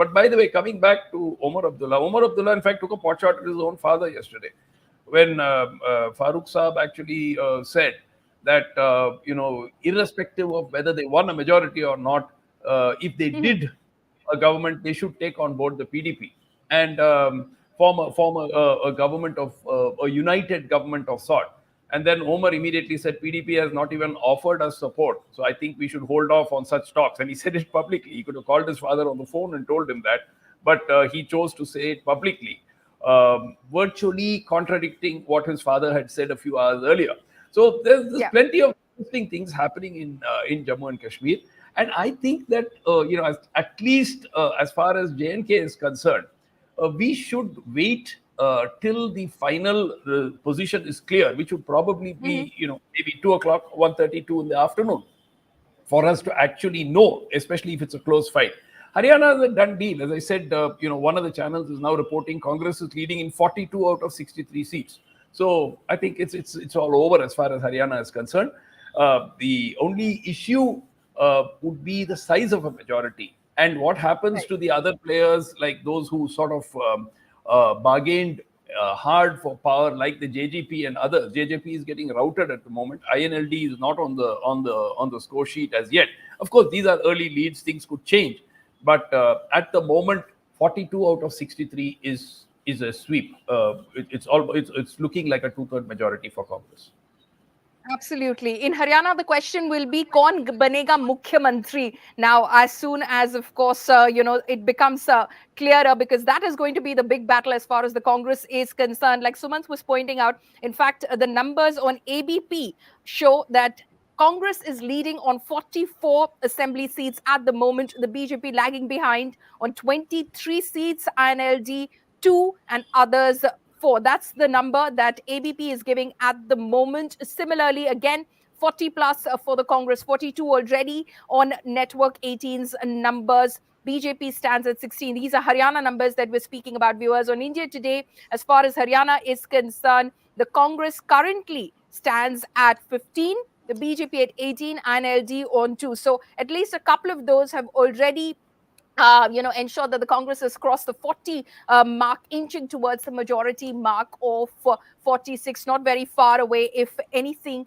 But by the way, coming back to Omar Abdullah in fact took a pot shot at his own father yesterday when Farooq Saab actually said that irrespective of whether they won a majority or not, if they did a government, they should take on board the PDP and form a government of a united government of sort. And then Omar immediately said, PDP has not even offered us support. So I think we should hold off on such talks. And he said it publicly. He could have called his father on the phone and told him that. But he chose to say it publicly, virtually contradicting what his father had said a few hours earlier. So there's plenty of interesting things happening in Jammu and Kashmir. And I think that, at least as far as J&K is concerned, we should wait till the final position is clear, which would probably be, maybe 2 o'clock, 1:32 in the afternoon, for us to actually know, especially if it's a close fight. Haryana is a done deal. As I said, one of the channels is now reporting Congress is leading in 42 out of 63 seats. So I think it's all over as far as Haryana is concerned. The only issue would be the size of a majority and what happens to the other players, like those who sort of bargained hard for power, like the JGP and others. JJP is getting routed at the moment. INLD is not on the score sheet as yet. Of course, these are early leads; things could change. But at the moment, 42 out of 63 is a sweep. It's looking like a 2/3 majority for Congress. Absolutely. In Haryana, the question will be, "Kaun banega Mukhyamantri?" Now, as soon as, of course, it becomes clearer, because that is going to be the big battle as far as the Congress is concerned. Like Sumant was pointing out, in fact, the numbers on ABP show that Congress is leading on 44 assembly seats at the moment. The BJP lagging behind on 23 seats, INLD 2, and others 4. That's the number that ABP is giving at the moment. Similarly, again, 40 plus for the Congress, 42 already on Network 18's numbers. BJP stands at 16. These are Haryana numbers that we're speaking about, viewers. On India Today, as far as Haryana is concerned, the Congress currently stands at 15, the BJP at 18, INLD on 2. So at least a couple of those have already ensure that the Congress has crossed the 40 mark, inching towards the majority mark of 46, not very far away, if anything.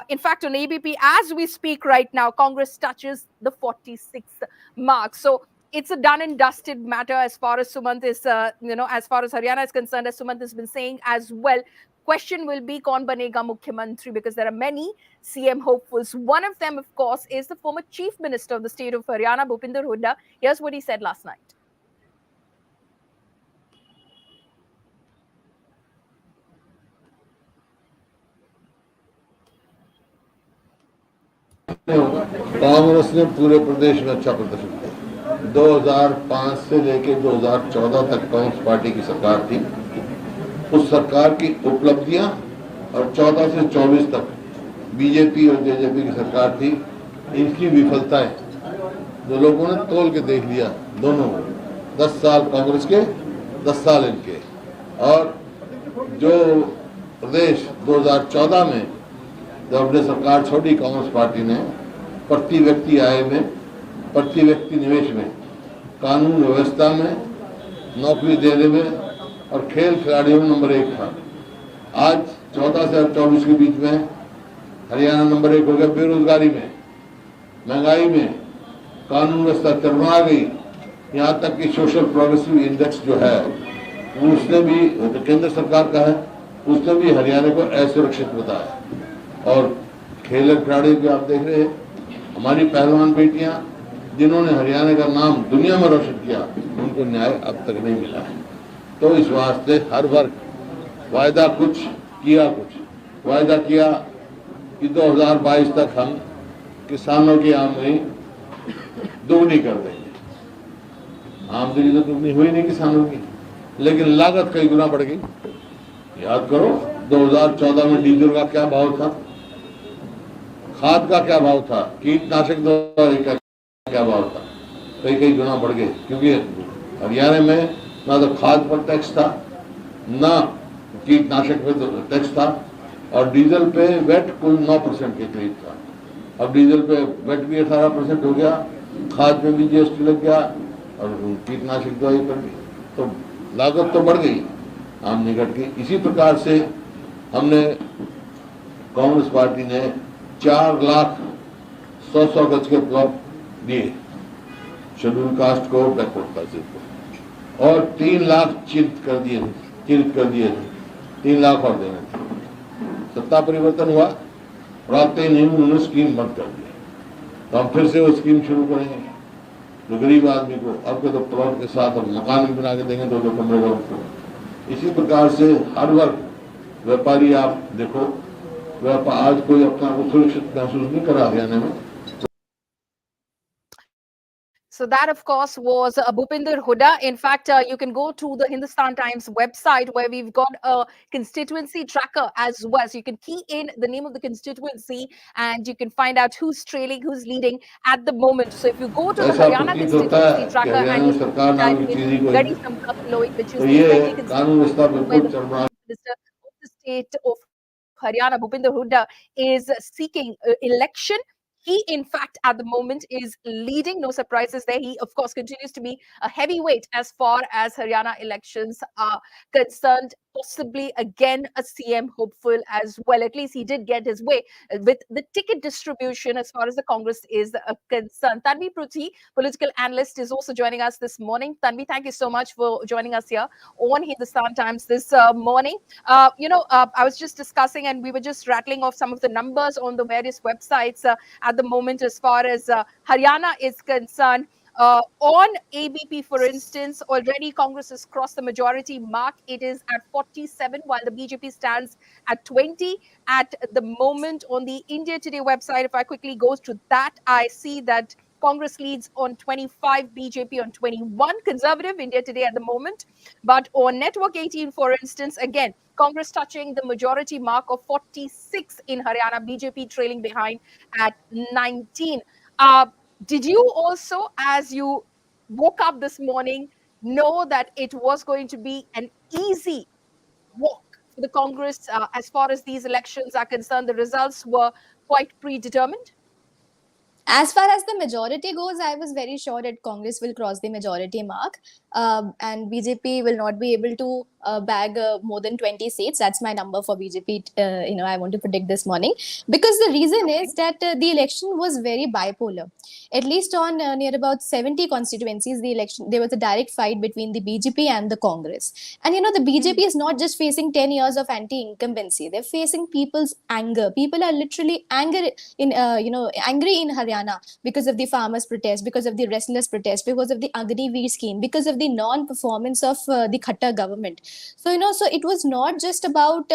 In fact, on ABP, as we speak right now, Congress touches the 46 mark. So it's a done and dusted matter as far as Sumant is, as far as Haryana is concerned, as Sumant has been saying as well. Question will be, "Kaun banega Mukhyamantri?" because there are many CM hopefuls. One of them, of course, is the former Chief Minister of the state of Haryana, Bhupinder Hooda. Here's what he said last night. Congress ने पूरे प्रदेश में अच्छा प्रदर्शन किया। 2005 से लेकर 2014 तक Congress party की सरकार थी। उस सरकार की उपलब्धियां और 14 से 24 तक बीजेपी और जेजेपी की सरकार थी, इनकी विफलताएं जो लोगों ने तोल के देख लिया। दोनों 10 साल कांग्रेस के, 10 साल इनके। और जो प्रदेश 2014 में जब अपने सरकार छोड़ी कांग्रेस पार्टी ने, प्रति व्यक्ति आय में, प्रति व्यक्ति निवेश में, कानून व्यवस्था में, नौकरी देने में और खेल खिलाड़ियों में नंबर 1 था। आज 14 से 24 के बीच में हरियाणा नंबर 1 हो गया। बेरोजगारी में, महंगाई में, कानून व्यवस्था चरमरा गई। यहाँ तक कि सोशल प्रोग्रेसिव इंडेक्स जो है उसने भी, तो केंद्र सरकार का है, उसने भी हरियाणा को असुरक्षित बताया। और खेल खिलाड़ी भी आप देख रहे हैं, हमारी पहलवान बेटियां जिन्होंने हरियाणा का नाम दुनिया में रोशन किया, उनको न्याय अब तक नहीं मिला है। तो इस वास्ते हर वर्ग वायदा कुछ किया, कुछ वायदा किया कि 2022 तक हम किसानों की आमदनी दोगुनी कर देंगे। आमदनी तो दोगुनी हुई नहीं किसानों की, लेकिन लागत कई गुना बढ़ गई। याद करो 2014 में डीजल का क्या भाव था, खाद का क्या भाव था, कीटनाशक दवाई का क्या भाव था, कई गुना बढ़ गए। क्योंकि हरियाणा में ना तो खाद पर टैक्स था, ना कीटनाशक पर टैक्स था, और डीजल पे वेट कुल 9% के करीब था। अब डीजल पे वेट भी 18% हो गया, खाद पे भी जीएसटी लग गया, और कीटनाशक दवाई पर भी, तो लागत तो बढ़ गई आम निकट की। इसी प्रकार से हमने कांग्रेस पार्टी ने 4 लाख 100 गज के प्लॉट दिए शेड्यूल कास्ट को, बैकवर्ड क्लासेस को, और 3 लाख चिन्हित कर दिए 3 लाख और देने थे। सत्ता परिवर्तन हुआ, प्राप्त नहीं, उन्होंने स्कीम बंद कर दी। तो हम फिर से वो स्कीम शुरू करेंगे जो गरीब आदमी को अब के तो प्लॉट के साथ अब मकान भी बना के देंगे 2-2 कमरे वालों को। इसी प्रकार से हर वर्ग व्यापारी, आप देखो आज कोई अपना को सुरक्षित महसूस नहीं करा हरियाणा में। So that, of course, was Bhupinder Hooda. In fact, you can go to the Hindustan Times website where we've got a constituency tracker as well. So you can key in the name of the constituency and you can find out who's trailing, who's leading at the moment. So if you go to the Haryana constituency tracker and you type in Gadi Sampark Loy, which is the friendly constituency where the Minister of the state of Haryana, Bhupinder Hooda, is seeking election. He, in fact, at the moment is leading. No surprises there. He, of course, continues to be a heavyweight as far as Haryana elections are concerned. Possibly again a CM hopeful as well. At least he did get his way with the ticket distribution as far as the Congress is concerned. Tanvi Pruthi, political analyst, is also joining us this morning. Tanvi, thank you so much for joining us here on Hindustan Times this morning. I was just discussing and we were just rattling off some of the numbers on the various websites at the moment as far as Haryana is concerned. On ABP, for instance, already Congress has crossed the majority mark. It is at 47, while the BJP stands at 20 at the moment. On the India Today website, if I quickly go to that, I see that Congress leads on 25, BJP on 21, Conservative India Today at the moment. But on Network 18, for instance, again, Congress touching the majority mark of 46 in Haryana, BJP trailing behind at 19. Did you also, as you woke up this morning, know that it was going to be an easy walk for the Congress as far as these elections are concerned? The results were quite predetermined. As far as the majority goes, I was very sure that Congress will cross the majority mark, and BJP will not be able to bag more than 20 seats. That's my number for BJP. I want to predict this morning, because the reason is that the election was very bipolar. At least on near about 70 constituencies, there was a direct fight between the BJP and the Congress. And the BJP is not just facing 10 years of anti-incumbency; they're facing people's anger. People are literally angry in Haryana because of the farmers' protest, because of the restless protest, because of the Agniveer scheme, because of the non-performance of the Khattar government. So it was not just about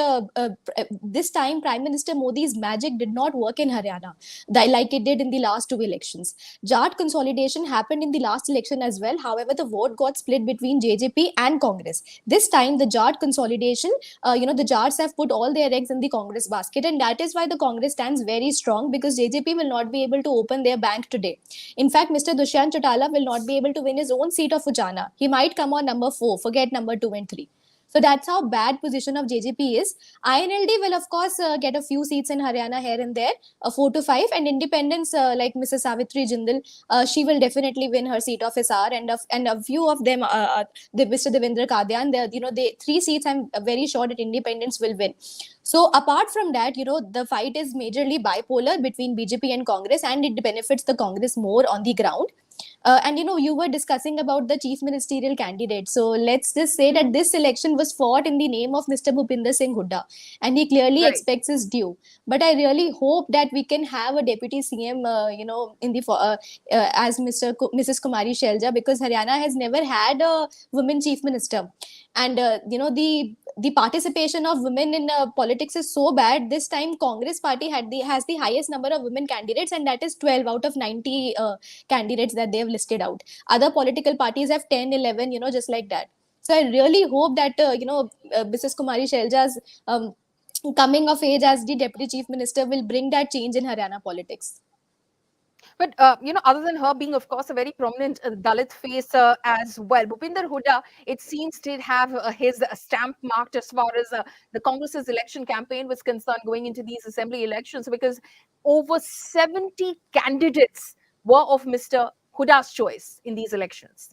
this time. Prime Minister Modi's magic did not work in Haryana like it did in the last 2 elections. Jat consolidation happened in the last election as well. However, the vote got split between JJP and Congress. This time, the Jat consolidation, the Jats have put all their eggs in the Congress basket, and that is why the Congress stands very strong, because JJP will not be able to open their bank today. In fact, Mr. Dushyant Chautala will not be able to win his own seat of Ujana. He might come on number 4, forget number 2 and 3. So that's how bad position of JJP is. INLD will, of course, get a few seats in Haryana here and there, 4 to 5, and independents like Mrs. Savitri Jindal, she will definitely win her seat of SR, and a few of them, Mr. Devendra Kadyan, they 3 seats I'm very sure that independents will win. So apart from that, the fight is majorly bipolar between BJP and Congress, and it benefits the Congress more on the ground. And you were discussing about the chief ministerial candidate. So let's just say that this election was fought in the name of Mr. Bhupinder Singh Hooda, and he clearly expects his due. But I really hope that we can have a deputy CM, in the as Mrs. Kumari Shelja, because Haryana has never had a women chief minister, and the participation of women in politics is so bad. This time Congress party has the highest number of women candidates, and that is 12 out of 90 candidates that they have listed out. Other political parties have 10, 11, just like that. So I really hope that Mrs. Kumari Shelja's coming of age as the deputy chief minister will bring that change in Haryana politics. But, other than her being, of course, a very prominent Dalit face as well, Bhupinder Hooda, it seems, did have his stamp marked as far as the Congress's election campaign was concerned going into these assembly elections, because over 70 candidates were of Mr. Hooda's choice in these elections.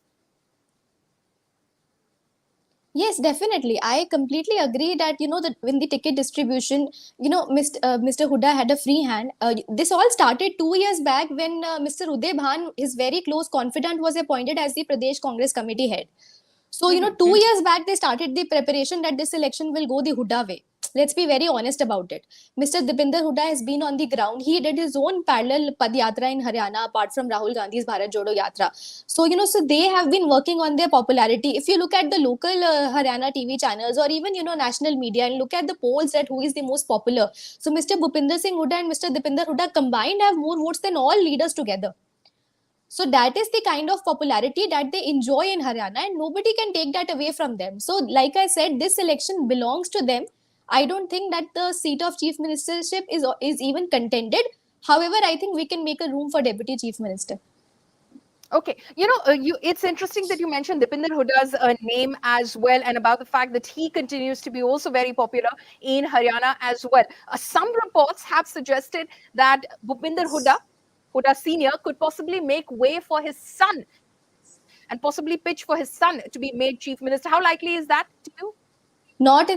Yes, definitely. I completely agree that, that when the ticket distribution, Mr. Huda had a free hand. This all started 2 years back when Mr. Uday Bhan, his very close confidant, was appointed as the Pradesh Congress committee head. So, 2 years back, they started the preparation that this election will go the Huda way. Let's be very honest about it. Mr. Dipinder Huda has been on the ground. He did his own parallel Padyatra in Haryana apart from Rahul Gandhi's Bharat Jodo Yatra. So, so they have been working on their popularity. If you look at the local Haryana TV channels or even, national media and look at the polls that who is the most popular. So, Mr. Bhupinder Singh Huda and Mr. Dipinder Huda combined have more votes than all leaders together. So that is the kind of popularity that they enjoy in Haryana, and nobody can take that away from them. So, like I said, this election belongs to them. I don't think that the seat of chief ministership is even contended. However, I think we can make a room for deputy chief minister. Okay, it's interesting that you mentioned Dipinder Huda's name as well, and about the fact that he continues to be also very popular in Haryana as well. Some reports have suggested that Bhupinder Huda Senior, could possibly make way for his son and possibly pitch for his son to be made chief minister. How likely is that to you? Not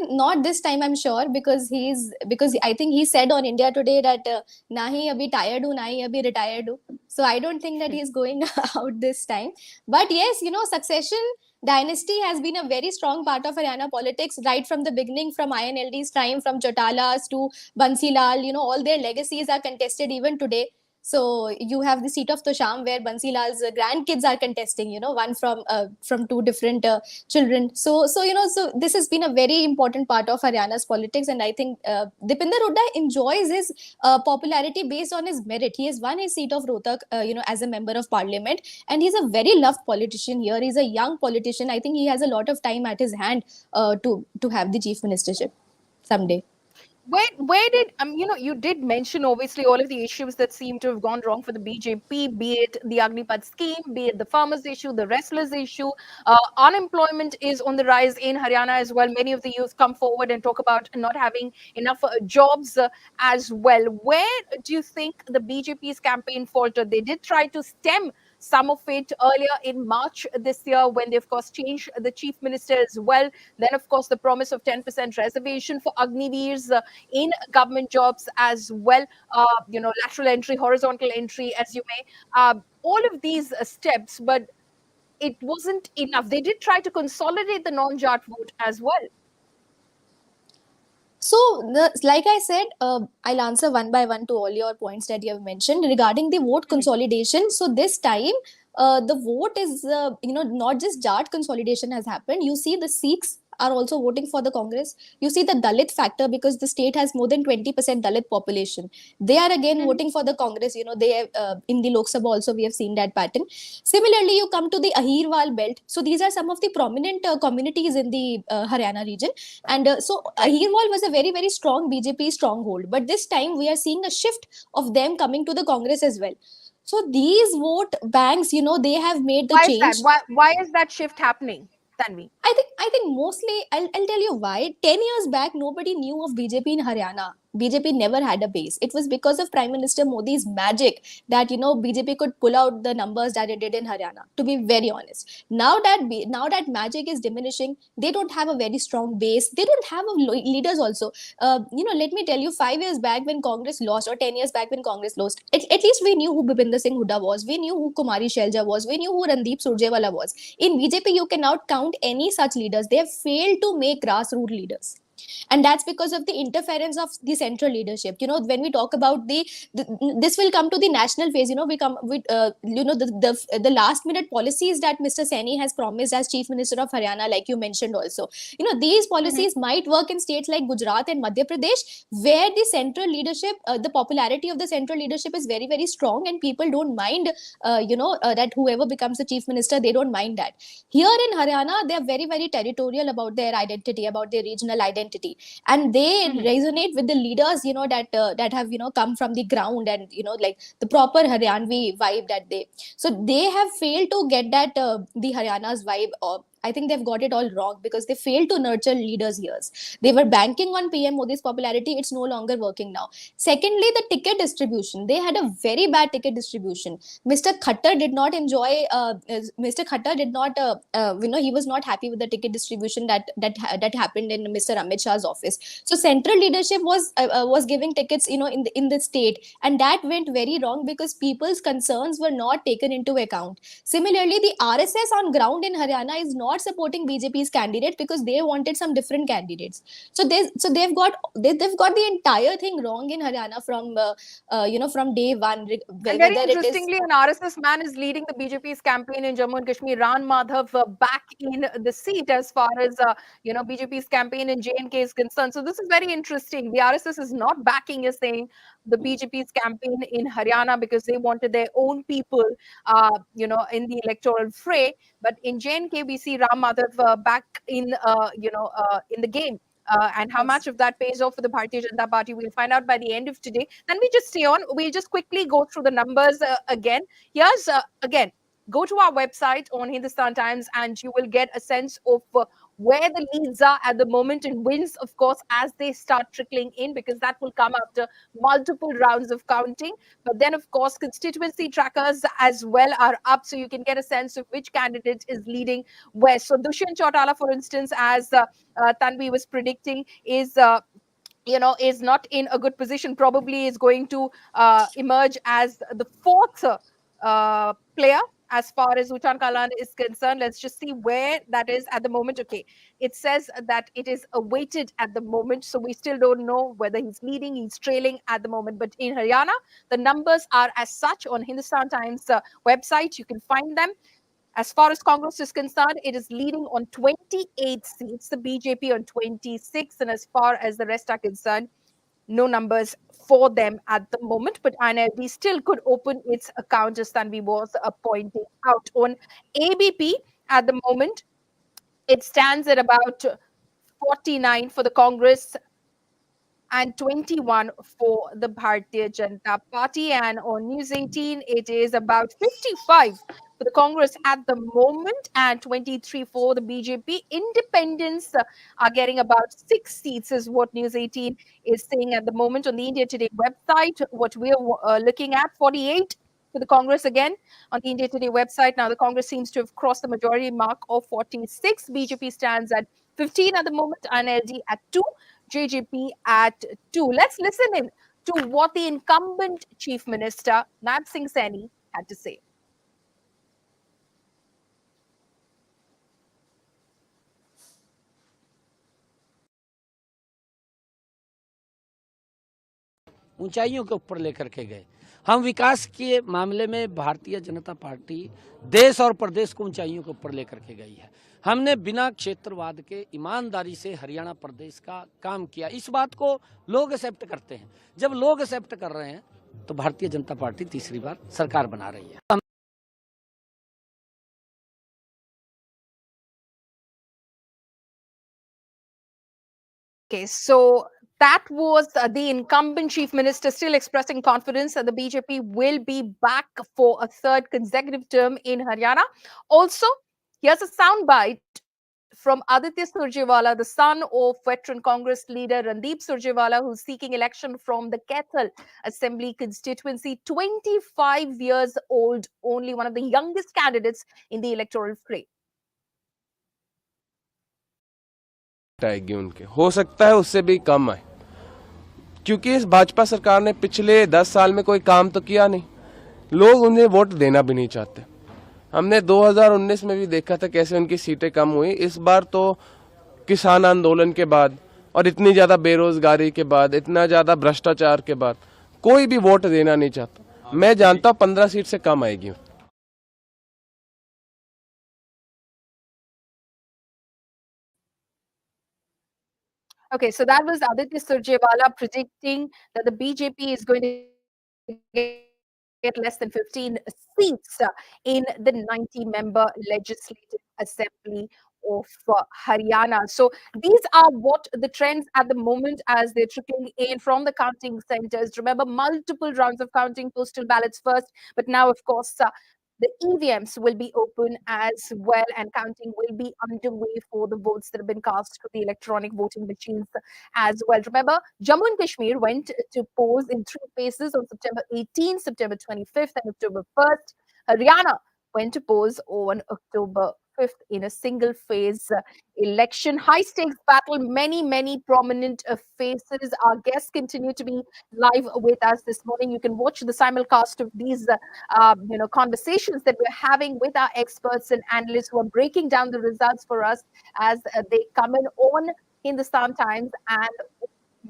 this time, I'm sure, because I think he said on India Today that nahi abhi tired hu, nahi abhi retired hu. So I don't think that he's going out this time. But yes, succession dynasty has been a very strong part of Haryana politics right from the beginning, from INLD's time, from Chautalas to Bansilal. All their legacies are contested even today. So you have the seat of Tosham where Bansilal's grandkids are contesting. One from two different children. So this has been a very important part of Haryana's politics, and I think Dipinder Hooda enjoys his popularity based on his merit. He has won his seat of Rohtak, as a member of parliament, and he's a very loved politician here. He's a young politician. I think he has a lot of time at his hand to have the chief ministership someday. Where did you did mention obviously all of the issues that seem to have gone wrong for the BJP, be it the Agnipath scheme, be it the farmers issue, the wrestlers issue. Unemployment is on the rise in Haryana as well. Many of the youth come forward and talk about not having enough jobs as well. Where do you think the BJP's campaign faltered? They did try to stem some of it earlier in March this year when they, of course, changed the chief minister as well. Then, of course, the promise of 10% reservation for Agniveers in government jobs as well. Lateral entry, horizontal entry, as you may. All of these steps, but it wasn't enough. They did try to consolidate the non-Jat vote as well. So, like I said, I'll answer one by one to all your points that you have mentioned regarding the vote consolidation. So, this time, the vote is, not just Jat consolidation has happened. You see, the Sikhs are also voting for the Congress. You see the Dalit factor because the state has more than 20% Dalit population. They are again voting for the Congress. They have, in the Lok Sabha also we have seen that pattern. Similarly, you come to the Ahirwal belt. So these are some of the prominent communities in the Haryana region. And so Ahirwal was a very, very strong BJP stronghold. But this time we are seeing a shift of them coming to the Congress as well. So these vote banks, they have made the Why change. is that? Why is that shift happening, Tanvi? I think mostly I'll tell you why. 10 years back, nobody knew of BJP in Haryana. BJP never had a base. It was because of Prime Minister Modi's magic that BJP could pull out the numbers that it did in Haryana. To be very honest, now that magic is diminishing, they don't have a very strong base. They don't have leaders also. Let me tell you, 5 years back when Congress lost, or 10 years back when Congress lost, at least we knew who Bhupinder Singh Hooda was. We knew who Kumari Shelja was. We knew who Randeep Surjewala was. In BJP, you cannot count any such leaders. They have failed to make grassroots leaders. And that's because of the interference of the central leadership. When we talk about this will come to the national phase. We come with the last minute policies that Mr. Saini has promised as chief minister of Haryana, like you mentioned also. These policies might work in states like Gujarat and Madhya Pradesh, where the central leadership, the popularity of the central leadership is very, very strong, and people don't mind that whoever becomes the chief minister, they don't mind that. Here in Haryana, they are very, very territorial about their identity, about their regional identity, and they resonate with the leaders that have come from the ground, and like the proper Haryanvi vibe that they have failed to get that the Haryana's vibe I think they've got it all wrong because they failed to nurture leaders' years. They were banking on PM Modi's popularity. It's no longer working now. Secondly, the ticket distribution. They had a very bad ticket distribution. Mr. Khattar did not enjoy. Mr. Khattar did not. He was not happy with the ticket distribution that happened in Mr. Amit Shah's office. So central leadership was giving tickets, in the state, and that went very wrong because people's concerns were not taken into account. Similarly, the RSS on ground in Haryana is not supporting BJP's candidate because they wanted some different candidates. So they've got the entire thing wrong in Haryana from day one. And very interestingly, an RSS man is leading the BJP's campaign in Jammu and Kashmir. Ran Madhav back in the seat as far as BJP's campaign in J&K is concerned. So this is very interesting. The RSS is not backing, you're saying, the BJP's campaign in Haryana because they wanted their own people, in the electoral fray. But in J&K, we see Ram Madhav back in the game. And how much of that pays off for the Bharatiya Janata Party, we'll find out by the end of today. And we just stay on. We'll just quickly go through the numbers again. Here's, again, go to our website on Hindustan Times and you will get a sense of where the leads are at the moment and wins, of course, as they start trickling in, because that will come after multiple rounds of counting. But then, of course, constituency trackers as well are up, so you can get a sense of which candidate is leading where. So Dushyant Chautala, for instance, as Tanvi was predicting, is not in a good position. Probably is going to emerge as the fourth player as far as Uttan Kalan is concerned. Let's just see where that is at the moment. Okay, it says that it is awaited at the moment, so we still don't know whether he's leading, he's trailing at the moment. But in Haryana, the numbers are as such on Hindustan Times website. You can find them. As far as Congress is concerned, it is leading on 28 seats, the BJP on 26, and as far as the rest are concerned, no numbers for them at the moment. But NLD still could open its account, as Tanvi was pointing out. On ABP at the moment, it stands at about 49 for the Congress and 21 for the Bharatiya Janata Party. And on News 18, it is about 55 for the Congress at the moment and 23 for the BJP. Independents are getting about 6 seats is what News 18 is saying at the moment on the India Today website. What we're looking at, 48 for the Congress again on the India Today website. Now the Congress seems to have crossed the majority mark of 46. BJP stands at 15 at the moment, NLD at 2. JJP at 2. Let's listen in to what the incumbent Chief Minister, Naib Singh Saini, had to say. ऊंचाइयों के ऊपर लेकर के गए। हम विकास के मामले में भारतीय जनता पार्टी देश और प्रदेश को ऊंचाइयों के ऊपर लेकर के गई है। हमने बिना क्षेत्रवाद के ईमानदारी से हरियाणा प्रदेश का काम किया। इस बात को लोग एक्सेप्ट करते हैं। जब लोग एक्सेप्ट कर रहे हैं तो भारतीय जनता पार्टी तीसरी बार सरकार बना रही है। Okay, so that was the incumbent Chief Minister still expressing confidence that the BJP will be back for a third consecutive term in Haryana. Also, here's a soundbite from Aditya Surjewala, the son of veteran Congress leader Randeep Surjewala, who's seeking election from the Kethal Assembly constituency, 25 years old, only one of the youngest candidates in the electoral fray. आएगी उनके, हो सकता है उससे भी कम आए, क्योंकि इस भाजपा सरकार ने पिछले 10 साल में कोई काम तो किया नहीं। लोग उन्हें वोट देना भी नहीं चाहते। हमने 2019 में भी देखा था कैसे उनकी सीटें कम हुई। इस बार तो किसान आंदोलन के बाद और इतनी ज्यादा बेरोजगारी के बाद, इतना ज्यादा भ्रष्टाचार के बाद कोई भी वोट देना नहीं चाहता। मैं जानता हूँ 15 सीट से कम आएगी। Okay, so that was Aditya Surjewala predicting that the BJP is going to get less than 15 seats in the 90-member Legislative Assembly of Haryana. So these are what the trends at the moment as they're trickling in from the counting centers. Remember, multiple rounds of counting, postal ballots first, but now, of course, The EVMs will be open as well, and counting will be underway for the votes that have been cast through the electronic voting machines as well. Remember, Jammu and Kashmir went to polls in 3 phases on September 18th, September 25th, and October 1st. Haryana went to polls on October 5th in a single phase election. High stakes battle, many prominent faces. Our guests continue to be live with us this morning. You can watch the simulcast of these conversations that we're having with our experts and analysts who are breaking down the results for us as they come in on Hindustan Times and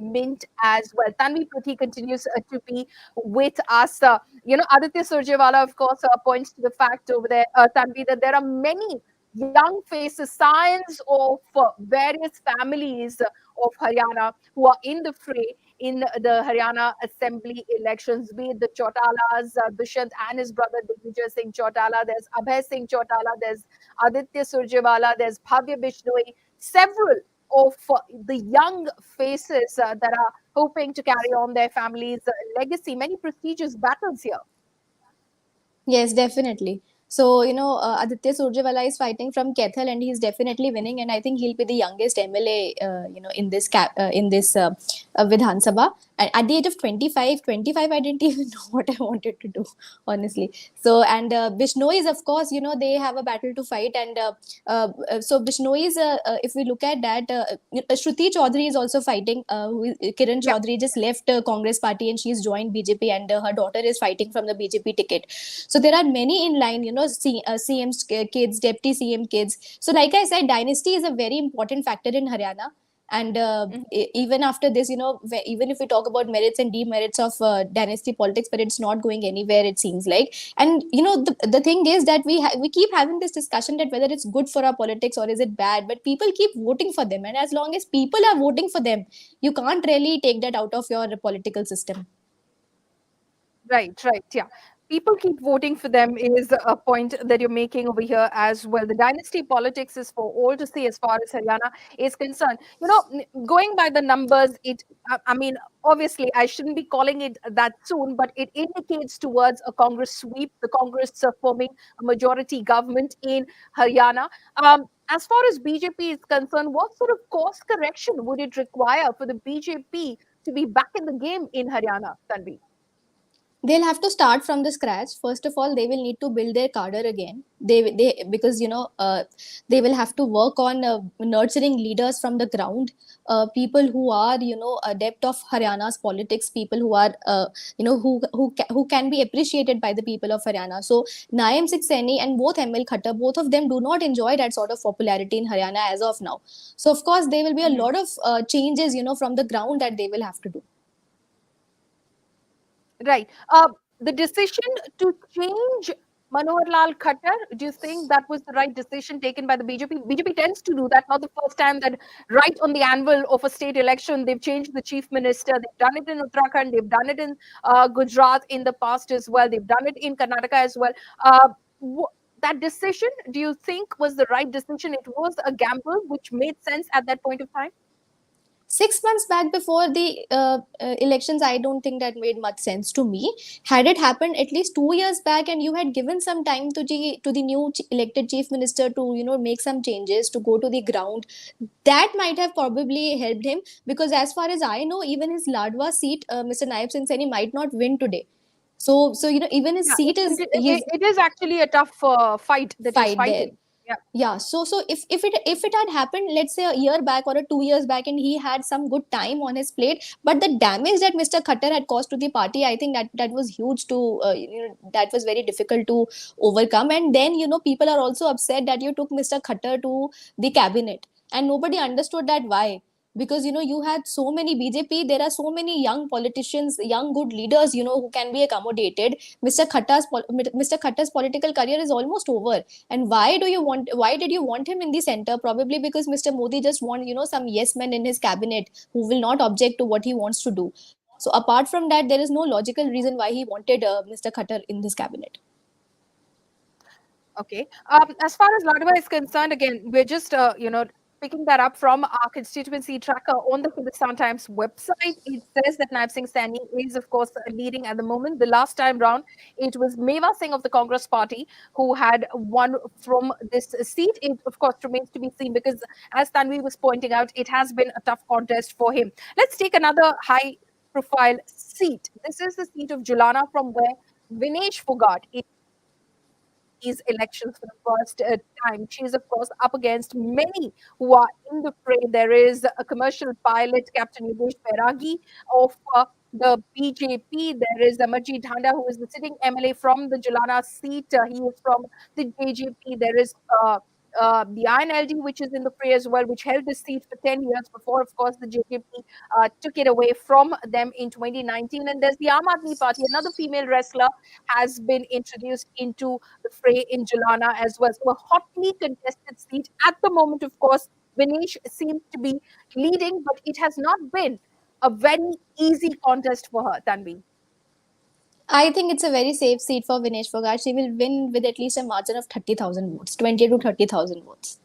Mint as well. Tanvi Pruthi continues to be with us. Aditya Surjewala, of course, points to the fact over there, Tanvi, that there are many young faces, scions of various families of Haryana who are in the fray in the Haryana Assembly elections, be it the Chautalas, Dushyant and his brother Digvijay Singh Chautala, there's Abhay Singh Chautala, there's Aditya Surjewala, there's Bhavya Bishnoi, several of the young faces that are hoping to carry on their family's legacy. Many prestigious battles here. Yes, definitely. So, Aditya Surjewala is fighting from Kethal and he's definitely winning. And I think he'll be the youngest MLA, in this Vidhan Sabha. And at the age of 25, I didn't even know what I wanted to do, honestly. So, and Bishnois, of course, they have a battle to fight. And so Bishnois, if we look at that, Shruti Chaudhary is also fighting. Kiran Chaudhary just left Congress party and she's joined BJP, and her daughter is fighting from the BJP ticket. So there are many in line, CM's kids, deputy CM kids. So like I said, dynasty is a very important factor in Haryana. And even after this, even if we talk about merits and demerits of dynasty politics, but it's not going anywhere, it seems like. And the thing is that we keep having this discussion that whether it's good for our politics or is it bad, but people keep voting for them, and as long as people are voting for them, you can't really take that out of your political system. Right, yeah. People keep voting for them is a point that you're making over here as well. The dynasty politics is for all to see as far as Haryana is concerned. Going by the numbers, I mean, obviously, I shouldn't be calling it that soon, but it indicates towards a Congress sweep, the Congress forming a majority government in Haryana. As far as BJP is concerned, what sort of course correction would it require for the BJP to be back in the game in Haryana, Tanvi? They'll have to start from the scratch. First of all, they will need to build their cadre again. Because they will have to work on nurturing leaders from the ground, people who are adept of Haryana's politics, people who are who can be appreciated by the people of Haryana. So Naim Saini and both ML Khattar, both of them do not enjoy that sort of popularity in Haryana as of now. So of course there will be a lot of changes from the ground that they will have to do. Right. The decision to change Manohar Lal Khattar, do you think that was the right decision taken by the BJP? BJP tends to do that. Not the first time that right on the anvil of a state election, they've changed the chief minister. They've done it in Uttarakhand. They've done it in Gujarat in the past as well. They've done it in Karnataka as well. That decision, do you think was the right decision? It was a gamble which made sense at that point of time? 6 months back before the elections, I don't think that made much sense to me. Had it happened at least 2 years back and you had given some time to the new elected chief minister to make some changes, to go to the ground, that might have probably helped him, because as far as I know, even his Ladwa seat, Mr. Naib Singh Saini might not win today. So even his seat is it is actually a tough fight that he's fighting. There. Yeah. So if it had happened, let's say a year back or 2 years back, and he had some good time on his plate, but the damage that Mr. Khattar had caused to the party, I think that was huge to that was very difficult to overcome. And then people are also upset that you took Mr. Khattar to the cabinet, and nobody understood that why. Because you had so many BJP, there are so many young politicians, young good leaders who can be accommodated. Mr. Khattar's political career is almost over, and why did you want him in the center? Probably because Mr. Modi just want some yes men in his cabinet who will not object to what he wants to do. So apart from that, there is no logical reason why he wanted Mr. Khattar in this cabinet. Okay. As far as Ladwa is concerned, again, we're just picking that up from our constituency tracker on the Hindustan Times website. It says that Naib Singh Saini is, of course, leading at the moment. The last time round, it was Meva Singh of the Congress party who had won from this seat. It, of course, remains to be seen because, as Tanvi was pointing out, it has been a tough contest for him. Let's take another high-profile seat. This is the seat of Julana, from where Vinesh Fogart is these elections for the first time. She is, of course, up against many who are in the fray. There is a commercial pilot, Captain Yogesh Bairagi of the BJP. There is Amarjit Dhanda, who is the sitting MLA from the Julana seat. He is from the JJP. There is the INLD, which is in the fray as well, which held this seat for 10 years before, of course, the JJP took it away from them in 2019. And there's the Aam Aadmi Party, another female wrestler has been introduced into the fray in Julana as well. So a hotly contested seat at the moment. Of course, Vinesh seems to be leading, but it has not been a very easy contest for her, Tanvi. I think it's a very safe seat for Vinesh Fogart. She will win with at least a margin of 30,000 votes, 20 to 30,000 votes.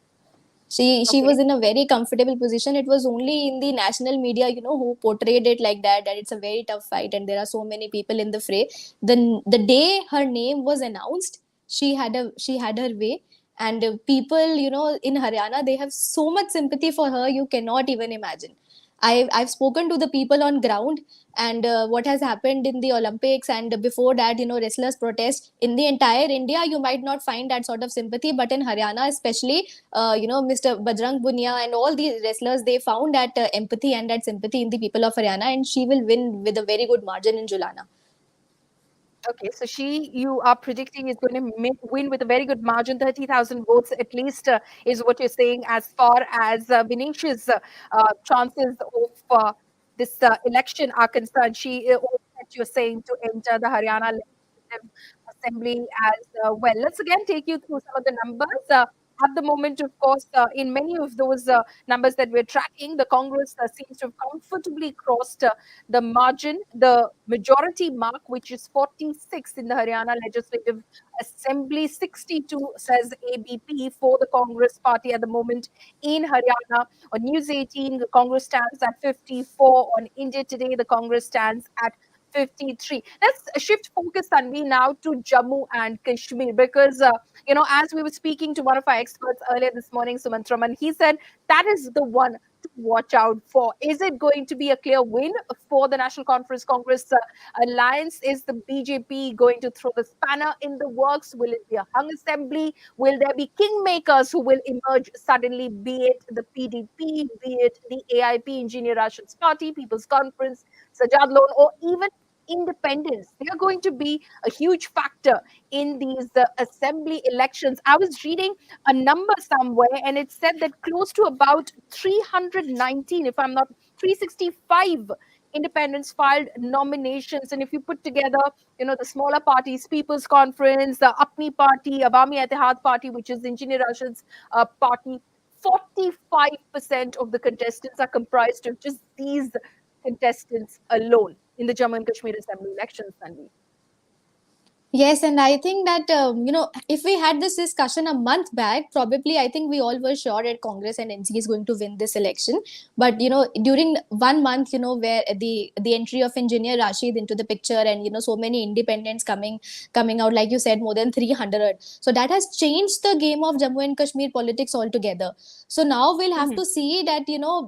She Okay. was in a very comfortable position. It was only in the national media, who portrayed it like that it's a very tough fight and there are so many people in the fray. The day her name was announced, she had her way. And people, in Haryana, they have so much sympathy for her, you cannot even imagine. I've spoken to the people on ground, and what has happened in the Olympics and before that, wrestlers protest in the entire India, you might not find that sort of sympathy, but in Haryana especially, Mr. Bajrang Bunia and all the wrestlers, they found that empathy and that sympathy in the people of Haryana, and she will win with a very good margin in Julana. Okay, so you are predicting is going to win with a very good margin, 30,000 votes at least, is what you're saying as far as Vinish's chances of this election are concerned. She, that you're saying, to enter the Haryana Legislative Assembly as well. Let's again take you through some of the numbers. At the moment, of course, in many of those numbers that we're tracking, the Congress seems to have comfortably crossed the margin, the majority mark, which is 46 in the Haryana Legislative Assembly, 62, says ABP, for the Congress party at the moment in Haryana. On News 18, the Congress stands at 54. On India Today, the Congress stands at 53. Let's shift focus, Tanvi, now to Jammu and Kashmir, because as we were speaking to one of our experts earlier this morning, Sumantraman, he said that is the one to watch out for. Is it going to be a clear win for the National Conference Congress alliance? Is the BJP going to throw the spanner in the works? Will it be a hung assembly? Will there be kingmakers who will emerge suddenly, be it the PDP, be it the AIP, Engineer Rashid's party, People's Conference, Sajad Loan, or even independents? They are going to be a huge factor in these assembly elections. I was reading a number somewhere, and it said that close to about 319, if I'm not 365 independents filed nominations. And if you put together, the smaller parties, People's Conference, the Apni Party, Awami Ittihad Party, which is Engineer Rashid's party, 45% of the contestants are comprised of just these contestants alone in the Jammu and Kashmir Assembly elections, Tanvi. Yes, and I think that if we had this discussion a month back, probably I think we all were sure that Congress and NC is going to win this election. But during 1 month, where the entry of Engineer Rashid into the picture, and so many independents coming out, like you said, more than 300. So that has changed the game of Jammu and Kashmir politics altogether. So now we'll have to see that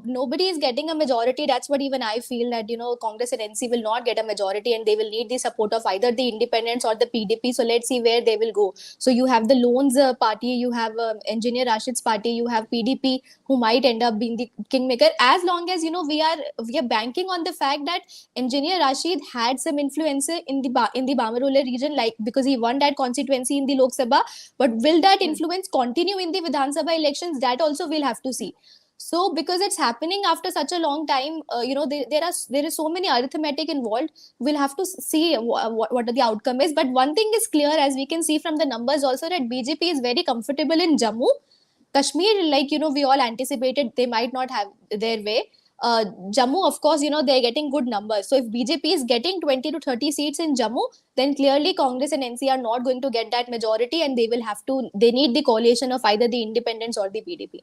nobody is getting a majority. That's what even I feel, that Congress and NC will not get a majority, and they will need the support of either the independents or the PDP. So let's see where they will go. So you have the Loans party, you have Engineer Rashid's party, you have PDP, who might end up being the kingmaker, as long as we are banking on the fact that Engineer Rashid had some influence in the Bamar region, like because he won that constituency in the Lok Sabha. But will that influence continue in the Vidhan Sabha elections? That also we'll have to see. So because it's happening after such a long time, there is so many arithmetic involved. We'll have to see what the outcome is. But one thing is clear, as we can see from the numbers also, that BJP is very comfortable in Jammu. Kashmir, like we all anticipated, they might not have their way. Jammu, of course, they're getting good numbers. So if BJP is getting 20 to 30 seats in Jammu, then clearly Congress and NC are not going to get that majority, and they need the coalition of either the independents or the PDP.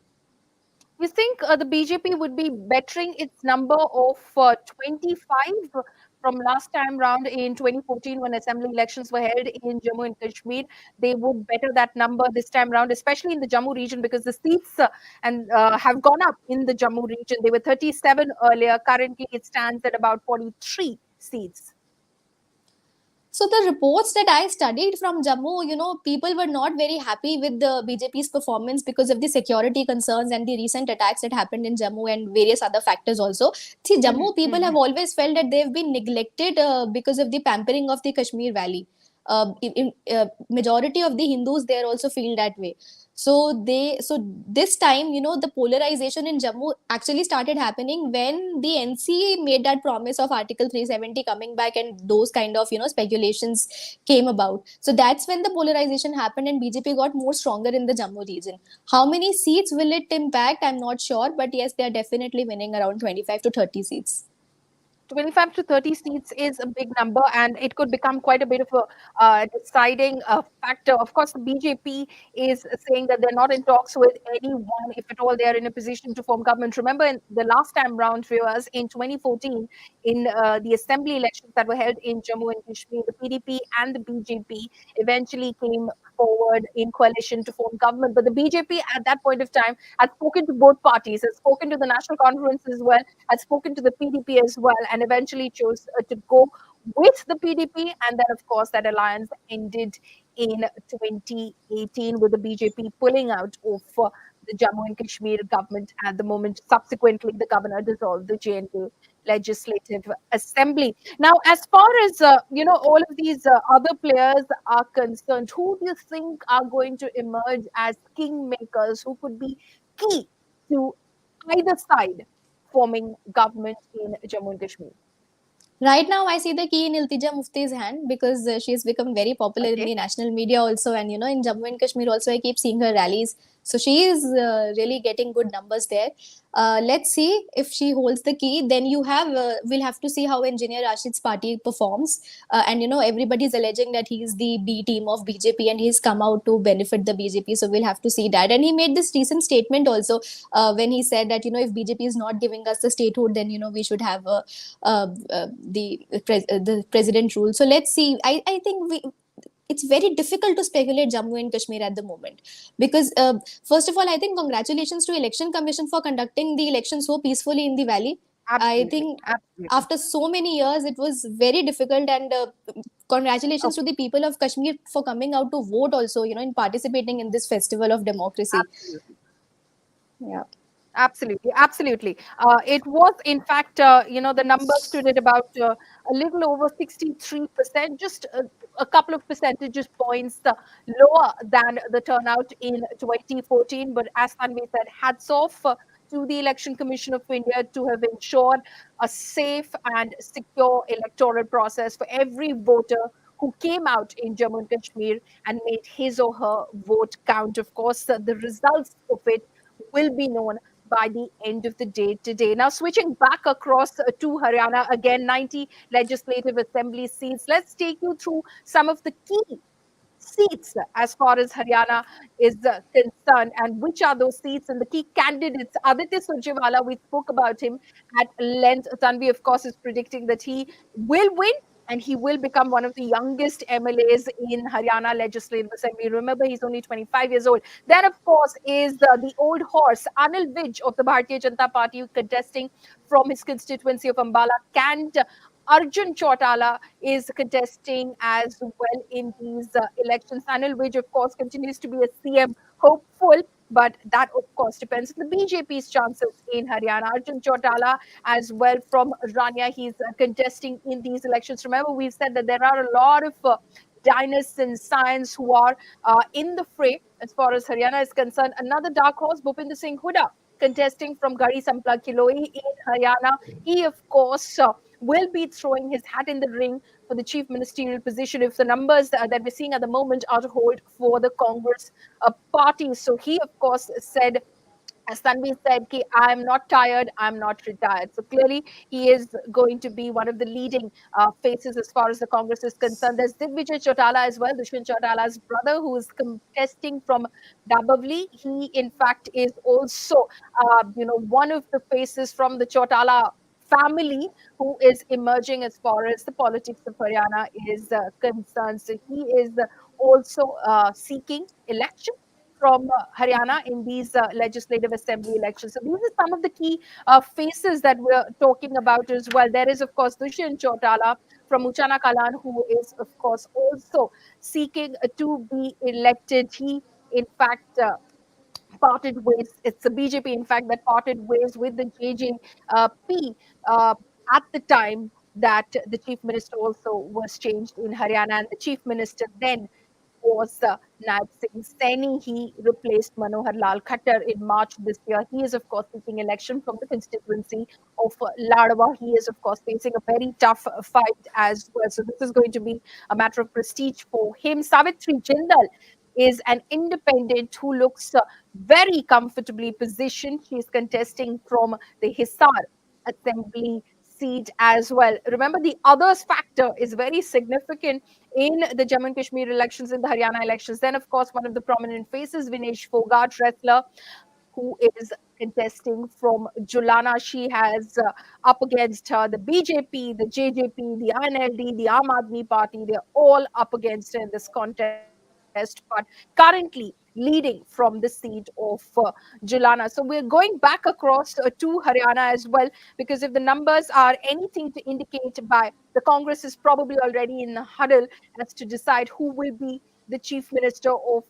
You think the BJP would be bettering its number of 25 from last time round in 2014 when assembly elections were held in Jammu and Kashmir? They would better that number this time round, especially in the Jammu region, because the seats and have gone up in the Jammu region. They were 37 earlier. Currently, it stands at about 43 seats. So the reports that I studied from Jammu, people were not very happy with the BJP's performance because of the security concerns and the recent attacks that happened in Jammu and various other factors also. See, Jammu people have always felt that they've been neglected because of the pampering of the Kashmir Valley. Majority of the Hindus there also feel that way. So this time, the polarization in Jammu actually started happening when the NC made that promise of Article 370 coming back, and those kind of speculations came about. So that's when the polarization happened, and BJP got more stronger in the Jammu region. How many seats will it impact? I'm not sure, but yes, they are definitely winning around 25 to 30 seats. 25 to 30 seats is a big number, and it could become quite a bit of a deciding factor. Of course, the BJP is saying that they're not in talks with anyone, if at all they are in a position to form government. Remember, in the last time round, viewers, in 2014, in the assembly elections that were held in Jammu and Kashmir, the PDP and the BJP eventually came forward in coalition to form government. But the BJP at that point of time had spoken to both parties, had spoken to the National Conference as well, had spoken to the PDP as well, and eventually chose to go with the PDP. And then, of course, that alliance ended in 2018 with the BJP pulling out of the Jammu and Kashmir government at the moment. Subsequently, the governor dissolved the JNK Legislative Assembly. Now, as far as all of these other players are concerned, who do you think are going to emerge as kingmakers who could be key to either side forming government in Jammu and Kashmir? Right now, I see the key in Iltija Mufti's hand because she has become very popular in Okay. the national media also, and in Jammu and Kashmir also, I keep seeing her rallies. So she is really getting good numbers there. Let's see if she holds the key. Then we'll have to see how Engineer Rashid's party performs. And everybody's alleging that he's the B team of BJP and he's come out to benefit the BJP. So we'll have to see that. And he made this recent statement also when he said that if BJP is not giving us the statehood, then we should have the president rule. So let's see. I think it's very difficult to speculate Jammu and Kashmir at the moment because first of all, I think congratulations to Election Commission for conducting the election so peacefully in the valley. I Absolutely. think Absolutely. after so many years, it was very difficult, and congratulations to Okay. the people of Kashmir for coming out to vote also, in participating in this festival of democracy. Absolutely. Yeah. Absolutely, absolutely. It was, in fact, the number stood at about a little over 63%, just a couple of percentage points lower than the turnout in 2014. But as Tanvi said, hats off to the Election Commission of India to have ensured a safe and secure electoral process for every voter who came out in Jammu and Kashmir and made his or her vote count. Of course, the results of it will be known by the end of the day today. Now, switching back across to Haryana, again, 90 legislative assembly seats. Let's take you through some of the key seats as far as Haryana is concerned, and which are those seats and the key candidates. Aditya Surjewala, we spoke about him at length. Tanvi, of course, is predicting that he will win and he will become one of the youngest MLAs in Haryana Legislative Assembly. Remember, he's only 25 years old. Then, of course, is the old horse, Anil Vij of the Bharatiya Janata Party, contesting from his constituency of Ambala. And Arjun Chautala is contesting as well in these elections. Anil Vij, of course, continues to be a CM hopeful, but that, of course, depends on the BJP's chances in Haryana. Arjun Chautala, as well from Rania, he's contesting in these elections. Remember, we've said that there are a lot of dynasts in science who are in the fray as far as Haryana is concerned. Another dark horse, Bhupinder Singh Huda, contesting from Gari Sampla Kiloi in Haryana. He, of course, will be throwing his hat in the ring for the chief ministerial position if the numbers that we're seeing at the moment are to hold for the Congress party. So he, of course, said as Tanvi said, ki, I'm not tired, I'm not retired. So clearly, he is going to be one of the leading faces as far as the Congress is concerned. There's Digvijay Chautala as well, Dushyan Chautala's brother, who is contesting from Dabavli. He, in fact, is also, one of the faces from the Chautala family who is emerging as far as the politics of Haryana is concerned. So he is also seeking election from Haryana in these legislative assembly elections. So these are some of the key faces that we're talking about as well. There is, of course, Dushyant Chautala from Uchana Kalan, who is, of course, also seeking to be elected. He, in fact, parted ways. It's the BJP, in fact, that parted ways with the JJP at the time that the chief minister also was changed in Haryana, and the chief minister then was Naib Singh Saini. He replaced Manohar Lal Khattar in March this year. He is, of course, seeking election from the constituency of Ladwa. He is, of course, facing a very tough fight as well. So this is going to be a matter of prestige for him. Savitri Jindal is an independent who looks very comfortably positioned. She is contesting from the Hisar Assembly seat as well. Remember, the others factor is very significant in the Jammu and Kashmir elections, in the Haryana elections. Then, of course, one of the prominent faces, Vinesh Fogart, wrestler, who is contesting from Julana. She has up against her the BJP, the JJP, the INLD, the Aam Aadmi Party. They're all up against her in this contest, but currently leading from the seat of Julana. So we're going back across to Haryana as well, because if the numbers are anything to indicate by the Congress is probably already in a huddle as to decide who will be the chief minister of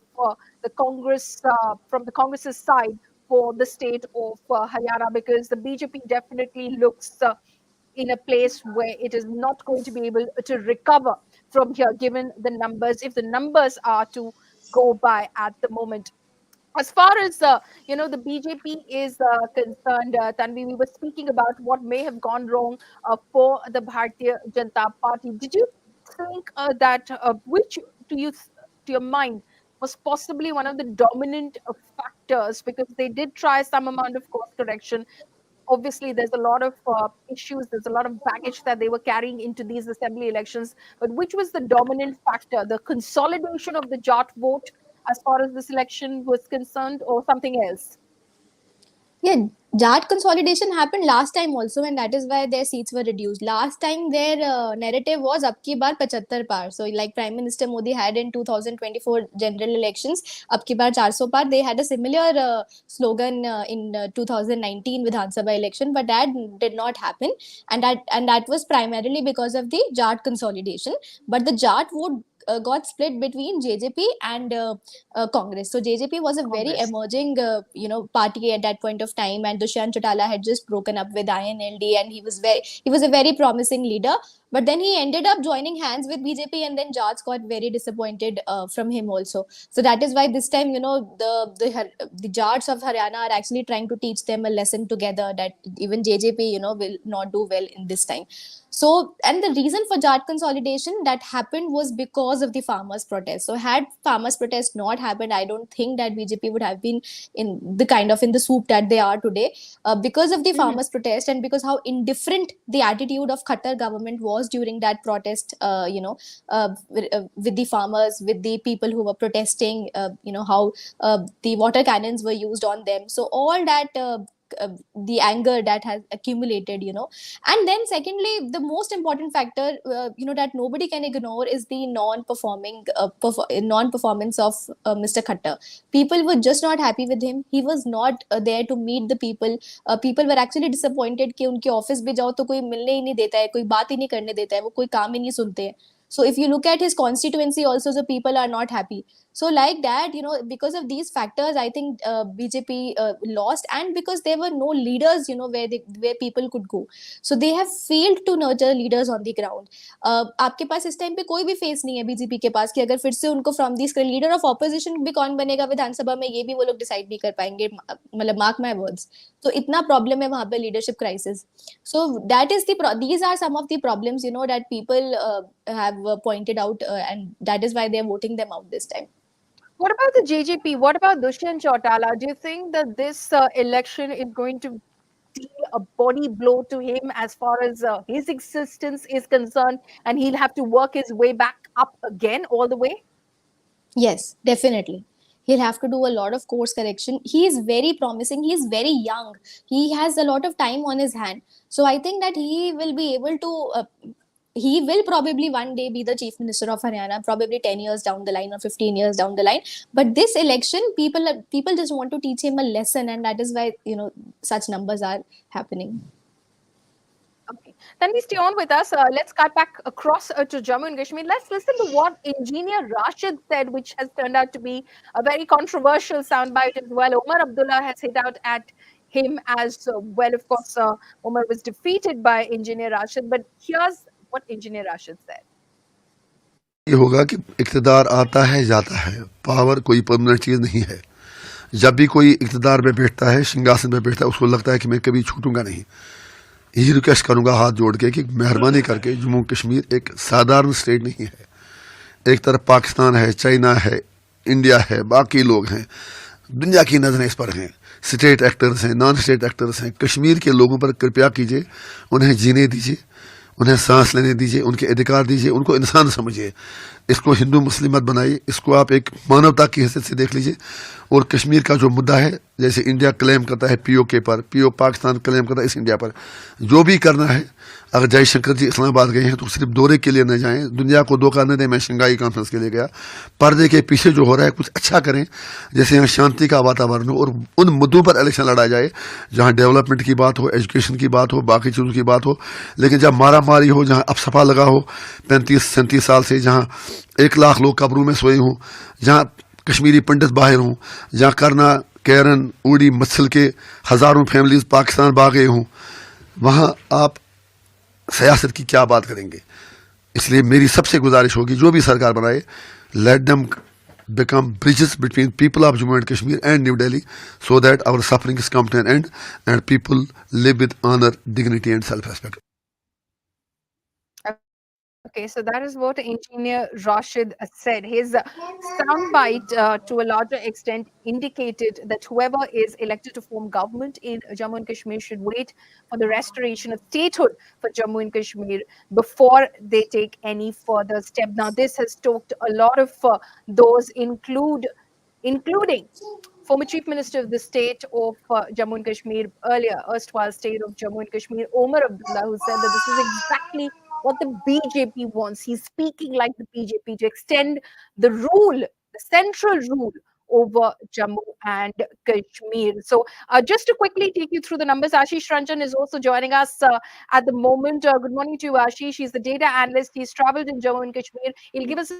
the Congress from the Congress's side for the state of Haryana, because the BJP definitely looks in a place where it is not going to be able to recover from here, given the numbers, if the numbers are to go by at the moment. As far as the BJP is concerned, Tanvi, we were speaking about what may have gone wrong for the Bharatiya Janata Party. Did you think that which to you to your mind was possibly one of the dominant factors, because they did try some amount of course correction? Obviously, there's a lot of issues, there's a lot of baggage that they were carrying into these assembly elections, but which was the dominant factor, the consolidation of the Jat vote as far as this election was concerned, or something else? Yeah, Jat consolidation happened last time also, and that is why their seats were reduced. Last time their narrative was "Ab ki baar 75 par." So, like Prime Minister Modi had in 2024 general elections, "Ab ki baar 400 par." They had a similar slogan in 2019 Vidhan Sabha election, but that did not happen, and that was primarily because of the Jat consolidation. But the Jat vote got split between JJP and Congress. So JJP was a very Congress. emerging, party at that point of time, and Dushyant Chautala had just broken up with INLD, and he was a very promising leader. But then he ended up joining hands with BJP, and then Jats got very disappointed from him also. So that is why this time, the Jats of Haryana are actually trying to teach them a lesson together, that even JJP, will not do well in this time. So, and the reason for Jat consolidation that happened was because of the farmers' protest. So, had farmers' protest not happened, I don't think that BJP would have been in the soup that they are today. Because of the Mhm. farmers' protest, and because how indifferent the attitude of Qatar government was during that protest, with the farmers, with the people who were protesting, how the water cannons were used on them. So, all that. The anger that has accumulated, and then secondly, the most important factor, that nobody can ignore, is the non-performance of Mr. Khattar. People were just not happy with him. He was not there to meet the people. People were actually disappointed कि उनके office भी जाओ तो कोई मिलने ही नहीं देता है, कोई बात ही नहीं करने देता है, वो कोई काम ही नहीं सुनते हैं. So if you look at his constituency also, the people are not happy. So like that, because of these factors, I think BJP lost, and because there were no leaders, where people could go. So they have failed to nurture leaders on the ground. आपके पास इस time पे कोई भी face नहीं है BJP के पास कि अगर फिर से उनको from this leader of opposition भी कौन बनेगा विधानसभा में, ये भी वो लोग डिसाइड नहीं कर पाएंगे, मतलब मार्क माय वर्ड्स. तो इतना प्रॉब्लम है वहां पे leadership crisis. So that is these are some of the problems, that people have pointed out, and that is why they are voting them out this time. What about the JJP? What about Dushyant Chautala? Do you think that this election is going to deal a body blow to him as far as his existence is concerned, and he'll have to work his way back up again all the way? Yes, definitely. He'll have to do a lot of course correction. He is very promising. He is very young. He has a lot of time on his hand. So I think that he will be able to. He will probably one day be the chief minister of Haryana, probably 10 years down the line or 15 years down the line. But this election, people just want to teach him a lesson, and that is why such numbers are happening. Okay, then we stay on with us. Let's cut back across to Jammu and Kashmir. Let's listen to what Engineer Rashid said, which has turned out to be a very controversial soundbite as well. Omar Abdullah has hit out at him as well. Of course, Omar was defeated by Engineer Rashid, but here's what Engineer Rashid said. ये होगा कि इक़्तिदार आता है जाता है, power कोई permanent चीज़ नहीं है। जब भी कोई इक़्तिदार में बैठता है, सिंहासन में बैठता है, उसको लगता है कि मैं कभी छूटूंगा नहीं। यही रिक्वेस्ट करूंगा हाथ जोड़ के कि मेहरबानी करके जम्मू कश्मीर एक साधारण स्टेट नहीं है। एक तरफ पाकिस्तान है, चाइना है, इंडिया है, बाकी लोग हैं, दुनिया की नज़रें इस पर हैं, स्टेट एक्टर्स हैं, नॉन स्टेट एक्टर्स हैं। कश्मीर के लोगों पर कृपया कीजिए, उन्हें जीने दीजिए, उन्हें सांस लेने दीजिए, उनके अधिकार दीजिए, उनको इंसान समझिए। इसको हिंदू मुस्लिम मत बनाइए, इसको आप एक मानवता की हैसियत से देख लीजिए। और कश्मीर का जो मुद्दा है, जैसे इंडिया क्लेम करता है पीओके पर, पाकिस्तान क्लेम करता है इस इंडिया पर, जो भी करना है, अगर जयशंकर जी इस्लामाबाद गए हैं तो सिर्फ दौरे के लिए न जाएं, दुनिया को धोखा न दें। मैं शंघाई कॉन्फ्रेंस के लिए गया, पर्दे के पीछे जो हो रहा है कुछ अच्छा करें, जैसे यहाँ शांति का वातावरण हो और उन मुद्दों पर इलेक्शन लड़ा जाए जहाँ डेवलपमेंट की बात हो, एजुकेशन की बात हो, बाकी चीज़ों की बात हो। लेकिन जब मारा मारी हो, जहाँ अपसफा लगा हो 35-37 साल से, जहाँ 1 लाख लोग कब्रों में सोए हों, जहाँ कश्मीरी पंडित बाहर हों, जहाँ करना, कैरन, उड़ी, मत्सल के हज़ारों फैमिलीज पाकिस्तान भाग गए हों, वहाँ आप सियासत की क्या बात करेंगे। इसलिए मेरी सबसे गुजारिश होगी, जो भी सरकार बनाए, let them become bridges between people of Jammu and Kashmir and New Delhi, so that our sufferings come to an end and people live with honor, dignity and self-respect. Okay, so that is what Engineer Rashid said. His soundbite, to a larger extent, indicated that whoever is elected to form government in Jammu and Kashmir should wait for the restoration of statehood for Jammu and Kashmir before they take any further step. Now, this has stoked a lot of those, including former Chief Minister of the state of Jammu and Kashmir, earlier erstwhile state of Jammu and Kashmir, Omar Abdullah, who said that this is exactly what the BJP wants. He's speaking like the BJP to extend the rule, the central rule over Jammu and Kashmir. So just to quickly take you through the numbers, Ashish Ranjan is also joining us at the moment. Good morning to you, Ashish. He's the data analyst. He's traveled in Jammu and Kashmir. He'll give us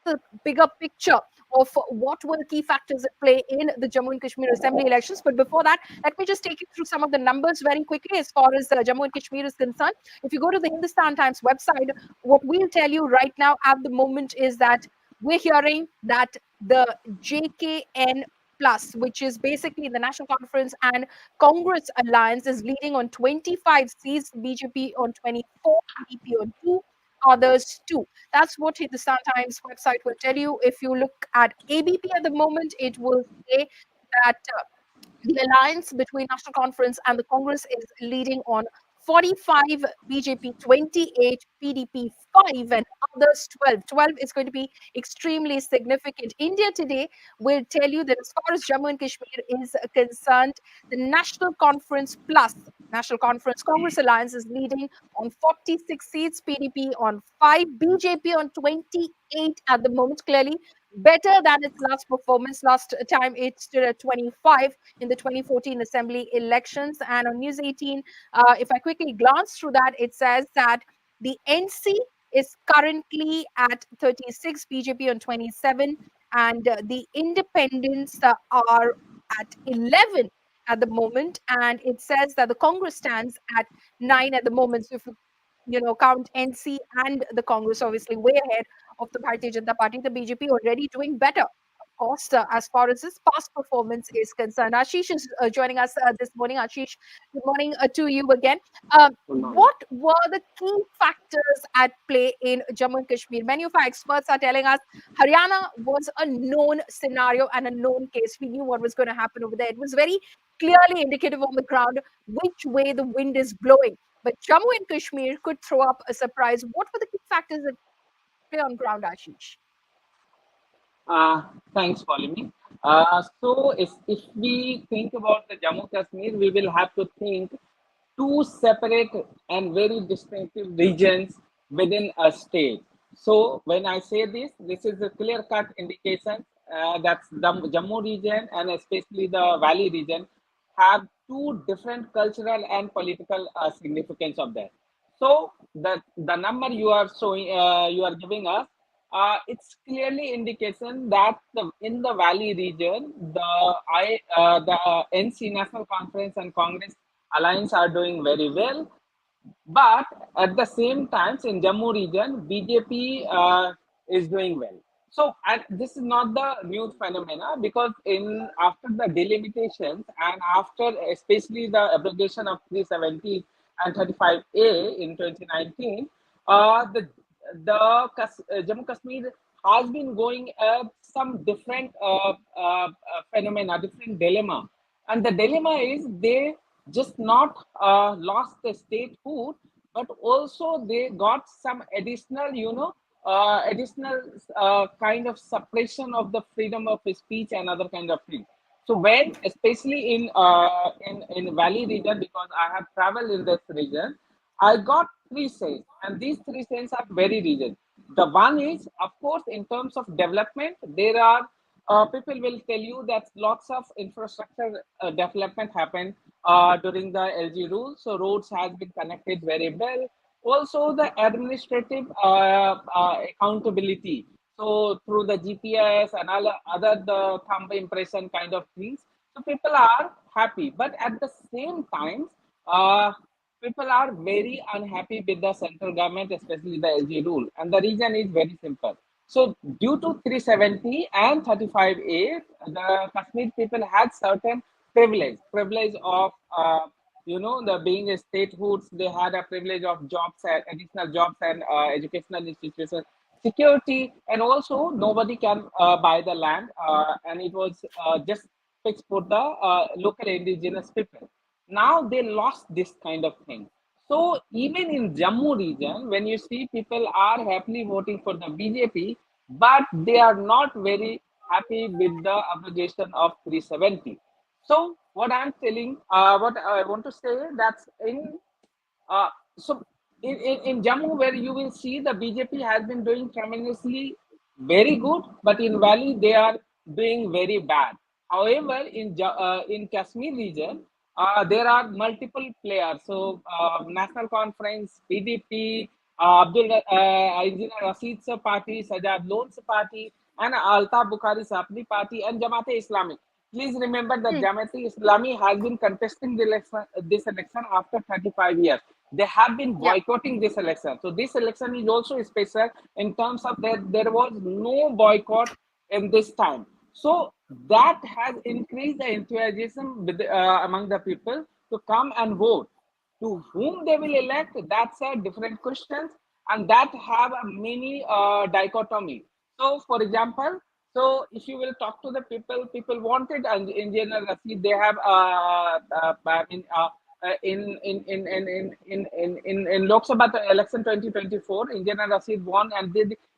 a bigger picture of what were the key factors at play in the Jammu and Kashmir Assembly elections. But before that, let me just take you through some of the numbers very quickly as far as Jammu and Kashmir is concerned. If you go to the Hindustan Times website, what we'll tell you right now at the moment is that we're hearing that the JKN Plus, which is basically the National Conference and Congress Alliance, is leading on 25 seats, BJP on 24, PDP on 2, others too. That's what the Sun Times website will tell you. If you look at ABP at the moment, it will say that the alliance between National Conference and the Congress is leading on 45, BJP 28, PDP 5, and others 12. 12 is going to be extremely significant. India Today will tell you that as far as Jammu and Kashmir is concerned, the National Conference Plus, National Conference Congress Alliance is leading on 46 seats, PDP on 5, BJP on 28 at the moment, clearly better than its last performance. Last time it stood at 25 in the 2014 Assembly elections. And on News 18, if I quickly glance through that, it says that the NC is currently at 36, BJP on 27, and the independents are at 11 at the moment. And it says that the Congress stands at 9 at the moment. So if you count NC and the Congress, obviously way ahead of the Bharatiya Janata Party, the BJP already doing better. Of course, as far as his past performance is concerned. Ashish is joining us this morning. Ashish, good morning to you again. What were the key factors at play in Jammu and Kashmir? Many of our experts are telling us Haryana was a known scenario and a known case. We knew what was going to happen over there. It was very clearly indicative on the ground which way the wind is blowing. But Jammu and Kashmir could throw up a surprise. What were the key factors at play on ground, Ashish? Thanks, Polly. So if we think about the Jammu Kashmir, we will have to think two separate and very distinctive regions within a state. So when I say this, this is a clear-cut indication that the Jammu region and especially the Valley region have two different cultural and political significance of that. So the number you are showing, you are giving us, it's clearly indication that in the Valley region, the NC National Conference and Congress alliance are doing very well. But at the same time, in Jammu region, BJP is doing well. So, and this is not the new phenomena because in after the delimitations and after especially the abrogation of 370 and 35A in 2019, Jammu Kashmir has been going some different phenomena, different dilemma, and the dilemma is they just not lost the statehood, but also they got some additional, additional kind of suppression of the freedom of speech and other kind of things. So when, especially in Valley region, because I have traveled in this region, I got three sense, and these three sense are very region. The one is, of course, in terms of development, there are people will tell you that lots of infrastructure development happened during the LG rule. So roads has been connected very well. Also, the administrative accountability. So through the GPS and all other the thumb impression kind of things. So people are happy, but at the same time, people are very unhappy with the central government, especially the LG rule. And the reason is very simple. So due to 370 and 35A, the Kashmir people had certain privilege of, the being a statehoods, they had a privilege of jobs, and additional jobs and educational institutions, security, and also nobody can buy the land. And it was just fixed for the local indigenous people. Now they lost this kind of thing. So even in Jammu region, when you see people are happily voting for the BJP, but they are not very happy with the abrogation of 370. So what I'm telling, what I want to say, that's uh, so in Jammu, where you will see the BJP has been doing tremendously very good, but in Valley they are doing very bad. However, in Kashmir region, there are multiple players. So National Conference, PDP, Engineer Rashid's party, Sajad Loan's party, and Altaf Bukhari's Apni party, and Jamaat-e Islami. Please remember that Jamaat-e Islami has been contesting this election after 35 years. They have been boycotting this election. So this election is also special in terms of that there was no boycott in this time. So that has increased the enthusiasm among the people to come and vote. To whom they will elect, that's a different question, and that have a mini dichotomy. So, for example, so if you will talk to the people wanted Engineer Rashid. They have I mean, in Lok Sabha election 2024, Engineer Rashid won, and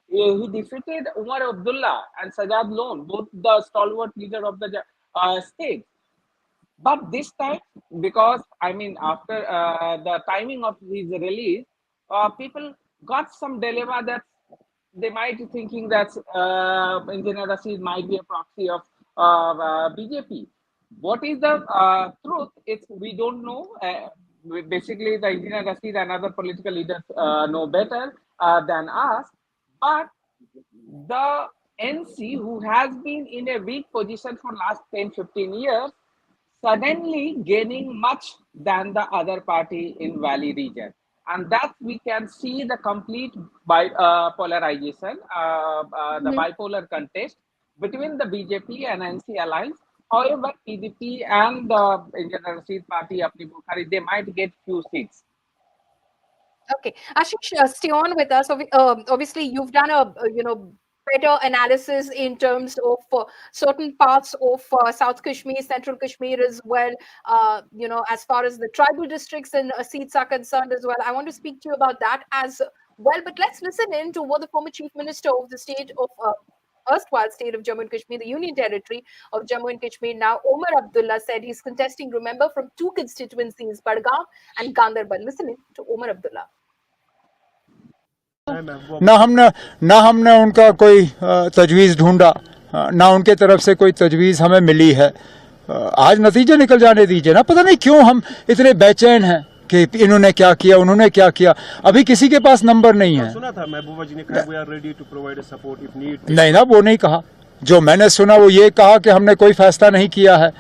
he defeated Umar Abdullah and Sajad Loan, both the stalwart leader of the state. But this time, because I mean, after the timing of his release, people got some dilemma that they might be thinking that Engineer Rashid might be a proxy of BJP. What is the truth? It's we don't know. Basically, the Engineer Rashid and other political leaders know better than us. But the NC, who has been in a weak position for last 10-15 years, suddenly gaining much than the other party in Valley region. And that we can see the complete polarization, the bipolar contest, between the BJP and NC alliance. However, PDP and the Indian Rashid Party, Apni Bukhari, they might get few seats. Okay, Ashish, stay on with us. Obviously, you've done a better analysis in terms of certain parts of South Kashmir, Central Kashmir as well. As far as the tribal districts and seats are concerned as well. I want to speak to you about that as well. But let's listen in to what the former Chief Minister of the state of erstwhile state of Jammu and Kashmir, the Union Territory of Jammu and Kashmir, now Omar Abdullah, said. He's contesting, remember, from two constituencies, Badgaon and Ganderbal. Listening to Omar Abdullah. ना हमने उनका कोई तजवीज़ ढूंढा, ना उनके तरफ से कोई तजवीज़ हमें मिली है। आज नतीजे निकल जाने दीजिए ना। पता नहीं क्यों हम इतने बेचैन हैं कि इन्होंने क्या किया, उन्होंने क्या किया। अभी किसी के पास नंबर नहीं है। सुना था महबूबा जी ने कहा we are ready to provide support if need. नहीं ना, वो नहीं कहा। जो मैंने सुना वो ये कहा कि हमने कोई फैसला नहीं किया है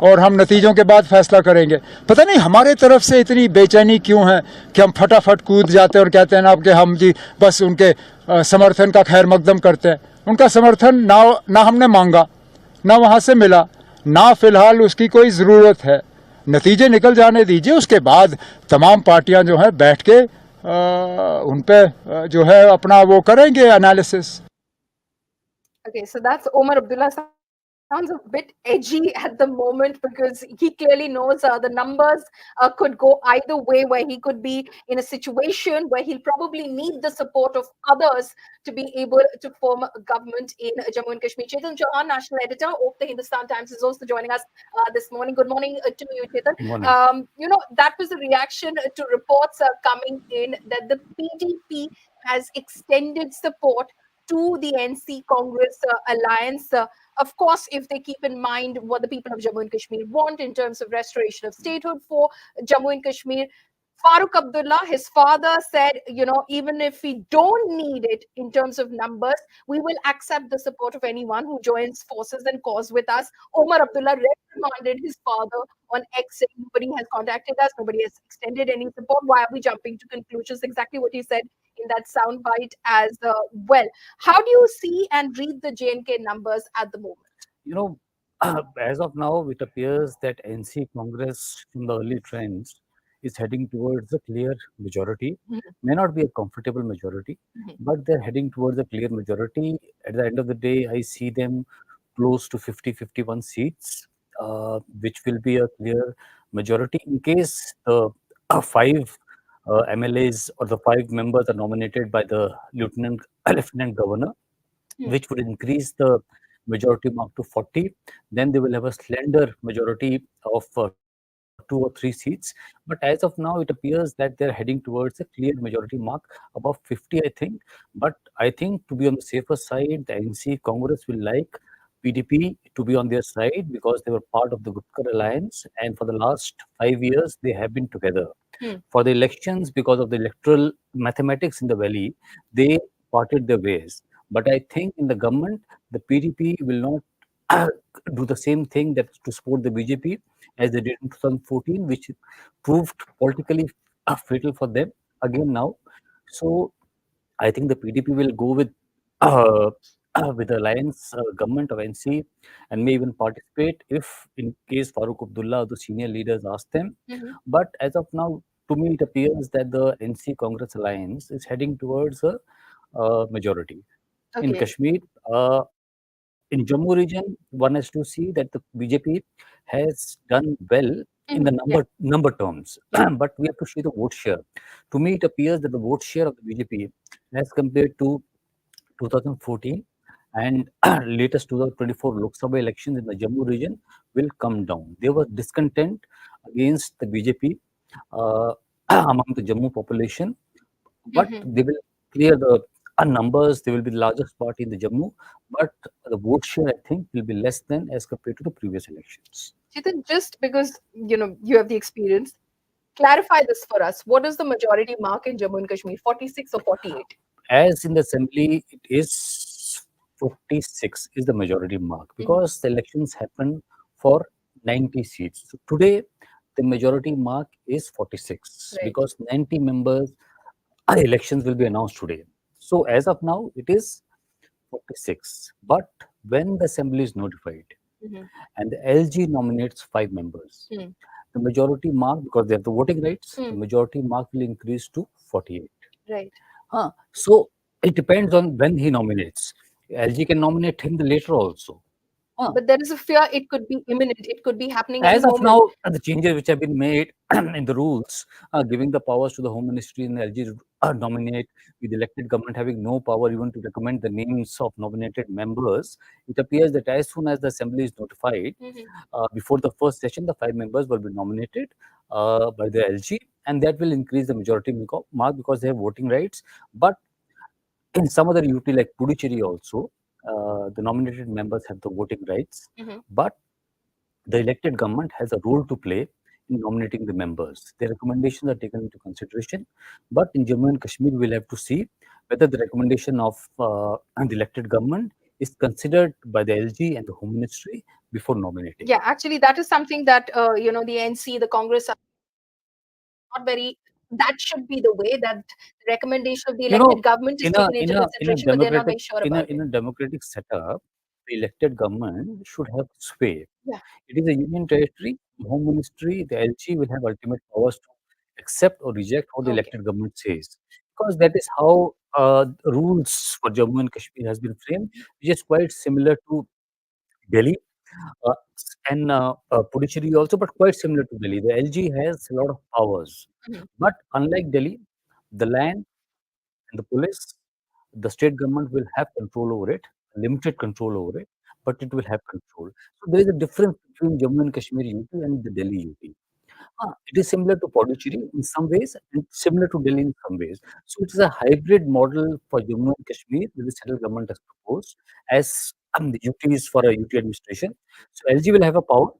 और हम नतीजों के बाद फैसला करेंगे। पता नहीं हमारे तरफ से इतनी बेचैनी क्यों है कि हम फटाफट कूद जाते हैं और कहते हैं ना कि हम जी बस उनके समर्थन का खैर मकदम करते हैं। उनका समर्थन ना हमने मांगा, ना वहाँ से मिला, ना फिलहाल उसकी कोई ज़रूरत है। नतीजे निकल जाने दीजिए, उसके बाद तमाम पार्टियां जो हैं बैठ के उन पे जो है अपना वो करेंगे analysis. Okay, so that's Omar Abdullah. Sounds a bit edgy at the moment because he clearly knows the numbers could go either way, where he could be in a situation where he'll probably need the support of others to be able to form a government in Jammu and Kashmir. Chetan Chauhan, national editor of the Hindustan Times, is also joining us this morning. Good morning to you, Chetan. That was a reaction to reports coming in that the PDP has extended support to the NC Congress alliance. Of course, if they keep in mind what the people of Jammu and Kashmir want in terms of restoration of statehood for Jammu and Kashmir. Farooq Abdullah, his father, said, even if we don't need it in terms of numbers, we will accept the support of anyone who joins forces and cause with us. Omar Abdullah reprimanded his father on X, saying nobody has contacted us, nobody has extended any support. Why are we jumping to conclusions? Exactly what he said in that soundbite as well. How do you see and read the J&K numbers at the moment? As of now, it appears that NC Congress, from the early trends, is heading towards a clear majority. May not be a comfortable majority, but they're heading towards a clear majority. At the end of the day, I see them close to 50-51 seats, which will be a clear majority in case the five MLAs or the 5 members are nominated by the Lieutenant Governor, which would increase the majority mark to 40. Then they will have a slender majority of 2 or 3 seats. But as of now, it appears that they're heading towards a clear majority mark above 50, I think. But I think to be on the safer side, the NC Congress will like PDP to be on their side because they were part of the Govt alliance, and for the last 5 years they have been together. For the elections, because of the electoral mathematics in the valley, they parted their ways. But I think in the government, the PDP will not do the same thing, that to support the BJP as they did in 2014, which proved politically fatal for them again now. So I think the PDP will go with the alliance government of NC and may even participate if, in case Farooq Abdullah, the senior leaders, ask them. But as of now, to me, it appears that the NC Congress alliance is heading towards a majority. In Kashmir, in Jammu region, one has to see that the BJP has done well in the number terms, but we have to see the vote share. To me, it appears that the vote share of the BJP, as compared to 2014 and latest 2024 Lok Sabha elections in the Jammu region, will come down. There was discontent against the BJP among the Jammu population, but they will clear the numbers. They will be the largest party in the Jammu, but the vote share, I think, will be less than as compared to the previous elections. Chetan, just because you have the experience, clarify this for us. What is the majority mark in Jammu and Kashmir? 46 or 48? As in the assembly, it is 46 is the majority mark because the elections happen for 90 seats. So today, the majority mark is 46 because 90 members elections will be announced today. So as of now, it is 46. But when the assembly is notified Mhm. and the LG nominates 5 members, Mm. the majority mark, because they have the voting rights, the Mm. majority mark will increase to 48. Right. So it depends on when he nominates. LG can nominate him later also. But there is a fear it could be imminent. It could be happening any As of moment. now, the changes which have been made in the rules, giving the powers to the Home Ministry and LG nominate, with elected government having no power even to recommend the names of nominated members, it appears that as soon as the assembly is notified, Mhm. before the first session, the 5 members will be nominated by the LG, and that will increase the majority mark because they have voting rights. But in some other UT like Puducherry also, the nominated members have the voting rights, Mhm. but the elected government has a role to play in nominating the members. Their recommendations are taken into consideration, but in Jammu and Kashmir, we'll have to see whether the recommendation of the elected government is considered by the LG and the Home Ministry before nominating. Yeah, actually, that is something that the NC, the Congress are not very. That should be the way that the recommendation of the You know, elected government is taken into in a consideration, but they're not democratic very sure about in it. a democratic setup, the elected government should have sway. Yeah. It is a union territory. The Home Ministry, the LG will have ultimate powers to accept or reject what the Okay. elected government says, because that is how the rules for Jammu and Kashmir has been framed, which is quite similar to Delhi and Puducherry also, but quite similar to Delhi. The LG has a lot of powers, Mhm. but unlike Delhi, the land and the police, the state government will have control over it, limited control over it, but it will have control. So there is a difference between Jammu and Kashmir UT and the Delhi UT. It is similar to Pondicherry in some ways and similar to Delhi in some ways. So it is a hybrid model for Jammu and Kashmir that the central government has proposed as the UT is for a UT administration. So LG will have a power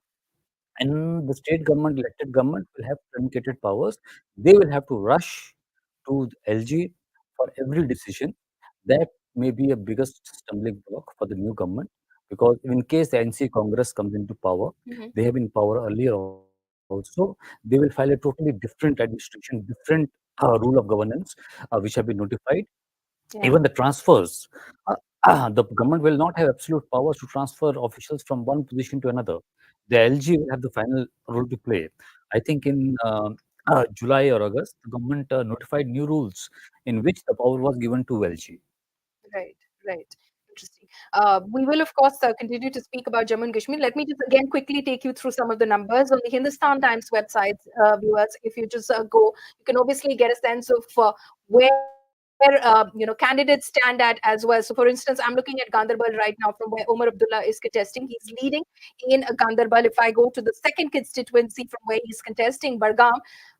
and the state government, elected government will have truncated powers. They will have to rush to the LG for every decision. That may be a biggest stumbling block for the new government because in case the NC Congress comes into power, Mhm. they have been in power earlier also. They will file a totally different administration, different rule of governance, which have been notified. Even Yeah. the transfers, the government will not have absolute powers to transfer officials from one position to another. The LG will have the final role to play. I think in July or August, the government notified new rules in which the power was given to LG. Right, right. Interesting. We will, of course, continue to speak about Jammu and Kashmir. Let me just again quickly take you through some of the numbers on the Hindustan Times website, viewers. If you just go, you can obviously get a sense of where candidates stand at as well. So, for instance, I'm looking at Ganderbal right now from where Omar Abdullah is contesting. He's leading in Ganderbal. If I go to the second constituency from where he's contesting, Bargam,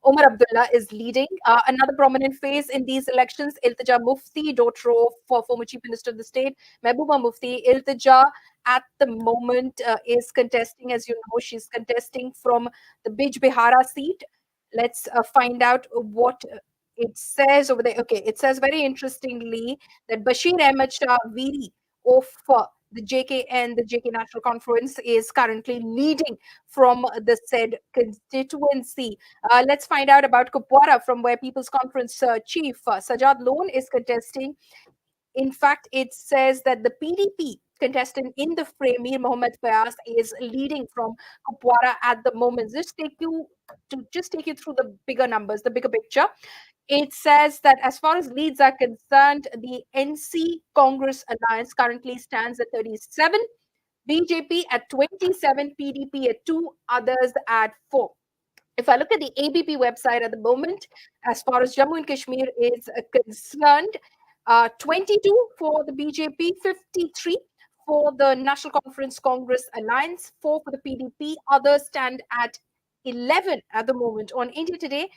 Omar Abdullah is leading. Another prominent face in these elections, Iltija Mufti, daughter of former Chief Minister of the state, Mehbooba Mufti. Iltija at the moment is contesting, as you know, she's contesting from the Bij Bihara seat. Let's find out what it says over there. Okay, it says very interestingly that Bashir Ahmed Shah Viri of the JKN, the JK National Conference, is currently leading from the said constituency. Let's find out about Kupwara, from where People's Conference Chief Sajad Lone is contesting. In fact, it says that the PDP contestant in the frame, Mir Mohammed Fayaz, is leading from Kupwara at the moment. Just take you through the bigger numbers, the bigger picture. It says that as far as leads are concerned, the NC Congress alliance currently stands at 37, BJP at 27, PDP at 2, others at 4. If I look at the ABP website at the moment, as far as Jammu and Kashmir is concerned, 22 for the BJP, 53 for the National Conference Congress Alliance, 4 for the PDP. Others stand at 11 at the moment. On India Today,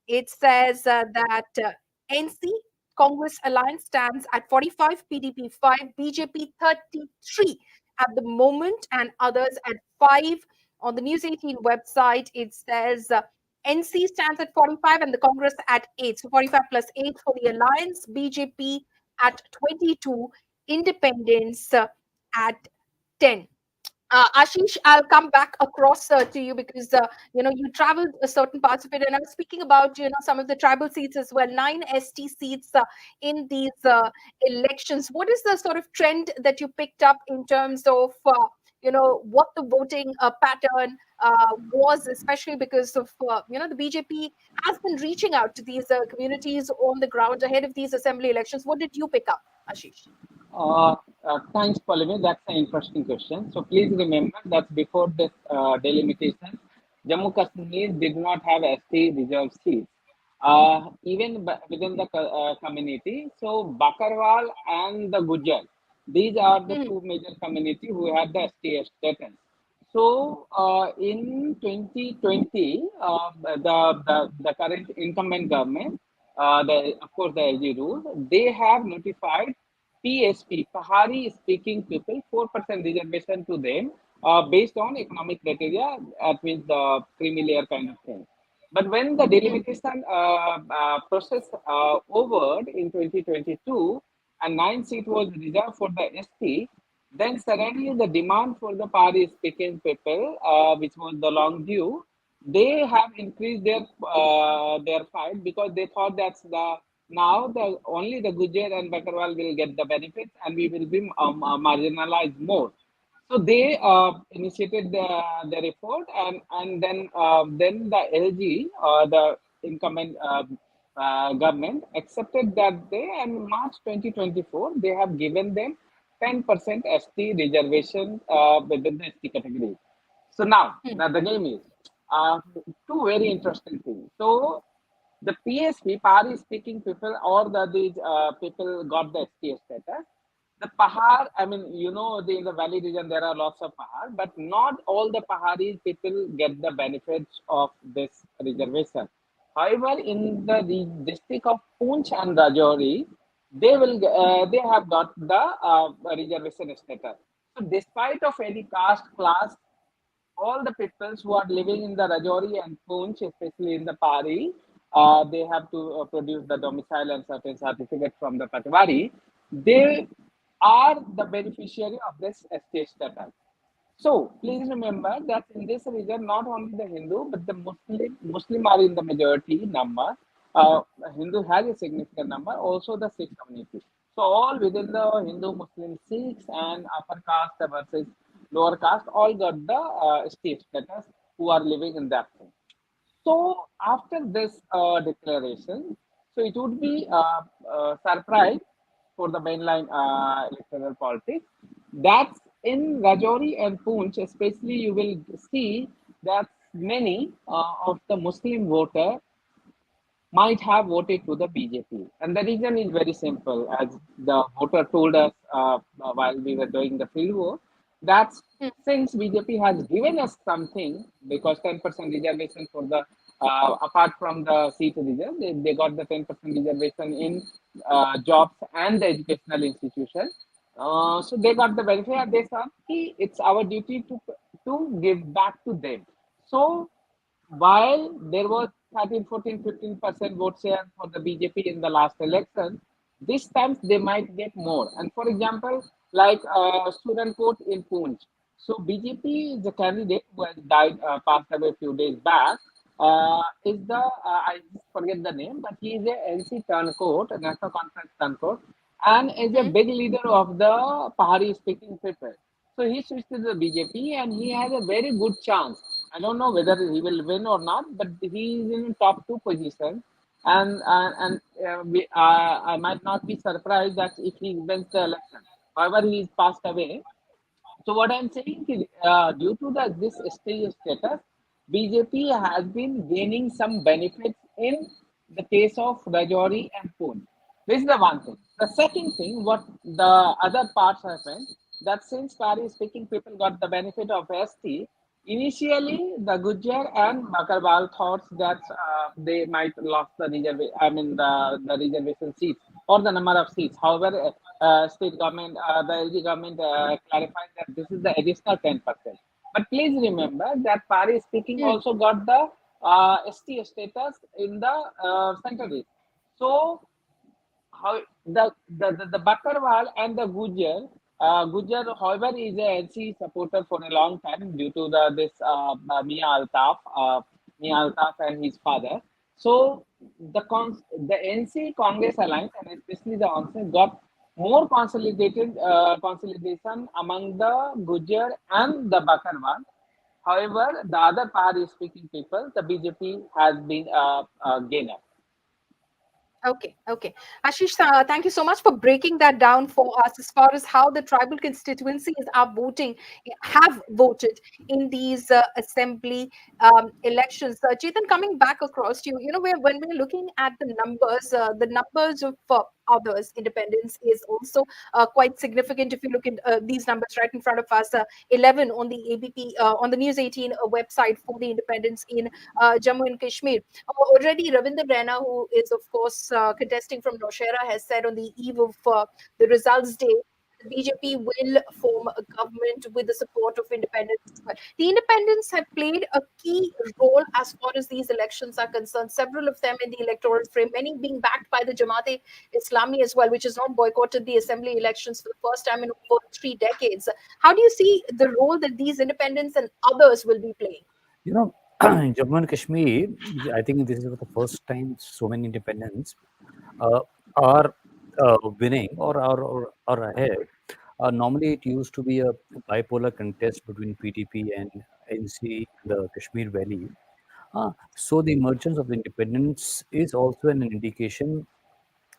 it says that NC Congress Alliance stands at 45, PDP 5, BJP 33 at the moment, and others at 5. On the News 18 website, it says NC stands at 45 and the Congress at 8. So 45 plus 8 for the Alliance, BJP at 22, Independence at 10. Ashish, I'll come back across to you because you traveled certain parts of it, and I was speaking about some of the tribal seats as well. 9 ST seats in these elections. What is the sort of trend that you picked up in terms of what the voting pattern was, especially because of the BJP has been reaching out to these communities on the ground ahead of these assembly elections. What did you pick up, Ashish? Thanks, Pallavi. That's an interesting question. So please remember that before this delimitation, Jammu Kashmir did not have ST reserve seats. Even within the community, so Bakarwal and the Gujar, these are the Mhm. two major community who had the ST status. So in 2020, the current incumbent government, of course the LG rule, they have notified PSP, Pahari speaking people, 4% reservation to them based on economic criteria, that means the creamy layer kind of thing. But when the delimitation process over in 2022 and 9 seat was reserved for the ST, then suddenly the demand for the Pahari speaking people, which was the long due, they have increased their fight because they thought that's the now the only the Gujar and Bakarwal will get the benefits and we will be marginalized more. So they initiated their effort, and then the LG, the incumbent government, accepted that day, and March 2024 they have given them 10% ST reservation within the ST category. So now the game is two very interesting things. So the PSP, Pahari speaking people, or these people got the ST status. The Pahar, I mean, in the valley region there are lots of Pahar, but not all the Pahari people get the benefits of this reservation. However, in the district of Poonch and Rajouri, they have got the reservation status. So, despite of any caste, class, all the peoples who are living in the Rajouri and Poonch, especially in the Pari, they have to produce the domicile and certain certificate from the Patwari. They are the beneficiary of this estate status. So please remember that in this region, not only the Hindu but the Muslim are in the majority number. Hindu has a significant number. Also the Sikh community. So all within the Hindu, Muslim, Sikhs and upper caste versus lower caste all got the state status who are living in that thing. So after this declaration, so it would be surprise for the mainline electoral politics. That's in Rajouri and Poonch, especially you will see that many of the Muslim voter might have voted to the BJP. And the reason is very simple, as the voter told us while we were doing the field work, that since BJP has given us something, because 10% reservation for the, apart from the seat reserve, they got the 10% reservation in jobs and the educational institution. So they got the benefit and they thought it's our duty to give back to them. So while there was 13, 14, 15% vote share for the BJP in the last election, this time they might get more. And for example, like student vote in Poonch. So BJP, the candidate who has died, passed away a few days back, is the, I forget the name, but he is a NC Turncoat, a National Conference Turncoat, and is a big leader of the Pahari speaking people. So he switched to the BJP and he has a very good chance. I don't know whether he will win or not, but he is in top two position, and I might not be surprised that if he wins the election. However, he is passed away. So what I'm saying is, due to this stage status, BJP has been gaining some benefits in the case of Rajouri and Poonch. This is the one thing. The second thing, what the other parts happened, that since Pari speaking people got the benefit of ST, initially the Gujar and Bakarwal thought that they might lost the the reservation seats or the number of seats. However, state government, the LG government clarified that this is the additional 10%. But please remember that Pari speaking also got the ST status in the central. So how the Bakarwal and the Gujar Gujar, however, is a NC supporter for a long time due to Mia Altaf and his father. So the NC Congress alliance and especially the onset got more consolidation among the Gujar and the Bakarwan. However, the other Pahari speaking people, the BJP has been a gainer. Okay, okay. Ashish, thank you so much for breaking that down for us as far as how the tribal constituencies are have voted in these assembly elections. Chetan, coming back across to you, when we're looking at the numbers of others, independence is also quite significant. If you look at these numbers right in front of us, 11 on the ABP, on the News 18 website for the independence in Jammu and Kashmir. Already, Ravinder Rana, who is, of course, contesting from Noshera, has said on the eve of the results day, the BJP will form a government with the support of independents. The independents have played a key role as far as these elections are concerned. Several of them in the electoral frame, many being backed by the Jamaat Islami as well, which has not boycotted the assembly elections for the first time in over 3 decades. How do you see the role that these independents and others will be playing? You know, in Jammu and Kashmir, I think this is the first time so many independents uh, are winning or ahead. Normally, it used to be a bipolar contest between PDP and NC, the Kashmir Valley. So the emergence of the independents is also an indication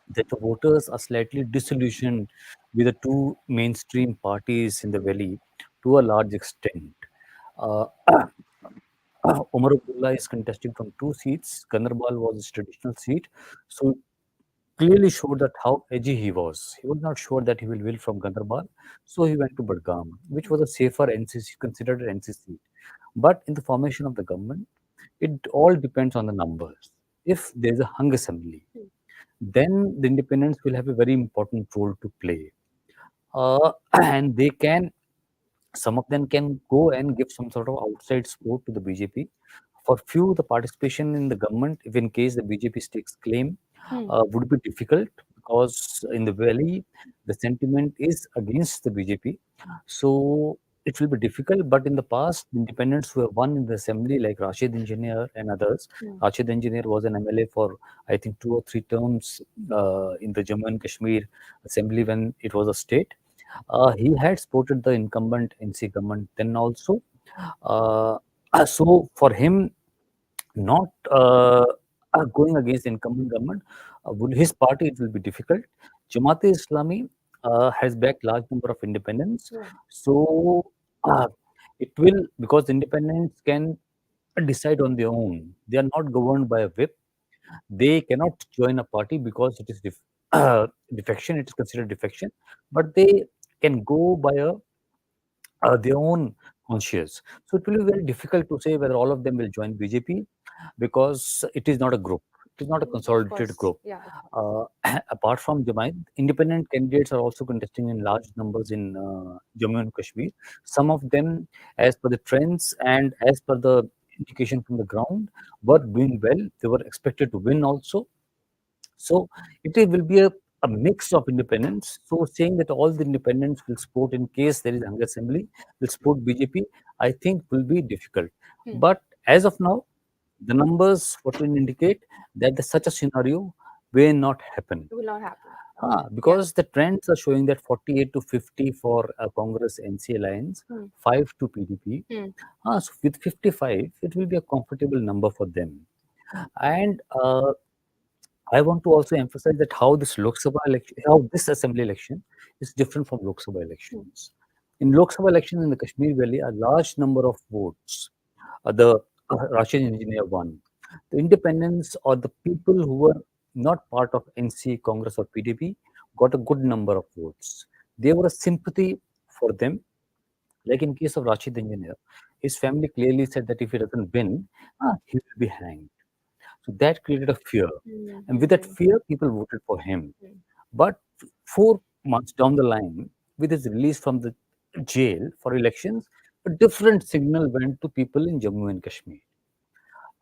that the voters are slightly disillusioned with the two mainstream parties in the valley to a large extent. Uh, Omar Abdullah is contesting from two seats. Ganarbal was his traditional seat. So clearly showed that how edgy he was. He was not sure that he will win from Ganarbal. So he went to Badgam, which was a safer NCC, considered an NCC seat. But in the formation of the government, it all depends on the numbers. If there is a hung assembly, then the independents will have a very important role to play. And they can, some of them can go and give some sort of outside support to the BJP. For few, the participation in the government, if in case the BJP stakes claim, would be difficult because in the valley, the sentiment is against the BJP. So it will be difficult. But in the past, independents who have won in the assembly, like Rashid Engineer and others, Rashid Engineer was an MLA for, I think, 2 or 3 terms in the Jammu and Kashmir assembly when it was a state. He had supported the incumbent NC government then also. So for him, not going against the incumbent government, would his party, it will be difficult. Jamaat-e-Islami has backed large number of independents. So it will, because independents can decide on their own. They are not governed by a whip. They cannot join a party because it is defection. It is considered defection, but they can go by their own conscience. So it will be very difficult to say whether all of them will join BJP because it is not a group. It is not a consolidated group. Yeah. Apart from Jamaat, independent candidates are also contesting in large numbers in Jammu and Kashmir. Some of them, as per the trends and as per the indication from the ground, were doing well. They were expected to win also. So will be a mix of independents. So saying that all the independents will support in case there is a hung assembly, will support BJP, I think will be difficult. But as of now, the numbers what will indicate that such a scenario will not happen. It will not happen. Because the trends are showing that 48 to 50 for Congress NC alliance, 5 to PDP. So with 55, it will be a comfortable number for them. And I want to also emphasize that how this Lok Sabha election, how this assembly election is different from Lok Sabha elections. In Lok Sabha elections in the Kashmir Valley, a large number of votes, the Russian engineer won. The independents or the people who were not part of NC, Congress or PDP got a good number of votes. There was a sympathy for them. Like in case of Rashid Engineer, his family clearly said that if he doesn't win, he will be hanged. So that created a fear. And with that fear, people voted for him. But 4 months down the line, with his release from the jail for elections, a different signal went to people in Jammu and Kashmir.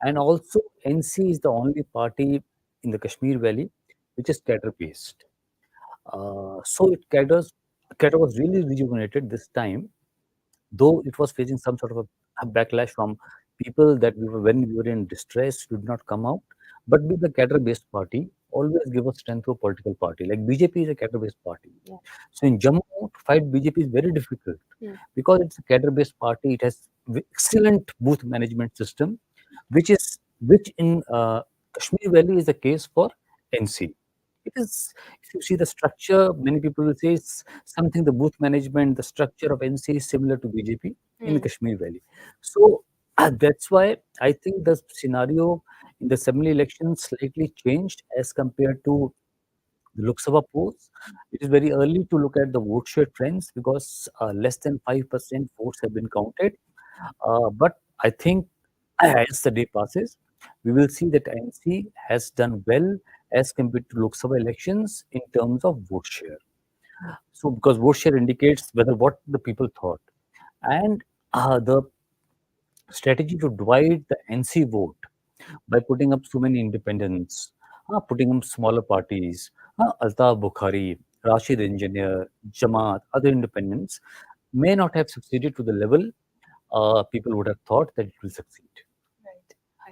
And also, NC is the only party in the Kashmir Valley which is cadre based. So it caters cadre was really rejuvenated this time, though it was facing some sort of a backlash from people that when we were in distress, did not come out. But with the cadre-based party, always give a strength to a political party. Like BJP is a cadre-based party. Yeah. So in Jammu, to fight BJP is very difficult because it's a cadre-based party. It has excellent booth management system, which in Kashmir Valley is the case for NC. It is, if you see the structure, many people will say it's something, the booth management, the structure of NC is similar to BJP in Kashmir Valley. So that's why I think the scenario in the assembly elections slightly changed as compared to the Lok Sabha polls. It is very early to look at the vote share trends because less than 5% votes have been counted. But I think as the day passes, we will see that NC has done well as compared to Lok Sabha elections in terms of vote share. So, because vote share indicates whether what the people thought, and the strategy to divide the NC vote by putting up so many independents, putting up smaller parties, Altaf Bukhari, Rashid Engineer, Jamaat, other independents may not have succeeded to the level people would have thought that it will succeed.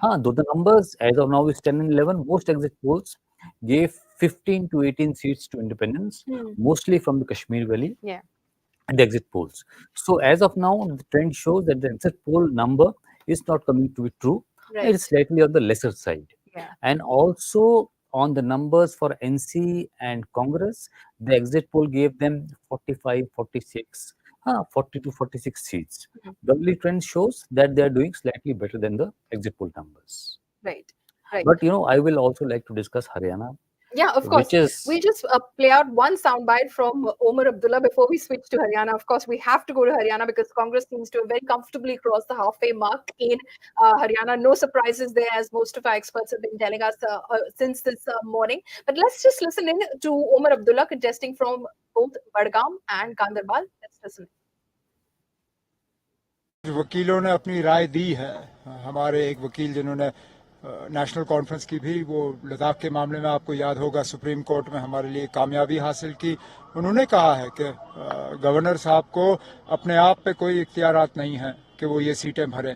Though the numbers as of now is 10 and 11, most exit polls gave 15 to 18 seats to independents, mostly from the Kashmir Valley. Yeah. And the exit polls. So as of now, the trend shows that the exit poll number is not coming to be true. Right. It is slightly on the lesser side. Yeah. And also on the numbers for NC and Congress, the exit poll gave them 45, 46, 40 to 46 seats. The early trend shows that they are doing slightly better than the exit poll numbers. Right. Right. But I will also like to discuss Haryana. Yeah, of course. Which is, we'll just play out one soundbite from Omar Abdullah before we switch to Haryana. Of course, we have to go to Haryana because Congress seems to have very comfortably crossed the halfway mark in Haryana. No surprises there, as most of our experts have been telling us since this morning. But let's just listen in to Omar Abdullah contesting from both Badgam and Gandarbal. Let's listen. वकीलों ने अपनी राय दी है. हमारे एक वकील जिन्होंने national conference की भी, वो लद्दाख के मामले में आपको याद होगा सुप्रीम कोर्ट में हमारे लिए कामयाबी हासिल की. उन्होंने कहा है कि गवर्नर साहब को अपने आप पे कोई इख्तियारात नहीं है कि वो ये सीटें भरें.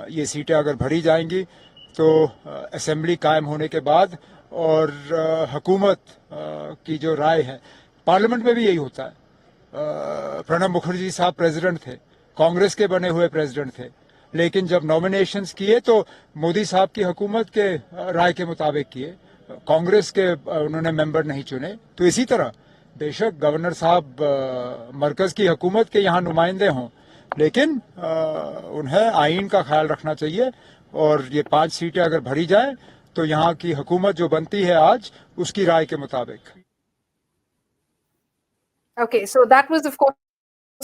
ये सीटें अगर भरी जाएंगी तो असेंबली कायम होने के बाद और हुकूमत की जो राय है, पार्लियामेंट में भी यही होता है. प्रणब मुखर्जी साहब प्रेसिडेंट थे, कांग्रेस के बने हुए प्रेसिडेंट थे, लेकिन जब नॉमिनेशंस किए तो मोदी साहब की हुकूमत के राय के मुताबिक किए, कांग्रेस के उन्होंने मेंबर नहीं चुने. तो इसी तरह बेशक गवर्नर साहब मरकज की हुकूमत के यहाँ नुमाइंदे हों, लेकिन उन्हें आइन का ख्याल रखना चाहिए और ये 5 सीटें अगर भरी जाए तो यहाँ की हुकूमत जो बनती है आज, उसकी राय के मुताबिक. Okay, so that was, of course,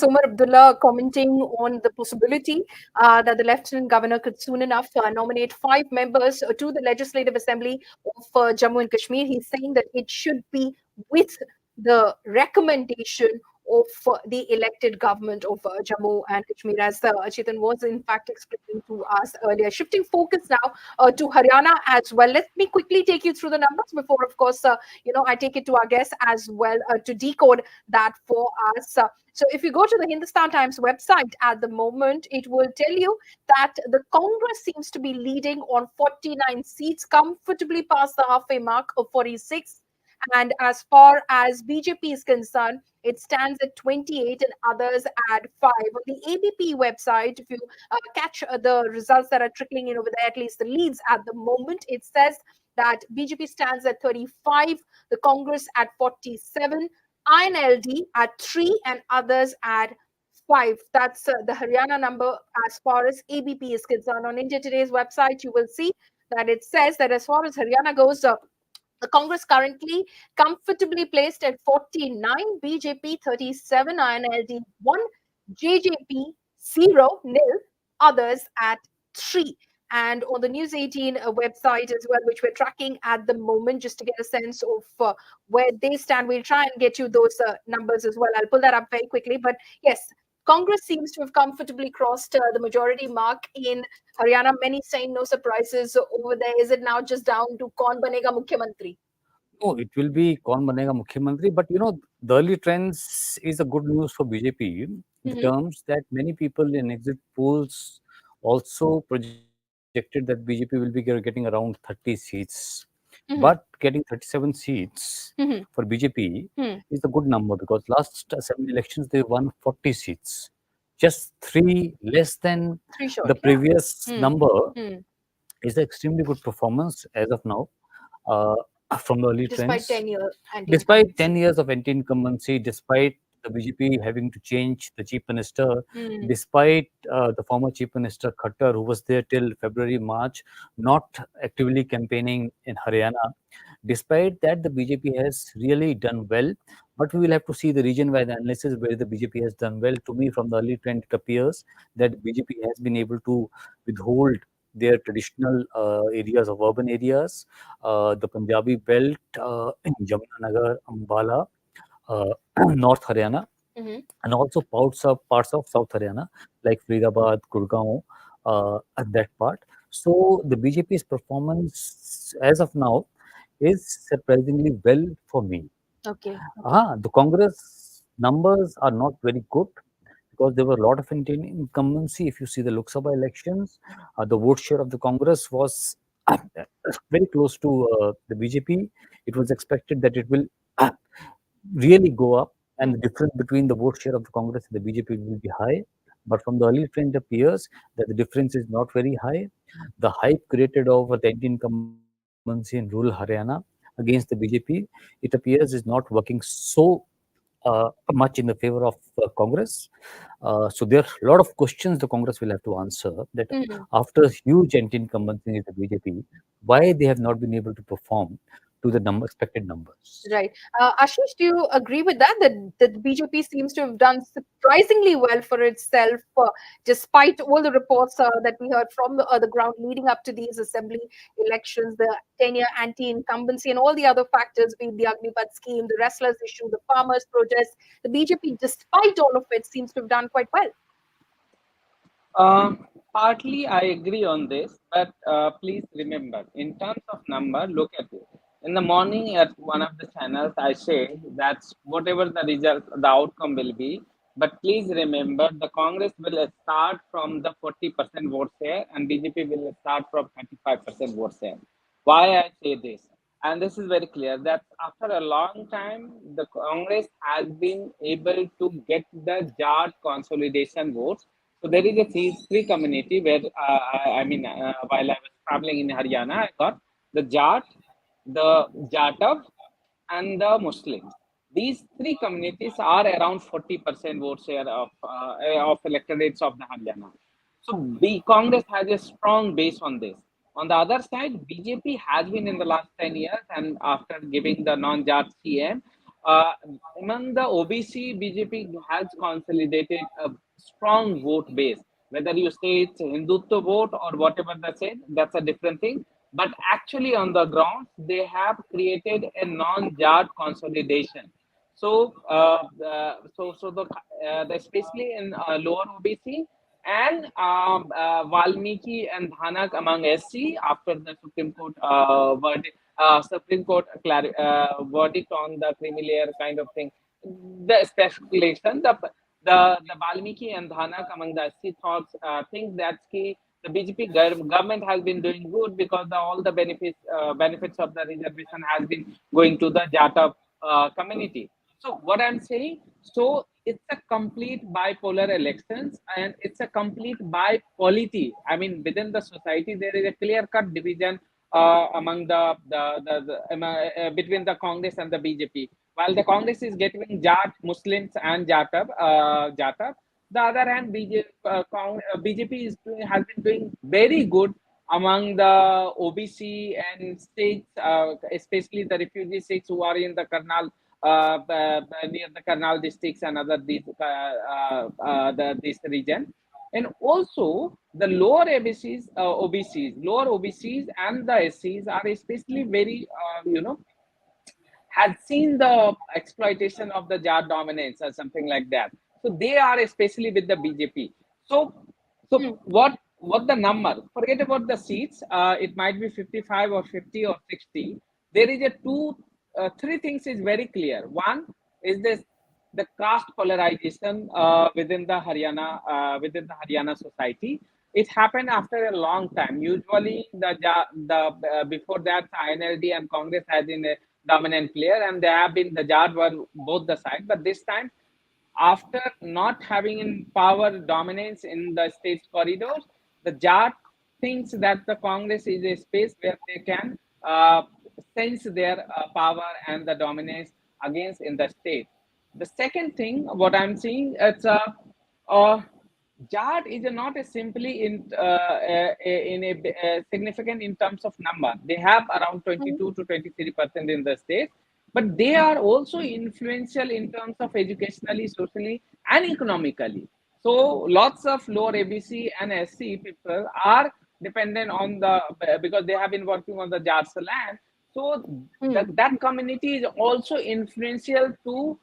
Omar Abdullah commenting on the possibility that the Lieutenant Governor could soon enough nominate 5 members to the Legislative Assembly of Jammu and Kashmir. He's saying that it should be with the recommendation of the elected government of Jammu and Kashmir, as Chetan was in fact explaining to us earlier. Shifting focus now to Haryana as well. Let me quickly take you through the numbers before, of course, I take it to our guests as well to decode that for us. So if you go to the Hindustan Times website at the moment, it will tell you that the Congress seems to be leading on 49 seats, comfortably past the halfway mark of 46. And as far as BJP is concerned, it stands at 28 and others at 5. On the ABP website, if you catch the results that are trickling in over there, at least the leads at the moment, it says that BJP stands at 35, the Congress at 47, INLD at 3 and others at 5. That's the Haryana number as far as ABP is concerned. On India Today's website, you will see that it says that as far as Haryana goes, the Congress currently comfortably placed at 49, BJP 37, INLD 1, JJP 0, nil, others at 3. And on the News 18 website as well, which we're tracking at the moment, just to get a sense of where they stand, we'll try and get you those numbers as well. I'll pull that up very quickly. But yes, Congress seems to have comfortably crossed the majority mark in Haryana. Many saying no surprises over there. Is it now just down to kaun banega Mukhyamantri? No, it will be Kaun Banega Mukhyamantri, but the early trends is a good news for BJP in the terms that many people in exit polls also projected that BJP will be getting around 30 seats. But getting 37 seats for BJP Hmm. is a good number because last assembly elections they won 40 seats, just three less than Three short, the yeah. previous number. Hmm. Is an extremely good performance as of now uh, from the early Despite trends. 10-year Despite 10 anti-incumbency. years of anti-incumbency, despite the BJP having to change the chief minister, despite the former chief minister Khattar, who was there till February, March, not actively campaigning in Haryana, despite that, the BJP has really done well. But we will have to see the region-wide analysis where the BJP has done well. To me, from the early trend, it appears that BJP has been able to withhold their traditional areas of urban areas, the Punjabi belt in Jamnagar, Ambala, uh, North Haryana, and also parts of South Haryana, like Faridabad, Gurgaon, at that part. So the BJP's performance as of now is surprisingly well for me. Okay. The Congress numbers are not very good because there were a lot of incumbency. If you see the Lok Sabha elections, the vote share of the Congress was very close to the BJP. It was expected that it will really go up, and the difference between the vote share of the Congress and the BJP will be high. But from the early trend appears that the difference is not very high. The hype created over the anti-incumbency in rural Haryana against the BJP, it appears is not working so much in the favor of Congress. So there are a lot of questions the Congress will have to answer that after huge anti-incumbency in the BJP, why they have not been able to perform to the expected numbers. Right. Ashish, do you agree with that? That the BJP seems to have done surprisingly well for itself, despite all the reports that we heard from the ground leading up to these assembly elections, the 10-year anti-incumbency, and all the other factors, being the Agnipath scheme, the wrestlers issue, the farmers' protest. The BJP, despite all of it, seems to have done quite well. Partly I agree on this, but please remember, in terms of number, look at it. In the morning at one of the channels, I say that's whatever the result, the outcome will be. But please remember, the Congress will start from the 40% vote share, and BJP will start from 35% vote share. Why I say this? And this is very clear that after a long time, the Congress has been able to get the Jat consolidation votes. So there is a three community where while I was traveling in Haryana, I got the Jat, the Jatav, and the Muslims. These three communities are around 40% vote share of electorates of the Haryana. So Congress has a strong base on this. On the other side, BJP has been in the last 10 years, and after giving the non-Jat CM, uh, among the OBC, BJP has consolidated a strong vote base. Whether you say it's Hindutva vote or whatever they say, that's a different thing. But actually, on the ground, they have created a non-Jat consolidation. So, especially in lower OBC and Valmiki and Dhanak among SC after the Supreme Court verdict on the creamy layer kind of thing. The speculation, the Valmiki and Dhanak among the SC thoughts think that the BJP government has been doing good because all the benefits of the reservation has been going to the Jata community. So what I'm saying, so it's a complete bipolar elections and it's a complete bipolity. I mean, within the society there is a clear-cut division among between the Congress and the BJP. While the Congress is getting Jat Muslims and Jata, the other hand, BJP has been doing very good among the OBC and states, especially the refugee states who are in the Karnal, near the Karnal districts and other this region. And also the lower lower OBCs and the SCs are especially very, has seen the exploitation of the Jar dominance or something like that. So they are especially with the BJP. So what the number? Forget about the seats. It might be 55 or 50 or 60. There is a two three things is very clear. One is this the caste polarization within the Haryana society. It happened after a long time. Usually, before that, INLD and Congress has been a dominant player, and they have been the Jat were both the side. But this time, after not having in power dominance in the state corridors, the Jat thinks that the Congress is a space where they can sense their power and the dominance against in the state. The second thing, what I'm seeing, it's Jat is not a simply significant in terms of number. They have around 22 to 23% in the state, but they are also influential in terms of educationally, socially, and economically. So lots of lower ABC and SC people are dependent on because they have been working on the Jat's land. So that community is also influential to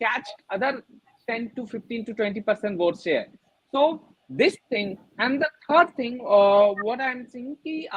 catch other 10 to 15 to 20% vote share. So this thing, and the third thing, what I'm thinking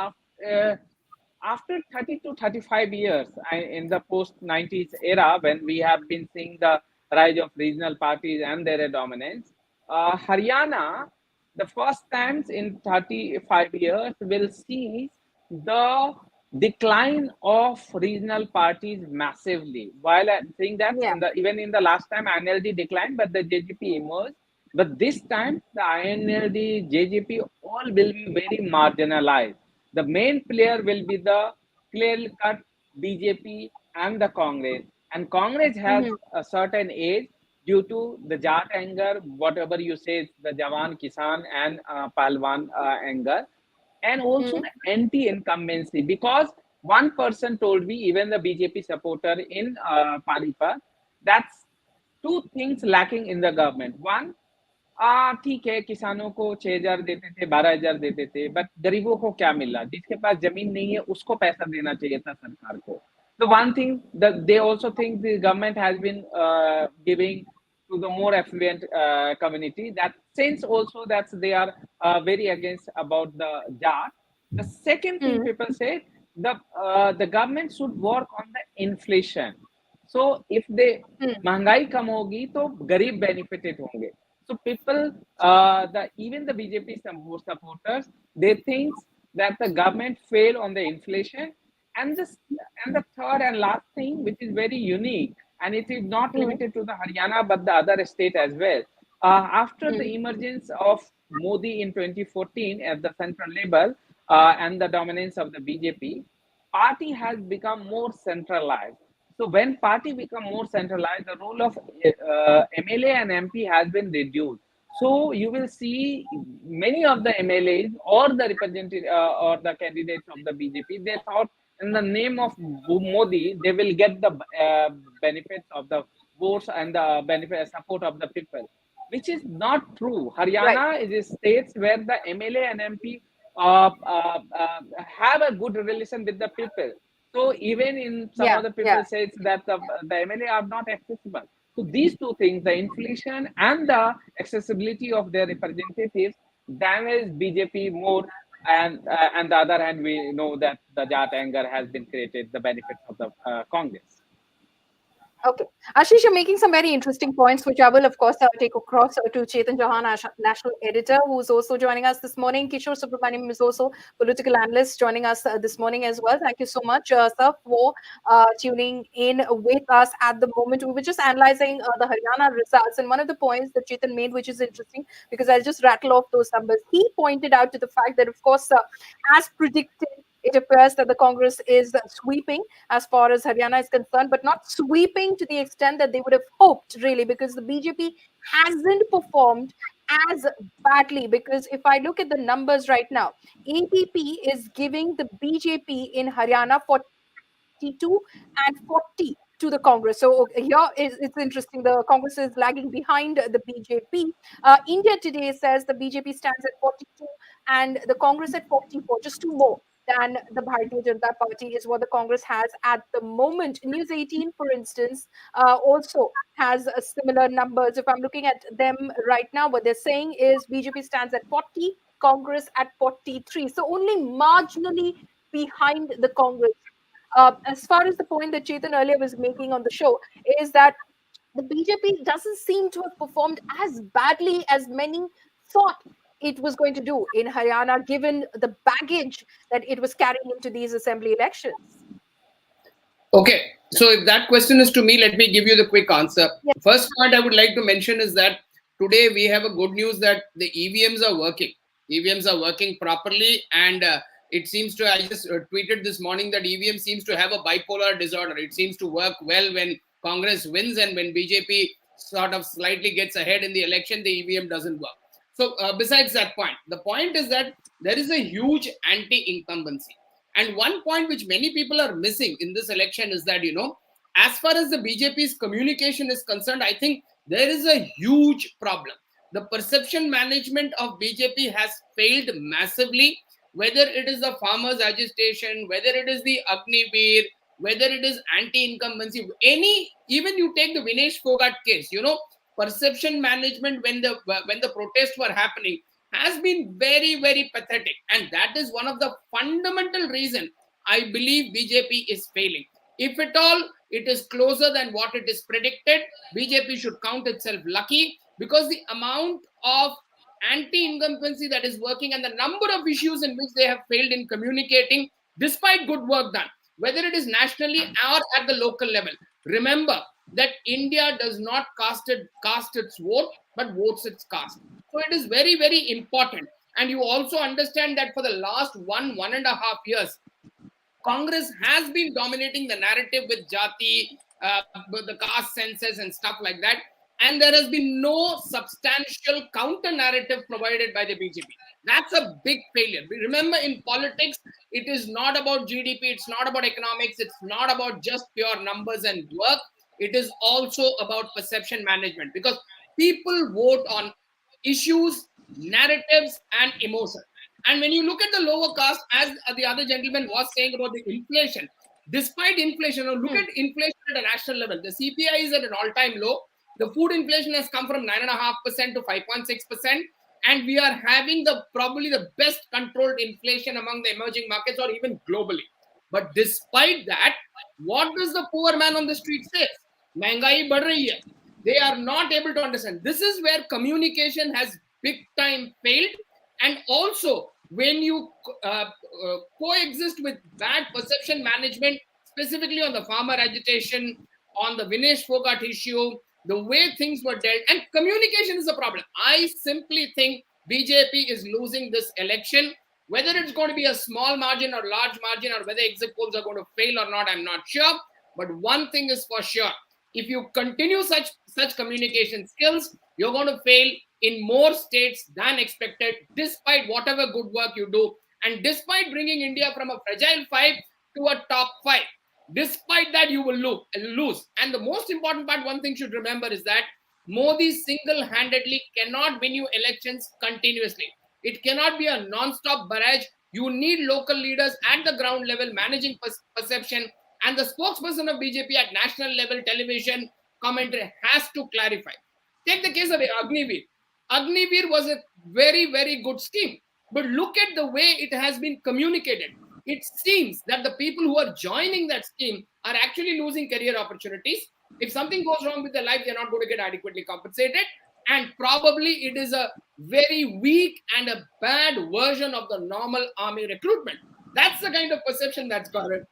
after 30 to 35 years in the post 90s era, when we have been seeing the rise of regional parties and their dominance, Haryana, the first times in 35 years, will see the decline of regional parties massively. While I think that even in the last time INLD declined, but the JGP emerged. But this time the INLD, JGP all will be very marginalized. The main player will be the clear-cut BJP and the Congress. And Congress has a certain age due to the Jat anger, whatever you say, the Jawan, Kisan, and Palwan anger, and also the anti-incumbency. Because one person told me, even the BJP supporter in Panipat, that's two things lacking in the government. One, ठीक है, किसानों को 6,000 देते थे, 12,000 देते थे, but गरीबों को क्या मिला? जिसके पास जमीन नहीं है उसको पैसा देना चाहिए था सरकार को. The one thing that they also think the government has been giving to the more affluent community. That sense also that they are very against about the Jat. The second thing people say, the government should work on the inflation. So if they महंगाई कम होगी तो गरीब benefited होंगे. So people, even the BJP supporters, they think that the government failed on the inflation. And the third and last thing, which is very unique, and it is not limited to the Haryana but the other state as well. After the emergence of Modi in 2014 at the central level and the dominance of the BJP, party has become more centralized. So when party become more centralized, the role of MLA and MP has been reduced. So you will see many of the MLAs or the representative or the candidates of the BJP, they thought in the name of Modi, they will get the benefits of the votes and the benefit support of the people, which is not true. Haryana is a state where the MLA and MP have a good relation with the people. So even in some other people says that the MLA are not accessible. So these two things, the inflation and the accessibility of their representatives, damage BJP more. And the other hand, we know that the Jat anger has been created, the benefits of the Congress. Okay. Ashish, you're making some very interesting points, which I will, of course, take across to Chetan Chauhan, our national editor, who's also joining us this morning. Kishore Subramaniam is also political analyst joining us this morning as well. Thank you so much, sir, for tuning in with us at the moment. We were just analyzing the Haryana results, and one of the points that Chetan made, which is interesting, because I'll just rattle off those numbers. He pointed out to the fact that, of course, as predicted, it appears that the Congress is sweeping as far as Haryana is concerned, but not sweeping to the extent that they would have hoped, really, because the BJP hasn't performed as badly. Because if I look at the numbers right now, APP is giving the BJP in Haryana 42 and 40 to the Congress. So here it's interesting. The Congress is lagging behind the BJP. India Today says the BJP stands at 42 and the Congress at 44, just two more than the Bharatiya Janata Party is what the Congress has at the moment. News 18, for instance, also has similar numbers. If I'm looking at them right now, what they're saying is BJP stands at 40, Congress at 43. So only marginally behind the Congress. As far as the point that Chetan earlier was making on the show, is that the BJP doesn't seem to have performed as badly as many thought it was going to do in Haryana, given the baggage that it was carrying into these assembly elections. Okay, so if that question is to me, let me give you the quick answer. Yes. First point I would like to mention is that today we have a good news that the EVMs are working. EVMs are working properly, and it seems to. I just tweeted this morning that EVM seems to have a bipolar disorder. It seems to work well when Congress wins, and when BJP sort of slightly gets ahead in the election, the EVM doesn't work. So, besides that point, the point is that there is a huge anti-incumbency. And one point which many people are missing in this election is that, as far as the BJP's communication is concerned, I think there is a huge problem. The perception management of BJP has failed massively, whether it is the farmers' agitation, whether it is the Agniveer, whether it is anti-incumbency, even you take the Vinesh Fogart case, perception management when the protests were happening has been very, very pathetic. And that is one of the fundamental reasons I believe BJP is failing. If at all it is closer than what it is predicted, BJP should count itself lucky, because the amount of anti-incumbency that is working and the number of issues in which they have failed in communicating despite good work done, whether it is nationally or at the local level. Remember that India does not cast its vote, but votes its caste. So it is very, very important. And you also understand that for the last 1.5 years, Congress has been dominating the narrative with Jati, with the caste census and stuff like that. And there has been no substantial counter narrative provided by the BJP. That's a big failure. Remember, in politics, it is not about GDP, it's not about economics, it's not about just pure numbers and work. It is also about perception management, because people vote on issues, narratives, and emotion. And when you look at the lower caste, as the other gentleman was saying about the inflation, despite inflation, look at inflation at a national level. The CPI is at an all-time low. The food inflation has come from 9.5% to 5.6%, and we are having probably the best controlled inflation among the emerging markets or even globally. But despite that, what does the poor man on the street say? Mehengai badh rahi hai. They are not able to understand. This is where communication has big time failed. And also, when you coexist with bad perception management, specifically on the farmer agitation, on the Vinesh Fogart issue, the way things were dealt, and communication is a problem. I simply think BJP is losing this election. Whether it's going to be a small margin or large margin, or whether exit polls are going to fail or not, I'm not sure. But one thing is for sure: if you continue such communication skills, you're going to fail in more states than expected, despite whatever good work you do, and despite bringing India from a fragile 5 to a top 5. Despite that, you will lose. And the most important part, one thing should remember, is that Modi single-handedly cannot win you elections continuously. It cannot be a non-stop barrage. You need local leaders at the ground level managing perception, and the spokesperson of BJP at national level television commentary has to clarify. Take the case of Agniveer. Agniveer was a very, very good scheme. But look at the way it has been communicated. It seems that the people who are joining that scheme are actually losing career opportunities. If something goes wrong with their life, they're not going to get adequately compensated. And probably it is a very weak and a bad version of the normal army recruitment. That's the kind of perception that's current.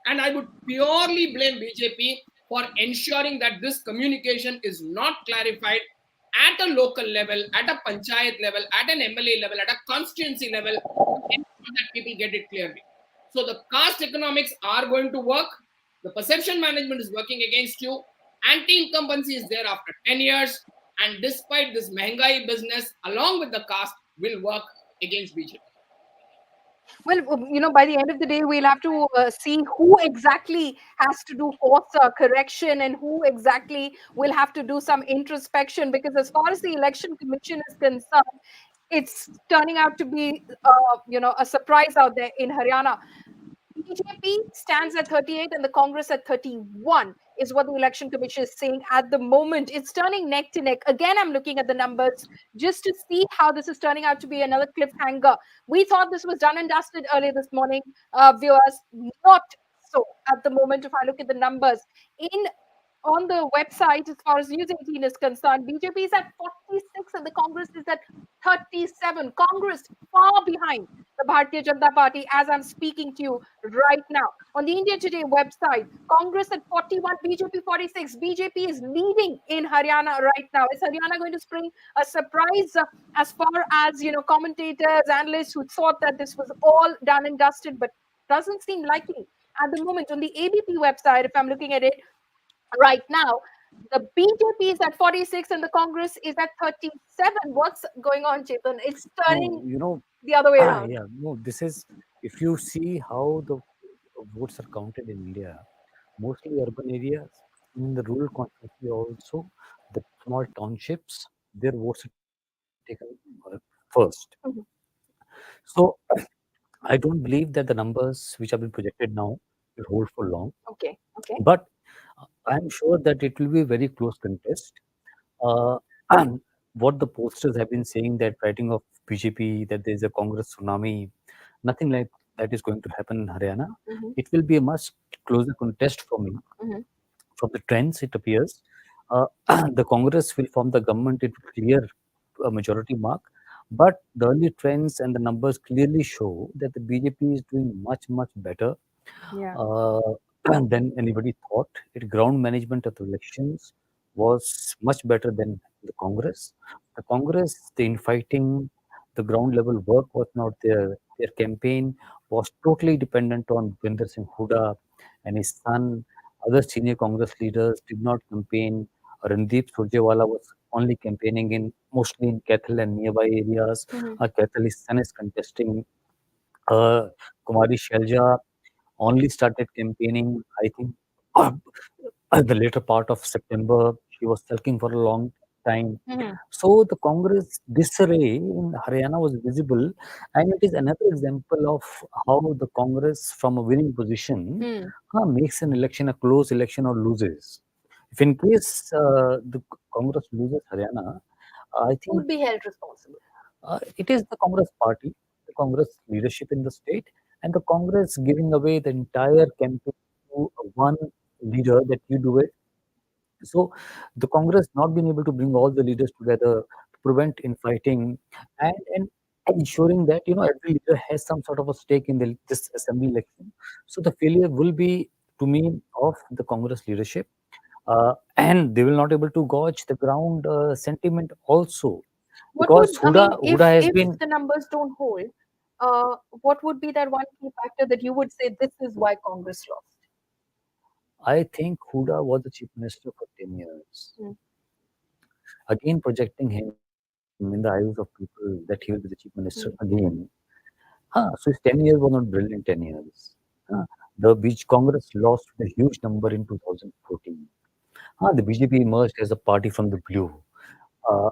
And I would purely blame BJP for ensuring that this communication is not clarified at a local level, at a panchayat level, at an MLA level, at a constituency level, to ensure that people get it clearly. So the caste economics are going to work. The perception management is working against you. Anti-incumbency is there after 10 years. And despite this Mehengai business, along with the caste, will work against BJP. Well, by the end of the day, we'll have to see who exactly has to do course correction and who exactly will have to do some introspection. Because as far as the election commission is concerned, it's turning out to be, a surprise out there in Haryana. BJP stands at 38 and the Congress at 31 is what the election commission is saying at the moment. It's turning neck to neck. Again, I'm looking at the numbers just to see how this is turning out to be another cliffhanger. We thought this was done and dusted earlier this morning, viewers. Not also, at the moment, if I look at the numbers, in on the website, as far as News 18 is concerned, BJP is at 46 and the Congress is at 37. Congress far behind the Bharatiya Janata Party as I'm speaking to you right now. On the India Today website, Congress at 41, BJP 46. BJP is leading in Haryana right now. Is Haryana going to spring a surprise as far as, commentators, analysts who thought that this was all done and dusted, but doesn't seem likely at the moment. On the ABP website, if I'm looking at it, right now, the BJP is at 46 and the Congress is at 37. What's going on, Chetan? It's turning the other way around. Yeah, no, this is, if you see how the votes are counted in India, mostly urban areas, in the rural constituency also, the small townships, their votes are taken first. Mhm. So I don't believe that the numbers which have been projected now will hold for long. Okay. But I'm sure that it will be a very close contest. And what the posters have been saying, that writing of BJP, that there is a Congress tsunami, nothing like that is going to happen in Haryana. Mhm. It will be a much closer contest for me. Mhm. From the trends, it appears the Congress will form the government. It will clear a majority mark. But the early trends and the numbers clearly show that the BJP is doing much, much better Yeah. uh, than anybody thought. Its ground management of the elections was much better than the Congress. The Congress, the infighting, the ground level work was not there. Their campaign was totally dependent on Bhinder Singh Huda and his son. Other senior Congress leaders did not campaign. Randeep Surjewala was only campaigning in mostly in Kathal and nearby areas. Mhm. Kathal, his son is contesting. Kumari Shelja only started campaigning, I think, at the later part of September. She was sulking for a long time. Mhm. So the Congress disarray in Haryana was visible, and it is another example of how the Congress, from a winning position, makes an election a close election or loses. If in case the Congress loses Haryana, I Who would think be held responsible? it is the Congress party, the Congress leadership in the state, and the Congress giving away the entire campaign to one leader that you do it. So the Congress not being able to bring all the leaders together to prevent infighting and ensuring that every leader has some sort of a stake in this assembly election. So the failure will be, to me, of the Congress leadership, and they will not able to gauge the ground sentiment also, What would, because I mean, Huda has if been. the numbers don't hold, what would be that one key factor that you would say this is why Congress lost? I think Huda was the chief minister for 10 years. Mm. Again, projecting him in the eyes of people that he will be the chief minister again. So his 10 years was not brilliant 10 years. The Congress lost with a huge number in 2014. The BJP emerged as a party from the blue. Uh,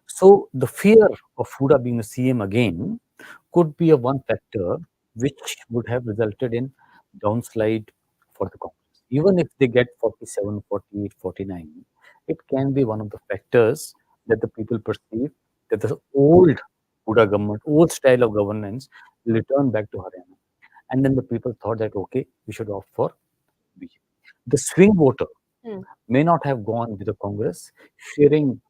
so the fear of Huda being a CM again could be a one factor which would have resulted in downslide for the Congress. Even if they get 47, 48, 49, it can be one of the factors that the people perceive that the old Huda government, old style of governance will return back to Haryana. And then the people thought that, okay, we should opt for BJP. The swing voter may not have gone with the Congress, fearing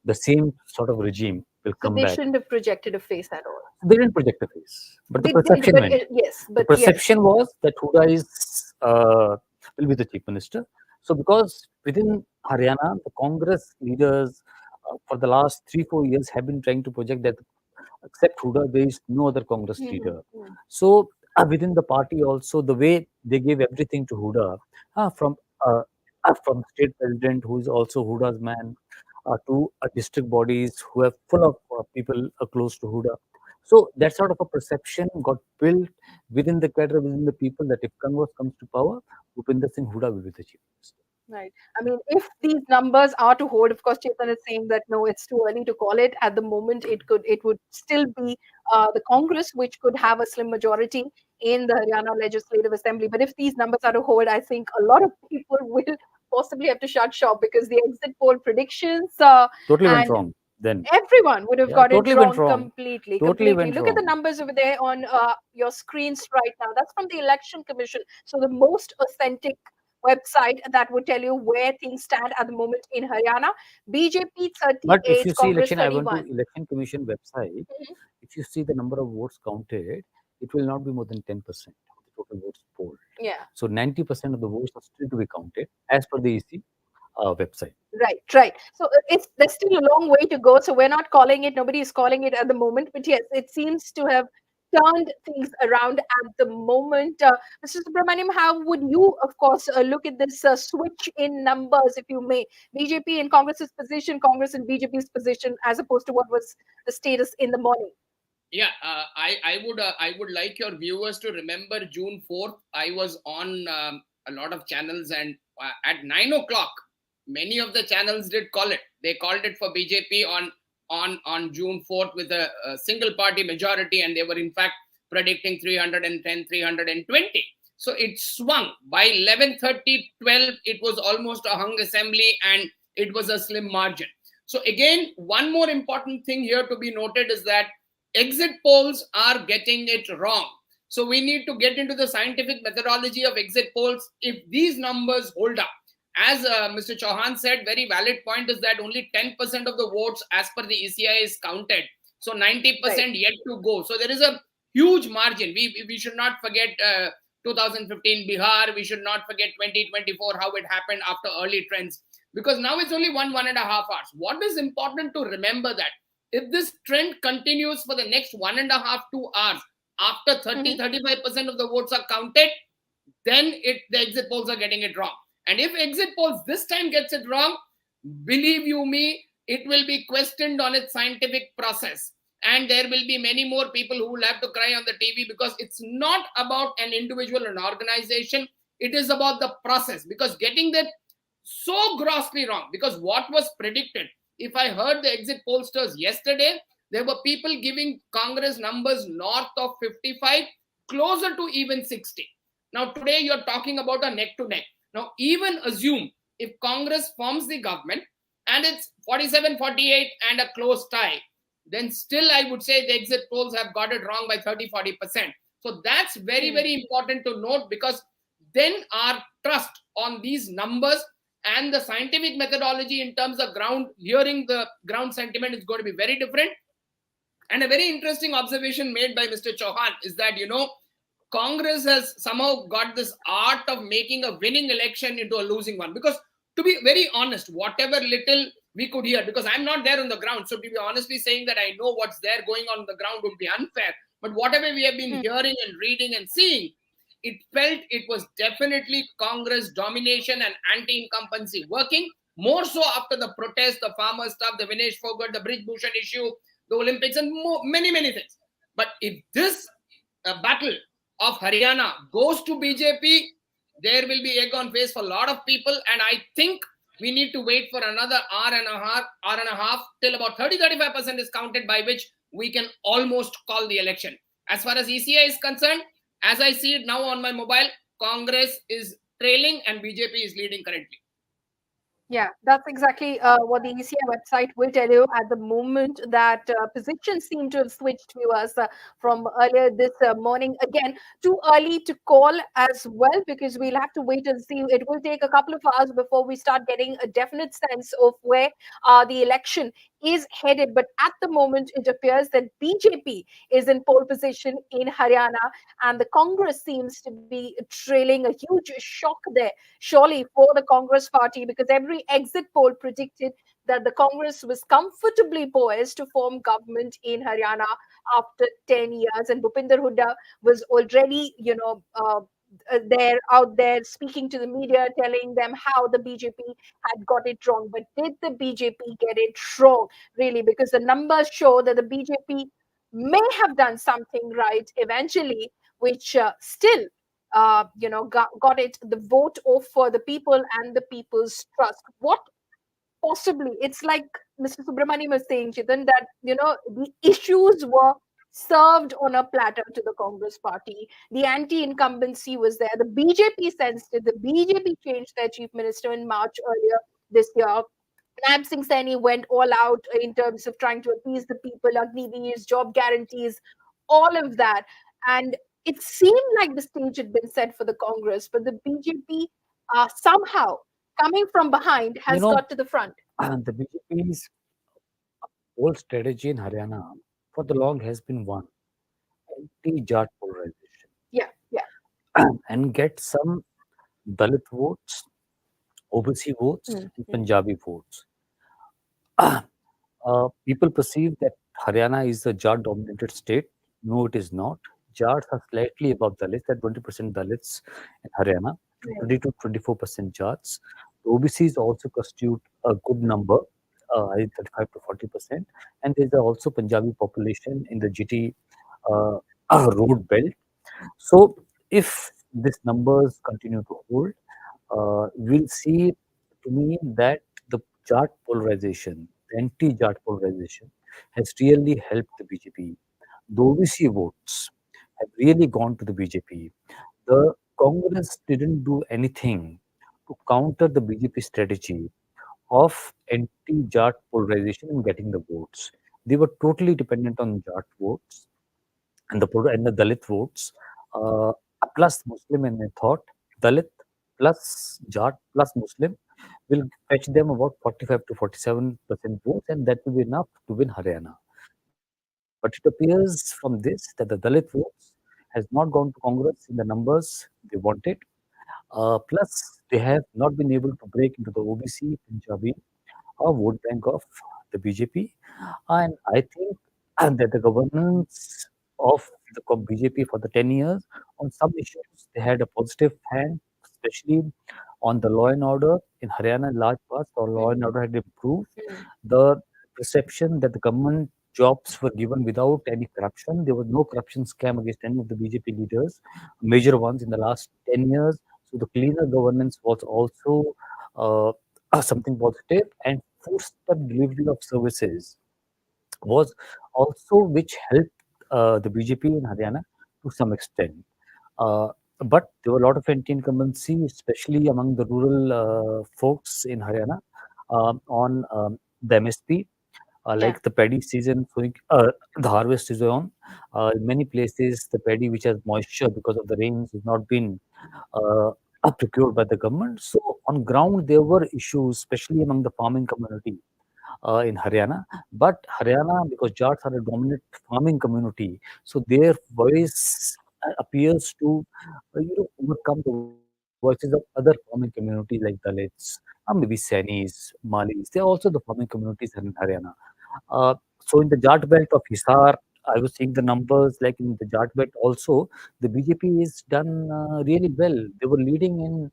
the same sort of regime will So come they back. shouldn't have projected a face at all. They didn't project a face, but the They did, perception but went. yes, The but yes. perception was that Huda will be the chief minister. So because within Haryana, the Congress leaders for the last 3-4 years have been trying to project that except Huda, there is no other Congress leader. So within the party also, the way they gave everything to Huda, uh, from state president who is also Huda's man, to district bodies who are full of people close to Huda. So that sort of a perception got built within the cadre, within the people, that if Congress comes to power, Bhupinder Singh Huda will be the chief minister. Right. I mean, if these numbers are to hold, of course, Chetan is saying that no, it's too early to call it. At the moment, it would still be the Congress which could have a slim majority in the Haryana Legislative Assembly. But if these numbers are to hold, I think a lot of people will possibly have to shut shop because the exit poll predictions Totally went and wrong. then everyone would have got it totally went wrong wrong. completely. Totally Completely. went Look at the wrong. numbers over there on your screens right now. That's from the Election Commission. So the most authentic website that would tell you where things stand at the moment in Haryana. BJP But if 38, you see Congress election, I went to 31. election commission website. Mhm. If you see the number of votes counted, it will not be more than 10% of the total votes polled. Yeah. So 90% of the votes are still to be counted as per the EC website. Right, right. So there's still a long way to go. So we're not calling it, nobody is calling it at the moment. But yes, it seems to have turned things around at the moment. Mr. Subramaniam, how would you, of course, look at this switch in numbers, if you may? BJP in Congress's position, Congress in BJP's position, as opposed to what was the status in the morning. Yeah, I would like your viewers to remember June 4th. I was on a lot of channels, and at 9 o'clock, many of the channels did call it. They called it for BJP on June 4th with a single party majority, and they were in fact predicting 310, 320. So it swung by 11:30, 12. It was almost a hung assembly, and it was a slim margin. So again, one more important thing here to be noted is that exit polls are getting it wrong. So we need to get into the scientific methodology of exit polls. If these numbers hold up, as Mr. Chauhan said, very valid point is that only 10% of the votes as per the ECI is counted. So 90% yet to go. So there is a huge margin. We should not forget 2015 Bihar. We should not forget 2024, how it happened after early trends. Because now it's only 1.5 hours. What is important to remember that if this trend continues for the next 1.5, 2 hours, after 35% of the votes are counted, then the exit polls are getting it wrong. And if exit polls this time gets it wrong, believe you me, it will be questioned on its scientific process. And there will be many more people who will have to cry on the TV, because it's not about an individual or an organization. It is about the process, because getting that so grossly wrong, because what was predicted, if I heard the exit pollsters yesterday, there were people giving Congress numbers north of 55, closer to even 60. Now today you're talking about a neck to neck. Now even assume if Congress forms the government and it's 47, 48 and a close tie, then still I would say the exit polls have got it wrong by 30, 40%. So that's very, very important to note, because then our trust on these numbers and the scientific methodology in terms of hearing the ground sentiment is going to be very different. And a very interesting observation made by Mr. Chauhan is that, Congress has somehow got this art of making a winning election into a losing one. Because to be very honest, whatever little we could hear, because I'm not there on the ground, so to be honestly saying that I know what's there going on the ground would be unfair. But whatever we have been hearing and reading and seeing, it felt it was definitely Congress domination and anti-incumbency working, more so after the protest, the farmer stuff, the Vinesh Fogart, the Bridge Bhushan issue, the Olympics, and many, many things. But if this battle of Haryana goes to BJP, there will be egg on face for a lot of people. And I think we need to wait for another hour and a half till about 30-35% is counted, by which we can almost call the election. As far as ECI is concerned, as I see it now on my mobile, Congress is trailing and BJP is leading currently. Yeah, that's exactly what the ECI website will tell you at the moment, that positions seem to have switched viewers from earlier this morning. Again, too early to call as well, because we'll have to wait and see. It will take a couple of hours before we start getting a definite sense of where the election is headed. But at the moment, it appears that BJP is in pole position in Haryana, and the Congress seems to be trailing. A huge shock there, surely, for the Congress party, because every exit poll predicted that the Congress was comfortably poised to form government in Haryana after 10 years. And Bhupinder Hooda was already, they're out there speaking to the media, telling them how the BJP had got it wrong. But did the BJP get it wrong, really? Because the numbers show that the BJP may have done something right eventually, which still got it the vote of for the people and the people's trust. What possibly, it's like Mr. Subramaniam was saying, Chitan, that the issues were served on a platter to the Congress party. The anti-incumbency was there. The BJP sensed it. The BJP changed their chief minister in March earlier this year. Naib Singh Saini went all out in terms of trying to appease the people, Agniveers, job guarantees, all of that. And it seemed like the stage had been set for the Congress, but the BJP somehow coming from behind You has know, got to the front. the BJP's whole strategy in Haryana for the long has been one anti-Jat polarization Yeah, yeah. and get some Dalit votes, OBC votes, Mm, and mm, Punjabi votes. People perceive that Haryana is a Jat dominated state. No, it is not. Jats are slightly above Dalits, at 20% Dalits in Haryana, right. 20 to 24% Jats. The OBCs also constitute a good number, I think 35 to 40%. And there's also Punjabi population in the GT uh, road belt. So if these numbers continue to hold, we'll see to me that the Jat polarization, the anti-Jat polarization, has really helped the BJP. The OBC votes have really gone to the BJP. The Congress didn't do anything to counter the BJP strategy of anti-Jat polarization and getting the votes. They were totally dependent on Jat votes and the Dalit votes, uh, plus Muslim, and I thought Dalit plus Jat plus Muslim will fetch them about 45 to 47% votes, and that will be enough to win Haryana. But it appears from this that the Dalit votes has not gone to Congress in the numbers they wanted. Plus, they have not been able to break into the OBC Punjabi vote bank of the BJP. And I think that the governance of the BJP for the 10 years, on some issues, they had a positive hand, especially on the law and order. In Haryana, in large parts, the law and order had improved. The perception that the government jobs were given without any corruption. There was no corruption scam against any of the BJP leaders, major ones in the last 10 years. So the cleaner governance was also uh, something positive, and four-step delivery of services was also which helped the BJP in Haryana to some extent. Uh, but there were a lot of anti-incumbency, especially among the rural folks in Haryana, on the MSP. Yeah. Like the paddy season, the harvest is on. In many places, the paddy which has moisture because of the rains has not been uh, procured by the government. So on ground, there were issues, especially among the farming community in Haryana. But Haryana, because Jats are a dominant farming community, so their voice appears to overcome the voices of other farming communities like Dalits, maybe Sanis, Malis. They are also the farming communities in Haryana. Uh, so in the Jat belt of Hisar, I was seeing the numbers like in the Jat belt also, the BJP is done really well. They were leading in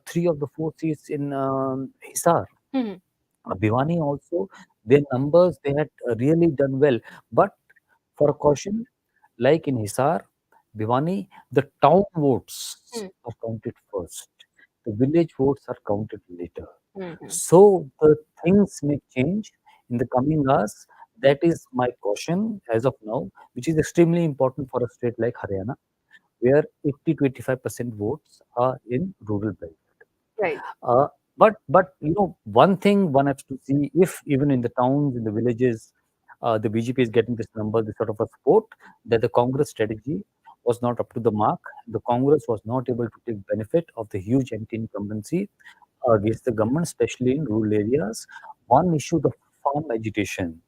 three of the four seats in Hisar. Mhm. Bhiwani also, their numbers, they had really done well. But for a caution, like in Hisar, Bhiwani, the town votes Mm, are counted first. The village votes are counted later. mhm. So the things may change in the coming hours. That is my caution as of now, which is extremely important for a state like Haryana, where 80 to 85% votes are in rural belt. Right. Uh, but one thing one has to see, if even in the towns, in the villages, the BJP is getting this number, this sort of a support, that the Congress strategy was not up to the mark. The Congress was not able to take benefit of the huge anti-incumbency against the government, especially in rural areas. One issue, the farm agitation.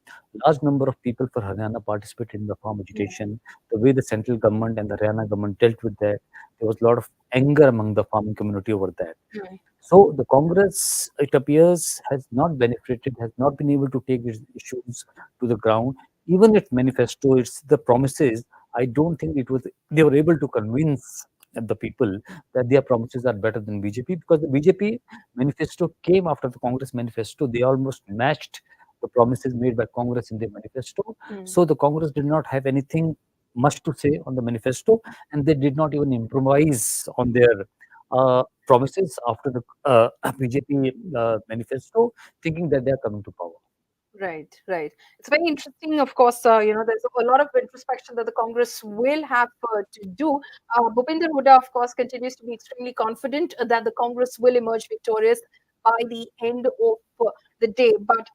Large number of people for Haryana participated in the farm agitation. The way the central government and the Haryana government dealt with that, there was a lot of anger among the farming community over that. Mm. So the Congress, it appears, has not benefited, has not been able to take its issues to the ground. Even its manifesto, it's the promises. I don't think it was. They were able to convince the people that their promises are better than BJP, because the BJP manifesto came after the Congress manifesto. They almost matched the promises made by Congress in their manifesto. Mm. So the Congress did not have anything much to say on the manifesto, and they did not even improvise on their promises after the BJP manifesto, thinking that they are coming to power. Right, right. It's very interesting. Of course, there's a lot of introspection that the Congress will have to do. Bhupinder Huda, of course, continues to be extremely confident that the Congress will emerge victorious by the end of the day. But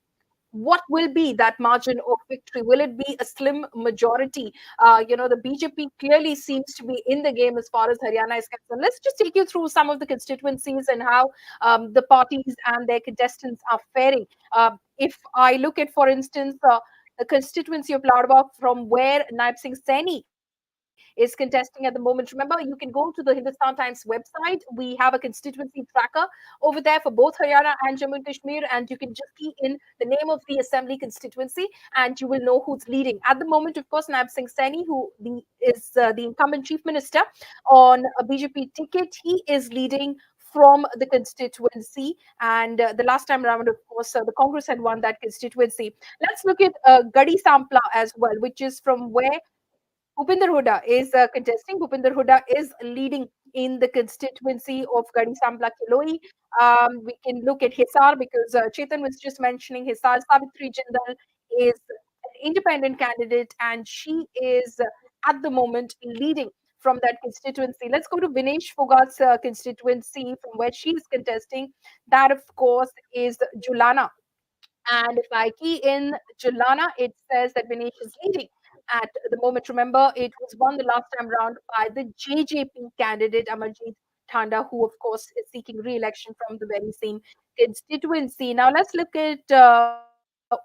what will be that margin of victory? Will it be a slim majority? The BJP clearly seems to be in the game as far as Haryana is concerned. Let's just take you through some of the constituencies and how the parties and their contestants are faring. If I look at, for instance, the constituency of Ladwa, from where Naib Singh Saini is contesting at the moment. Remember, you can go to the Hindustan Times website. We have a constituency tracker over there for both Haryana and Jammu and Kashmir, and you can just key in the name of the assembly constituency, and you will know who's leading. At the moment, of course, Naib Singh Saini, is the incumbent chief minister on a BJP ticket, he is leading from the constituency. And the last time around, of course, the Congress had won that constituency. Let's look at Gadi Sampla as well, which is from where Bhupinder Hooda is contesting. Bhupinder Hooda is leading in the constituency of Gadi Sampla Kiloi. We can look at Hisar because Chetan was just mentioning Hisar. Savitri Jindal is an independent candidate, and she is at the moment leading from that constituency. Let's go to Vinesh Fogart's constituency from where she is contesting. That, of course, is Julana. And if I key in Julana, it says that Vinesh is leading at the moment. Remember, it was won the last time round by the JJP candidate Amarjeet Thanda, who, of course, is seeking re-election from the very same constituency. Now, let's look at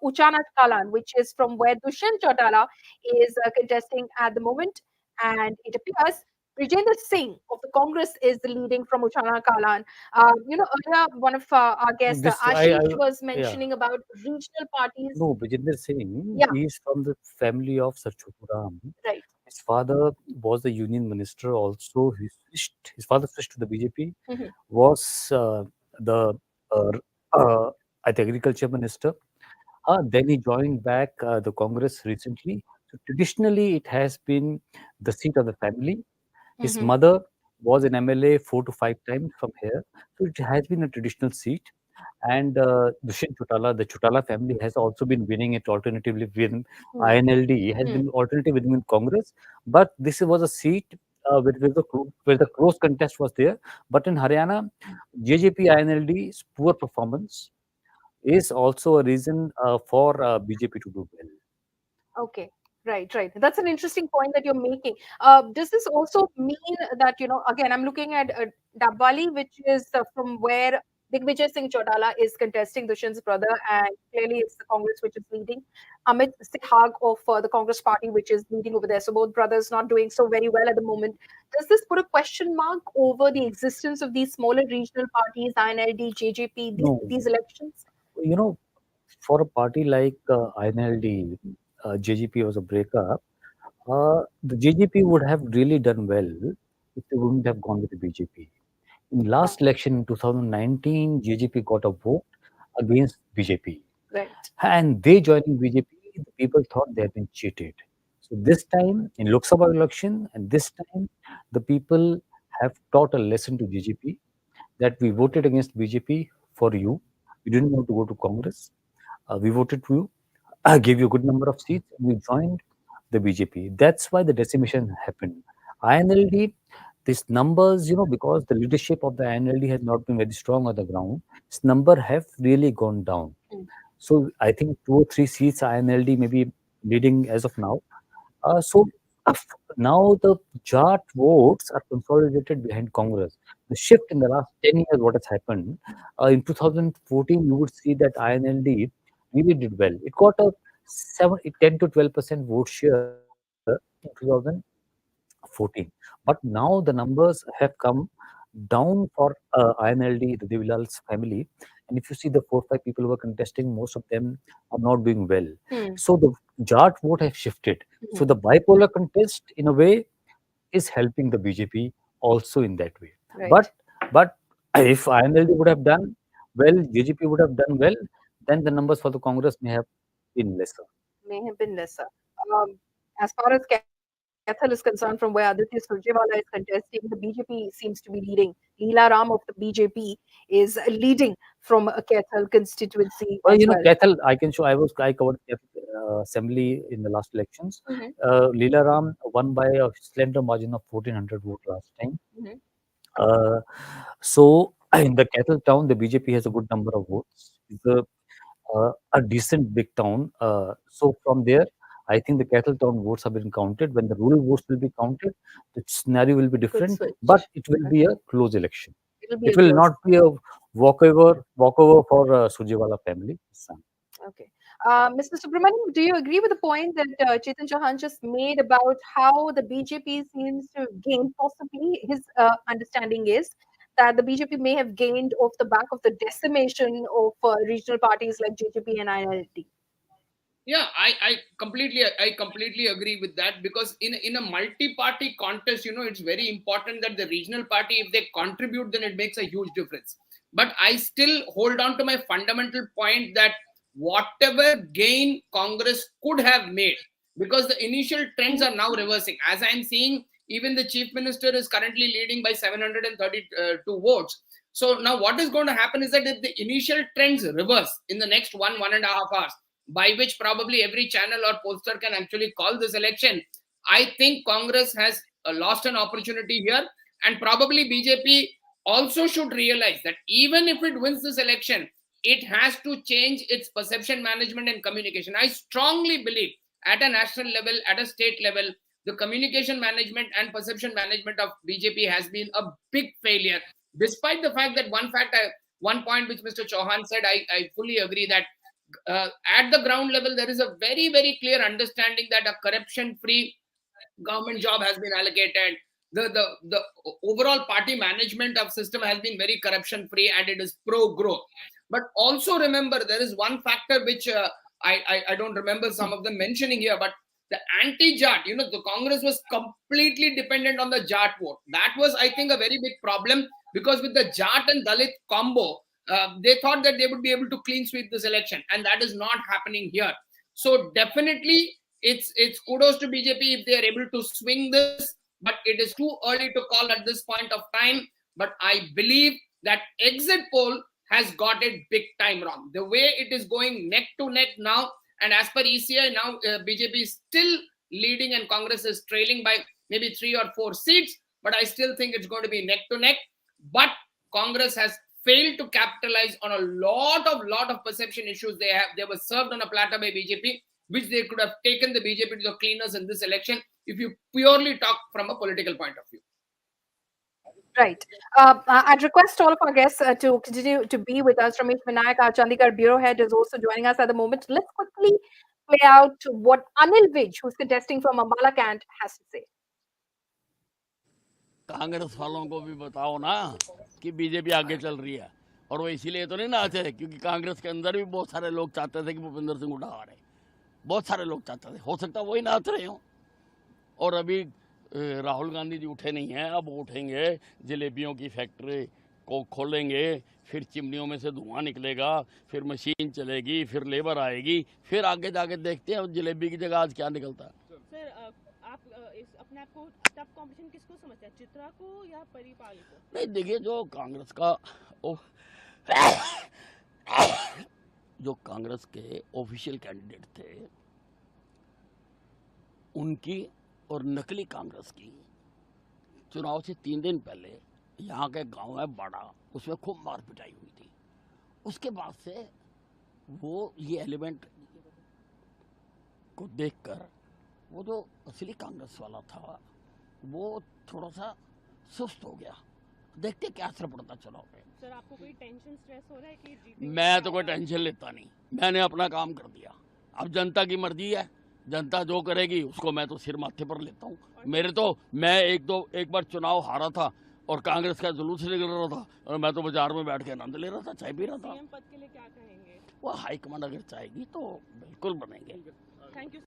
Uchana Kalan, which is from where Dushyant Chautala is contesting at the moment. And it appears Brijendra Singh of the Congress is leading from Uchana Kalan. Earlier, one of our guests, This Ashish, was yeah. mentioning about regional parties. No, Brijendra Singh Yeah, is from the family of Sir Choturam. right. His father was the union minister also. His father switched to the BJP, Mhm. was the uh, uh, I think agriculture minister. Then he joined back the Congress recently. So traditionally, it has been the seat of the family. His Mhm. mother was an MLA 4 to 5 times from here. So it has been a traditional seat. And Dushyant Chautala, the Chautala family has also been winning it alternatively with INLD, has been alternative within Congress. But this was a seat where the close contest was there. But in Haryana, JJP INLD's poor performance is also a reason for BJP to do well. Okay, right, right. That's an interesting point that you're making. Does this also mean that, again, I'm looking at Dabwali, which is from where Digvijay Singh Chaudhara is contesting, Dushyant's brother, and clearly it's the Congress which is leading. Amit Sehag of the Congress party, which is leading over there. So both brothers not doing so very well at the moment. Does this put a question mark over the existence of these smaller regional parties, INLD, JJP, No, these elections? you know, for a party like INLD, JGP was a breakup. The JGP would have really done well if they wouldn't have gone with the BJP. In last election in 2019, JGP got a vote against BJP. Right. And they joining BJP, the people thought they had been cheated. So this time in Lok Sabha election, and this time the people have taught a lesson to BJP that we voted against BJP for you. We didn't want to go to Congress. We voted for you. I gave you a good number of seats. And you joined the BJP. That's why the decimation happened. INLD, these numbers, because the leadership of the INLD has not been very strong on the ground, this number have really gone down. So I think 2 or 3 seats INLD may be leading as of now. So now the Jat votes are consolidated behind Congress. The shift in the last 10 years, what has happened, in 2014, you would see that INLD really did well. It got a 10 to 12% vote share in 2014. But now the numbers have come down for INLD, the Devilal's family. And if you see the 4 or 5 people who are contesting, most of them are not doing well. So the Jat vote has shifted. So the bipolar contest, in a way, is helping the BJP also in that way. Right. But if INLD would have done well, JGP would have done well, then the numbers for the Congress may have been lesser. May have been lesser. As far as Kathal is concerned, from where Aditya Surjewala is contesting, the BJP seems to be leading. Leela Ram of the BJP is leading from a Kathal constituency Well, as well. Kathal, I can show. I covered Kathal assembly in the last elections. Mhm. Leela Ram won by a slender margin of 1,400 votes last time. Mhm. Uh, so in the Kathal town, the BJP has a good number of votes. a decent big town. So from there, I think the cattle town votes have been counted. When the rural votes will be counted, the scenario will be different, but it will be a close election. It'll be It a will close. not be a walkover for Surjewala family. Son. Okay. Mr. Subramanian, do you agree with the point that Chetan Chauhan just made about how the BJP seems to have gained? Possibly, his understanding is that the BJP may have gained off the back of the decimation of regional parties like JJP and INLD. Yeah, I completely agree with that, because in a multi-party contest, it's very important that the regional party, if they contribute, then it makes a huge difference. But I still hold on to my fundamental point that whatever gain Congress could have made, because the initial trends are now reversing. As I'm seeing, even the chief minister is currently leading by 732 votes. So now what is going to happen is that if the initial trends reverse in the next 1.5 hours, by which probably every channel or pollster can actually call this election, I think Congress has lost an opportunity here. And probably BJP also should realize that even if it wins this election, it has to change its perception management and communication. I strongly believe at a national level, at a state level, the communication management and perception management of BJP has been a big failure. Despite the fact that one point which Mr. Chauhan said, I fully agree that at the ground level, there is a very, very clear understanding that a corruption-free government job has been allocated. The overall party management of system has been very corruption-free, and it is pro-growth. But also remember, there is one factor which I don't remember some of them mentioning here, but the anti-Jat, the Congress was completely dependent on the Jat vote. That was, I think, a very big problem, because with the Jat and Dalit combo, they thought that they would be able to clean sweep this election, and that is not happening here. So definitely, it's kudos to BJP if they are able to swing this, but it is too early to call at this point of time. But I believe that exit poll has got it big time wrong. The way it is going neck to neck now, and as per ECI now, BJP is still leading and Congress is trailing by maybe 3 or 4 seats, but I still think it's going to be neck to neck. But Congress has failed to capitalize on a lot of perception issues they were served on a platter by BJP, which they could have taken the BJP to the cleaners in this election if you purely talk from a political point of view. Right. I'd request all of our guests to continue to be with us. Ramesh Vinayak, our Chandigarh bureau head, is also joining us at the moment. Let's quickly play out what Anil Vij, who's contesting from Ambala Cant, has to say. Congress वालों को भी बताओ ना कि BJP आगे चल रही है, और वो इसीलिए तो नहीं नाचे क्योंकि कांग्रेस के अंदर भी बहुत सारे लोग चाहते थे कि भूपेंद्र सिंह उठा रहे, बहुत सारे लोग चाहते थे, हो सकता वही नाच रहे हो। और अभी राहुल गांधी जी उठे नहीं हैं, अब उठेंगे, जलेबियों की फैक्ट्री को खोलेंगे, फिर चिमनियों में से धुआं निकलेगा, फिर मशीन चलेगी, फिर लेबर आएगी, फिर आगे जाके देखते हैं जलेबी की जगह आज क्या निकलता है। सर, आप अपने आप को टफ कंपटीशन किसको समझते हैं, चित्रा को या परिपाल को? नहीं, देखिए, जो कांग्रेस का जो कांग्रेस के ऑफिशियल कैंडिडेट थे, उनकी और नकली कांग्रेस की चुनाव से 3 दिन पहले यहाँ के गांव है बाड़ा, उसमें खूब मार पिटाई हुई थी। उसके बाद से वो ये एलिमेंट को देखकर वो जो असली कांग्रेस वाला था वो थोड़ा सा सुस्त हो गया। देखते क्या असर पड़ता चुनाव पे। सर, आपको कोई टेंशन स्ट्रेस हो रहा है कि जीतेंगे? मैं तो कोई टेंशन लेता नहीं, मैंने अपना काम कर दिया। अब जनता की मर्जी है, जनता जो करेगी उसको मैं तो सिर माथे पर लेता हूँ। मेरे तो मैं एक बार चुनाव हारा था और कांग्रेस का जुलूस निकल रहा था और मैं तो बाजार में बैठ के आनंद ले रहा था, चाय पी रहा था। सीएम पद के लिए क्या कहेंगे? वो हाईकमांड अगर चाहेगी तो बिल्कुल बनेंगे। Thank you.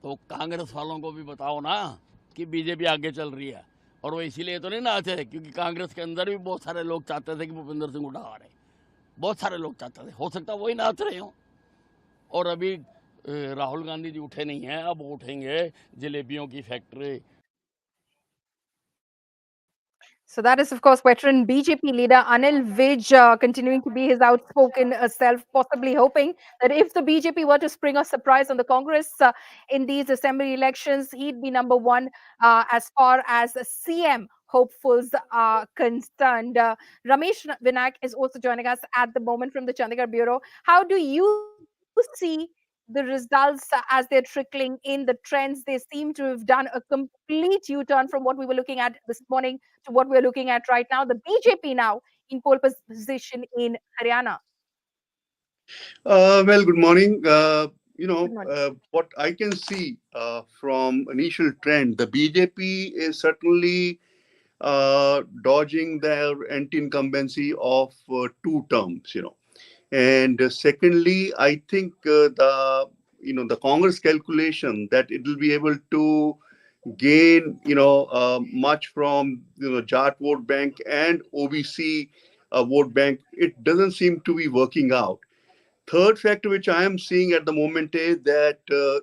तो कांग्रेस वालों को भी बताओ ना कि बीजेपी आगे चल रही है, और वो इसीलिए तो नहीं नाचे क्योंकि कांग्रेस के अंदर भी बहुत सारे लोग चाहते थे कि भूपेंद्र सिंह उठा रहे, बहुत सारे लोग चाहते थे, हो सकता वही नाच रहे हो। और अभी राहुल गांधी जी उठे नहीं हैं, अब उठेंगे, जलेबियों की factory. So that is, of course, veteran BJP leader Anil Vij continuing to be his outspoken self, possibly hoping that if the BJP were to spring a surprise on the Congress in these assembly elections, he'd be number one as far as CM hopefuls are concerned. Ramesh Vinayak is also joining us at the moment from the Chandigarh Bureau. How do you see the results as they're trickling in, the trends? They seem to have done a complete U-turn from what we were looking at this morning to what we're looking at right now. The BJP now in pole position in Haryana. Well, good morning. Good morning. What I can see from initial trend, the BJP is certainly dodging their anti-incumbency of 2 terms. And secondly, I think the Congress calculation that it will be able to gain much from Jat vote bank and OBC vote bank, it doesn't seem to be working out. Third factor which I am seeing at the moment is that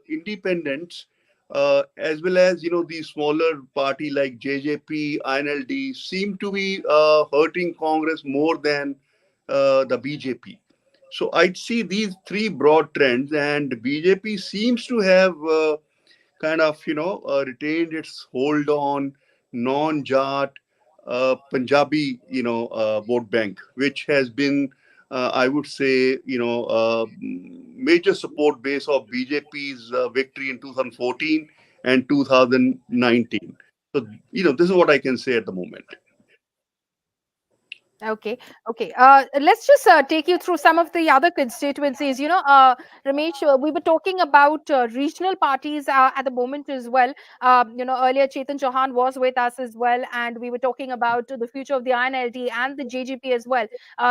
independents, as well as the smaller party like JJP, INLD, seem to be hurting Congress more than the BJP. So I'd see these three broad trends, and BJP seems to have kind of retained its hold on non-Jat Punjabi vote bank, which has been I would say major support base of BJP's victory in 2014 and 2019. So this is what I can say at the moment. Okay, okay. Let's just take you through some of the other constituencies. Ramesh, we were talking about regional parties at the moment as well. Earlier Chetan Chauhan was with us as well, and we were talking about the future of the INLD and the JGP as well.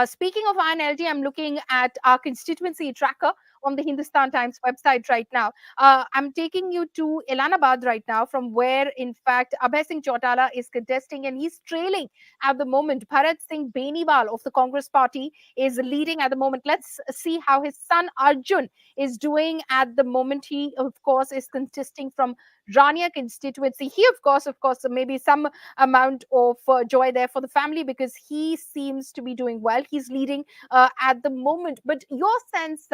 Speaking of INLD, I'm looking at our constituency tracker on the Hindustan Times website right now. I'm taking you to Elanabad right now, from where, in fact, Abhay Singh Chautala is contesting, and he's trailing at the moment. Bharat Singh Beniwal of the Congress party is leading at the moment. Let's see how his son Arjun is doing at the moment. He, of course, is contesting from Rania constituency. He, of course, maybe some amount of joy there for the family, because he seems to be doing well. He's leading at the moment. But your sense,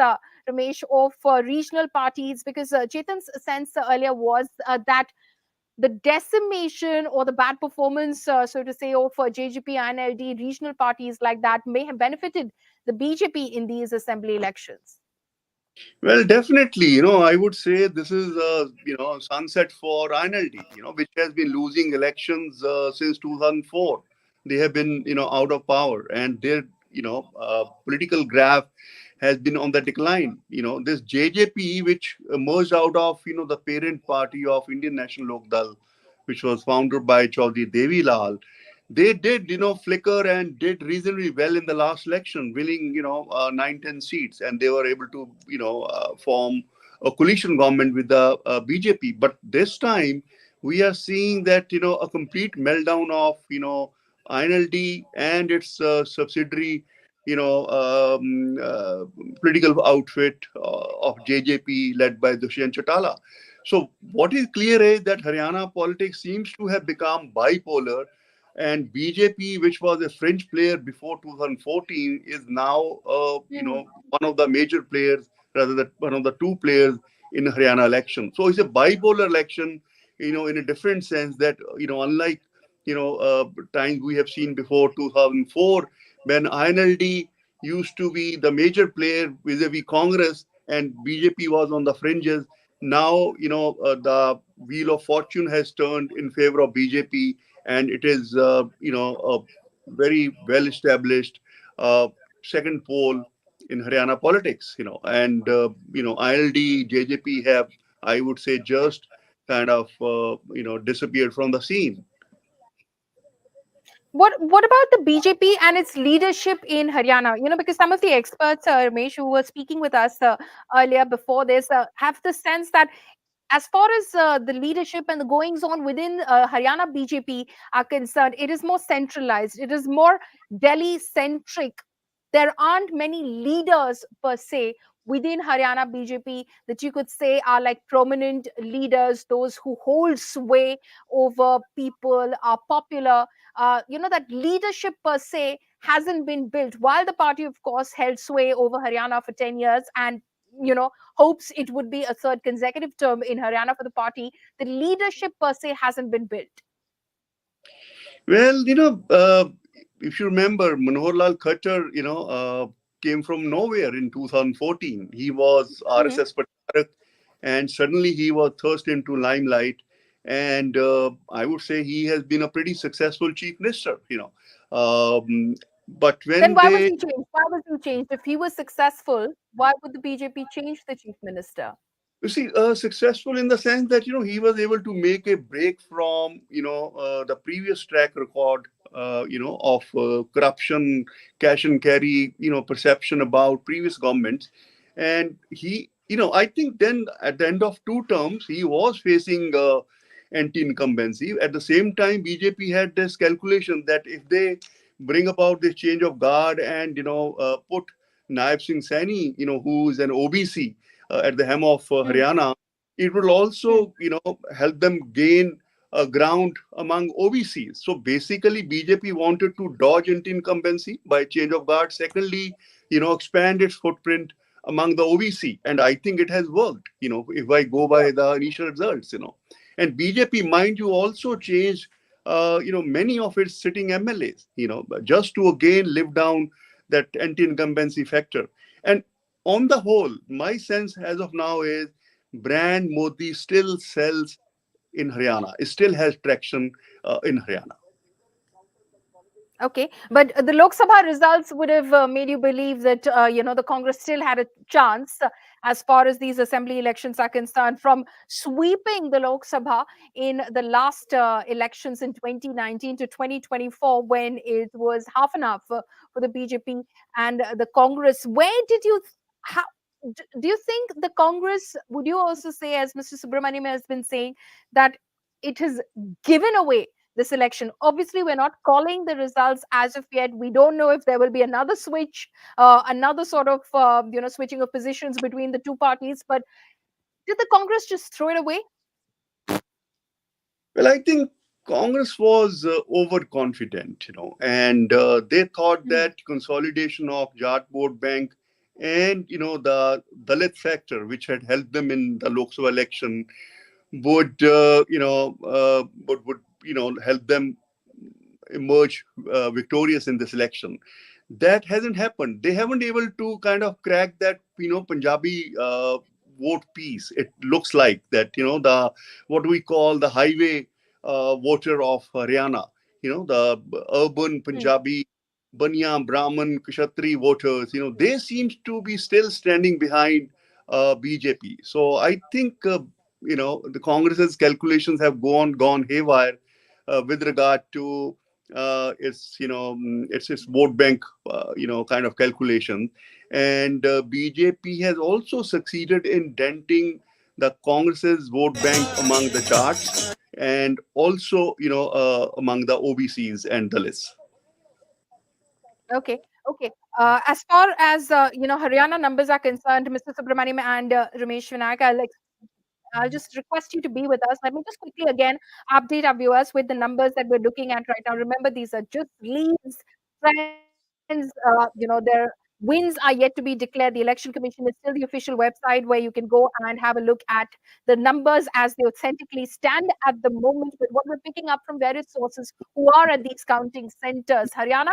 Ramesh, of regional parties, because Chetan's sense earlier was that the decimation or the bad performance, so to say, of JGP, INLD, regional parties like that may have benefited the BJP in these assembly elections. Well, definitely, I would say this is sunset for INLD, which has been losing elections since 2004. They have been out of power, and their political graph has been on the decline. This JJP, which emerged out of the parent party of Indian National Lok Dal, which was founded by Chaudhry Devi Lal, they did flicker and did reasonably well in the last election, winning 9-10 seats, and they were able to form a coalition government with the BJP. But this time we are seeing that a complete meltdown of INLD and its subsidiary political outfit of JJP led by Dushyant Chautala. So what is clear is that Haryana politics seems to have become bipolar, and BJP, which was a fringe player before 2014, is now one of the major players, rather than one of the two players in Haryana election. So it's a bipolar election, in a different sense that unlike times we have seen before 2004, when INLD used to be the major player vis-a-vis Congress and BJP was on the fringes. Now the wheel of fortune has turned in favor of BJP, and it is a very well established second pole in Haryana politics. And ILD, JJP have, I would say, just kind of disappeared from the scene. What about the BJP and its leadership in Haryana? Because some of the experts, Ramesh, who were speaking with us earlier before this, have the sense that as far as the leadership and the goings on within Haryana BJP are concerned, it is more centralized. It is more Delhi centric. There aren't many leaders per se within Haryana BJP that you could say are like prominent leaders, those who hold sway over people, are popular. That leadership per se hasn't been built. While the party, of course, held sway over Haryana for 10 years and hopes it would be a third consecutive term in Haryana for the party, the leadership per se hasn't been built. Well, if you remember, Manohar Lal Khattar, came from nowhere in 2014. He was RSS Patarak, and suddenly he was thrust into limelight. And I would say he has been a pretty successful chief minister. But Then when why was they he changed? Why was he changed? If he was successful, why would the BJP change the chief minister? You see, successful in the sense that he was able to make a break from the previous track record, of corruption, cash and carry, perception about previous governments, and I think then at the end of two terms he was facing anti-incumbency. At the same time, BJP had this calculation that if they bring about this change of guard and put Naib Singh Saini, who is an OBC at the helm of Haryana, it will also, help them gain ground among OBCs. So basically, BJP wanted to dodge anti-incumbency by change of guard. Secondly, expand its footprint among the OBC, and I think it has worked. If I go by the initial results. And BJP, mind you, also changed, many of its sitting MLAs, just to again live down that anti-incumbency factor. And on the whole, my sense as of now is brand Modi still sells in Haryana. It still has traction in Haryana. Okay, but the Lok Sabha results would have made you believe that the Congress still had a chance as far as these assembly elections are concerned, from sweeping the Lok Sabha in the last elections in 2019 to 2024, when it was half and half for the BJP and the Congress. Where did you? How, do you think the Congress? Would you also say, as Mr. Subramaniam has been saying, that it has given away this election? Obviously, we're not calling the results as of yet. We don't know if there will be another switch, another sort of switching of positions between the two parties. But did the Congress just throw it away? Well, I think Congress was overconfident, and they thought that consolidation of Jat Vote Bank and the Dalit factor, which had helped them in the Lok Sabha election, would help them emerge victorious in this election. That hasn't happened. They haven't able to kind of crack that Punjabi vote piece. It looks like that the what we call the highway voter of Haryana. The urban Punjabi Banya, Brahman, Kshatri voters. They seem to be still standing behind BJP. So I think the Congress's calculations have gone haywire with regard to its vote bank kind of calculation. And BJP has also succeeded in denting the Congress's vote bank among the charts, and also among the OBCs and Dalits. Okay, okay. As far as Haryana numbers are concerned, Mr. Subramaniam and Ramesh Vinayak, I'll just request you to be with us. Let me just quickly again update our viewers with the numbers that we're looking at right now. Remember, these are just leads, trends. Their wins are yet to be declared. The Election Commission is still the official website where you can go and have a look at the numbers as they authentically stand at the moment. But what we're picking up from various sources who are at these counting centers, Haryana,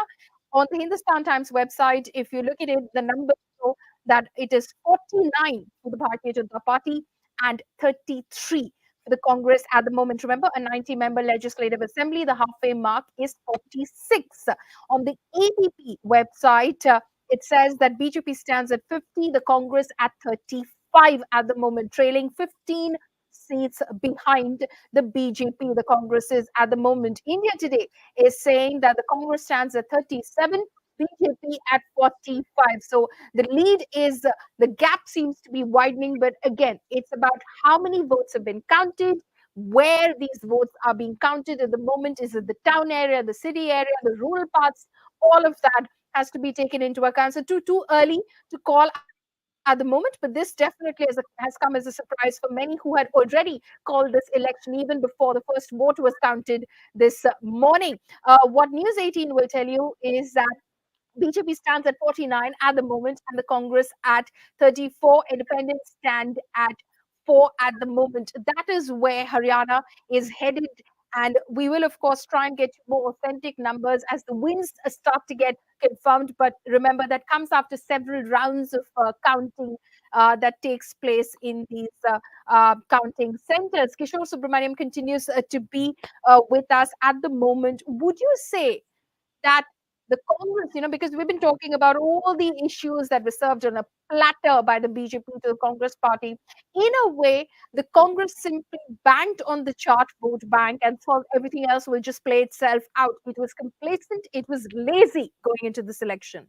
on the Hindustan Times website, if you look at it, the numbers show that it is 49 for the Bharatiya Janata Party and 33 for the Congress at the moment. Remember, a 90-member legislative assembly, the halfway mark is 46. On the ABP website, it says that BJP stands at 50, the Congress at 35 at the moment, trailing 15 seats behind the BJP. The Congress is at the moment. India Today is saying that the Congress stands at 37, BJP at 45. So the lead is, the gap seems to be widening, but again, it's about how many votes have been counted, where these votes are being counted at the moment. Is it the town area, the city area, the rural parts? All of that has to be taken into account. So too early to call at the moment, but this definitely has come as a surprise for many who had already called this election even before the first vote was counted this morning. What News 18 will tell you is that BJP stands at 49 at the moment, and the Congress at 34. Independents stand at 4 at the moment. That is where Haryana is headed And we will, of course, try and get more authentic numbers as the wins start to get confirmed. But remember, that comes after several rounds of counting that takes place in these counting centers. Kishore Subramaniam continues to be with us at the moment. Would you say that the Congress, because we've been talking about all the issues that were served on a platter by the BJP to the Congress party, in a way, the Congress simply banked on the chart vote bank and thought everything else will just play itself out. It was complacent, it was lazy going into this election.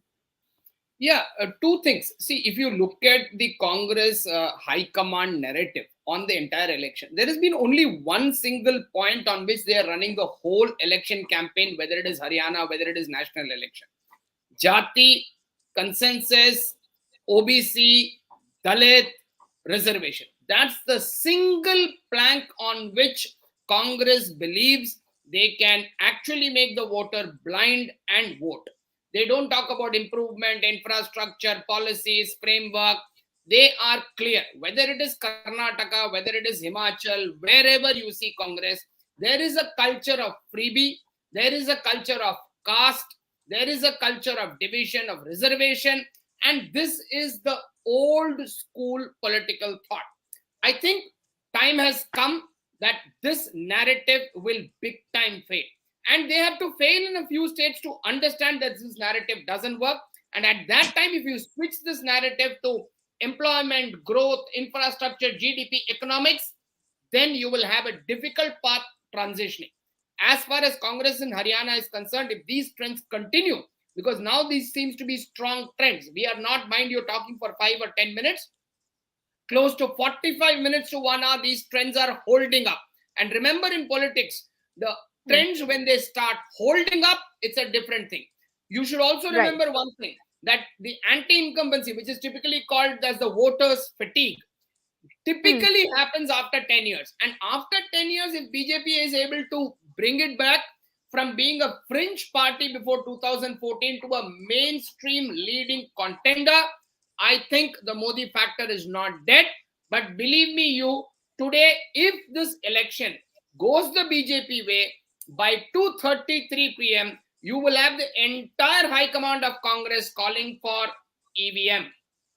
Yeah, two things. See, if you look at the Congress high command narrative on the entire election, there has been only one single point on which they are running the whole election campaign, whether it is Haryana, whether it is national election. Jati, consensus, OBC, Dalit, reservation. That's the single plank on which Congress believes they can actually make the voter blind and vote. They don't talk about improvement, infrastructure, policies, framework. They are clear. Whether it is Karnataka, whether it is Himachal, wherever you see Congress, there is a culture of freebie. There is a culture of caste. There is a culture of division, of reservation. And this is the old school political thought. I think time has come that this narrative will big time fail. And they have to fail in a few states to understand that this narrative doesn't work. And at that time, if you switch this narrative to employment, growth, infrastructure, GDP, economics, then you will have a difficult path transitioning. As far as Congress in Haryana is concerned, if these trends continue, because now these seems to be strong trends, we are not, mind you, talking for 5 or 10 minutes, close to 45 minutes to 1 hour, these trends are holding up. And remember, in politics, the trends, when they start holding up, it's a different thing. You should also remember one thing, that the anti-incumbency, which is typically called as the voters' fatigue, typically happens after 10 years. And after 10 years, if BJP is able to bring it back from being a fringe party before 2014 to a mainstream leading contender, I think the Modi factor is not dead. But believe me, today, if this election goes the BJP way, by 2:33 p.m., you will have the entire high command of Congress calling for EVM.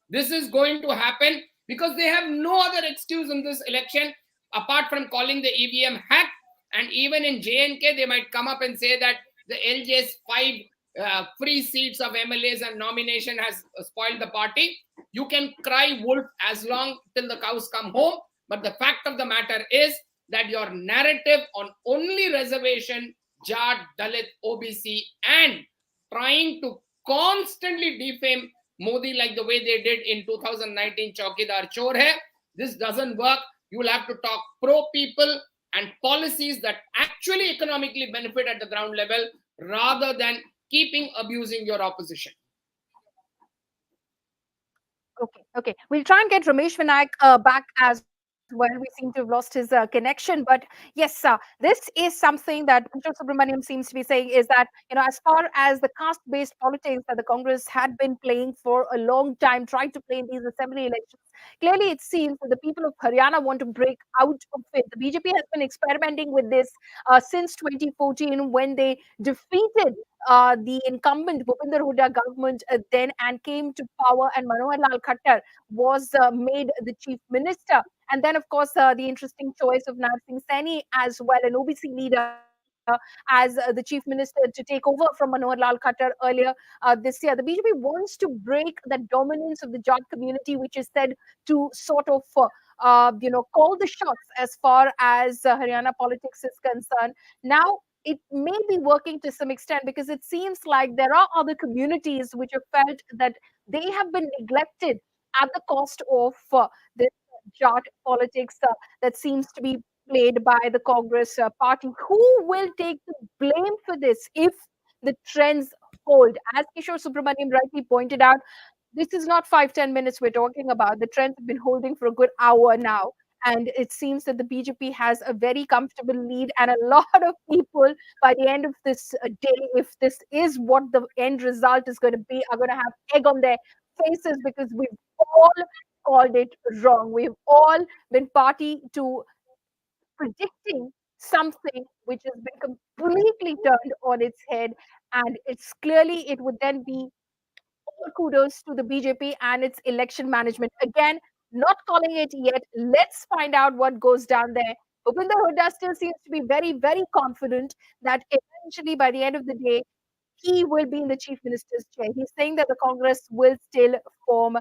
This is going to happen because they have no other excuse in this election apart from calling the EVM hack. And even in J&K, they might come up and say that the LJ's 5 free seats of MLAs and nomination has spoiled the party. You can cry wolf as long till the cows come home. But the fact of the matter is that your narrative on only reservation, Jat, Dalit, OBC, and trying to constantly defame Modi like the way they did in 2019 Chaukidar Chor Hai, this doesn't work. You will have to talk pro people and policies that actually economically benefit at the ground level rather than keeping abusing your opposition. Okay. We'll try and get Ramesh Vinayak back as well. We seem to have lost his connection. But yes, this is something that Kishore Subramaniam seems to be saying is that, as far as the caste-based politics that the Congress had been playing for a long time, tried to play in these assembly elections, clearly it seems that the people of Haryana want to break out of it. The BJP has been experimenting with this since 2014 when they defeated the incumbent Bhupinder Hooda government then and came to power, and Manohar Lal Khattar was made the chief minister. And then, of course, the interesting choice of Narsingh Saini as well, an OBC leader, as the chief minister to take over from Manohar Lal Khattar earlier this year. The BJP wants to break the dominance of the Jat community, which is said to sort of call the shots as far as Haryana politics is concerned. Now, it may be working to some extent because it seems like there are other communities which have felt that they have been neglected at the cost of this Jat politics that seems to be played by the Congress party. Who will take the blame for this if the trends hold? As Kishore Subramaniam rightly pointed out, this is not 5-10 minutes we're talking about. The trends have been holding for a good hour now. And it seems that the BJP has a very comfortable lead, and a lot of people by the end of this day, if this is what the end result is going to be, are going to have egg on their faces because we've all called it wrong. We've all been party to predicting something which has been completely turned on its head, and it's clearly it would then be all kudos to the BJP and its election management. Again, not calling it yet. Let's find out what goes down there. Bhupinder Hooda still seems to be very, very confident that eventually, by the end of the day, he will be in the chief minister's chair. He's saying that the Congress will still form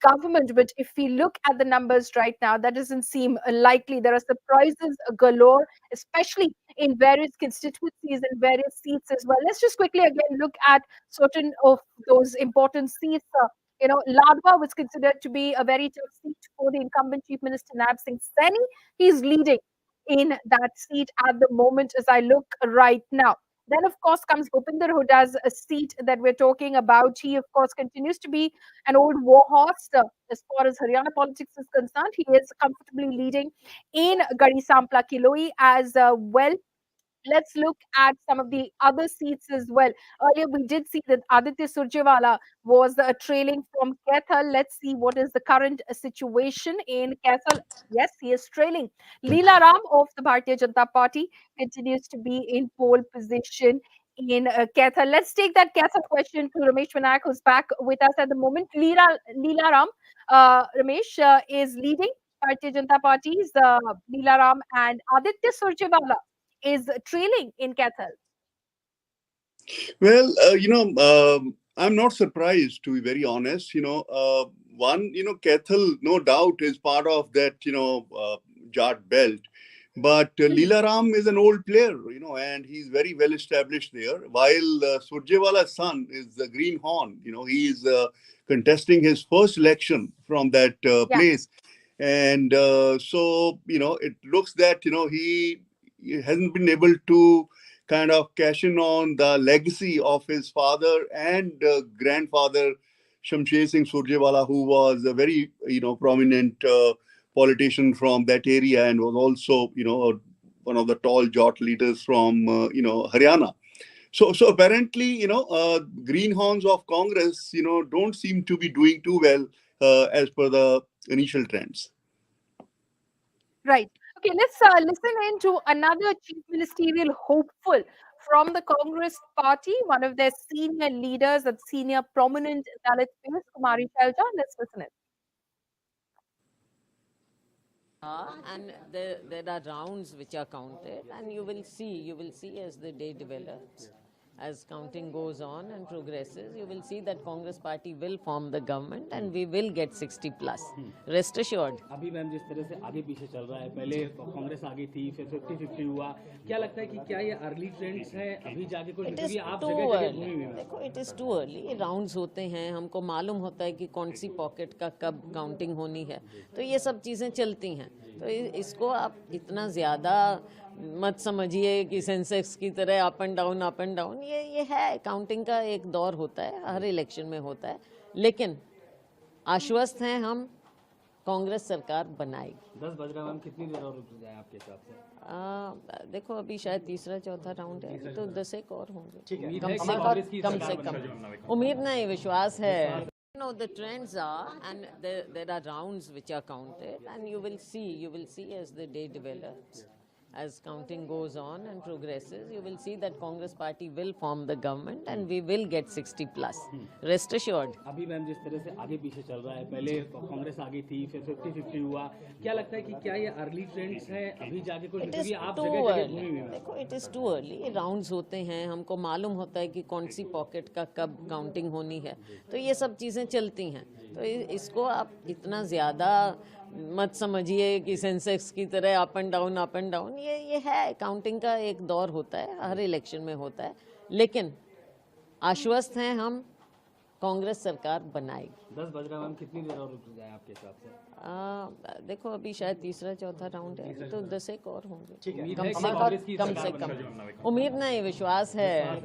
government. But if we look at the numbers right now, that doesn't seem likely. There are surprises galore, especially in various constituencies and various seats as well. Let's just quickly again look at certain of those important seats. Ladwa was considered to be a very tough seat for the incumbent Chief Minister Nab Singh Saini. He's leading in that seat at the moment as I look right now. Then, of course, comes Bhupinder Hooda's seat that we're talking about. He, of course, continues to be an old war horse as far as Haryana politics is concerned. He is comfortably leading in Gadi Sampla Kiloi as well. Let's look at some of the other seats as well. Earlier, we did see that Aditya Surjewala was trailing from Kaithal. Let's see what is the current situation in Kaithal. Yes, he is trailing. Leela Ram of the Bharatiya Janata Party continues to be in pole position in Kaithal. Let's take that Kaithal question to Ramesh Vinayak, who's back with us at the moment. Leela Ram, Ramesh, is leading Bharatiya Janata Party's Leela Ram, and Aditya Surjewala is trailing in Kaithal. Well, I'm not surprised, to be very honest. Kaithal, no doubt, is part of that, Jat belt. But Leela Ram is an old player, and he's very well established there. While Surjewala's son is the Green Horn, he is contesting his first election from that place. And so, it looks that, he hasn't been able to kind of cash in on the legacy of his father and grandfather, Shamsher Singh Surjewala, who was a very, prominent politician from that area and was also, one of the tall Jat leaders from, Haryana. So apparently, greenhorns of Congress, don't seem to be doing too well as per the initial trends. Right. Okay, let's listen in to another chief ministerial hopeful from the Congress party, one of their senior leaders, a senior prominent Dalit face, Kumari Shelja. Let's listen in. And there are rounds which are counted, and you will see as the day develops, as counting goes on and progresses, you will see that Congress party will form the government and we will get 60 plus. Rest assured. अभी ma'am जिस तरह से आगे पीछे चल रहा है, पहले कांग्रेस आगे थी, फिर 50-50 हुआ, क्या लगता है कि क्या ये अर्ली ट्रेंड्स है अभी जाके कुछ क्योंकि आप जगह-जगह घूमे हुए हैं? देखो, it is too early. Rounds होते हैं, हमको मालूम होता है कि कौन सी पॉकेट का कब काउंटिंग होनी है, तो ये सब चीजें चलती हैं. तो इसको आप इतना ज्यादा मत समझिए कि सेंसेक्स की तरह अप एंड डाउन. ये है, काउंटिंग का एक दौर होता है, हर इलेक्शन में होता है, लेकिन आश्वस्त हैं हम, कांग्रेस सरकार बनाएगी. 10 बज रहा है, कितनी देर और रुक जाए आपके हिसाब से? देखो, अभी शायद तीसरा चौथा राउंड है, तो 10 एक और होंगे, कम से कम. उम्मीद नहीं, विश्वास है. The trends are, and there are rounds which are counted, and you will see as the day develops, as counting goes on and progresses, you will see that Congress party will form the government and we will get 60 plus. Rest assured. अभी ma'am जिस तरह से आगे पीछे चल रहा है, पहले कांग्रेस आगे थी, फिर 50-50 हुआ, क्या लगता है कि क्या ये अर्ली ट्रेंड्स है अभी जाके कुछ क्योंकि आप जगह-जगह घूमे हुए हैं? देखो, it is too early. Rounds होते हैं, हमको मालूम होता है कि कौन सी पॉकेट का कब काउंटिंग होनी है, तो ये सब चीजें चलती हैं. तो इसको आप इतना ज्यादा मत समझिए कि सेंसेक्स की तरह अप एंड डाउन. ये है, काउंटिंग का एक दौर होता है, हर इलेक्शन में होता है, लेकिन आश्वस्त हैं हम, कांग्रेस सरकार बनाएगी. 10 बज रहा है, कितनी देर और रुक जाए आपके हिसाब से? देखो, अभी शायद तीसरा चौथा राउंड है, तो 10 एक और होंगे, कम से कम. उम्मीद नहीं, विश्वास है.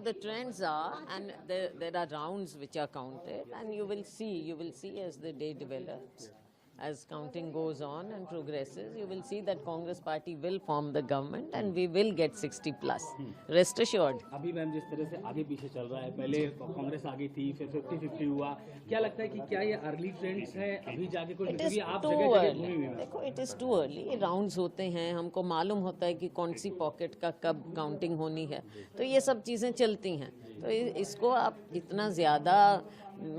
The trends are, and there are rounds which are counted, and you will see as the day develops, as counting goes on and progresses, you will see that Congress party will form the government and we will get 60 plus. Rest assured. अभी ma'am जिस तरह से आगे पीछे चल रहा है, पहले कांग्रेस आगे थी, फिर 50-50 हुआ, क्या लगता है कि क्या ये अर्ली ट्रेंड्स है अभी जाके कुछ, क्योंकि आप जगह जगह घूमे हुए हैं? देखो, it is too early, rounds होते हैं, हमको मालूम होता है कि कौन सी पॉकेट का कब काउंटिंग होनी है, तो ये सब चीज़ें चलती हैं। तो इसको आप इतना ज़्यादा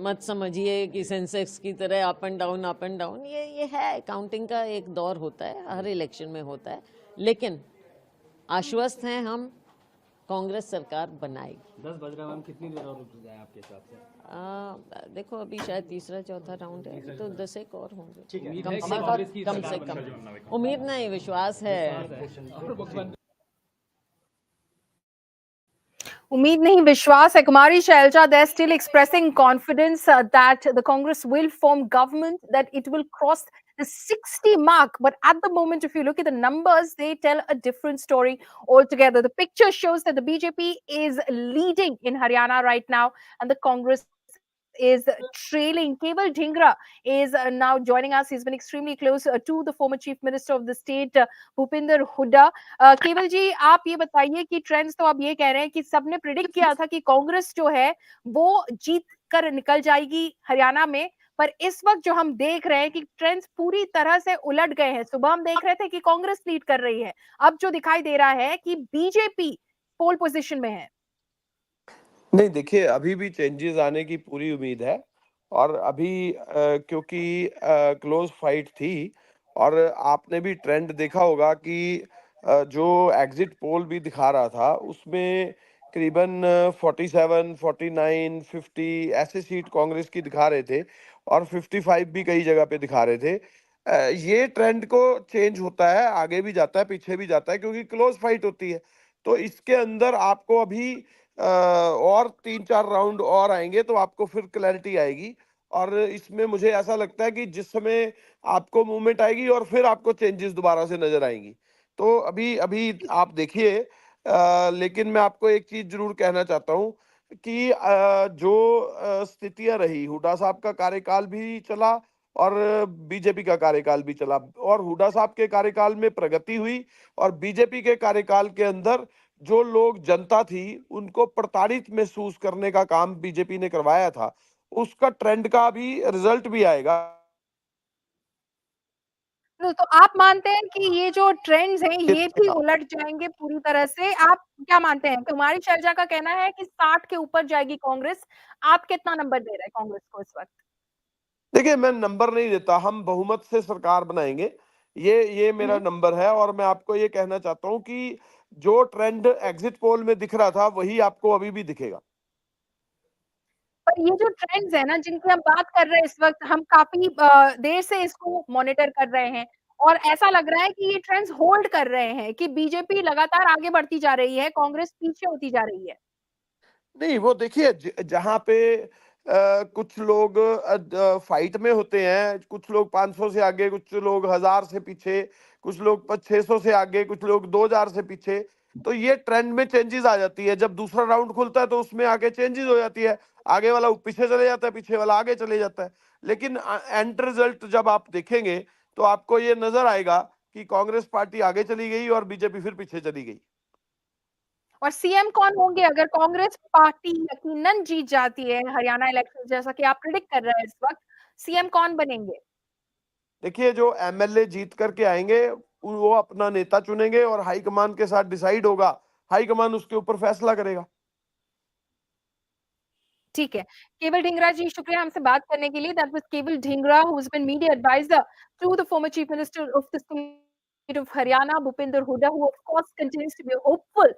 मत समझिए कि सेंसेक्स की तरह अप एंड डाउन। ये है, काउंटिंग का एक दौर होता है, हर इलेक्शन में होता है, लेकिन आश्वस्त हैं हम, कांग्रेस सरकार बनाएगी। 10 बज रहा है मैम, कितनी देर और रुक जाए आपके हिसाब से? देखो अभी शायद तीसरा चौथा राउंड है, तो 10 एक और होंगे कम से कम। उम्मीद नहीं, विश्वास है। Umeed nahi, Vishwas hai. Kumari Shailja, they're still expressing confidence that the Congress will form government, that it will cross the 60 mark. But at the moment, if you look at the numbers, they tell a different story altogether. The picture shows that the BJP is leading in Haryana right now, and the Congress is trailing. Keval Dhingra is now joining us. He's been extremely close to the former Chief Minister of the state, Bhupinder Hooda. केवल जी, आप ये बताइए कि trends तो आप ये कह रहे हैं कि सबने प्रिडिक्ट किया था कि कांग्रेस जो है वो जीत कर निकल जाएगी हरियाणा में, पर इस वक्त जो हम देख रहे हैं कि ट्रेंड्स पूरी तरह से उलट गए हैं। सुबह हम देख रहे थे कि कांग्रेस लीड कर रही है, अब जो दिखाई दे रहा है कि बीजेपी पोल पोजीशन में है। नहीं, देखिए, अभी भी चेंजेस आने की पूरी उम्मीद है, और अभी क्योंकि क्लोज फाइट थी, और आपने भी ट्रेंड देखा होगा कि जो एग्जिट पोल भी दिखा रहा था उसमें करीबन 47, 49, 50 ऐसे सीट कांग्रेस की दिखा रहे थे, और 55 भी कई जगह पे दिखा रहे थे। ये ट्रेंड को चेंज होता है, आगे भी जाता है, पीछे भी जाता है, क्योंकि क्लोज फाइट होती है। तो इसके अंदर आपको अभी और 3-4 राउंड और आएंगे तो आपको फिर क्लैरिटी आएगी, और इसमें मुझे ऐसा लगता है कि जिस समय आपको मूवमेंट आएगी और फिर आपको चेंजेस दोबारा से नजर आएंगी। तो अभी अभी आप देखिए, लेकिन मैं आपको एक चीज जरूर कहना चाहता हूँ कि जो स्थितियां रही, हुड्डा साहब का कार्यकाल भी चला और बीजेपी का कार्यकाल भी चला, और हुड्डा साहब के कार्यकाल में प्रगति हुई, और बीजेपी के कार्यकाल के अंदर जो लोग, जनता थी, उनको प्रताड़ित महसूस करने का काम बीजेपी ने करवाया था, उसका ट्रेंड का भी रिजल्ट भी आएगा। तो आप मानते हैं कि ये जो ट्रेंड्स हैं ये भी उलट जाएंगे पूरी तरह से? आप क्या मानते हैं? कुमारी शैलजा का कहना है कि 60 के ऊपर जाएगी कांग्रेस। आप कितना नंबर दे रहे हैं कांग्रेस को इस वक्त? देखिए, मैं नंबर नहीं देता, हम बहुमत से सरकार बनाएंगे, ये मेरा नंबर है। और मैं आपको ये कहना चाहता हूँ कि जो ट्रेंड एग्जिट पोल में दिख रहा था वही आपको अभी भी दिखेगा। पर ये जो ट्रेंड्स है ना जिनकी हम बात कर रहे हैं इस वक्त, हम काफी देर से इसको मॉनिटर कर रहे हैं, और ऐसा लग रहा है कि ये ट्रेंड्स होल्ड कर रहे हैं कि बीजेपी लगातार आगे बढ़ती जा रही है, कांग्रेस पीछे होती जा रही है। नहीं, वो देखिए, जहाँ पे कुछ लोग फाइट में होते हैं, कुछ लोग 500 से आगे, कुछ लोग 1000 से पीछे, कुछ लोग 600 से आगे, कुछ लोग 2000 से पीछे, तो ये ट्रेंड में चेंजेस आ जाती है। जब दूसरा राउंड खुलता है तो उसमें आगे चेंजेस हो जाती है, आगे वाला पीछे चले जाता है, पीछे वाला आगे चले जाता है। लेकिन एंड रिजल्ट जब आप देखेंगे तो आपको ये नजर आएगा कि कांग्रेस पार्टी आगे चली गई और बीजेपी फिर पीछे चली गई। और सीएम कौन होंगे अगर कांग्रेस पार्टी यकीनन जीत जाती है हरियाणा इलेक्शन, जैसा कि आप प्रिडिक्ट कर रहे हैं इस वक्त, सीएम कौन बनेंगे? देखिए, जो एमएलए जीत करके आएंगे वो अपना नेता चुनेंगे, और हाईकमान के साथ डिसाइड होगा, हाईकमान उसके ऊपर फैसला करेगा। ठीक है, केवल ढींगरा जी, शुक्रिया हमसे बात करने के लिए। That was Keval Dhingra, who has been media adviser to the former chief minister of the state of Haryana, Bhupinder Hooda, who of course continues to be hopeful.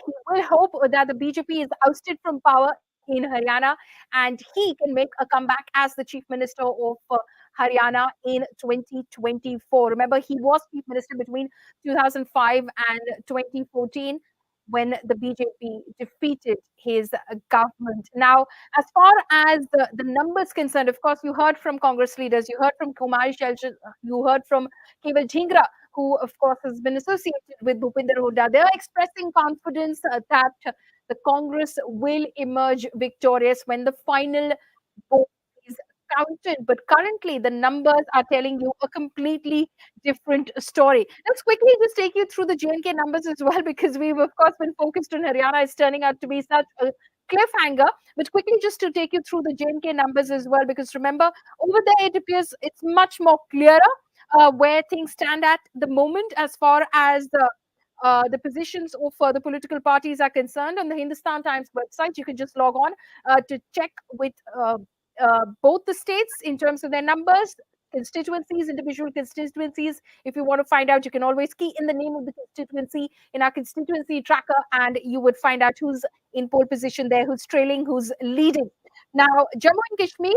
He will hope that the BJP is ousted from power in Haryana and he can make a comeback as the chief minister of Haryana in 2024. Remember, he was chief minister between 2005 and 2014 when the BJP defeated his government. Now, as far as the numbers concerned, of course, you heard from Congress leaders, you heard from Kumari Shelja, you heard from Keval Dhingra, who, of course, has been associated with Bhupinder Hooda. They are expressing confidence that the Congress will emerge victorious when the final vote is counted, but currently the numbers are telling you a completely different story. Let's quickly just take you through the J&K numbers as well, because we've of course been focused on Haryana. It's turning out to be such a cliffhanger. But quickly just to take you through the J&K numbers as well, because remember, over there it appears it's much more clearer where things stand at the moment as far as the positions of the political parties are concerned. On the Hindustan Times website, you can just log on to check with both the states in terms of their numbers, constituencies, individual constituencies. If you want to find out, you can always key in the name of the constituency in our constituency tracker, and you would find out who's in pole position there, who's trailing, who's leading. Now, Jammu and Kashmir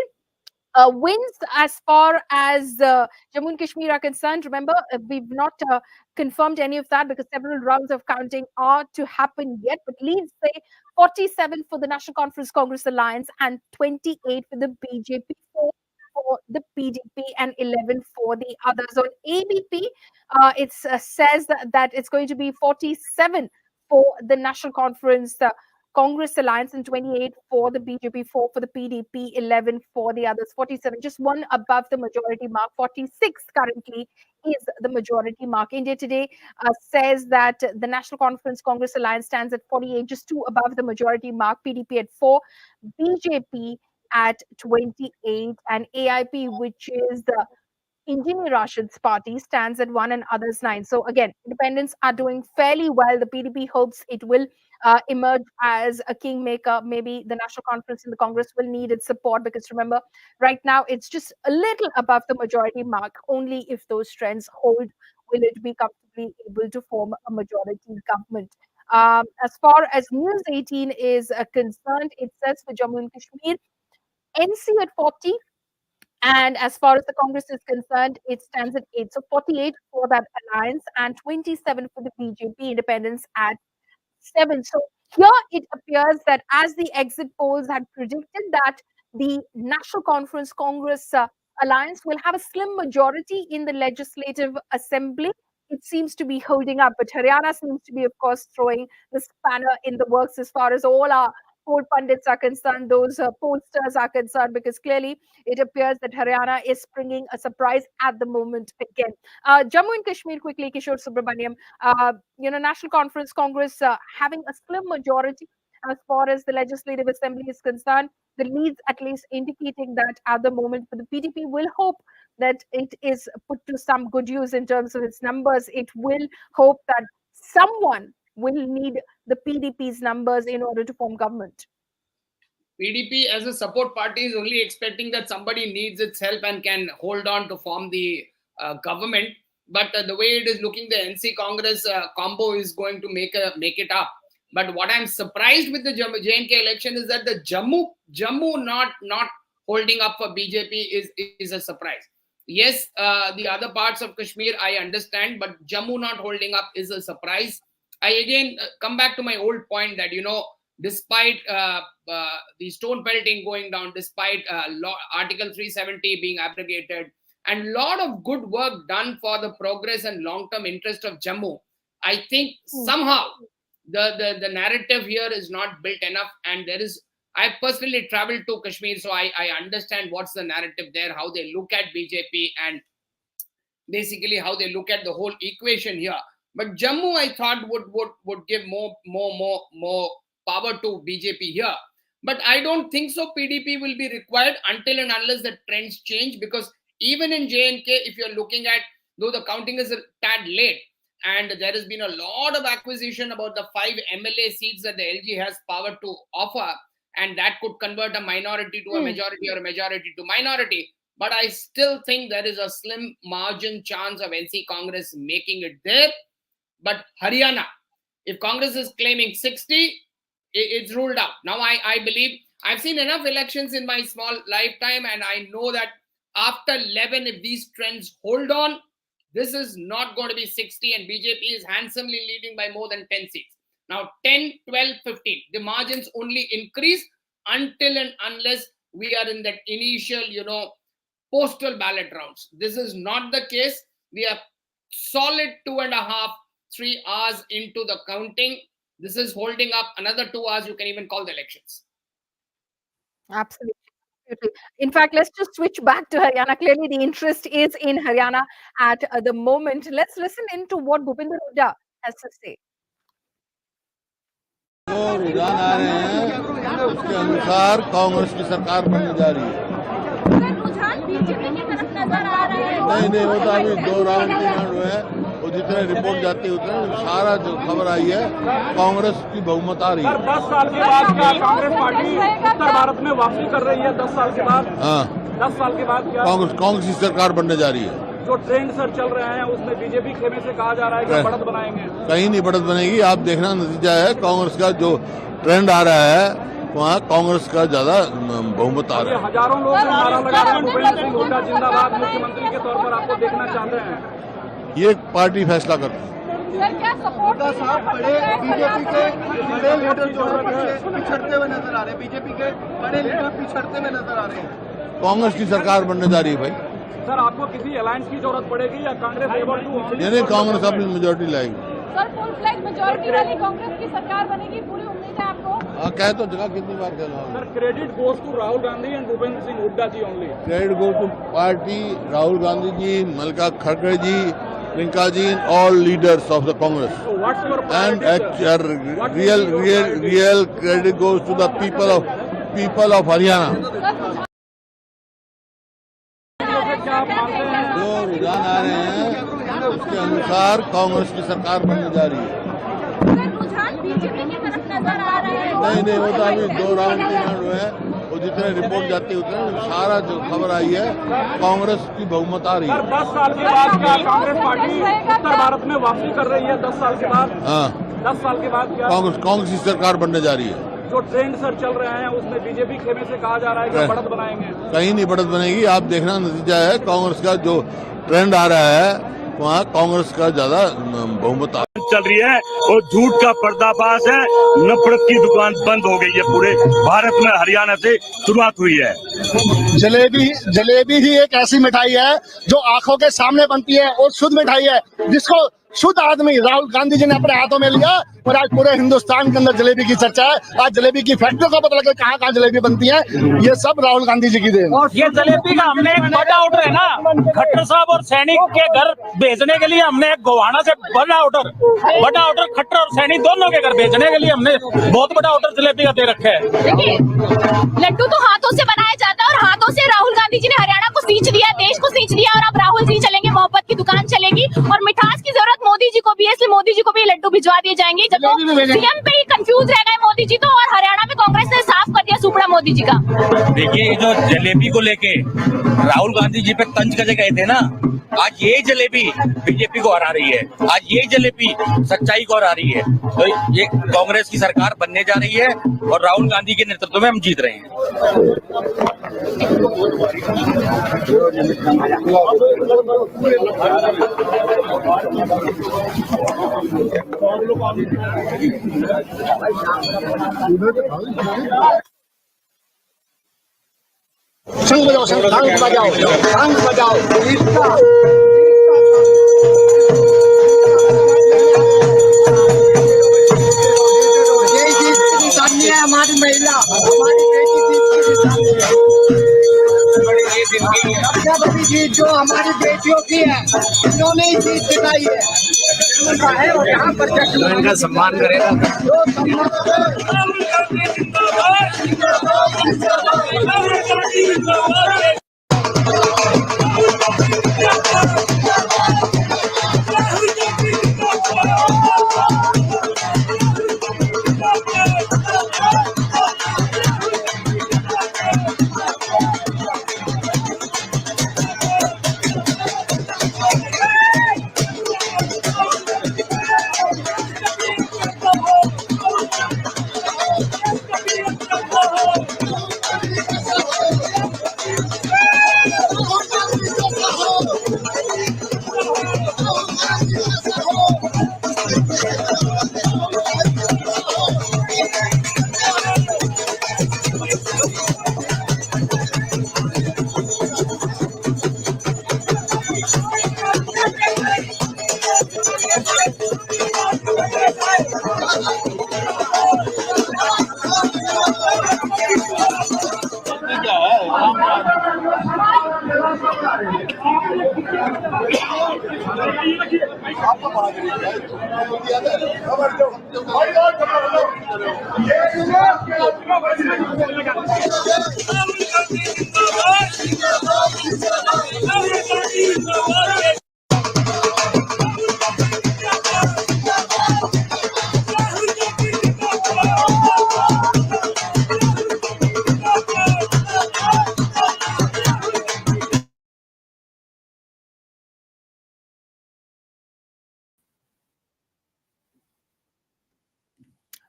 wins as far as Jammu and Kashmir are concerned. Remember, we've not confirmed any of that because several rounds of counting are to happen yet. But leads say 47 for the National Conference Congress Alliance and 28 for the BJP, 4 for the PDP, and 11 for the others. On ABP, it says that it's going to be 47 for the National Conference Congress Alliance and 28 for the BJP, 4 for the PDP, 11 for the others, 47, just one above the majority mark. 46 currently is the majority mark. India Today says that the National Conference Congress Alliance stands at 48, just two above the majority mark. PDP at 4, BJP at 28, and AIP, which is the Indian Rashid's party, stands at 1 and others 9. So again, independents are doing fairly well. The PDP hopes it will emerge as a kingmaker. Maybe the National Conference and the Congress will need its support, because remember, right now it's just a little above the majority mark. Only if those trends hold will it be comfortably able to form a majority government. As far as News 18 is concerned, it says for Jammu and Kashmir, NC at 40, and as far as the Congress is concerned, it stands at 8. So 48 for that alliance and 27 for the BJP, independents at 7. So here it appears that as the exit polls had predicted, that the National Conference Congress Alliance will have a slim majority in the Legislative Assembly. It seems to be holding up, but Haryana seems to be, of course, throwing the spanner in the works as far as all our poll pundits are concerned, those pollsters are concerned, because clearly it appears that Haryana is springing a surprise at the moment again. Jammu and Kashmir, quickly, Kishore Subramaniam, National Conference Congress having a slim majority as far as the Legislative Assembly is concerned. The leads at least indicating that at the moment, but the PDP will hope that it is put to some good use in terms of its numbers. It will hope that someone will need the PDP's numbers in order to form government. PDP as a support party is only expecting that somebody needs its help and can hold on to form the government. But the way it is looking, the NC Congress combo is going to make it up. But what I'm surprised with the J&K election is that the Jammu not holding up for BJP is a surprise. Yes, the other parts of Kashmir I understand, but Jammu not holding up is a surprise. I again come back to my old point that, despite the stone pelting going down, despite Article 370 being abrogated, and a lot of good work done for the progress and long-term interest of Jammu, I think somehow the narrative here is not built enough. And I personally traveled to Kashmir, so I understand what's the narrative there, how they look at BJP, and basically how they look at the whole equation here. But Jammu, I thought would give more power to BJP here. But I don't think so. PDP will be required until and unless the trends change, because even in J&K, if you're looking at, though the counting is a tad late, and there has been a lot of acquisition about the 5 MLA seats that the LG has power to offer, and that could convert a minority to a majority or a majority to minority. But I still think there is a slim margin chance of NC Congress making it there. But Haryana, if Congress is claiming 60, it's ruled out. Now, I believe I've seen enough elections in my small lifetime, and I know that after 11, if these trends hold on, this is not going to be 60, and BJP is handsomely leading by more than 10 seats. Now, 10, 12, 15, the margins only increase until and unless we are in that initial, postal ballot rounds. This is not the case. We are solid 2.5, 3 hours into the counting. This is holding up. Another 2 hours, you can even call the elections. Absolutely. Absolutely. In fact, let's just switch back to Haryana. Clearly, the interest is in Haryana at the moment. Let's listen into what Bhupinder Hooda has to say. जो रुझान आ रहे हैं उसके अनुसार कांग्रेस की सरकार बनने जा रही है। रुझान बीजेपी की तरफ नजर आ रहे हैं। नहीं वो तो अभी 2 राउंड 3 राउंड हुए हैं, वो जितने रिपोर्ट जाती है उतने सारा जो खबर आई है कांग्रेस की बहुमत आ रही है। 10 साल के बाद क्या कांग्रेस पार्टी उत्तर भारत में वापसी कर रही है? 10 साल के बाद? हाँ, 10 साल के बाद क्या कांग्रेस की सरकार बनने जा रही है। जो ट्रेंड सर चल रहे हैं उसमें बीजेपी खेमे से कहा जा रहा है कि बढ़त बनाएंगे। कहीं नहीं बढ़त बनेगी, आप देखना नतीजा है कांग्रेस का जो ट्रेंड आ रहा है वहाँ कांग्रेस का ज्यादा बहुमत आ रहा है। हजारों लोग नारा लगा रहे हैं भूपेंद्र सिंह हुड्डा जिंदाबाद मुख्यमंत्री के तौर पर आपको देखना चाहते हैं। ये पार्टी फैसला करती है। बीजेपी के बड़े लीडर जो पिछड़ते हुए नजर आ रहे हैं, बीजेपी के बड़े लीडर पिछड़ते हुए नजर आ रहे हैं। कांग्रेस की सरकार बनने जा रही है भाई। सर आपको किसी अलायंस की जरूरत पड़ेगी या कांग्रेस नहीं कांग्रेस अपनी मेजोरिटी लाएगी। सर फुल फ्लैग मेजॉरिटी वाली कांग्रेस की सरकार बनेगी, पूरी उम्मीद है आपको? हाँ कह तो जगह कितनी बार कहना। Sir credit goes to Rahul Gandhi and Bhupendra Singh Hooda ji only. Credit goes to party, Rahul Gandhi ji, Mallika खड़गे ji, Priyanka ji, all leaders of the Congress. So what's your And real credit goes to the people of Haryana. जो रुझान आ रहे हैं उसके अनुसार कांग्रेस की सरकार बनने जा रही है। रुझान बीजेपी की तरफ नजर आ रहे हैं। नहीं वो तो अभी 2 राउंड 3 राउंड हुए हैं, वो जितने रिपोर्ट जाती है उतने सारा जो खबर आई है कांग्रेस की बहुमत आ रही है। 10 साल के बाद क्या कांग्रेस पार्टी उत्तर भारत में वापसी कर रही है? 10 साल के बाद? हाँ 10 साल के बाद क्या कांग्रेस की सरकार बनने जा रही है। जो ट्रेंड सर चल रहे हैं उसमें बीजेपी खेमे से कहा जा रहा है कि बढ़त बनाएंगे। कहीं नहीं बढ़त बनेगी, आप देखना नतीजा है कांग्रेस का जो ट्रेंड आ रहा है वहाँ कांग्रेस का ज्यादा बहुमत चल रही है और झूठ का पर्दाफाश है। नफरत की दुकान बंद हो गई है, पूरे भारत में हरियाणा से शुरुआत हुई है। जलेबी ही एक ऐसी मिठाई है जो आंखों के सामने बनती है और शुद्ध मिठाई है, जिसको शुद्ध आदमी राहुल गांधी जी ने अपने हाथों में लिया और आज पूरे हिंदुस्तान के अंदर जलेबी की चर्चा है। आज जलेबी की फैक्ट्रियों का पता लगा कहाँ कहाँ जलेबी बनती है, ये सब राहुल गांधी जी की देन। और ये जलेबी का हमने एक बड़ा ऑर्डर है ना, खट्टर साहब और सैनिक के घर भेजने के लिए हमने एक गोवाना से बड़ा ऑर्डर खट्टर और सैनिक दोनों के घर भेजने के लिए हमने बहुत बड़ा ऑर्डर जलेबी का दे रखा है। लड्डू तो हाथों से बनाया जाता है और हाथों से राहुल गांधी जी ने हरियाणा को सींच दिया, देश को सींच दिया, और अब राहुल जी चलेंगे, मोहब्बत की दुकान चलेगी और मिठास की जरूरत मोदी जी को भी है, इसलिए मोदी जी को भी लड्डू भिजवा दिए जाएंगे। जब तो सीएम पे ही कंफ्यूज रह गए मोदी जी तो, और हरियाणा में कांग्रेस ने साफ कर दिया सुपड़ा मोदी जी का। देखिए जो जलेबी को लेके राहुल गांधी जी पे तंज कसे गए थे ना, आज ये जलेबी बीजेपी को हरा रही है, आज ये जलेबी सच्चाई को हरा रही है। तो ये कांग्रेस की सरकार बनने जा रही है और राहुल गांधी के नेतृत्व में हम जीत रहे हैं। शंख बजाओ, शंख बजाओ, शंख बजाओ। हमारी महिला, हमारी बेटी जीत जो हमारी बेटियों की है, इन्होंने ही जीत दिलाई है और यहाँ पर इनका सम्मान करेगा।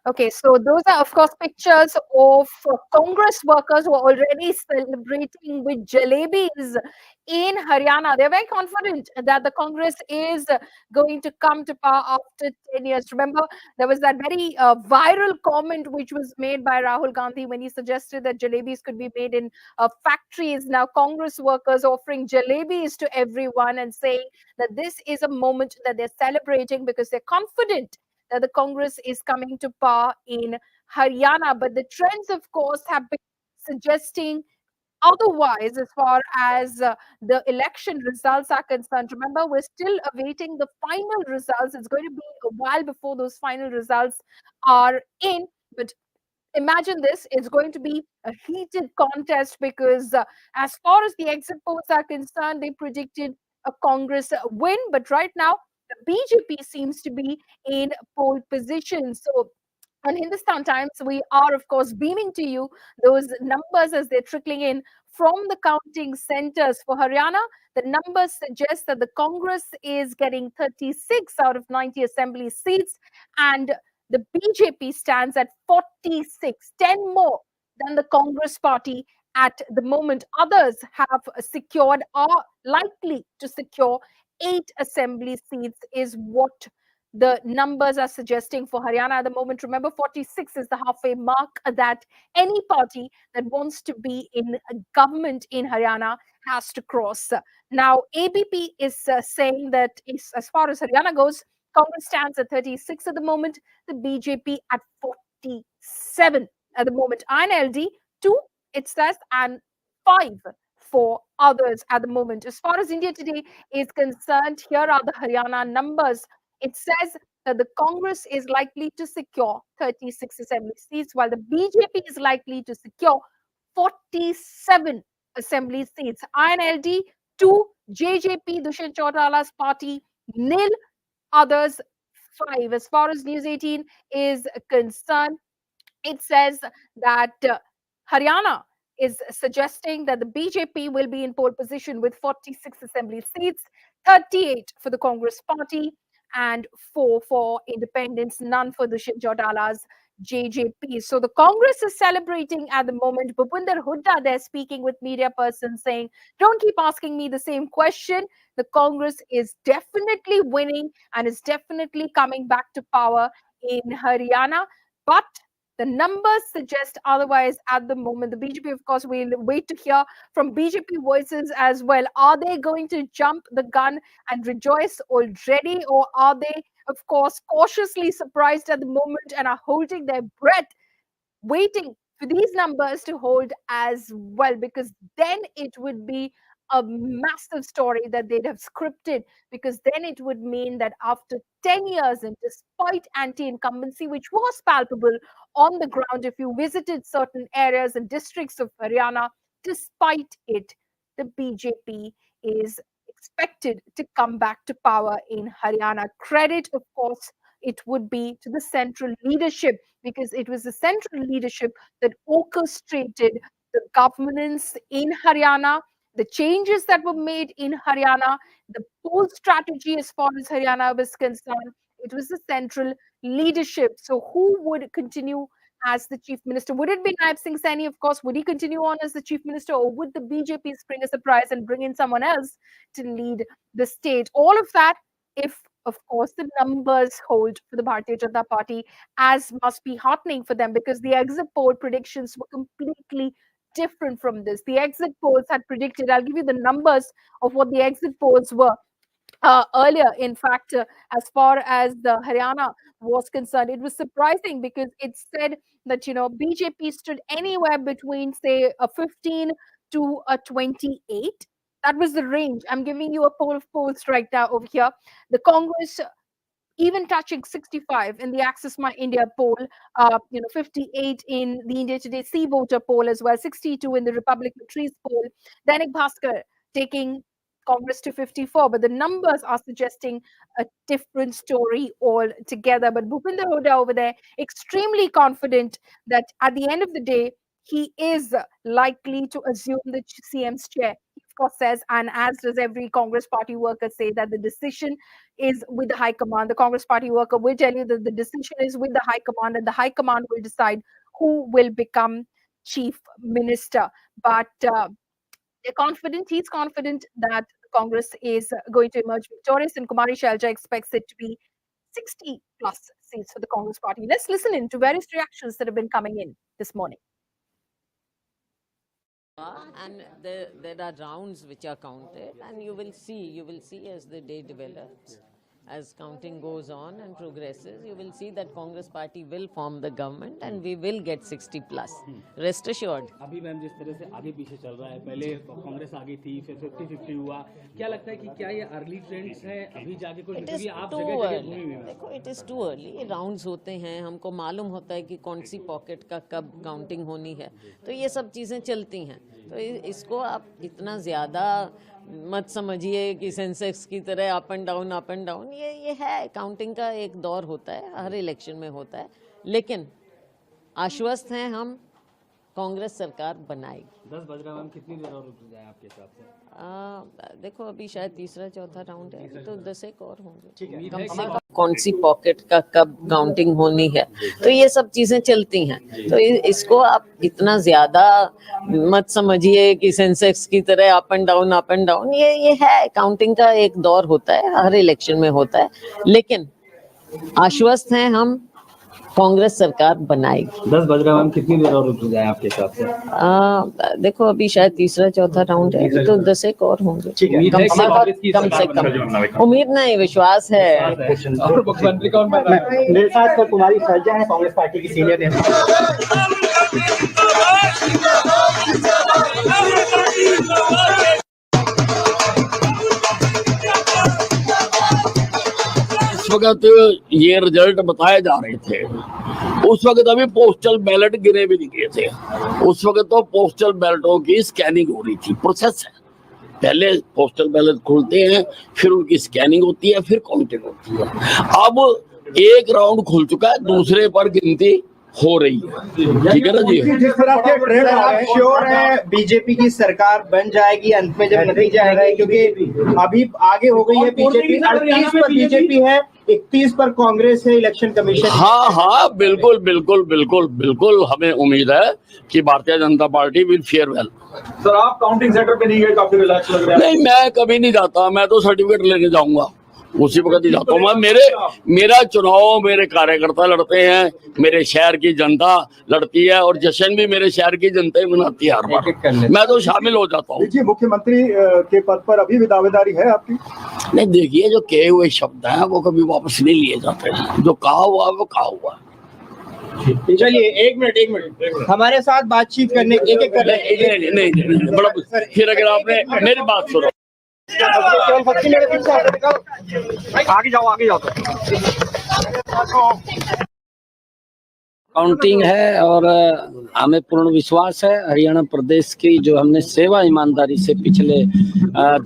Okay, so those are, of course, pictures of Congress workers who are already celebrating with jalebis in Haryana. They're very confident that the Congress is going to come to power after 10 years. Remember, there was that very viral comment which was made by Rahul Gandhi when he suggested that jalebis could be made in factories. Now, Congress workers offering jalebis to everyone and saying that this is a moment that they're celebrating because they're confident that the Congress is coming to power in Haryana. But the trends, of course, have been suggesting otherwise as far as the election results are concerned. Remember, we're still awaiting the final results. It's going to be a while before those final results are in. But imagine this, it's going to be a heated contest because as far as the exit polls are concerned, they predicted a Congress win. But right now, the BJP seems to be in pole position. So on Hindustan Times, we are, of course, beaming to you those numbers as they're trickling in from the counting centers. For Haryana, the numbers suggest that the Congress is getting 36 out of 90 assembly seats, and the BJP stands at 46, 10 more than the Congress party at the moment. Others have secured, are likely to secure 8 assembly seats, is what the numbers are suggesting for Haryana at the moment. Remember, 46 is the halfway mark that any party that wants to be in a government in Haryana has to cross. Now, ABP is saying that as far as Haryana goes, Congress stands at 36 at the moment, the BJP at 47 at the moment. INLD, 2, it says, and 5 for others at the moment. As far as India Today is concerned, here are the Haryana numbers. It says that the Congress is likely to secure 36 assembly seats, while the BJP is likely to secure 47 assembly seats. INLD 2, JJP, Dushyant Chautala's party, nil, others 5. As far as News 18 is concerned, it says that Haryana is suggesting that the BJP will be in pole position with 46 assembly seats, 38 for the Congress party, and 4 for independents, none for the Chautala's JJP. So the Congress is celebrating at the moment. Bhupinder Hooda, they're speaking with media persons saying, don't keep asking me the same question. The Congress is definitely winning and is definitely coming back to power in Haryana. But the numbers suggest otherwise at the moment. The BJP, of course, we'll wait to hear from BJP voices as well. Are they going to jump the gun and rejoice already? Or are they, of course, cautiously surprised at the moment and are holding their breath, waiting for these numbers to hold as well? Because then it would be a massive story that they'd have scripted, because then it would mean that after 10 years, and despite anti-incumbency, which was palpable on the ground if you visited certain areas and districts of Haryana, despite it, the BJP is expected to come back to power in Haryana. Credit, of course, it would be to the central leadership, because it was the central leadership that orchestrated the governance in Haryana, the changes that were made in Haryana, the whole strategy as far as Haryana was concerned. It was the central leadership. So who would continue as the chief minister? Would it be Naib Singh Saini? Of course, would he continue on as the chief minister, or would the BJP spring a surprise and bring in someone else to lead the state? All of that, if of course the numbers hold for the Bharatiya Janata Party, as must be heartening for them, because the exit poll predictions were completely different from this. The exit polls had predicted, I'll give you the numbers of what the exit polls were earlier. In fact, as far as the Haryana was concerned, it was surprising because it said that, BJP stood anywhere between, say, a 15 to a 28. That was the range. I'm giving you a poll of polls right now over here. The Congress even touching 65 in the Access My India poll, 58 in the India Today C voter poll as well, 62 in the Republic of Trees poll. Dainik Bhaskar taking Congress to 54, but the numbers are suggesting a different story altogether. But Bhupinder Huda over there, extremely confident that at the end of the day, he is likely to assume the CM's chair. He, of course, says, and as does every Congress party worker, say that the decision is with the High Command. The Congress party worker will tell you that the decision is with the High Command, and the High Command will decide who will become Chief Minister. But they're confident, he's confident that Congress is going to emerge victorious, and Kumari Shalja expects it to be 60 plus seats for the Congress party. Let's listen in to various reactions that have been coming in this morning. And there are rounds which are counted, and you will see as the day develops, as counting goes on and progresses, you will see that Congress party will form the government and we will get 60 plus. Rest assured. अभी ma'am जिस तरह से आगे पीछे चल रहा है, पहले कांग्रेस आगे थी, फिर 50-50 हुआ, क्या लगता है कि क्या ये अर्ली ट्रेंड्स है अभी जाके कुछ, क्योंकि आप जगह-जगह घूमी हुई हैं? देखो, it is too early, rounds होते हैं, हमको मालूम होता है कि कौन सी पॉकेट का कब काउंटिंग होनी है, तो ये सब चीज़ें चलती हैं, तो इसको आप इतना ज़्यादा मत समझिए कि सेंसेक्स की तरह अप एंड डाउन, ये है, काउंटिंग का एक दौर होता है, हर इलेक्शन में होता है, लेकिन आश्वस्त हैं हम, कांग्रेस सरकार बनाएगी। 10 बज रहा है, कितनी देर और रुक जाए आपके हिसाब से? देखो, अभी शायद तीसरा चौथा राउंड है, तो 10 एक और होंगे कम से कम। कौन सी पॉकेट का कब काउंटिंग होनी है, तो ये सब चीजें चलती हैं, तो इसको आप इतना ज्यादा मत समझिए कि सेंसेक्स की तरह अप एंड डाउन, ये है, काउंटिंग का एक दौर होता है, हर इलेक्शन में होता है, लेकिन आश्वस्त हैं हम, कांग्रेस सरकार बनाएगी। 10 बज रहा है, कितनी देर और रुक जाए आपके हिसाब से? देखो, अभी शायद तीसरा चौथा राउंड है, तो 10 एक और होंगे कम से कम। उम्मीद नहीं, विश्वास है। और मुख्यमंत्री कौन बन रहा है? मेरे साथ कुमारी सज्जा है, कांग्रेस पार्टी की सीनियर नेता। इस वक्त ये रिजल्ट बताए जा रहे थे, उस वक्त अभी पोस्टल बैलेट गिने भी नहीं गए थे, उस वक्त तो पोस्टल बैलेटों की स्कैनिंग हो रही थी, प्रोसेस है, पहले पोस्टल बैलेट खोलते हैं, फिर उनकी स्कैनिंग होती है, फिर काउंटिंग होती है। अब एक राउंड खुल चुका है, दूसरे पर गिनती हो रही है, ठीक है ना जी? जिस तरह के ट्रेंड आप श्योर है बीजेपी की सरकार बन जाएगी अंत में जब नतीजा आएगा, क्योंकि अभी आगे हो गई है बीजेपी, 38 पर बीजेपी है, 31 पर कांग्रेस है, इलेक्शन कमीशन। हाँ, बिल्कुल हमें उम्मीद है कि भारतीय Janata party will fair well. Sir, आप काउंटिंग सेंटर पे नहीं गए, काफी रिलैक्स लग रहा है। नहीं, मैं कभी नहीं जाता, मैं तो सर्टिफिकेट लेने जाऊंगा, उसी वक्त ही जाता हूँ मैं। मेरा चुनाव मेरे कार्यकर्ता लड़ते हैं, मेरे शहर की जनता लड़ती है, और जश्न भी मेरे शहर की जनता ही मनाती है हर बार, मैं तो शामिल हो जाता हूँ। देखिए, मुख्यमंत्री के पद पर अभी भी दावेदारी है आपकी? नहीं, देखिए, जो कहे हुए शब्द हैं वो कभी वापस नहीं लिए जाते, जो कहा हुआ वो कहा हुआ। चलिए, एक मिनट, हमारे साथ बातचीत करने एक कर नहीं, बड़ा फिर अगर आपने मेरी बात सुनो, आगे जाओ। काउंटिंग है और हमें पूर्ण विश्वास है हरियाणा प्रदेश की जो हमने सेवा ईमानदारी से पिछले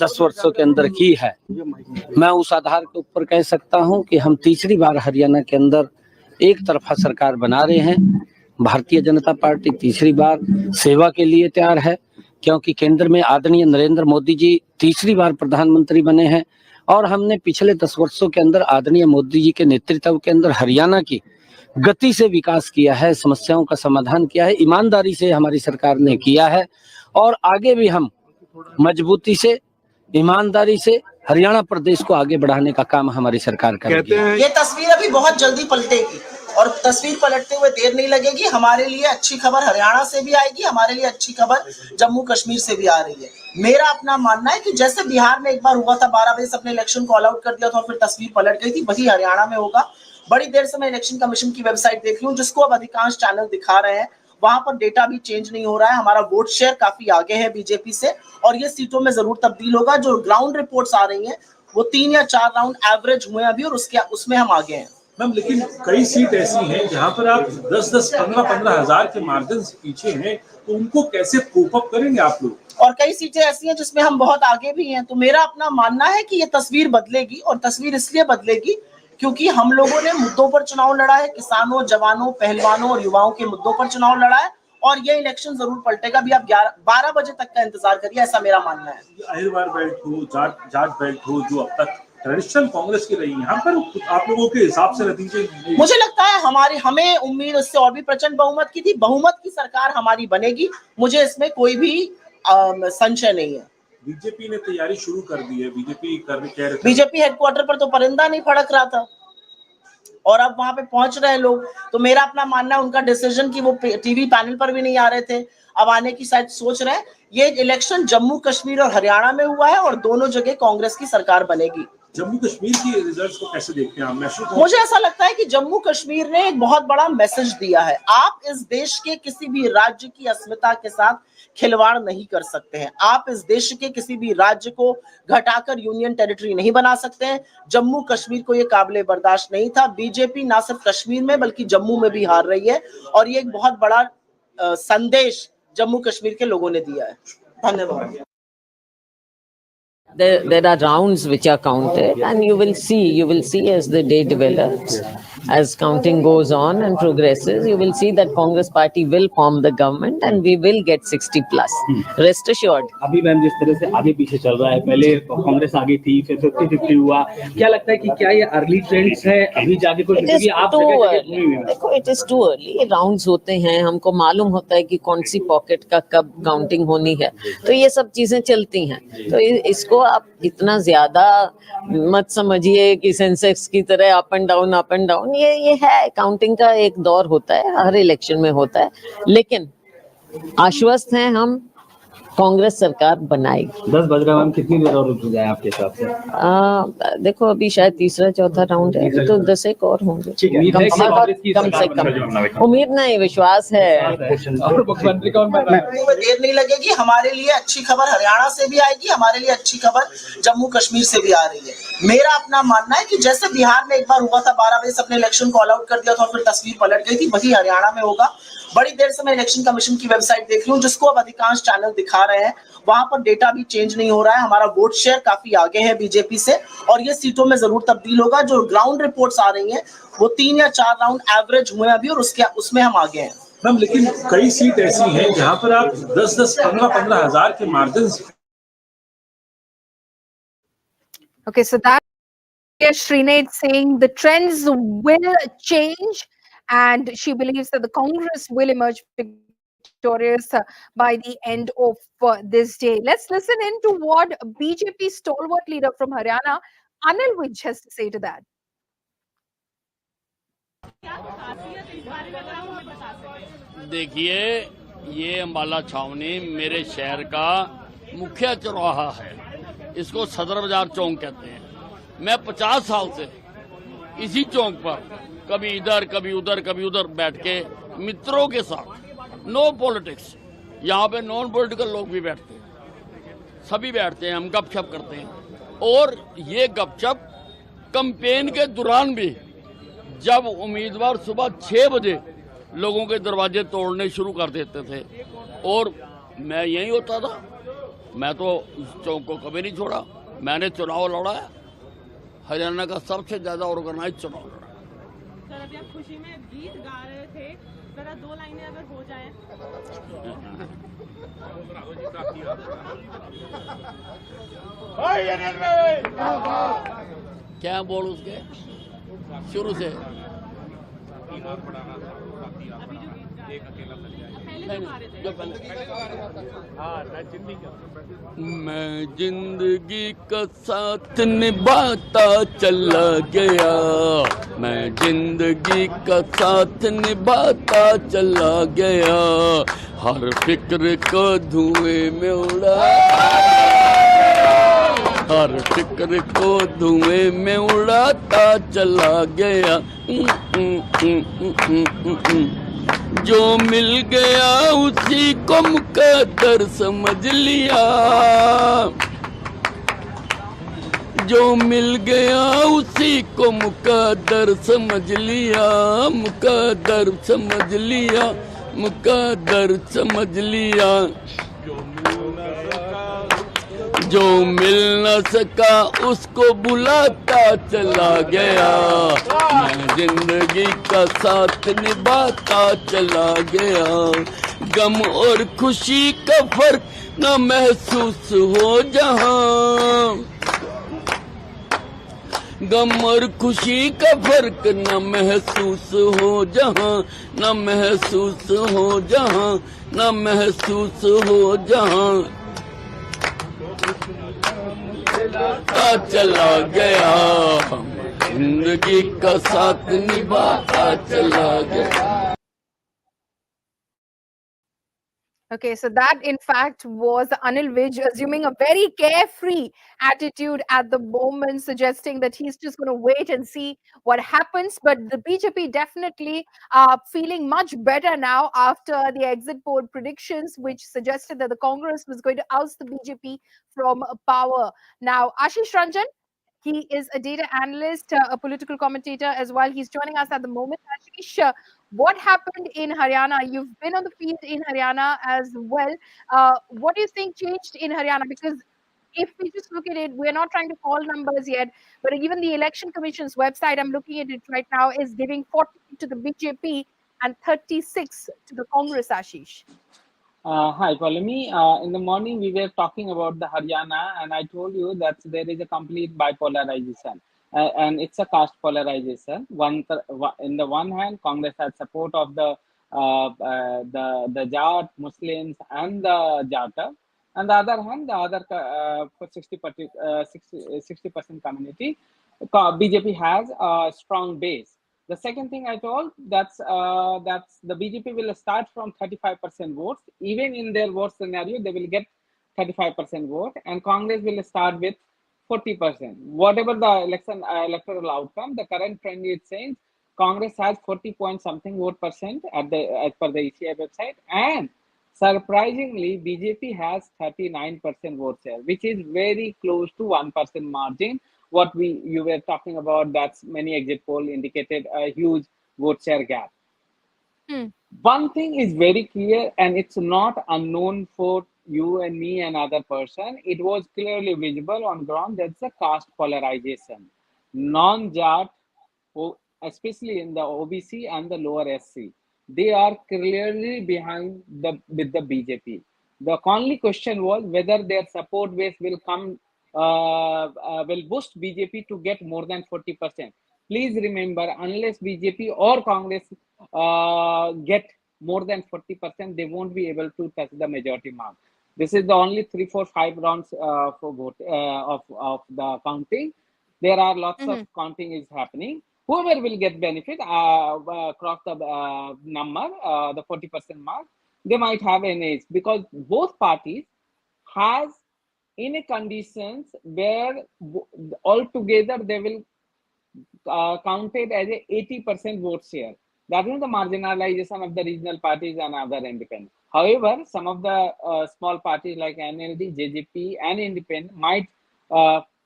10 वर्षों के अंदर की है, मैं उस आधार के ऊपर कह सकता हूं कि हम तीसरी बार हरियाणा के अंदर एक तरफा सरकार बना रहे हैं। भारतीय जनता पार्टी तीसरी बार सेवा के लिए तैयार है, क्योंकि केंद्र में आदरणीय नरेंद्र मोदी जी तीसरी बार प्रधानमंत्री बने हैं, और हमने पिछले 10 वर्षों के अंदर आदरणीय मोदी जी के नेतृत्व के अंदर हरियाणा की गति से विकास किया है, समस्याओं का समाधान किया है, ईमानदारी से हमारी सरकार ने किया है, और आगे भी हम मजबूती से, ईमानदारी से हरियाणा प्रदेश को आगे बढ़ाने का काम हमारी सरकार करेगी। ये तस्वीर अभी बहुत जल्दी पलटेगी, और तस्वीर पलटते हुए देर नहीं लगेगी। हमारे लिए अच्छी खबर हरियाणा से भी आएगी, हमारे लिए अच्छी खबर जम्मू कश्मीर से भी आ रही है। मेरा अपना मानना है कि जैसे बिहार में एक बार हुआ था, 12 बजे से अपने इलेक्शन को ऑल आउट कर दिया था और फिर तस्वीर पलट गई थी, वही हरियाणा में होगा। बड़ी देर से मैं इलेक्शन कमीशन की वेबसाइट देख रही हूँ, जिसको अब अधिकांश चैनल दिखा रहे हैं, वहां पर डेटा भी चेंज नहीं हो रहा है, हमारा वोट शेयर काफी आगे है बीजेपी से और ये सीटों में जरूर तब्दील होगा। जो ग्राउंड रिपोर्ट्स आ रही हैं वो 3 या 4 राउंड एवरेज हुए अभी और उसमें हम आगे हैं। मैम, लेकिन कई सीट ऐसी हैं जहां पर आप 10-10, 15-15 हजार के मार्जिन से पीछे हैं, तो उनको कैसे कोप अप करेंगे आप लोग? और कई सीटें ऐसी हैं जिसमें हम बहुत आगे भी हैं। तो मेरा अपना मानना है कि ये तस्वीर बदलेगी और तस्वीर इसलिए बदलेगी क्योंकि हम लोगों ने मुद्दों पर चुनाव लड़ा है, किसानों, जवानों, पहलवानों और युवाओं के मुद्दों पर चुनाव लड़ा है और ये इलेक्शन जरूर पलटेगा। अभी आप 12 बजे तक का इंतजार करिए, ऐसा मेरा मानना है। अहिरवार बेल्ट हो, जाट बेल्ट हो, जो अब तक ट्रेडिशनल कांग्रेस की रही है, यहाँ पर आप लोगों के हिसाब से नतीजे मुझे लगता है हमें उम्मीद इससे और भी प्रचंड बहुमत की थी। बहुमत की सरकार हमारी बनेगी, मुझे इसमें कोई भी संशय नहीं है। बीजेपी ने तैयारी शुरू कर दी है, बीजेपी हेडक्वार्टर पर तो परिंदा नहीं फड़क रहा था और अब वहां पे पहुंच रहे हैं लोग। तो मेरा अपना मानना है उनका डिसीजन कि वो टीवी पैनल पर भी नहीं आ रहे थे, अब आने की शायद सोच रहे हैं। ये इलेक्शन जम्मू कश्मीर और हरियाणा में हुआ है और दोनों जगह कांग्रेस की सरकार बनेगी। जम्मू कश्मीर की रिजल्ट्स को कैसे देखते हैं आप? मुझे ऐसा लगता है कि जम्मू कश्मीर ने एक बहुत बड़ा मैसेज दिया है। आप इस देश के किसी भी राज्य की अस्मिता के साथ खिलवाड़ नहीं कर सकते हैं। आप इस देश के किसी भी राज्य को घटाकर यूनियन टेरिटरी नहीं बना सकते हैं। जम्मू कश्मीर को ये काबिले बर्दाश्त नहीं था। बीजेपी ना सिर्फ कश्मीर में बल्कि जम्मू में भी हार रही है और ये एक बहुत बड़ा संदेश जम्मू कश्मीर के लोगों ने दिया है। धन्यवाद। There are rounds which are counted, and you will see as the day develops, as counting goes on and progresses, you will see that Congress party will form the government and we will get 60 plus. Rest assured. अभी ma'am जिस तरह से आगे पीछे चल रहा है, पहले कांग्रेस आगे थी, फिर 50-50 हुआ, क्या लगता है कि क्या ये अर्ली ट्रेंड्स है अभी जाके कुछ? देखो, it is too early. Rounds होते हैं, हमको मालूम होता है कि कौन सी पॉकेट का कब काउंटिंग होनी है, तो ये सब चीजें चलती हैं। तो इसको आप इतना ज्यादा मत समझिए कि सेंसेक्स की तरह अप एंड डाउन। ये है, काउंटिंग का एक दौर होता है, हर इलेक्शन में होता है, लेकिन आश्वस्त हैं हम, कांग्रेस सरकार बनाएगी। 10 बज रहा है, कितनी देर और रुक जाए आपके हिसाब से? देखो, अभी शायद तीसरा चौथा राउंड है, तो 10 एक और होंगे कम से कम। उम्मीद नहीं, विश्वास है। मुख्यमंत्री कौन बना? देर नहीं लगेगी। हमारे लिए अच्छी खबर हरियाणा से भी आएगी, हमारे लिए अच्छी खबर जम्मू कश्मीर से भी आ रही है। मेरा अपना मानना है कि जैसे बिहार में एक बार हुआ था, 12 बजे सबने इलेक्शन कॉल आउट कर दिया था और फिर तस्वीर पलट गई थी, वही हरियाणा में होगा। बड़ी देर से मैं इलेक्शन कमीशन की वेबसाइट देख रही हूँ, जिसको अब अधिकांश चैनल दिखा रहे हैं, वहां पर डेटा भी चेंज नहीं हो रहा है, हमारा वोट शेयर काफी आगे है बीजेपी से और ये सीटों में जरूर तब्दील होगा। जो ग्राउंड रिपोर्ट्स आ रही हैं वो 3 या 4 राउंड एवरेज हुए अभी और उसमें हम आगे हैं। मैम, लेकिन कई सीट ऐसी हैं जहां पर आप 10-10, 15-15 हजार के मार्जिन से। Okay, so that is Srinath saying the trends will change and she believes that the Congress will emerge victorious by the end of this day. Let's listen in to what BJP stalwart leader from Haryana, Anil Vij, has to say to that. देखिए, ये अम्बाला छावनी मेरे शहर का मुख्य चौराहा है, इसको सदर बाजार चौक कहते हैं। मैं 50 साल से इसी चौक पर कभी इधर कभी उधर बैठ के मित्रों के साथ, नो पॉलिटिक्स, यहाँ पे नॉन पॉलिटिकल लोग भी बैठते हैं, सभी बैठते हैं, हम गपशप करते हैं। और ये गपशप कैंपेन के दौरान भी, जब उम्मीदवार सुबह 6 बजे लोगों के दरवाजे तोड़ने शुरू कर देते थे और मैं यहीं होता था, मैं तो इस चौक को कभी नहीं छोड़ा। मैंने चुनाव लड़ा है, हरियाणा का सबसे ज्यादा ऑर्गेनाइज चुनाव लड़ा। सर, अभी आप खुशी में गीत गा रहे थे, जरा 2 लाइनें अगर हो जाए। क्या बोल उसके शुरू से? मैं जिंदगी का साथ निभाता चला गया, मैं जिंदगी का साथ निभाता चला गया, हर फिक्र को धुएं में उड़ा, हर फिक्र को धुएं में उड़ाता चला गया। जो मिल गया उसी को मुकद्दर समझ लिया, जो मिल गया उसी को मुकद्दर समझ लिया, मुकद्दर समझ लिया, मुकद्दर समझ लिया। जो मिल न सका उसको बुलाता चला गया, मैं जिंदगी का साथ निभाता चला गया। गम और खुशी का फर्क न महसूस हो जहां, गम और खुशी का फर्क न महसूस हो जहां, न महसूस हो जहां, न महसूस हो जहां। चला गया, जिंदगी का साथ निभाता चला गया। Okay, so that in fact was Anil Vij assuming a very carefree attitude at the moment, suggesting that he's just going to wait and see what happens. But the BJP definitely feeling much better now after the exit poll predictions, which suggested that the Congress was going to oust the BJP from power. Now, Ashish Ranjan, he is a data analyst, a political commentator as well. He's joining us at the moment. Ashish, what happened in Haryana? You've been on the field in Haryana as well. What do you think changed in Haryana? Because if we just look at it, we're not trying to call numbers yet, but even the Election Commission's website, I'm looking at it right now, is giving 40 to the BJP and 36 to the Congress, Ashish. Hi, Polemy. In the morning, we were talking about the Haryana, and I told you that there is a complete bipolarization, and it's a caste polarization. In the one hand, Congress has support of the Jat Muslims and the Jata. On the other hand, the other 60% community, BJP has a strong base. The second thing I told, that's the BJP will start from 35% votes. Even in their worst scenario, they will get 35% vote, and Congress will start with 40%. Whatever the electoral outcome, the current trend is saying Congress has 40 point something vote percent as per the ECI website, and surprisingly, BJP has 39% vote share, which is very close to 1% margin. What you were talking about, that's many exit poll indicated a huge vote share gap. One thing is very clear, and it's not unknown for you and me and other person. It was clearly visible on ground. That's a caste polarization. Non-Jat, especially in the OBC and the lower SC, they are clearly behind with the BJP. The only question was whether their support base will will boost BJP to get more than 40%. Please remember, unless BJP or Congress get more than 40%, they won't be able to touch the majority mark. This is the only 3, 4, 5 rounds for vote of the counting. There are lots of counting is happening. Whoever will get benefit cross the number, the 40% mark, they might have an edge, because both parties has in a conditions where altogether they will counted as a 80% vote share. That is the marginalization of the regional parties and other independent. However, some of the small parties like NLD, JJP, and independent might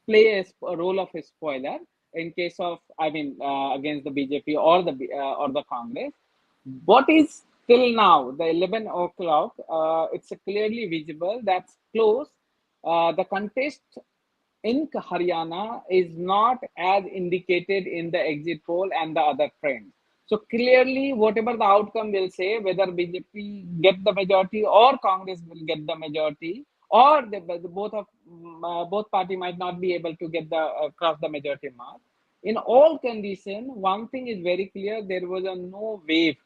play a role of a spoiler in case of, against the BJP or the Congress. What is till now, the 11 o'clock, it's clearly visible that's close. The contest in Haryana is not as indicated in the exit poll and the other trends. So clearly, whatever the outcome will say, whether BJP get the majority or Congress will get the majority, or both party might not be able to get the cross the majority mark. In all conditions, one thing is very clear: there was no wave.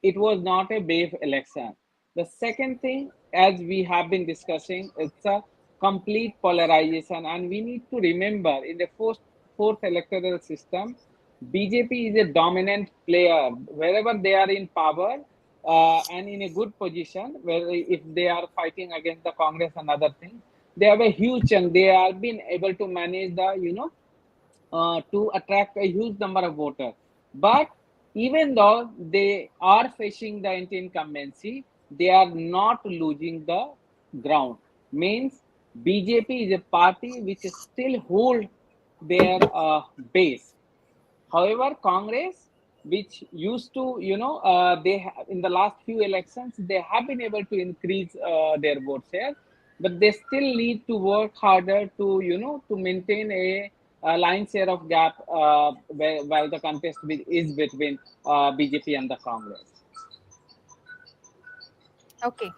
It was not a wave election. The second thing, as we have been discussing, it's a complete polarization, and we need to remember in the fourth electoral system, BJP is a dominant player wherever they are in power and in a good position. Where if they are fighting against the Congress and other things, they have a huge chunk. They have been able to manage the to attract a huge number of voters. But even though they are facing the anti-incumbency, they are not losing the ground. Means BJP is a party which still hold their base. However, Congress, which used to, in the last few elections, they have been able to increase their vote share, but they still need to work harder to, to maintain a line share of gap while the contest is between BJP and the Congress. Okay.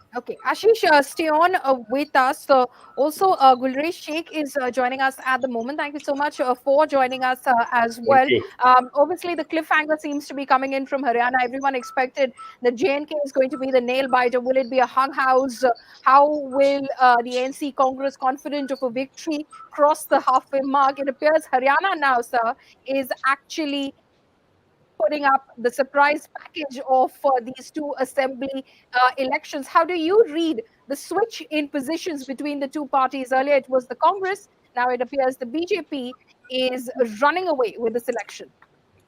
Ashish, stay on with us. Also, Gulresh Sheikh is joining us at the moment. Thank you so much for joining us as Thank well. you. Obviously, the cliffhanger seems to be coming in from Haryana. Everyone expected that J&K is going to be the nail biter. Will it be a hung house? How will the NC Congress, confident of a victory, cross the halfway mark? It appears Haryana now, sir, is actually putting up the surprise package of these two assembly elections. How do you read the switch in positions between the two parties? Earlier it was the Congress, now it appears the BJP is running away with this election.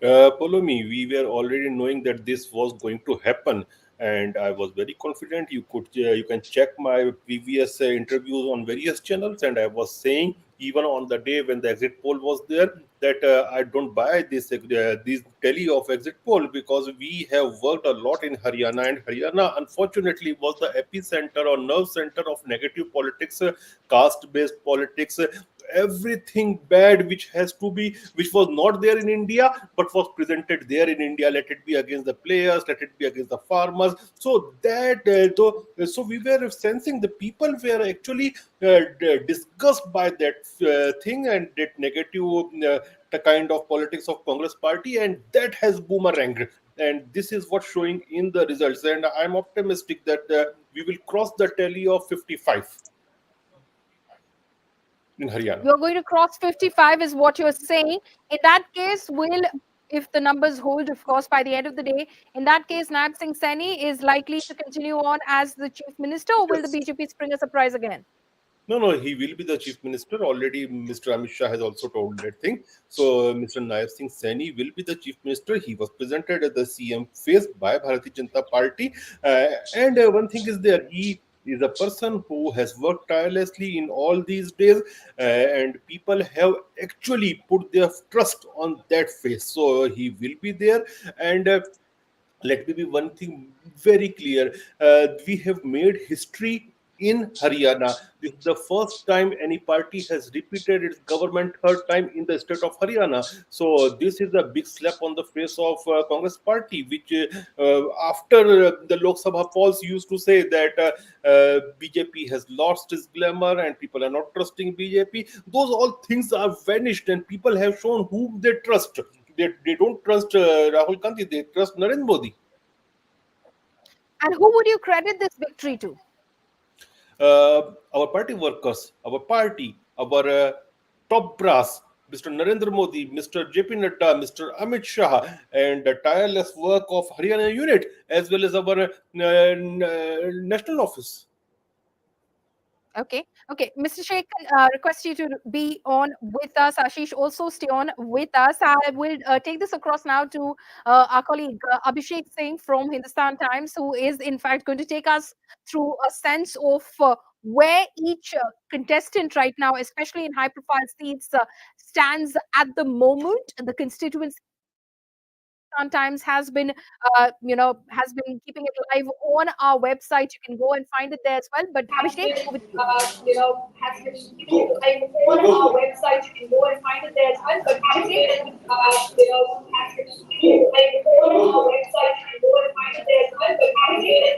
Polomi, we were already knowing that this was going to happen, and I was very confident. You can check my previous interviews on various channels, and I was saying even on the day when the exit poll was there that I don't buy this tally of exit poll because we have worked a lot in Haryana, and Haryana unfortunately was the epicenter or nerve center of negative politics, caste-based politics. Everything bad which was not there in India but was presented there in India. Let it be against the players, let it be against the farmers. So that so we were sensing the people were actually disgusted by that thing and that negative the kind of politics of Congress party, and that has boomeranged. And this is what's showing in the results. And I'm optimistic that we will cross the tally of 55 in Haryana. You're going to cross 55 is what you're saying. In that case, if the numbers hold, of course, by the end of the day, in that case, Naib Singh Saini is likely to continue on as the chief minister, or will the BJP spring a surprise again? No, he will be the chief minister. Already, Mr. Amit Shah has also told that thing. So, Mr. Naib Singh Saini will be the chief minister. He was presented as the CM face by Bharatiya Janata Party. And one thing is there, he is a person who has worked tirelessly in all these days, and people have actually put their trust on that face. So, he will be there. And let me be one thing very clear. We have made history in Haryana. This is the first time any party has repeated its government third time in the state of Haryana. So this is a big slap on the face of Congress party, which after the Lok Sabha polls used to say that BJP has lost its glamour and people are not trusting BJP. Those all things are vanished and people have shown whom they trust. They don't trust Rahul Gandhi, they trust Narendra Modi. And who would you credit this victory to? Our party workers, our party, our top brass, Mr. Narendra Modi, Mr. JP Nadda, Mr. Amit Shah, and the tireless work of Haryana unit, as well as our national office. Okay. Mr. Sheikh, request you to be on with us. Ashish, also stay on with us. I will take this across now to our colleague Abhishek Singh from Hindustan Times, who is in fact going to take us through a sense of where each contestant right now, especially in high-profile seats, stands at the moment. The constituency Times has been keeping it live on our website. You can go and find it there as well. But Abhishek, over to you. Has been keeping it live on our website. You can go and find it there as well. But Abhishek, has been keeping it live on our website. You can go and find it there as well. But Abhishek,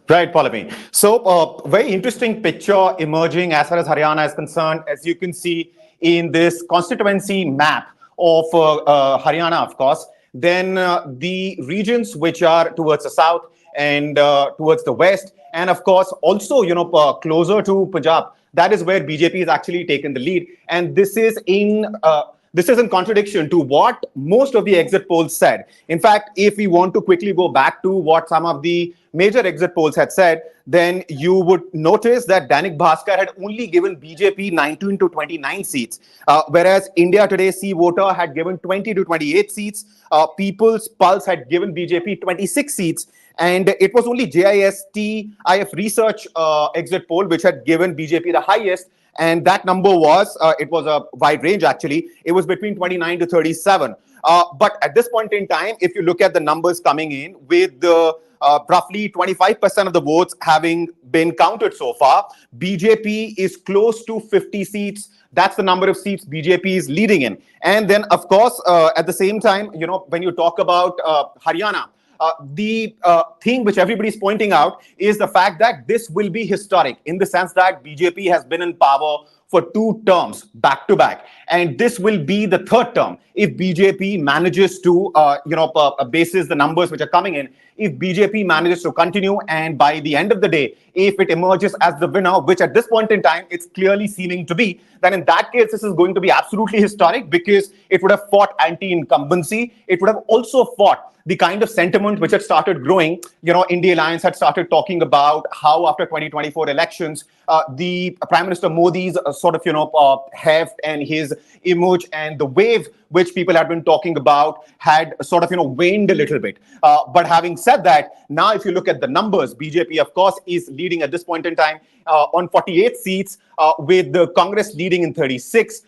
Right, Paulami. So, very interesting picture emerging as far as Haryana is concerned, as you can see in this constituency map of Haryana, of course. Then the regions which are towards the south and towards the west, and of course also closer to Punjab. That is where BJP has actually taken the lead, and this is in this is in contradiction to what most of the exit polls said. In fact, if we want to quickly go back to what some of the major exit polls had said, then you would notice that Dainik Bhaskar had only given BJP 19 to 29 seats, whereas India Today C Voter had given 20 to 28 seats. People's Pulse had given BJP 26 seats. And it was only JIST-IF Research exit poll which had given BJP the highest. And that number was, it was a wide range actually. It was between 29 to 37. But at this point in time, if you look at the numbers coming in with the roughly 25% of the votes having been counted so far, BJP is close to 50 seats. That's the number of seats BJP is leading in. And then, of course, at the same time, you know, when you talk about Haryana, the thing which everybody is pointing out is the fact that this will be historic in the sense that BJP has been in power for 2 terms back to back, and this will be the 3rd term if BJP manages to, basis the numbers which are coming in, if BJP manages to continue, and by the end of the day, if it emerges as the winner, which at this point in time it's clearly seeming to be, then in that case this is going to be absolutely historic because it would have fought anti-incumbency. It would have also fought the kind of sentiment which had started growing. You know, India Alliance had started talking about how after 2024 elections, the Prime Minister Modi's heft and his image and the wave which people had been talking about had waned a little bit. But having said that, now if you look at the numbers, BJP, of course, is leading at this point in time on 48 seats, with the Congress leading in 36.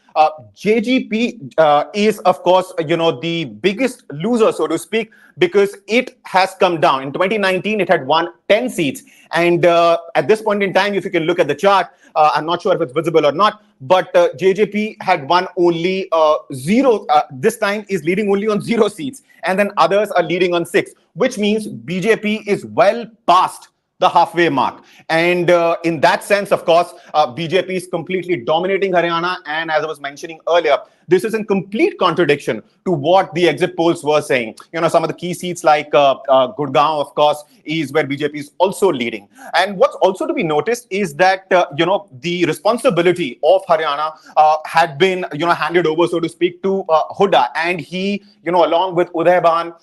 JGP is, of course, the biggest loser, so to speak, because it has come down. In 2019, it had won 10 seats. And at this point in time, if you can look at the chart, I'm not sure if it's visible or not, but JJP had won only 0. This time is leading only on 0 seats. And then others are leading on 6, which means BJP is well past the halfway mark. And in that sense, of course, BJP is completely dominating Haryana. And as I was mentioning earlier, this is in complete contradiction to what the exit polls were saying. You know, some of the key seats like Gurgaon, of course, is where BJP is also leading. And what's also to be noticed is that, the responsibility of Haryana had been, handed over, so to speak, to Hooda. And he, along with Uday Ban,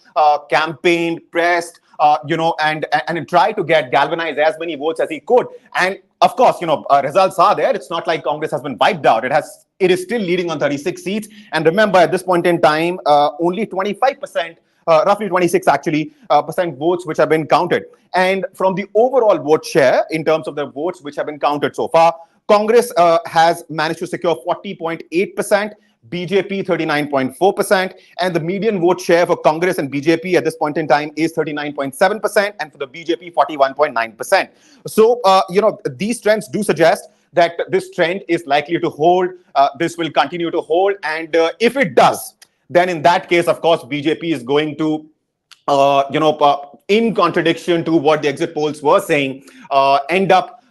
campaigned, pressed, and try to galvanize as many votes as he could. And of course, results are there. It's not like Congress has been wiped out. It is still leading on 36 seats. And remember, at this point in time, only 25%, roughly 26 actually, percent votes which have been counted. And from the overall vote share, in terms of the votes which have been counted so far, Congress has managed to secure 40.8%. BJP 39.4%, and the median vote share for Congress and BJP at this point in time is 39.7%, and for the BJP 41.9%. So, these trends do suggest that this trend is likely to hold. This will continue to hold, and if it does, then in that case, of course, BJP is going to, in contradiction to what the exit polls were saying, end up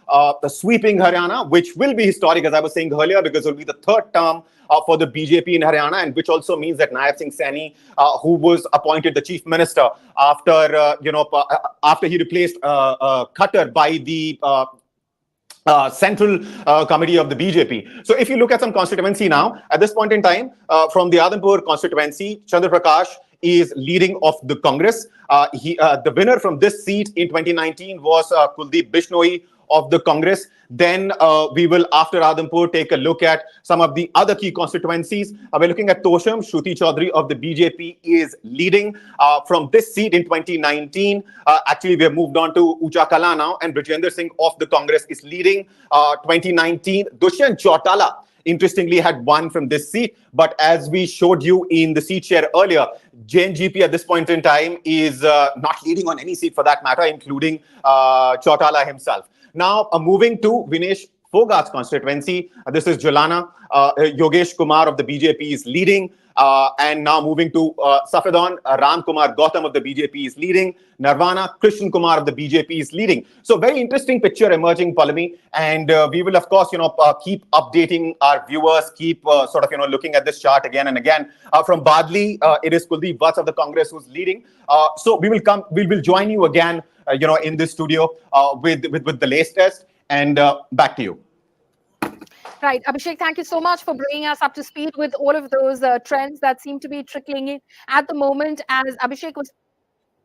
sweeping Haryana, which will be historic, as I was saying earlier, because it will be the 3rd term for the BJP in Haryana, and which also means that Nayaab Singh Saini, who was appointed the chief minister after, after he replaced Khattar by the Central Committee of the BJP. So if you look at some constituency now, at this point in time, from the Adhampur constituency, Chandra Prakash is leading of the Congress. The winner from this seat in 2019 was Kuldeep Bishnoi of the Congress. Then we will, after Adhampur, take a look at some of the other key constituencies. We're looking at Tosham. Shruti Chaudhary of the BJP is leading from this seat in 2019. Actually, we have moved on to Ucha Kala now, and Brajendra Singh of the Congress is leading 2019. Dushyant Chautala, interestingly, had won from this seat. But as we showed you in the seat share earlier, JNGP at this point in time is not leading on any seat for that matter, including Chautala himself. Now, moving to Vinesh Phogat's constituency, this is Jalana. Yogesh Kumar of the BJP is leading. And now moving to Safedon, Ram Kumar Gautam of the BJP is leading. Nirvana, Krishnan Kumar of the BJP is leading. So very interesting picture emerging, Palami. And we will, of course, keep updating our viewers, keep looking at this chart again and again. From Badli, it is Kuldeep Vats of the Congress who's leading. So we will join you again, in this studio with the latest. And back to you. Right, Abhishek, thank you so much for bringing us up to speed with all of those trends that seem to be trickling in at the moment. As Abhishek was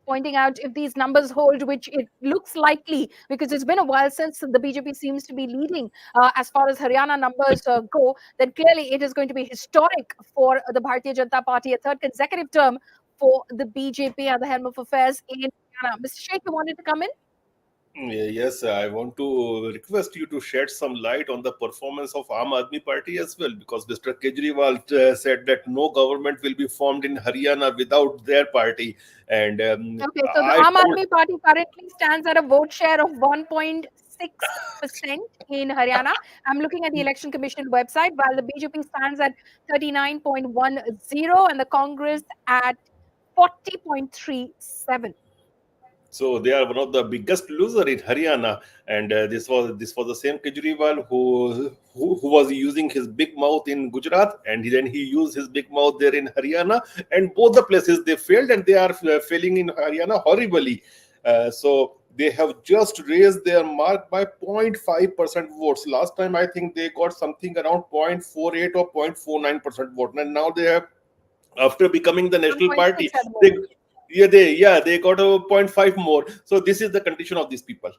pointing out, if these numbers hold, which it looks likely, because it's been a while since the BJP seems to be leading as far as Haryana numbers go, then clearly it is going to be historic for the Bharatiya Janata Party, a third consecutive term for the BJP at the helm of affairs in Haryana. Mr. Sheikh, you wanted to come in? Yes, I want to request you to shed some light on the performance of Aam Aadmi Party as well, because Mr. Kejriwal said that no government will be formed in Haryana without their party. And Okay, so the Aam Aadmi Party currently stands at a vote share of 1.6% in Haryana. I'm looking at the Election Commission website, while the BJP stands at 39.10 and the Congress at 40.37. So they are one of the biggest loser in Haryana, and this was the same Kejriwal who was using his big mouth in Gujarat, and then he used his big mouth there in Haryana, and both the places they failed, and they are failing in Haryana horribly. So they have just raised their mark by 0.5% votes. Last time I think they got something around 0.48 or 0.49% vote, and now they have, after becoming the national party, they got a 0.5 more. So this is the condition of these people.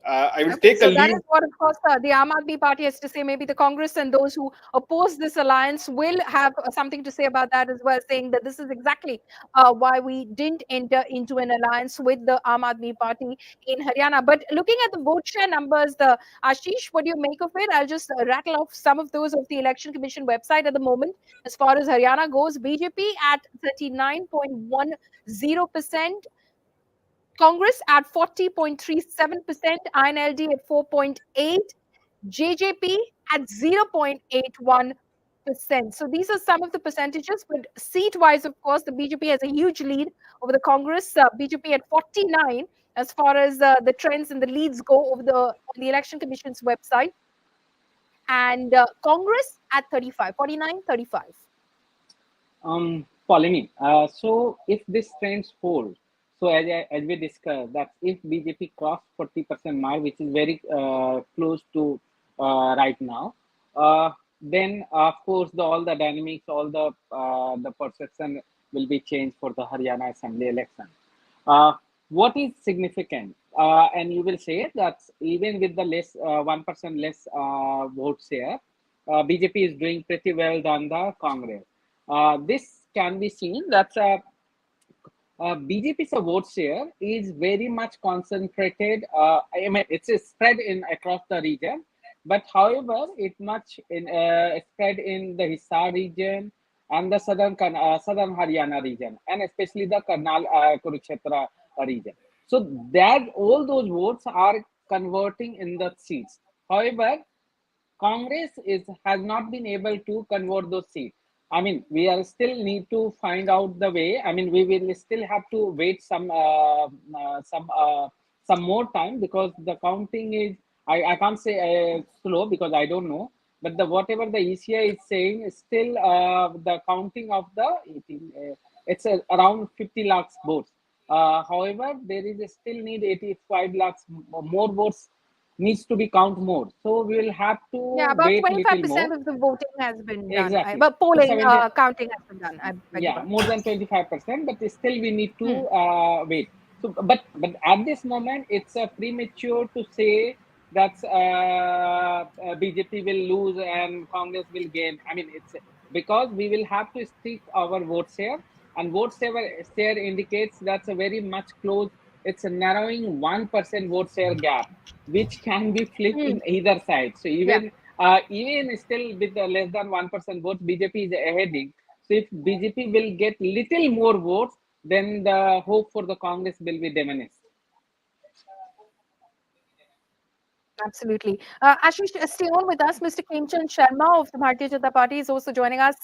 I will take a leave. That is what, of course, the Aam Aadmi Party has to say. Maybe the Congress and those who oppose this alliance will have something to say about that as well, saying that this is exactly why we didn't enter into an alliance with the Aam Aadmi Party in Haryana. But looking at the vote share numbers, Ashish, what do you make of it? I'll just rattle off some of those of the Election Commission website at the moment. As far as Haryana goes, BJP at 39.10%. Congress at 40.37%, INLD at 4.8%, JJP at 0.81%. So these are some of the percentages, but seat-wise, of course, the BJP has a huge lead over the Congress. BJP at 49 as far as the trends and the leads go over on the Election Commission's website. And Congress at 35, 49, 35. Pauline, so if this trends hold, so as we discussed, that if BJP crossed 40% mark, which is very close to right now, then of course all the dynamics, all the perception will be changed for the Haryana Assembly election. What is significant, and you will say that even with the less 1% less vote share, BJP is doing pretty well than the Congress. This can be seen that BJP's vote share is very much concentrated. I mean, it's spread in across the region, but however, it much spread in the Hisar region and the southern Haryana region, and especially the Karnal Kurukshetra region. So that all those votes are converting in the seats. However, Congress has not been able to convert those seats. I mean, we are still need to find out the way. I mean, we will still have to wait some more time, because the counting is, I can't say slow because I don't know, but whatever the ECI is saying is still the counting of the it's around 50 lakhs votes. However, there is still need 85 lakhs more votes needs to be count more. So we will have to about wait 25% of the voting has been done. Exactly. But polling, counting has been done. Yeah, more than 25%, but still we need to wait. So, but at this moment, it's premature to say that BJP will lose and Congress will gain. I mean, it's because we will have to stick our vote share, and vote share indicates that's a very much close. It's a narrowing 1% vote share gap, which can be flipped in either side. So even even still with the less than 1% votes, BJP is heading. So if BJP will get little more votes, then the hope for the Congress will be diminished. Absolutely. Ashish, stay on with us. Mr. Kemchand Sharma of the Bharatiya Janata Party is also joining us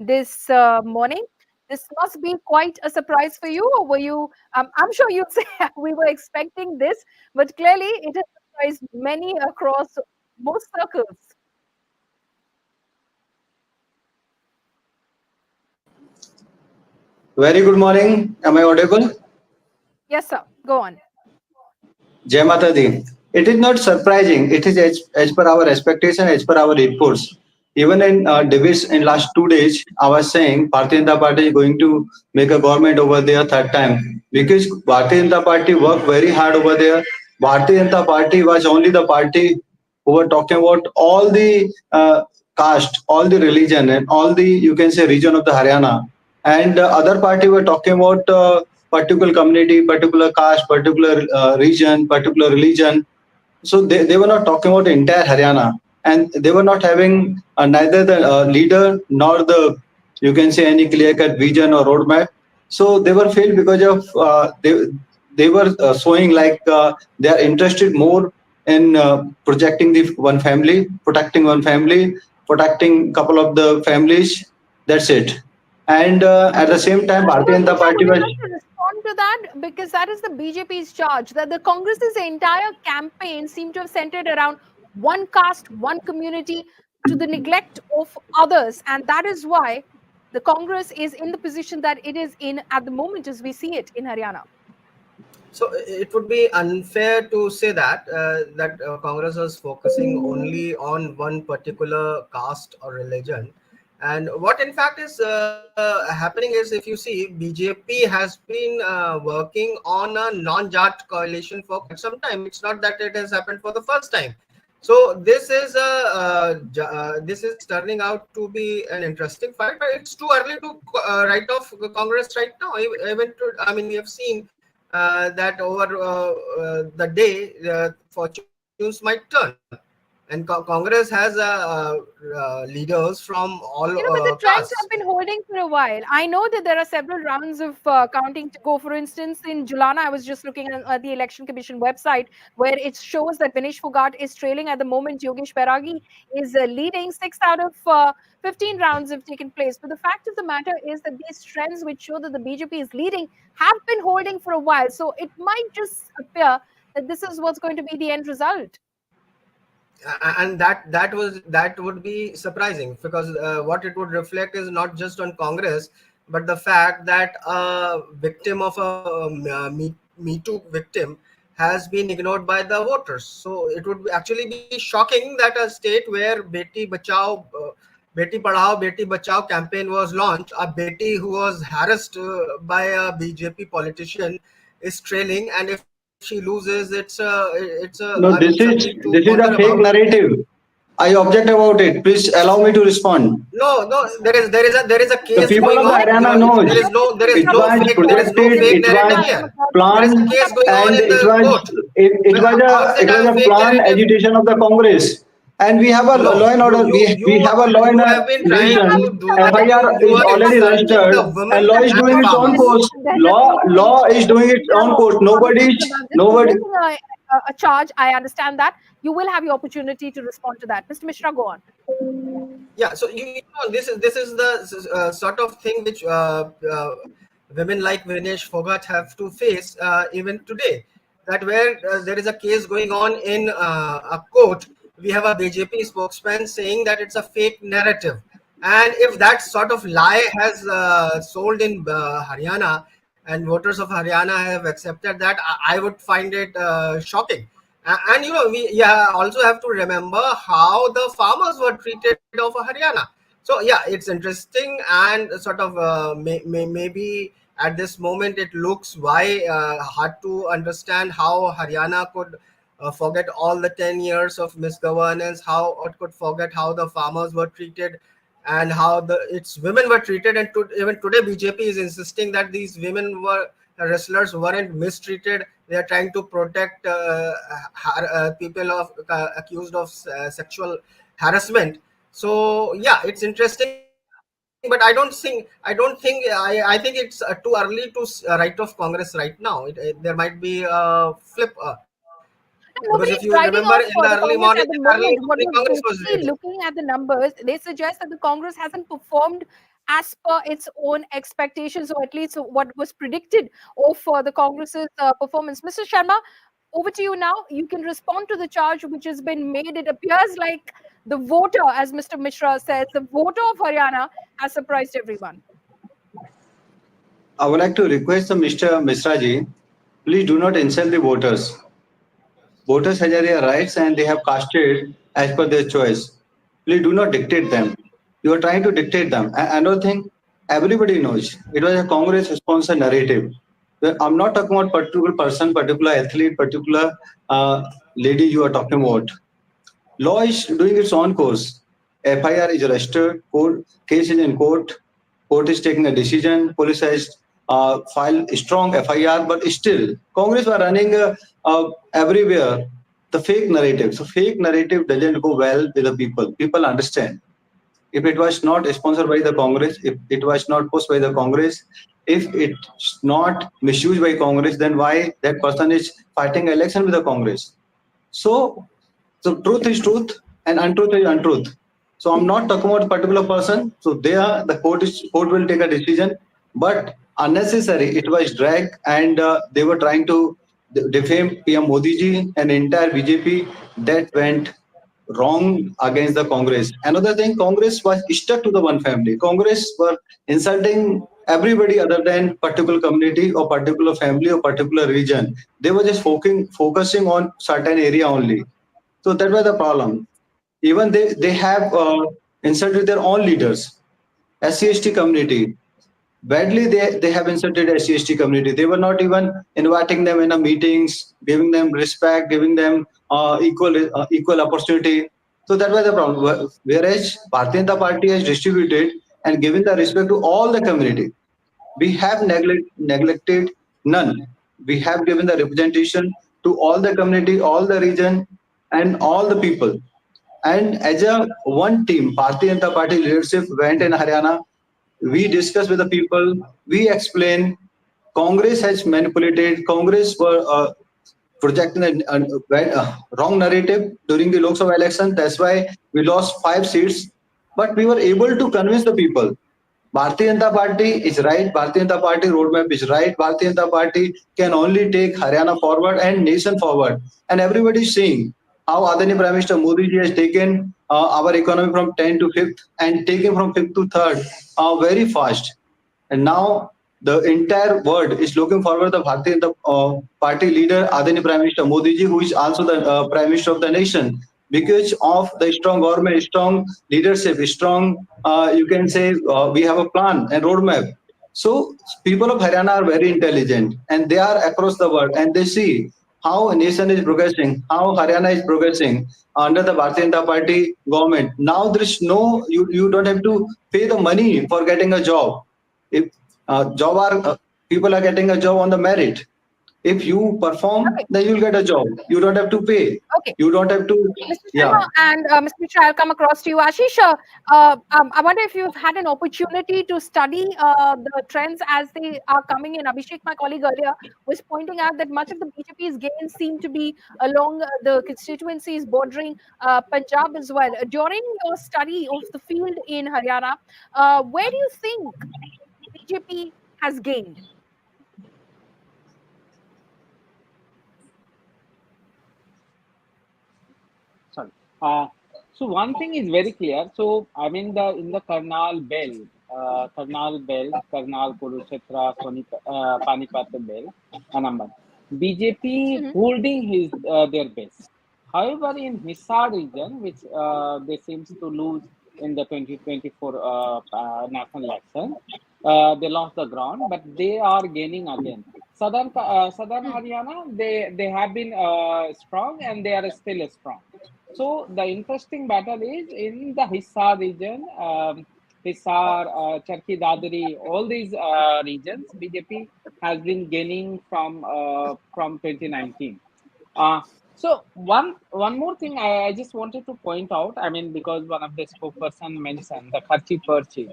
this morning. This must be quite a surprise for you, or were you? I'm sure you'd say we were expecting this, but clearly it has surprised many across most circles. Very good morning. Am I audible? Yes, sir. Go on. Jai Mata Di. It is not surprising. It is as per our expectation, as per our reports. Even in debates in last 2 days, I was saying Bharatiya Janata Party is going to make a government over there third time because Bharatiya Janata Party worked very hard over there. Bharatiya Janata Party was only the party who were talking about all the caste, all the religion, and all the, you can say, region of the Haryana. And other party were talking about particular community, particular caste, particular region, particular religion. So they were not talking about the entire Haryana, and they were not having neither the leader nor the, you can say, any clear cut vision or roadmap. So they were failed because of they were showing like they are interested more in projecting the one family, protecting one family, protecting couple of the families. That's it. And at the same time, Bharatiya Janata Party Would you was. like to respond to that? Because that is the BJP's charge, that the Congress's entire campaign seemed to have centered around one caste, one community, to the neglect of others. And that is why the Congress is in the position that it is in at the moment as we see it in Haryana. So it would be unfair to say that Congress was focusing only on one particular caste or religion. And what in fact is happening is, if you see, BJP has been working on a non-Jat coalition for quite some time. It's not that it has happened for the first time. So this is this is turning out to be an interesting fight, but it's too early to write off Congress right now. I mean, we have seen that over the day, fortunes might turn. And Congress has leaders from all But the trends castes. have been holding for a while. I know that there are several rounds of counting to go. For instance, in Julana, I was just looking at the Election Commission website where it shows that Vinesh Phogat is trailing at the moment. Yogesh Bairagi is leading. 6 out of 15 rounds have taken place. But the fact of the matter is that these trends which show that the BJP is leading have been holding for a while. So it might just appear that this is what's going to be the end result. And that would be surprising, because what it would reflect is not just on Congress, but the fact that a victim of a Me Too victim has been ignored by the voters. So it would actually be shocking that a state where Beti Bachao, Beti Padhao, Beti Bachao campaign was launched, a Beti who was harassed by a BJP politician is trailing, and if she loses, it's a No, I mean, this is something to this is a ponder fake about. narrative. I object about it. Please allow me to respond. No, there is a The case people going of the on. Haryana knows There is no it was projected, fake it was narrative here. There is a planned, case going on and in the court. How is it it was a a fake planned narrative? agitation of the Congress. And we have a No, law and order. We have a law you in a have been trying division. to do FIR you is are already insulting the registered, women and law is and doing the its own farmers. course. Law is doing its own course. Nobody. A charge. I understand that. You will have your opportunity to respond to that. Mr. Mishra, go on. Yeah, so you know, this is the sort of thing which women like Vinesh Phogat have to face even today. That where there is a case going on in a court, we have a BJP spokesman saying that it's a fake narrative, and if that sort of lie has sold in Haryana, and voters of Haryana have accepted that, I would find it shocking. And you know, we also have to remember how the farmers were treated of Haryana. So yeah, it's interesting, and sort of maybe at this moment it looks hard to understand how Haryana could forget all the 10 years of misgovernance, how it could forget how the farmers were treated and how its women were treated. And even today BJP is insisting that these women wrestlers weren't mistreated. They are trying to protect people accused of sexual harassment. So yeah, it's interesting, but I think it's too early to write off Congress right now. There might be a flip. Because if Nobody's you writing remember off in for the the early Congress morning, at the moment. What was Congress was basically leading. looking at the numbers, they suggest that the Congress hasn't performed as per its own expectations, or at least what was predicted of the Congress's performance. Mr. Sharma, over to you now. You can respond to the charge which has been made. It appears like the voter, as Mr. Mishra says, the voter of Haryana has surprised everyone. I would like to request Mr. Mishra ji, please do not insult the voters. voters have their rights and they have casted as per their choice. Please do not dictate them. You are trying to dictate them. Another thing, everybody knows it was a Congress-sponsored narrative. I'm not talking about particular person, particular athlete, particular lady you are talking about. Law is doing its own course. FIR is registered, case is in court is taking a decision, police has filed a strong FIR, but still, Congress were running everywhere the fake narrative. So fake narrative doesn't go well with the people. People understand. If it was not sponsored by the Congress, if it was not pushed by the Congress, if it's not misused by Congress, then why that person is fighting election with the Congress? So truth is truth and untruth is untruth. So I'm not talking about a particular person. So there, the court will take a decision, but unnecessary. It was dragged, and they were trying to defame PM Modi ji and entire BJP. That went wrong against the Congress. Another thing, Congress was stuck to the one family. Congress were insulting everybody other than particular community or particular family or particular region. They were just focusing on certain area only. So that was the problem. Even they have insulted their own leaders, SC/ST community. Badly they have insulted SC/ST community. They were not even inviting them in a meetings, giving them respect, giving them equal opportunity. So that was the problem. Whereas Bharatiya Janata Party has distributed and given the respect to all the community. We have neglected none. We have given the representation to all the community, all the region, and all the people. And as a one team, Bharatiya Janata Party leadership went in Haryana. We discussed with the people. We explained. Congress has manipulated. Congress were projecting a wrong narrative during the Lok Sabha election. That's why we lost 5 seats. But we were able to convince the people. Bharatiya Janata Party is right. Bharatiya Janata Party roadmap is right. Bharatiya Janata Party can only take Haryana forward and nation forward. And everybody is seeing how Adani Prime Minister Modi ji has taken our economy from 10 to 5th and taken from 5th to 3rd very fast. And now the entire world is looking forward to the Bharatiya Janata Party leader Adani Prime Minister Modi ji, who is also the Prime Minister of the nation. Because of the strong government, strong leadership, strong, you can say, we have a plan and roadmap. So people of Haryana are very intelligent and they are across the world and they see how a nation is progressing, how Haryana is progressing under the Bharatiya Janata Party government. Now there is no, you don't have to pay the money for getting a job. If people are getting a job on the merit. If you perform, then you'll get a job. You don't have to pay. Okay. You don't have to. Mr. Sharma and Mr. Mishra, I'll come across to you. Ashish, I wonder if you've had an opportunity to study the trends as they are coming in. Abhishek, my colleague earlier, was pointing out that much of the BJP's gains seem to be along the constituencies bordering Punjab as well. During your study of the field in Haryana, where do you think BJP has gained? Sorry. So one thing is very clear. So I mean in the Karnal belt, Karnal, Kurukshetra, Panipat belt, Anamban, BJP holding their base. However, in Hisar region, which they seems to lose in the 2024 national election, they lost the ground, but they are gaining again. Southern Haryana, they have been strong and they are still strong. So the interesting battle is in the Hisar region, Hisar, Charki Dadri, all these regions, BJP has been gaining from 2019. So one more thing I just wanted to point out. I mean, because one of the spokesperson mentioned the Kharchi Parchi.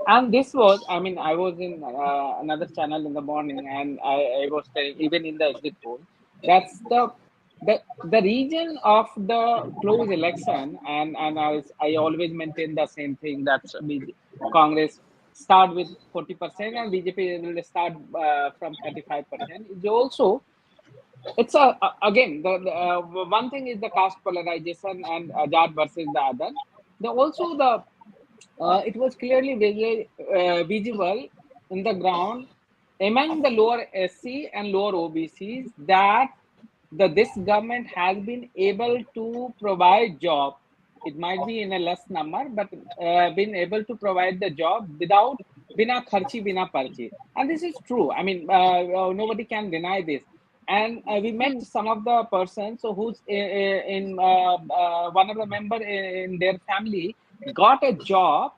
And this was, I mean, I was in another channel in the morning, and I was telling, even in the exit poll, that's the region of the close election, and I always maintain the same thing, that Congress start with 40% and BJP will start from 35%. It's also, it's again the one thing is the caste polarization and Azad versus the other. It was clearly visible in the ground among the lower SC and lower OBCs that this government has been able to provide job. It might be in a less number, but been able to provide the job without bina kharchi, bina parchi. And this is true. I mean, nobody can deny this. And we met some of the persons who's in one of the member in their family got a job,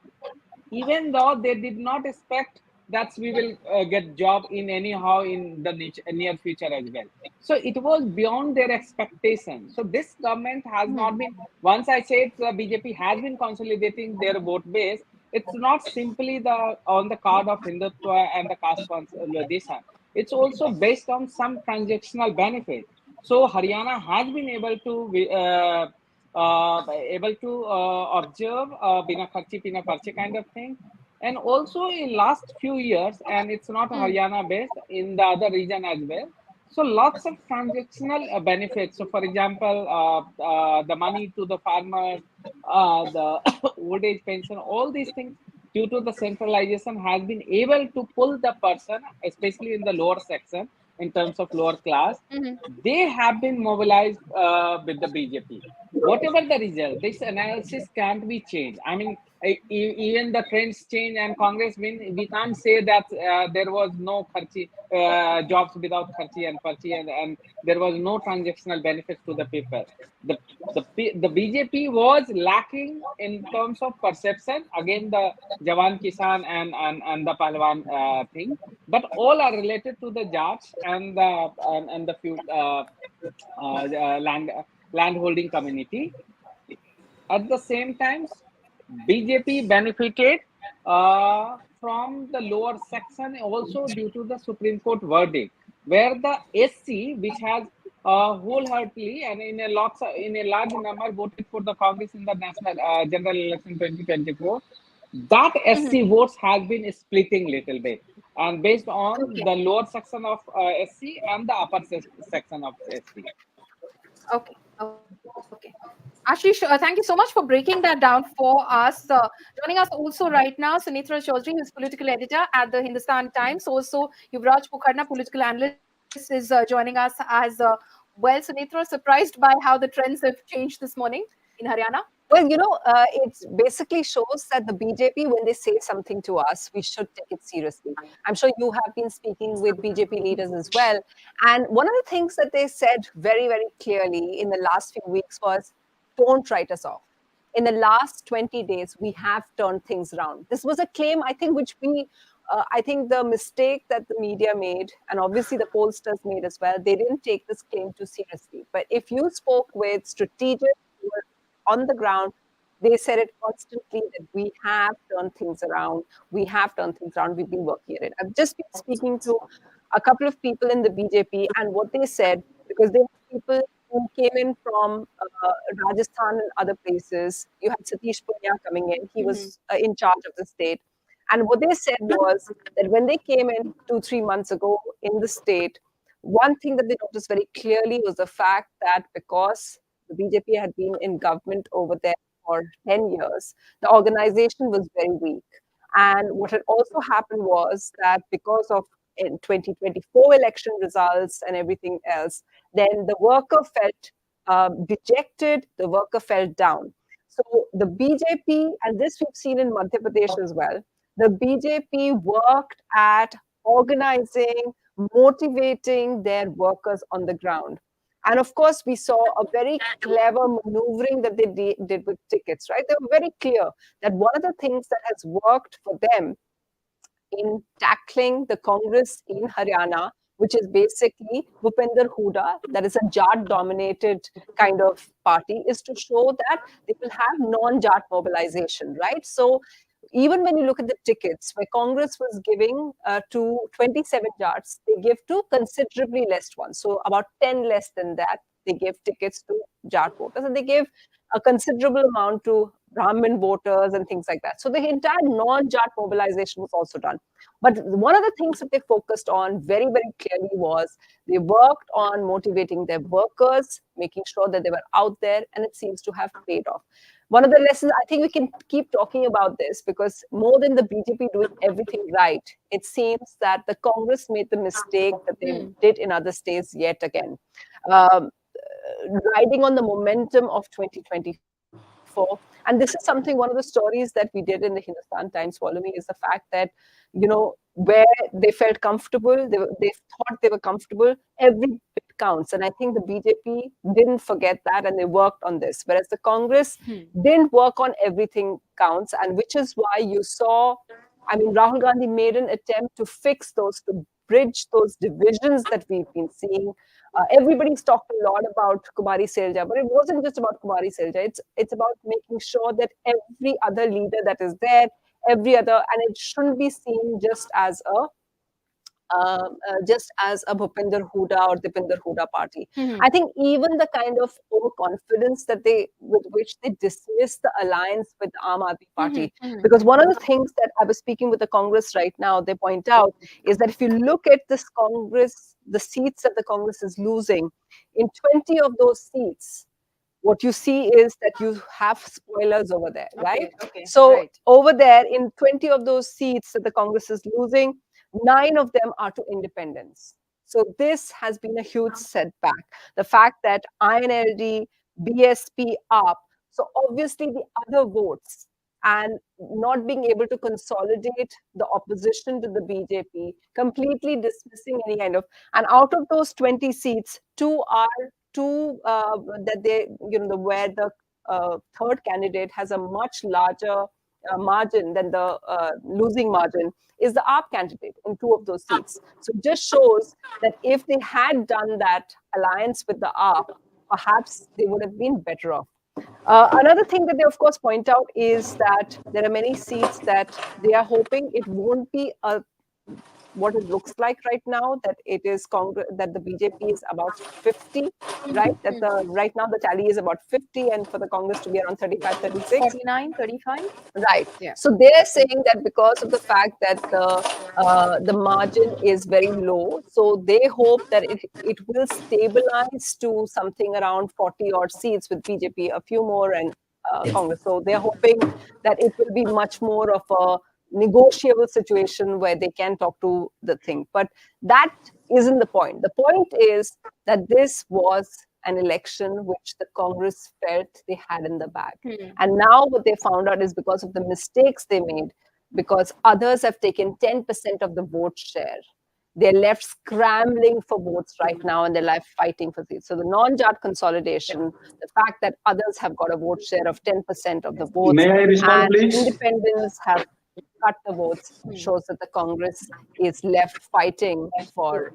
even though they did not expect that we will get job in anyhow in the near future as well. So it was beyond their expectation. So this government has not been, once I said BJP has been consolidating their vote base, it's not simply on the card of Hindutva and the caste consolidation. It's also based on some transactional benefit. So Haryana has been able to observe bina kharchi bina parche kind of thing. And also in last few years, and it's not Haryana based, in the other region as well, so lots of transactional benefits. So for example, the money to the farmers, the old age pension, all these things, due to the centralization, has been able to pull the person, especially in the lower section, in terms of lower class. They have been mobilized with the BJP. Whatever the result, this analysis can't be changed. I mean, even the trends change and Congress win, we can't say that there was no kharchi, jobs without kharchi and parchi, and there was no transactional benefits to the people. The BJP was lacking in terms of perception. Again, the Jawan Kisan and the Palwan thing, but all are related to the jobs and the few land holding community. At the same time, BJP benefited from the lower section also due to the Supreme Court verdict, where the SC, which has wholeheartedly and in a large number voted for the Congress in the national general election 2024, that SC votes has been splitting little bit, and based on the lower section of SC and the upper section of SC. Okay. Ashish, thank you so much for breaking that down for us. Joining us also right now, Sunitra Chaudhary, who is political editor at the Hindustan Times. Also, Yuvraj Pokharna, political analyst, is joining us as well. Sunitra, surprised by how the trends have changed this morning in Haryana? Well, it basically shows that the BJP, when they say something to us, we should take it seriously. I'm sure you have been speaking with BJP leaders as well. And one of the things that they said very, very clearly in the last few weeks was, don't write us off. In the last 20 days, we have turned things around. This was a claim, I think, which I think the mistake that the media made, and obviously the pollsters made as well, they didn't take this claim too seriously. But if you spoke with strategists who were on the ground, they said it constantly that we have turned things around. We have turned things around. We've been working at it. I've just been speaking to a couple of people in the BJP, and what they said, because they have people who came in from Rajasthan and other places. You had Satish Punya coming in. He was in charge of the state. And what they said was that when they came in 2-3 months ago in the state, one thing that they noticed very clearly was the fact that because the BJP had been in government over there for 10 years, the organization was very weak. And what had also happened was that because of in 2024 election results and everything else, then the worker felt dejected, the worker felt down. So the BJP, and this we've seen in Madhya Pradesh as well, the BJP worked at organizing, motivating their workers on the ground. And of course, we saw a very clever maneuvering that they did with tickets, right? They were very clear that one of the things that has worked for them in tackling the Congress in Haryana, which is basically Bhupinder Hooda, that is a Jat-dominated kind of party, is to show that they will have non-Jat mobilization, right? So even when you look at the tickets, where Congress was giving to 27 Jats, they give to considerably less ones. So about 10 less than that, they give tickets to Jat voters, and they give a considerable amount to Brahmin voters and things like that. So the entire non-Jat mobilization was also done. But one of the things that they focused on very, very clearly was they worked on motivating their workers, making sure that they were out there, and it seems to have paid off. One of the lessons, I think we can keep talking about this, because more than the BJP doing everything right, it seems that the Congress made the mistake that they did in other states yet again. um, riding on the momentum of 2024. And this is something, one of the stories that we did in the Hindustan Times following is the fact that, where they felt comfortable, they thought they were comfortable, every bit counts. And I think the BJP didn't forget that and they worked on this. Whereas the Congress didn't work on everything counts. And which is why you saw, Rahul Gandhi made an attempt to fix those, to bridge those divisions that we've been seeing. Everybody's talked a lot about Kumari Selja, but it wasn't just about Kumari Selja. It's about making sure that every other leader that is there, and it shouldn't be seen just as a Bhupinder Hooda or Dipinder Hooda party. I think even the kind of overconfidence with which they dismiss the alliance with Aam Aadmi Party, because one of the things that I was speaking with the Congress right now, they point out is that if you look at this Congress, the seats that the Congress is losing, in 20 of those seats, what you see is that you have spoilers over there, right? So over there, in 20 of those seats that the Congress is losing, 9 of them are to independents. So this has been a huge setback. The fact that INLD, BSP, AAP, so obviously the other votes, and not being able to consolidate the opposition to the BJP, completely dismissing any kind of, and out of those 20 seats, 2 that they, where the third candidate has a much larger margin than the losing margin, is the AAP candidate in 2 of those seats. So it just shows that if they had done that alliance with the AAP, perhaps they would have been better off. Another thing that they, of course, point out is that there are many seats that they are hoping it won't be what it looks like right now, that it is that the BJP is about 50, right? That right now the tally is about 50, and for the Congress to be around 35, 36. 49, 35? Right. Yeah. So they're saying that because of the fact that the margin is very low, so they hope that it will stabilize to something around 40 odd seats with BJP, a few more, and Congress. So they're hoping that it will be much more of a negotiable situation where they can talk to the thing. But that isn't the point. The point is that this was an election which the Congress felt they had in the bag. And now what they found out is because of the mistakes they made, because others have taken 10% of the vote share, they're left scrambling for votes right now, and they're left fighting for seats. So the non-Jat consolidation, the fact that others have got a vote share of 10% of the votes, May I respond, and please? independents have cut the votes, shows that the Congress is left fighting for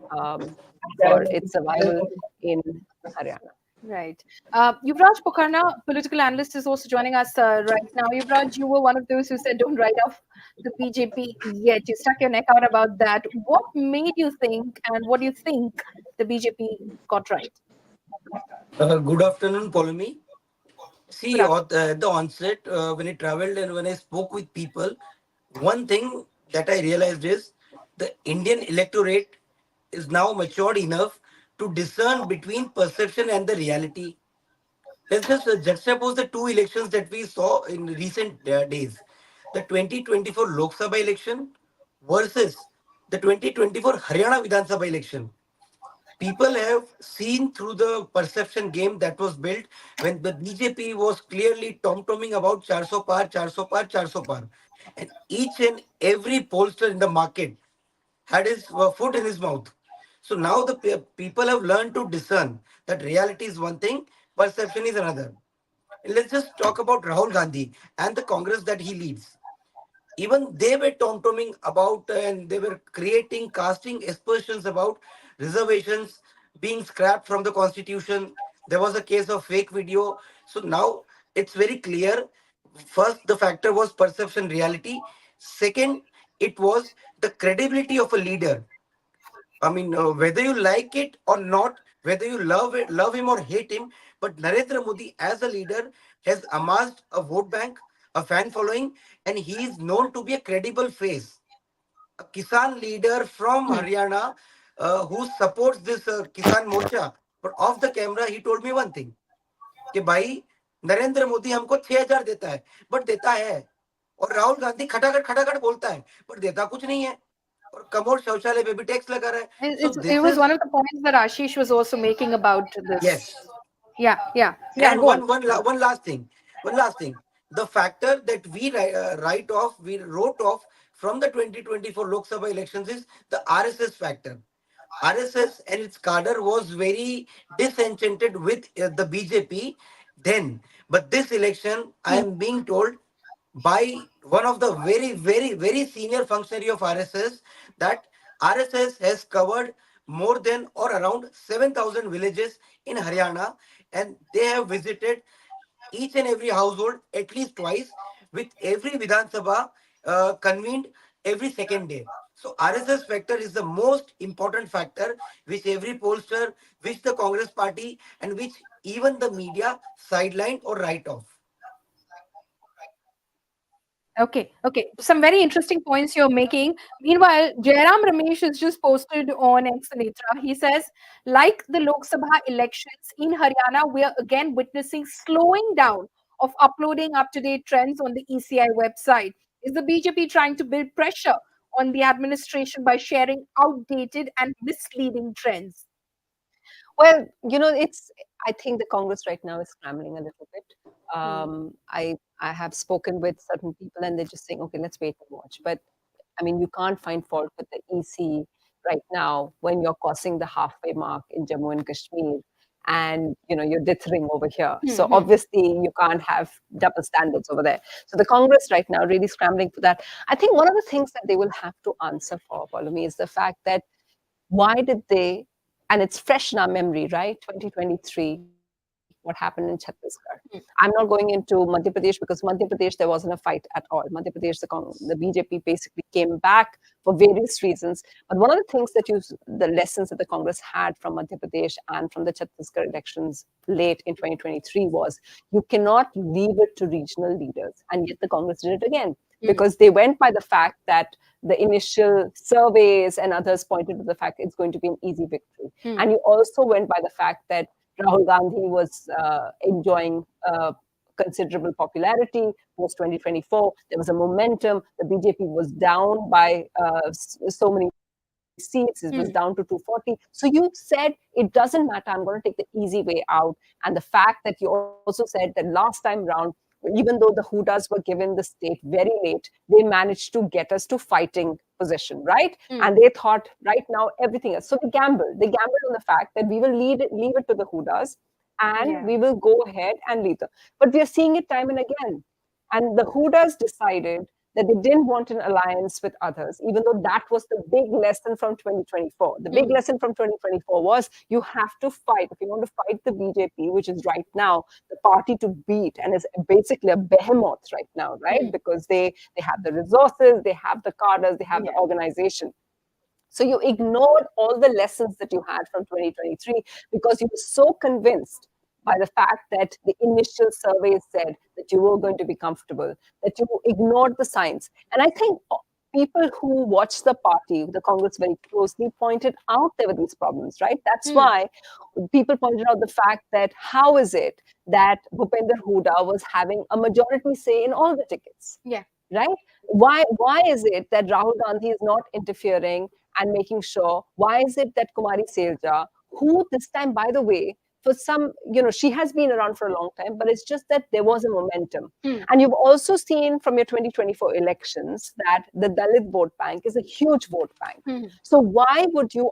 its survival in Haryana. Right. Yuvraj Pokharna, political analyst, is also joining us right now. Yuvraj, you were one of those who said don't write off the BJP yet. You stuck your neck out about that. What made you think, and what do you think the BJP got right? Good afternoon, Paulomi. See, at the onset, when I traveled and when I spoke with people, one thing that I realized is the Indian electorate is now matured enough to discern between perception and the reality. Let's just juxtapose the 2 elections that we saw in recent days. The 2024 Lok Sabha election versus the 2024 Haryana Vidhan Sabha election. People have seen through the perception game that was built when the BJP was clearly tom-tomming about 400 par, 400 par, 400 par. And each and every pollster in the market had his foot in his mouth. So now the people have learned to discern that reality is one thing, perception is another. And let's just talk about Rahul Gandhi and the Congress that he leads. Even they were tom-tomming about and they were casting aspersions about reservations being scrapped from the constitution. There was a case of fake video. So now it's very clear. First, the factor was perception reality. Second, it was the credibility of a leader. I mean, whether you like it or not, whether you love him or hate him, but Narendra Modi as a leader has amassed a vote bank, a fan following, and he is known to be a credible face. A Kisan leader from Haryana who supports this Kisan Morcha. But off the camera, he told me one thing, कि भाई नरेंद्र मोदी हमको 6,000 देता है, but देता है, और राहुल गांधी खटाखट बोलता है, पर देता कुछ नहीं है. और कमोड शौचालय पे भी टैक्स लगा रहा है. So It this was is, one of the points that Ashish was also making about this. yes. Yeah. And Go on. one last thing. The factor that we wrote off from the 2024 Lok Sabha elections is the RSS factor. RSS and its cadre was very disenchanted with the BJP then. But this election, I am being told by one of the very, very, very senior functionary of RSS that RSS has covered more than or around 7,000 villages in Haryana, and they have visited each and every household at least twice, with every Vidhan Sabha convened every second day. So RSS factor is the most important factor which every pollster, which the Congress party, and which even the media sidelined or write off. Okay. Some very interesting points you're making. Meanwhile, Jairam Ramesh has just posted on X Netra. He says, like the Lok Sabha elections in Haryana, we are again witnessing slowing down of uploading up-to-date trends on the ECI website. Is the BJP trying to build pressure on the administration by sharing outdated and misleading trends? Well, I think the Congress right now is scrambling a little bit. I have spoken with certain people and they're just saying, okay, let's wait and watch. But I mean, you can't find fault with the EC right now when you're crossing the halfway mark in Jammu and Kashmir and you're dithering over here. So obviously you can't have double standards over there. So the Congress right now really scrambling for that. I think one of the things that they will have to answer for, Paulomi, is the fact that why did they, and it's fresh in our memory, right? 2023, what happened in Chhattisgarh. I'm not going into Madhya Pradesh because Madhya Pradesh, there wasn't a fight at all. Madhya Pradesh, the BJP basically came back for various reasons. But one of the things the lessons that the Congress had from Madhya Pradesh and from the Chhattisgarh elections late in 2023 was you cannot leave it to regional leaders. And yet the Congress did it again because they went by the fact that the initial surveys and others pointed to the fact it's going to be an easy victory. And you also went by the fact that Rahul Gandhi was enjoying considerable popularity post 2024. There was a momentum. The BJP was down by so many seats. It was down to 240. So you said it doesn't matter. I'm going to take the easy way out. And the fact that you also said that last time round, even though the Hudas were given the state very late, they managed to get us to fighting position, right? And they thought right now everything else. So they gambled. They gambled on the fact that we will leave it to the Hudas and we will go ahead and lead them. But we are seeing it time and again. And the Hudas decided that they didn't want an alliance with others, even though that was the big lesson from 2024. The big lesson from 2024 was you have to fight. If you want to fight the BJP, which is right now the party to beat and is basically a behemoth right now, right? Because they have the resources, they have the cadres, they have the organization. So you ignored all the lessons that you had from 2023 because you were so convinced by the fact that the initial surveys said that you were going to be comfortable, that you ignored the science. And I think people who watch the party, the Congress very closely, pointed out there were these problems, right? That's why people pointed out the fact that how is it that Bhupender Huda was having a majority say in all the tickets? Yeah. Right? Why is it that Rahul Gandhi is not interfering and making sure? Why is it that Kumari Selja, who this time, by the way, for some, she has been around for a long time, but it's just that there was a momentum. And you've also seen from your 2024 elections that the Dalit vote bank is a huge vote bank. So why would you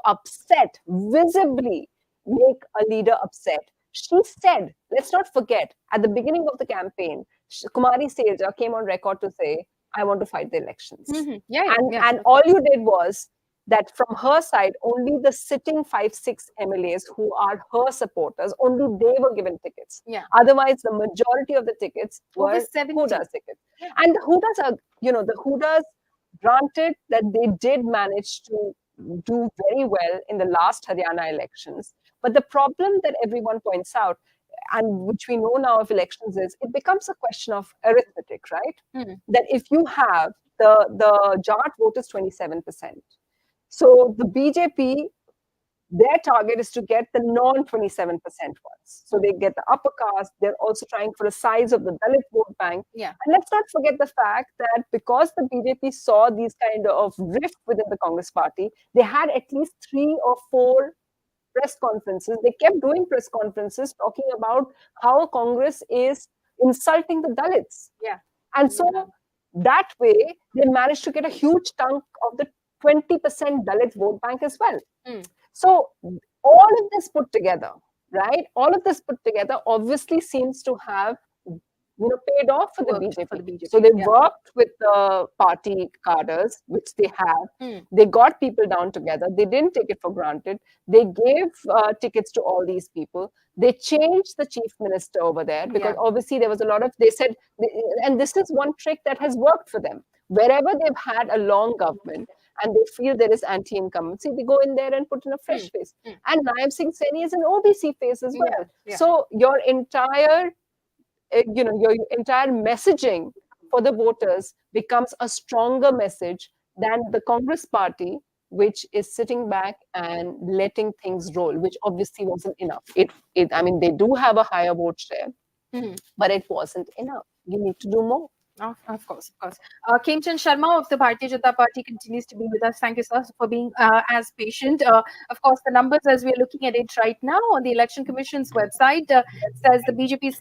visibly make a leader upset? She said, let's not forget, at the beginning of the campaign, Kumari Selja came on record to say, I want to fight the elections. And all you did was that from her side, only the sitting 5-6 MLAs who are her supporters, only they were given tickets. Otherwise, the majority of the tickets were Huda's tickets. And the Hudas are, the Hudas, granted that they did manage to do very well in the last Haryana elections. But the problem that everyone points out, and which we know now of elections, is it becomes a question of arithmetic, right? That if you have the Jat vote is 27%. So the BJP their target is to get the non-27% ones. So they get the upper caste. They're also trying for the size of the Dalit vote bank. Yeah. And let's not forget the fact that because the BJP saw these kind of rift within the Congress party, they had at least 3 or 4 press conferences. They kept doing press conferences talking about how Congress is insulting the Dalits. Yeah. And so that way, they managed to get a huge chunk of the 20% Dalit vote bank as well. So all of this put together, right? All of this put together obviously seems to have paid off for the BJP. So they worked with the party cadres, which they have. They got people down together. They didn't take it for granted. They gave tickets to all these people. They changed the chief minister over there because obviously there was a lot of, they said, and this is one trick that has worked for them. Wherever they've had a long government and they feel there is anti-incumbency, they go in there and put in a fresh face. And Naib Singh Saini is an OBC face as well. So your entire your entire messaging for the voters becomes a stronger message than the Congress party, which is sitting back and letting things roll, which obviously wasn't enough. I mean, they do have a higher vote share, but it wasn't enough. You need to do more. Of course. Khemchand Sharma of the Bharatiya Janata Party continues to be with us. Thank you, sir, for being as patient. Of course, the numbers as we're looking at it right now on the Election Commission's website says the BJP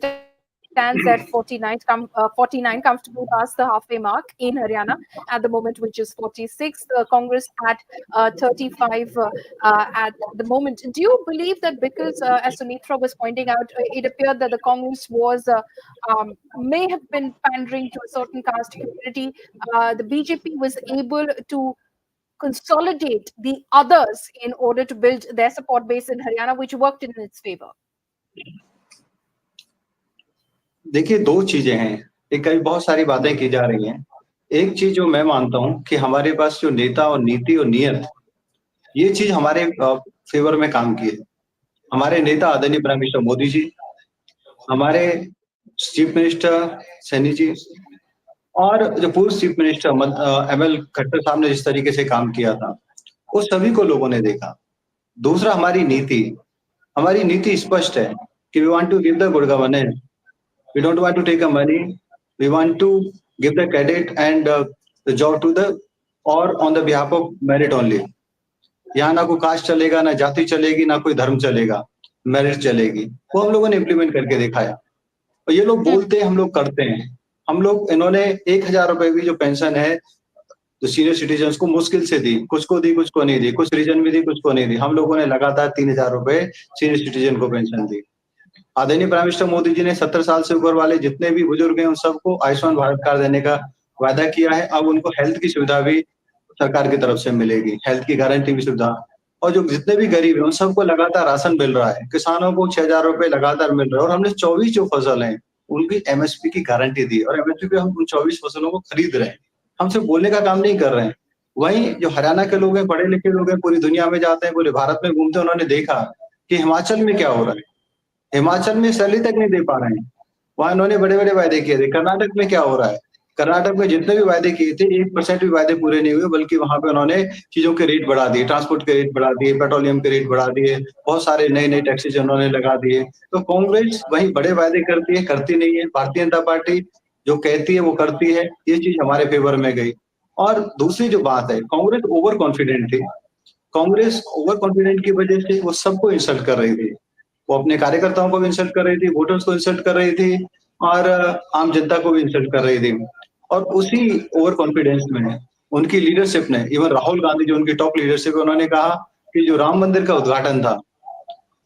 stands at 49, comfortably past the halfway mark in Haryana at the moment, which is 46. Congress at 35 at the moment. Do you believe that because, as Sunitra was pointing out, it appeared that the Congress was may have been pandering to a certain caste community, the BJP was able to consolidate the others in order to build their support base in Haryana, which worked in its favor? देखिए, 2 चीजें हैं। एक कई बहुत सारी बातें की जा रही हैं। एक चीज जो मैं मानता हूं कि हमारे पास जो नेता और नीति और नियत, ये चीज हमारे फेवर में काम की है। हमारे नेता आदरणीय प्राइम मिनिस्टर मोदी जी, हमारे चीफ मिनिस्टर सैनी जी और जो पूर्व चीफ मिनिस्टर ML खट्टर साहब ने जिस तरीके से काम किया था, वो सभी को लोगों ने देखा। दूसरा, हमारी नीति स्पष्ट है कि we want to give the good governance, we don't want to take a money, we want to give the credit and the job to the or on the behalf of merit only. यहाँ ना कोई cast चलेगा, ना जाति चलेगी, ना कोई धर्म चलेगा, मेरिट चलेगी। वो हम लोगों ने इम्प्लीमेंट करके दिखाया। और ये लोग बोलते हैं, हम लोग करते हैं। हम लोग, इन्होंने 1000 रुपए की जो पेंशन है जो सीनियर सिटीजन को मुश्किल से दी, कुछ को दी, कुछ को नहीं दी, कुछ रीजन में दी, कुछ को नहीं दी। हम लोगों ने लगातार 3000 रुपए सीनियर सिटीजन को पेंशन दी। आदरणीय प्राइम मिनिस्टर मोदी जी ने 70 साल से ऊपर वाले जितने भी बुजुर्ग हैं उन सबको आयुष्मान भारत कार्ड देने का वादा किया है। अब उनको हेल्थ की सुविधा भी सरकार की तरफ से मिलेगी, हेल्थ की गारंटी की सुविधा। और जो जितने भी गरीब हैं उन सबको लगातार राशन मिल रहा है। किसानों को 6000 रुपए लगातार मिल रहा है। और हमने 24 जो फसल हैं उनकी MSP की गारंटी दी और MSP पे हम उन 24 फसलों को खरीद रहे हैं। हम सिर्फ बोलने का काम नहीं कर रहे हैं। वहीं जो हरियाणा के लोग हैं, पढ़े लिखे लोग हैं, पूरी दुनिया में जाते हैं, पूरे भारत में घूमते हैं, उन्होंने देखा कि हिमाचल में क्या हो रहा है। हिमाचल में सैलरी तक नहीं दे पा रहे हैं। वहां इन्होंने बड़े बड़े वायदे किए थे। कर्नाटक में क्या हो रहा है, कर्नाटक में जितने भी वायदे किए थे 1% भी वायदे पूरे नहीं हुए, बल्कि वहां पे उन्होंने चीजों के रेट बढ़ा दिए, ट्रांसपोर्ट के रेट बढ़ा दिए, पेट्रोलियम के रेट बढ़ा दिए, बहुत सारे नए टैक्सेस उन्होंने लगा दिए। तो कांग्रेस वही बड़े वायदे करती है, करती नहीं है। भारतीय जनता पार्टी जो कहती है वो करती है। ये चीज हमारे फेवर में गई। और दूसरी जो बात है, कांग्रेस ओवर कॉन्फिडेंट थी। कांग्रेस ओवर कॉन्फिडेंट की वजह से वो सबको इंसल्ट कर रही थी। वो अपने कार्यकर्ताओं को भी इंसल्ट कर रही थी, वोटर्स को इंसल्ट कर रही थी और आम जनता को भी इंसल्ट कर रही थी। और उसी ओवर कॉन्फिडेंस में उनकी लीडरशिप ने, इवन राहुल गांधी जो उनकी टॉप लीडरशिप है, उन्होंने कहा कि जो राम मंदिर का उद्घाटन था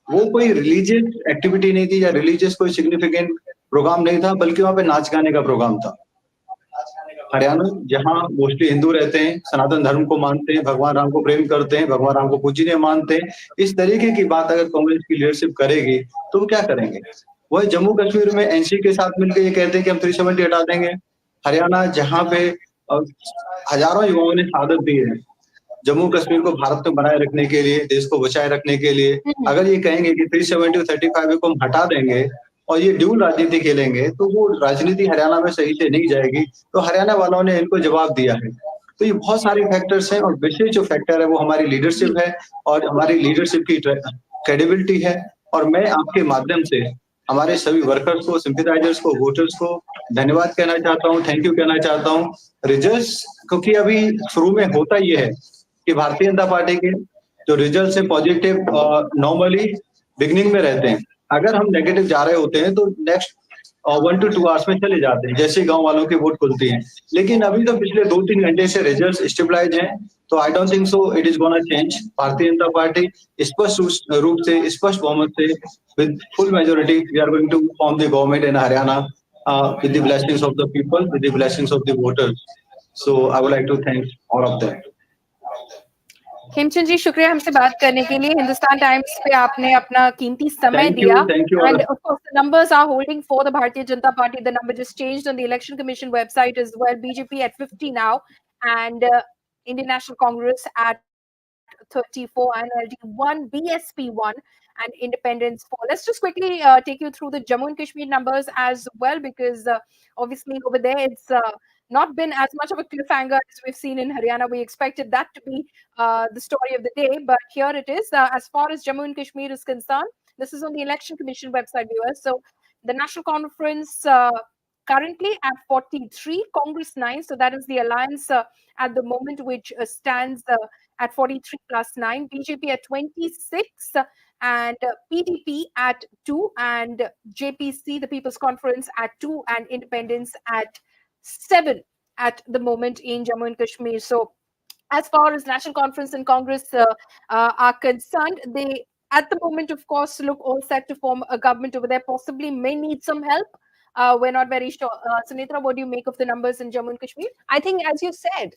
वो कोई रिलीजियस एक्टिविटी नहीं थी या रिलीजियस कोई सिग्निफिकेंट प्रोग्राम नहीं था, बल्कि वहां पे नाच गाने का प्रोग्राम था। हरियाणा जहां मोस्टली हिंदू रहते हैं, सनातन धर्म को मानते हैं, भगवान राम को प्रेम करते हैं, भगवान राम को पूजनीय मानते हैं, इस तरीके की बात अगर कांग्रेस की लीडरशिप करेगी तो वो क्या करेंगे? वही जम्मू कश्मीर में NC के साथ मिलकर ये कहते हैं कि हम 370 हटा देंगे। हरियाणा जहां पे हजारों युवाओं ने शहादत दी है जम्मू कश्मीर को भारत में बनाए रखने के लिए, देश को बचाए रखने के लिए, अगर ये कहेंगे कि 370 और 35 को हम हटा देंगे और ये ड्यूल राजनीति खेलेंगे तो वो राजनीति हरियाणा में सही से नहीं जाएगी। तो हरियाणा वालों ने इनको जवाब दिया है। तो ये बहुत सारे फैक्टर्स हैं और विशेष जो फैक्टर है वो हमारी लीडरशिप है और हमारी लीडरशिप की क्रेडिबिलिटी है। और मैं आपके माध्यम से हमारे सभी वर्कर्स को, सिंपैथाइजर्स को, वोटर्स को धन्यवाद कहना चाहता हूँ, थैंक यू कहना चाहता हूँ। रिजल्ट्स क्योंकि अभी शुरू में होता ये है कि भारतीय जनता पार्टी के जो रिजल्ट है पॉजिटिव नॉर्मली बिगनिंग में रहते हैं। अगर हम नेगेटिव जा रहे होते हैं तो नेक्स्ट 1 to 2 आवर्स में चले जाते हैं, जैसे गांव वालों की वोट खुलती है। लेकिन अभी तो पिछले 2-3 घंटे से रिजल्ट स्टेबलाइज हैं, तो I don't think so it is gonna change. Bharatiya Janata Party स्पष्ट रूप से, स्पष्ट बहुमत से, with full majority we are going to form the government in Haryana with the blessings of the people, with the blessings of the voters. So I would like to thank all of them. Hemchand ji, शुक्रिया हमसे बात करने के लिए। Hindustan times पे आपने अपना कीमती समय दिया। Thank you all. And of course, the numbers are holding for the Bharatiya Janata Party. The number just changed on the Election Commission website as well. BJP at 50 now, and Indian National Congress at 34, NLD 1, BSP 1, and Independence 4. Let's just quickly take you through the Jammu and Kashmir numbers as well, because obviously over there it's not been as much of a cliffhanger as we've seen in Haryana. We expected that to be the story of the day, but here it is. As far as Jammu and Kashmir is concerned, this is on the Election Commission website, viewers. So the National Conference currently at 43, Congress 9. So that is the alliance at the moment, which stands at 43 plus 9, BJP at 26, and PDP at 2, and JPC, the People's Conference, at 2, and Independence at 7 at the moment in Jammu and Kashmir. So as far as National Conference and Congress are concerned, they at the moment, of course, look all set to form a government over there, possibly may need some help. We're not very sure. Sunitra, what do you make of the numbers in Jammu and Kashmir? I think, as you said,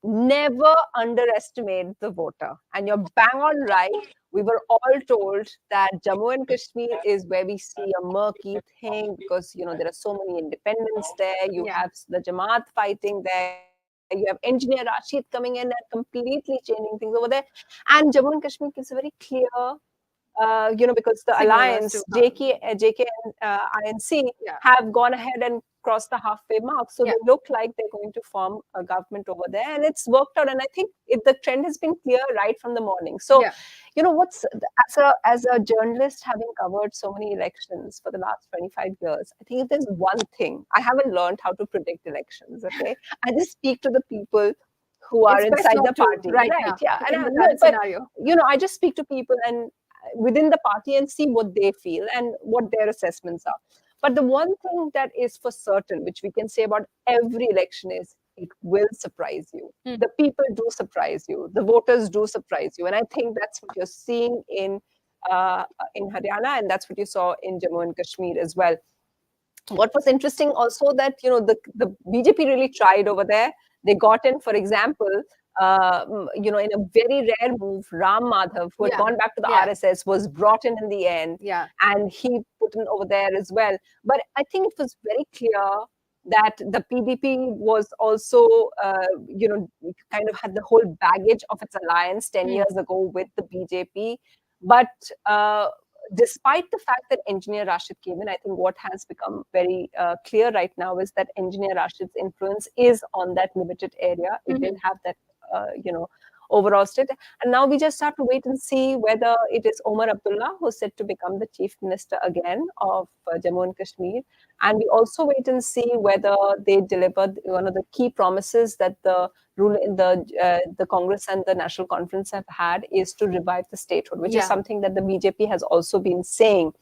never underestimate the voter. And you're bang on right. We were all told that Jammu and Kashmir is where we see a murky thing because, you know, there are so many independents there. You have the Jamaat fighting there. You have Engineer Rashid coming in and completely changing things over there. And Jammu and Kashmir gives a very clear, because the alliance, JK and INC have gone ahead and crossed the halfway mark. So they look like they're going to form a government over there. And it's worked out. And I think the trend has been clear right from the morning. So, you know, as a journalist, having covered so many elections for the last 25 years, I think if there's one thing, I haven't learned how to predict elections, okay? I just speak to the people who are inside the party. Right now. Yeah. In And that scenario. you know, I just speak to people and within the party and see what they feel and what their assessments are. But the one thing that is for certain, which we can say about every election, is it will surprise you. The people do surprise you. The voters do surprise you. And I think that's what you're seeing in Haryana, and that's what you saw in Jammu and Kashmir as well. What was interesting also that, you know, the BJP really tried over there. They got in, for example, in a very rare move, Ram Madhav, who had gone back to the RSS, was brought in the end, and he put in over there as well. But I think it was very clear that the PDP was also, kind of had the whole baggage of its alliance 10 years ago with the BJP. But despite the fact that Engineer Rashid came in, I think what has become very clear right now is that Engineer Rashid's influence is on that limited area. It didn't have that, overall state. And now we just have to wait and see whether it is Omar Abdullah who's set to become the chief minister again of Jammu and Kashmir. And we also wait and see whether they deliver one of the key promises that the Congress and the National Conference have had, is to revive the statehood, which is something that the BJP has also been saying.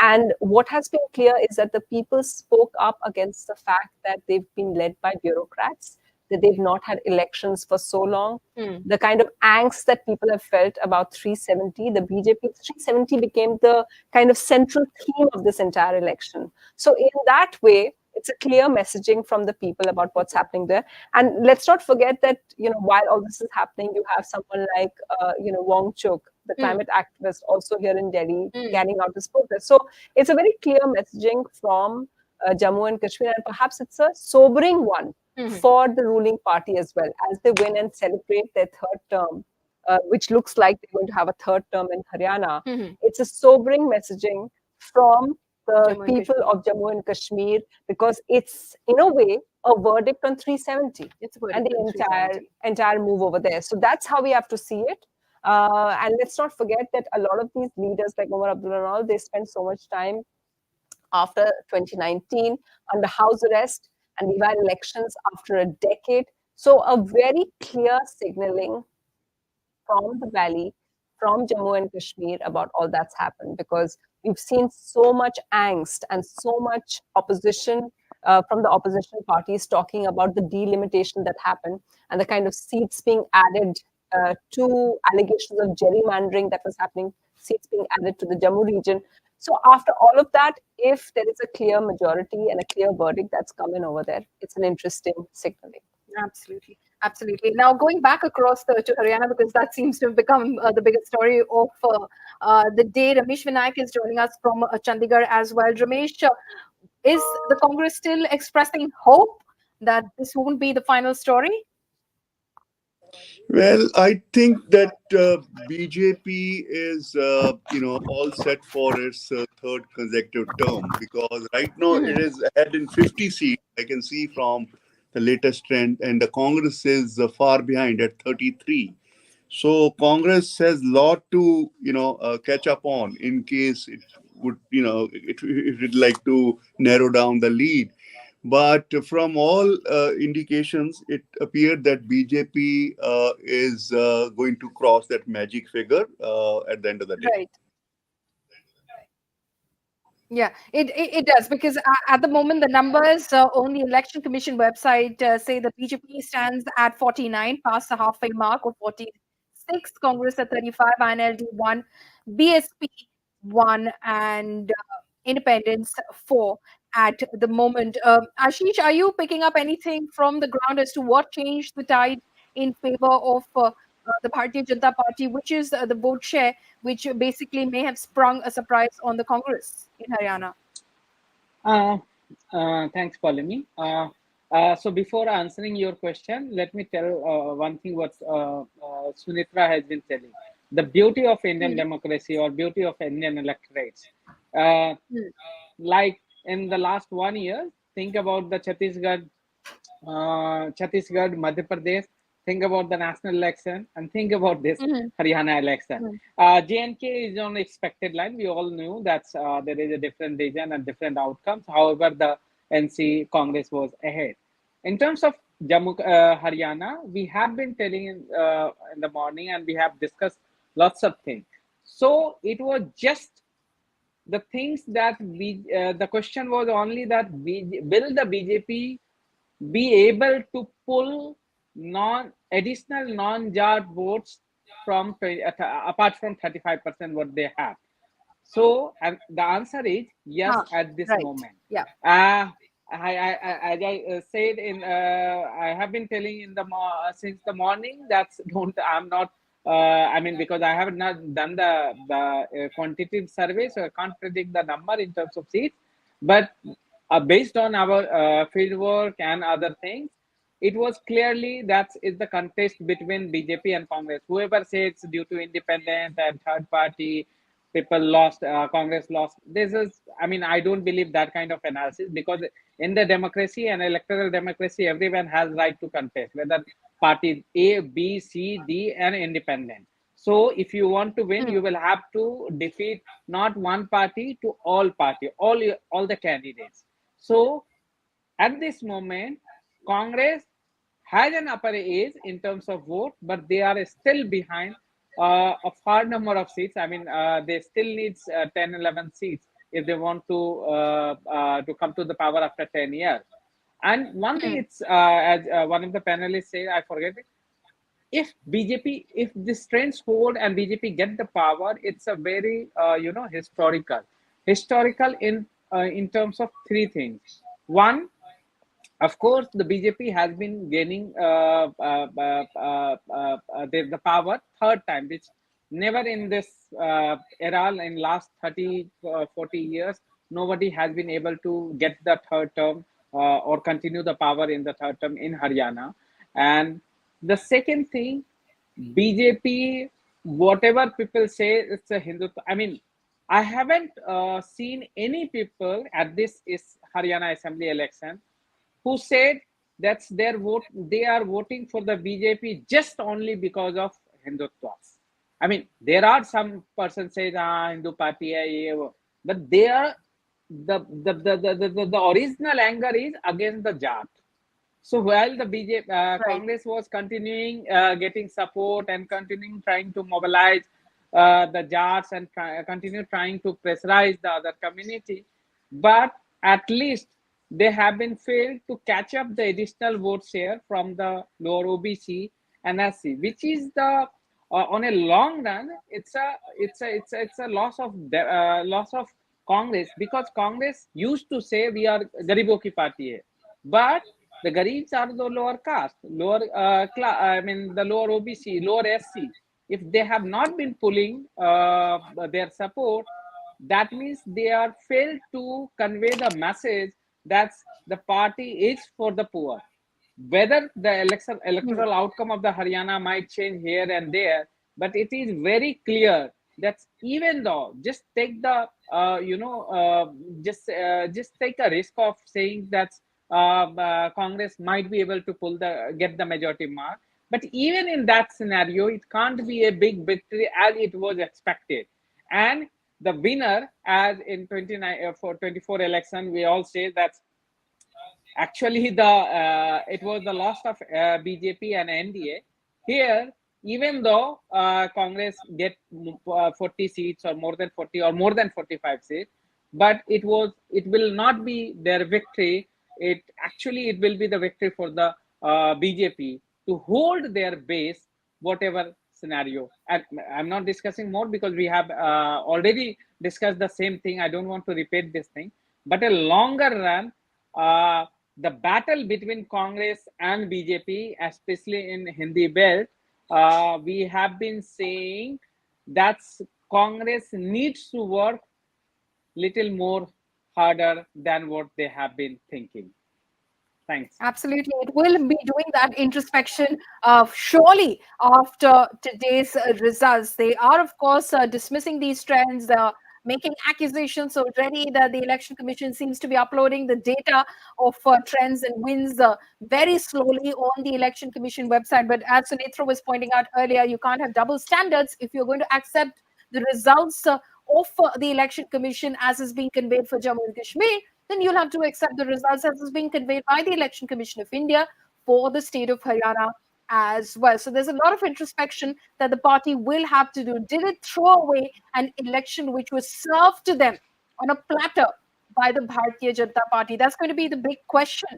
And what has been clear is that the people spoke up against the fact that they've been led by bureaucrats, that they've not had elections for so long. The kind of angst that people have felt about 370, the BJP 370 became the kind of central theme of this entire election. So in that way, it's a clear messaging from the people about what's happening there. And let's not forget that, while all this is happening, you have someone like, Wong Chuk, the climate activist, also here in Delhi, carrying out this protest. So it's a very clear messaging from Jammu and Kashmir, and perhaps it's a sobering one for the ruling party as well, as they win and celebrate their third term, which looks like they're going to have a third term in Haryana. It's a sobering messaging from the Jammu and people Kashmir. of Jammu and Kashmir, because it's in a way a verdict on 370 It's a verdict and the on 370. entire move over there. So that's how we have to see it. And let's not forget that a lot of these leaders like Umar Abdullah and all, they spend so much time after 2019 under house arrest, and we've had elections after a decade. So a very clear signaling from the valley, from Jammu and Kashmir about all that's happened, because we've seen so much angst and so much opposition from the opposition parties talking about the delimitation that happened and the kind of seats being added to allegations of gerrymandering that was happening, seats being added to the Jammu region. So after all of that, if there is a clear majority and a clear verdict that's coming over there, it's an interesting signaling. Absolutely. Absolutely. Now, going back across to Haryana, because that seems to have become the biggest story of the day, Ramesh Vinayak is joining us from Chandigarh as well. Ramesh, is the Congress still expressing hope that this won't be the final story? Well, I think that BJP is, all set for its third consecutive term, because right now it is ahead in 50 seats. I can see from the latest trend, and the Congress is far behind at 33. So Congress has lot to, catch up on in case it would, it would like to narrow down the lead. But from all indications, it appeared that BJP is going to cross that magic figure at the end of the day. Right. Yeah, it does, because at the moment the numbers on the Election Commission website say the BJP stands at 49, past the halfway mark of 46, Congress at 35, INLD 1, BSP 1, and Independence 4 at the moment. Ashish, are you picking up anything from the ground as to what changed the tide in favor of the Bharatiya Janata Party, which is the vote share, which basically may have sprung a surprise on the Congress in Haryana? Thanks, Paulini. So before answering your question, let me tell one thing what Sunitra has been telling. The beauty of Indian democracy, or beauty of Indian electorates. Like in the last 1 year, think about the Chhattisgarh, Madhya Pradesh, think about the national election, and think about this Haryana election. J&K is on the expected line. We all knew that there is a different region and different outcomes. However, the NC Congress was ahead. In terms of Jammu, Haryana, we have been telling in the morning, and we have discussed lots of things. So it was just the things that the question was only that will the BJP be able to pull additional non-Jat votes from apart from 35% what they have. So and the answer is yes at this moment. Yeah. As I said I have been telling in the since the morning that's I'm not. Because I have not done the quantitative survey, so I can't predict the number in terms of seats. But based on our field work and other things, it was clearly that is the contest between BJP and Congress. Whoever says it's due to independent and third party, people lost, Congress lost. This is, I don't believe that kind of analysis, because in the democracy and electoral democracy, everyone has right to contest, whether party A, B, C, D, and independent. So if you want to win, you will have to defeat not one party to all party, all the candidates. So at this moment, Congress has an upper edge in terms of vote, but they are still behind a far number of seats. They still need 10, 11 seats if they want to come to the power after 10 years. And one thing, it's as one of the panelists say, I forget it. If this trends hold and BJP get the power, it's a very historical in terms of three things. One, of course, the BJP has been gaining the power third time, which never in this era in last 30, 40 years, nobody has been able to get the third term or continue the power in the third term in Haryana. And the second thing, BJP, whatever people say, it's a Hindu. I haven't seen any people at this is Haryana Assembly election who said that's their vote. They are voting for the BJP just only because of Hindutva. I mean, there are some person says, Hindu party hai, ye, wo. But they are the original anger is against the Jat. So while the BJP Congress was continuing getting support and continuing trying to mobilize the Jats and continue trying to pressurize the other community, but at least they have been failed to catch up the additional vote share from the lower OBC and SC, which is the on a long run, it's a loss of Congress, because Congress used to say we are Garibon ki party hai, but the Garibs are the lower caste, lower I mean the lower OBC, lower SC. If they have not been pulling their support, that means they are failed to convey the message that the party is for the poor. Whether the electoral outcome of the Haryana might change here and there, but it is very clear that even though just take the just take a risk of saying that Congress might be able to get the majority mark, but even in that scenario, it can't be a big victory as it was expected. And the winner, as in 24 election, we all say that actually it was the loss of BJP and NDA. Here, even though Congress get 40 seats or more than 40 or more than 45 seats, but it will not be their victory. It will be the victory for the BJP to hold their base, whatever scenario. And I'm not discussing more because we have already discussed the same thing. I don't want to repeat this thing, but a longer run, the battle between Congress and BJP, especially in Hindi belt, we have been saying that Congress needs to work little more harder than what they have been thinking. Thanks. Absolutely. It will be doing that introspection surely after today's results. They are, of course, dismissing these trends, making accusations already that the Election Commission seems to be uploading the data of trends and wins very slowly on the Election Commission website. But as Sunitra was pointing out earlier, you can't have double standards if you're going to accept the results of the Election Commission as is being conveyed for Jammu and Kashmir. Then you'll have to accept the results as is being conveyed by the Election Commission of India for the state of Haryana as well. So there's a lot of introspection that the party will have to do. Did it throw away an election which was served to them on a platter by the Bharatiya Janata Party? That's going to be the big question.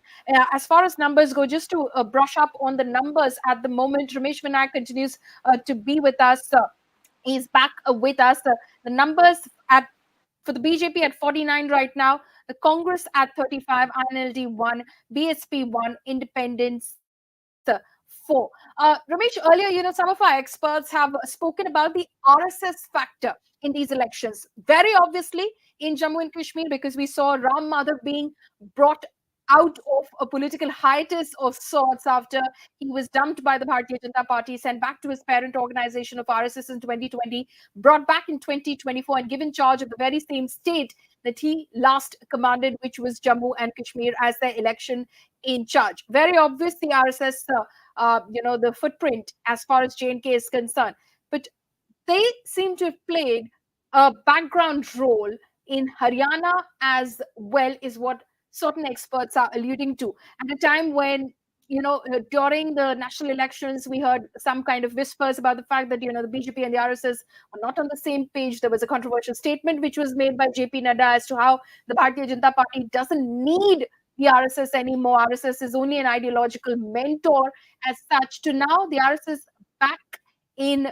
As far as numbers go, just to brush up on the numbers at the moment, Ramesh Vinayak continues to be with us. He's back with us. The numbers for the BJP at 49 right now, the Congress at 35, INLD 1, BSP 1, Independence 4. Ramesh, earlier, some of our experts have spoken about the RSS factor in these elections. Very obviously in Jammu and Kashmir, because we saw Ram Madhav being brought out of a political hiatus of sorts after he was dumped by the Bharatiya Janata Party, sent back to his parent organization of RSS in 2020, brought back in 2024 and given charge of the very same state that he last commanded, which was Jammu and Kashmir, as their election in charge. Very obvious, the RSS, the footprint as far as J&K is concerned. But they seem to have played a background role in Haryana as well, is what certain experts are alluding to. At a time when, during the national elections, we heard some kind of whispers about the fact that, the BJP and the RSS are not on the same page. There was a controversial statement which was made by JP Nadda as to how the Bharatiya Janata Party doesn't need the RSS anymore. RSS is only an ideological mentor as such. To now, the RSS back in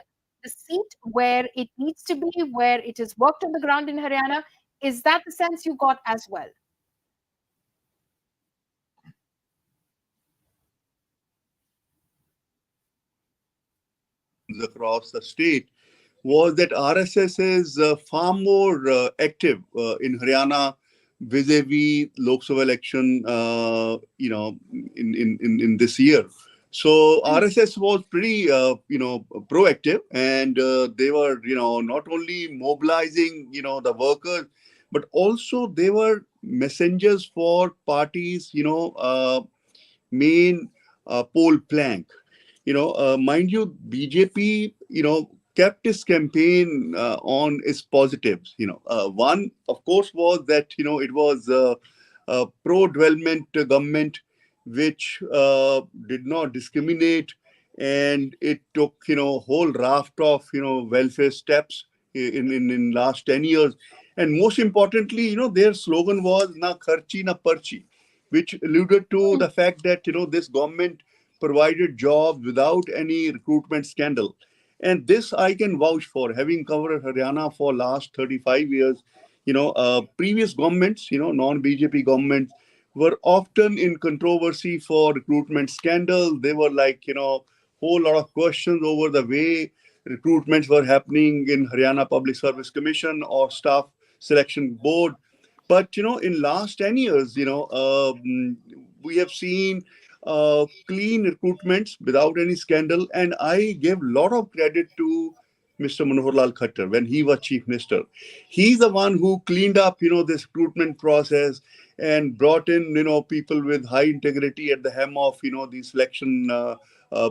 the seat where it needs to be, where it has worked on the ground in Haryana. Is that the sense you got as well? Across the state was that RSS is far more active in Haryana vis-a-vis Lok Sabha election, in this year. So RSS was pretty, proactive, and they were, not only mobilizing, the workers, but also they were messengers for parties, main poll plank. Mind you, BJP, kept its campaign on its positives. One, of course, was that it was a pro-development government which did not discriminate, and it took whole raft of welfare steps in last 10 years. And most importantly, their slogan was "Na kharchi na parchi," which alluded to the fact that this government provided jobs without any recruitment scandal. And this I can vouch for, having covered Haryana for last 35 years. Previous governments, non-BJP governments, were often in controversy for recruitment scandal. They were like, whole lot of questions over the way recruitments were happening in Haryana Public Service Commission or Staff Selection Board. But in last 10 years, we have seen clean recruitments without any scandal. And I give a lot of credit to Mr. Manohar Lal Khattar when he was chief minister. He's the one who cleaned up, this recruitment process and brought in, people with high integrity at the helm of, these selection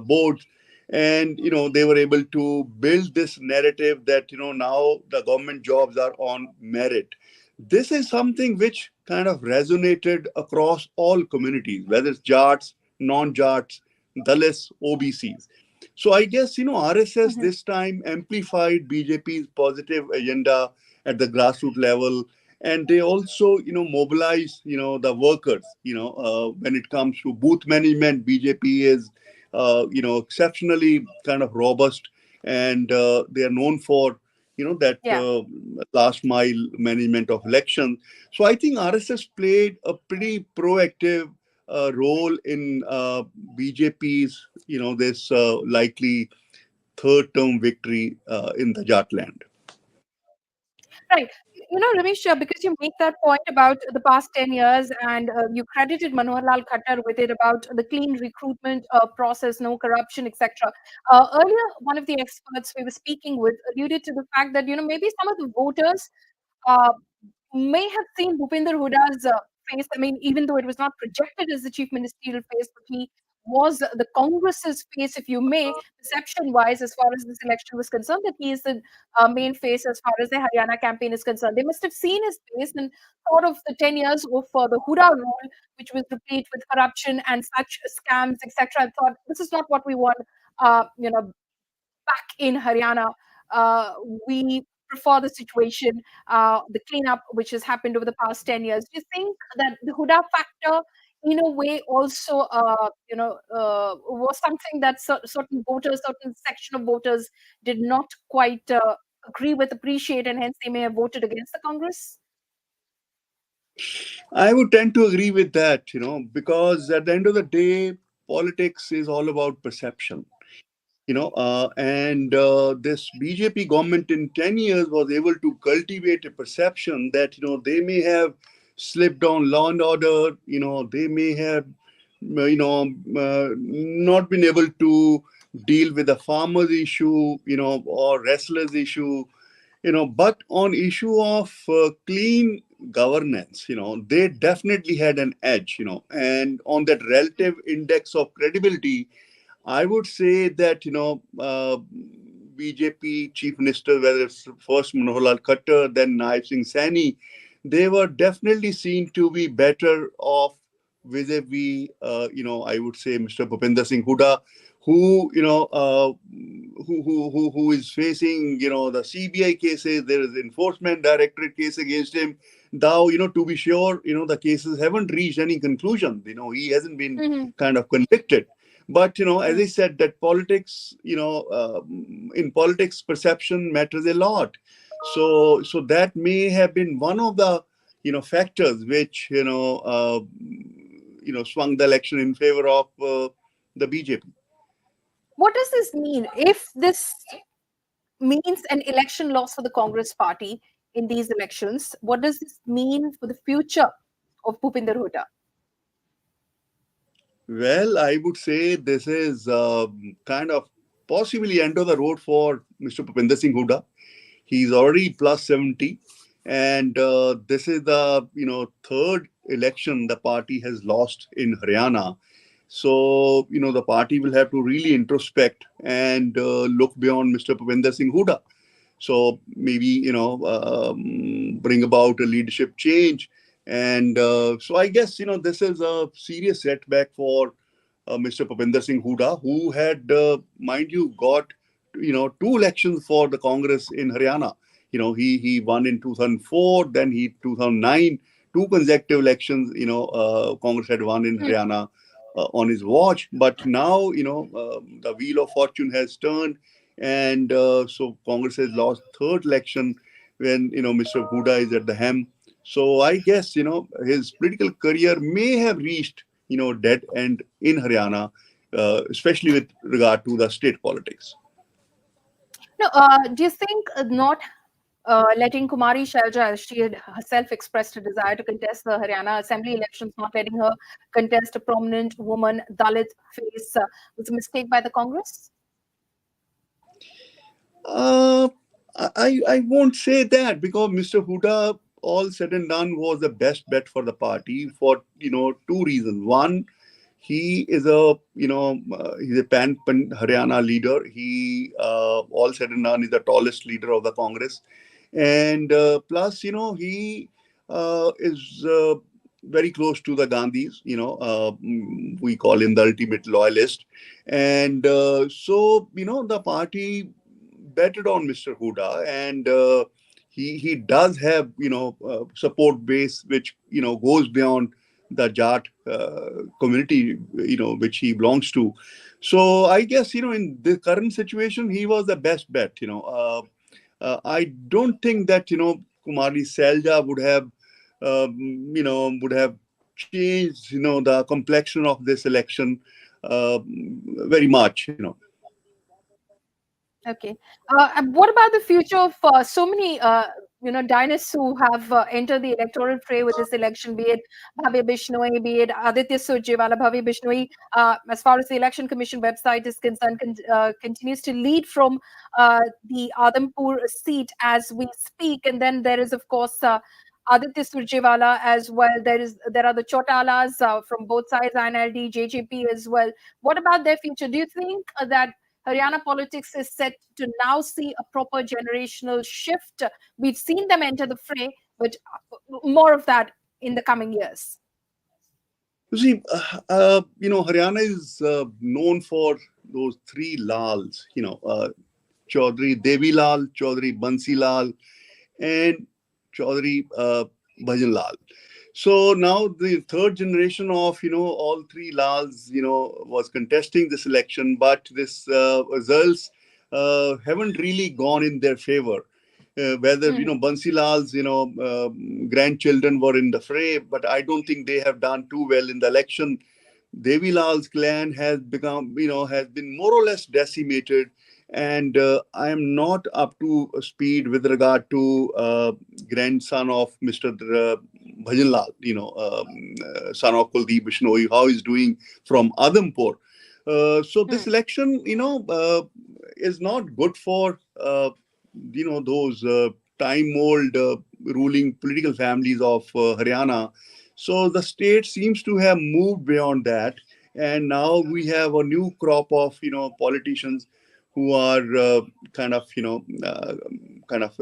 boards. And, they were able to build this narrative that, now the government jobs are on merit. This is something which kind of resonated across all communities, whether it's Jats, non-Jats, Dalits, OBCs. So I guess, RSS this time amplified BJP's positive agenda at the grassroots level. And they also, mobilized, the workers, when it comes to booth management. BJP is, exceptionally kind of robust, and they are known for, that last mile management of elections. So I think RSS played a pretty proactive role in BJP's, this likely third term victory in the Jatland. Right. Ramesh, because you make that point about the past 10 years and you credited Manohar Lal Khattar with it about the clean recruitment process, no corruption, etc. Earlier, one of the experts we were speaking with alluded to the fact that, maybe some of the voters uh, may have seen Bhupinder Huda's face. I mean, even though it was not projected as the chief ministerial face, but he was the Congress's face, if you may, perception-wise, as far as this election was concerned, that he is the main face as far as the Haryana campaign is concerned. They must have seen his face and thought of the 10 years of the Huda rule, which was replete with corruption and such scams, etc. And thought, this is not what we want, back in Haryana. We prefer the situation, the cleanup which has happened over the past 10 years. Do you think that the Huda factor, in a way, also, was something that certain voters, certain section of voters did not quite agree with, appreciate, and hence they may have voted against the Congress? I would tend to agree with that, because at the end of the day, politics is all about perception. And this BJP government in 10 years was able to cultivate a perception that, they may have slipped on law and order, they may have, not been able to deal with the farmers issue, or wrestlers issue, but on issue of clean governance, they definitely had an edge, and on that relative index of credibility, I would say that, BJP chief minister, whether it's first Manohar Lal Khattar, then Naib Singh Saini, they were definitely seen to be better off vis-a-vis, I would say Mr. Bhupinder Singh Huda, who, who is facing, the CBI cases. There is enforcement directorate case against him. Now, to be sure, the cases haven't reached any conclusion. He hasn't been kind of convicted. But, as I said, that politics, in politics, perception matters a lot. So that may have been one of the, factors which, swung the election in favor of the BJP. What does this mean? If this means an election loss for the Congress party in these elections, what does this mean for the future of Bhupinder Huda? Well, I would say this is kind of possibly end of the road for Mr. Bhupinder Singh Hooda. He's already plus 70, and this is the third election the party has lost in Haryana. So the party will have to really introspect and look beyond Mr. Bhupinder Singh Hooda. So maybe bring about a leadership change, and so I guess this is a serious setback for Mr. Bhupinder Singh Hooda, who had, mind you, got two elections for the Congress in Haryana. He won in 2004, then he 2009, two consecutive elections. Congress had won in Haryana on his watch. But now the wheel of fortune has turned, and so Congress has lost third election when Mr. Hooda is at the helm. So I guess his political career may have reached dead end in Haryana, especially with regard to the state politics. No, do you think not letting Kumari Shailja, as she had herself expressed a desire to contest the Haryana Assembly elections, not letting her contest a prominent woman, Dalit face, was a mistake by the Congress? I won't say that, because Mr. Hooda, all said and done, was the best bet for the party for two reasons. One, he is he's a pan Haryana leader. He all said and done is the tallest leader of the Congress, and plus he is very close to the Gandhis. We call him the ultimate loyalist, and so the party betted on Mr. Hooda, and he does have support base which goes beyond the Jat community which he belongs to. So I guess in the current situation he was the best bet. I don't think that Kumari Selja would have changed the complexion of this election very much. Okay. What about the future of so many, dynasts who have entered the electoral fray with this election, be it Bhavya Bishnoi, be it Aditya Surjewala? Bhavya Bishnoi, as far as the Election Commission website is concerned, continues to lead from the Adhampur seat as we speak. And then there is, of course, Aditya Surjewala as well. There are the Chotalas from both sides, NLD, JJP as well. What about their future? Do you think that Haryana politics is set to now see a proper generational shift? We've seen them enter the fray, but more of that in the coming years. You see, Haryana is known for those three Lals, Chaudhry Devi Lal, Chaudhry Bansi Lal, and Chaudhry Bhajan Lal. So now the third generation of all three Lals was contesting this election, but this results haven't really gone in their favor. Whether Bansi Lal's grandchildren were in the fray, but I don't think they have done too well in the election. Devi Lal's clan has become has been more or less decimated, and I am not up to speed with regard to grandson of Mr. Bhajan Lal, son of Kuldeep Bishnoi, how he's doing from Adhampur. So this election, is not good for those time-old ruling political families of Haryana. So the state seems to have moved beyond that, and now we have a new crop of politicians who are kind of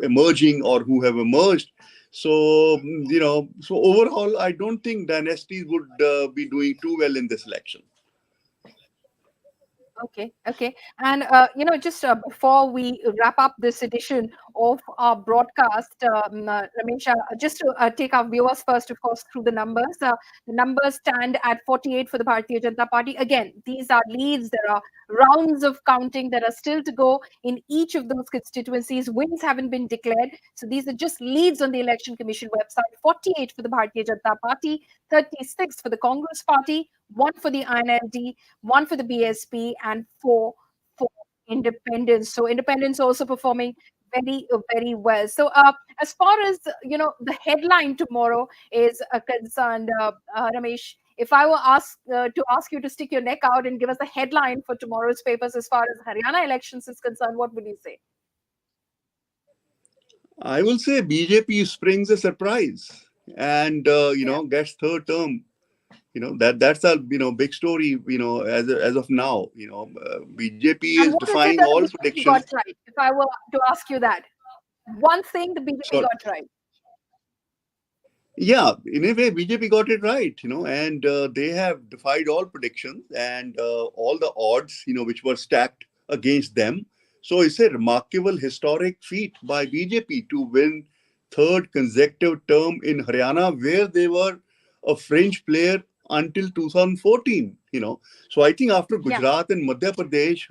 emerging, or who have emerged. So so overall, I don't think dynasties would be doing too well in this election. Okay. And, just before we wrap up this edition of our broadcast, Ramesh, just to take our viewers first, of course, through the numbers. The numbers stand at 48 for the Bharatiya Janata Party. Again, these are leads. There are rounds of counting that are still to go in each of those constituencies. Wins haven't been declared. So these are just leads on the Election Commission website. 48 for the Bharatiya Janata Party, 36 for the Congress Party, 1 for the INLD, 1 for the BSP, and 4 for independents. So independents also performing very, very well. So as far as the headline tomorrow is concerned, Ramesh, If I were to ask you to stick your neck out and give us the headline for tomorrow's papers as far as Haryana elections is concerned, what would you say? I will say BJP springs a surprise and gets third term. That's a big story. As of now, BJP And is what is it defying that all the BJP got predictions. right? If I were to ask you that, one thing the BJP So got right. yeah, in a way, BJP got it right, and they have defied all predictions and all the odds, which were stacked against them. So it's a remarkable historic feat by BJP to win third consecutive term in Haryana, where they were a fringe player until 2014. So I think after Yeah. Gujarat and Madhya Pradesh,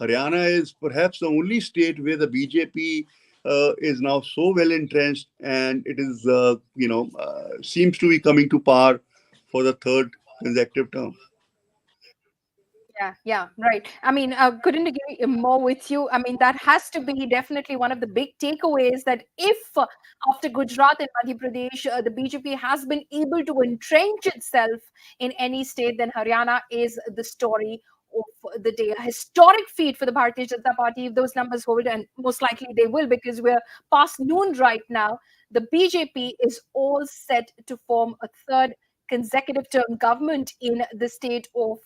Haryana is perhaps the only state where the BJP is now so well entrenched, and it is seems to be coming to par for the third consecutive term. Yeah, right. I mean, couldn't agree more with you. I mean, that has to be definitely one of the big takeaways, that if after Gujarat and Madhya Pradesh, the BJP has been able to entrench itself in any state, then Haryana is the story of the day. A historic feat for the Bharatiya Janata Party if those numbers hold, and most likely they will, because we're past noon right now. The BJP is all set to form a third consecutive term government in the state of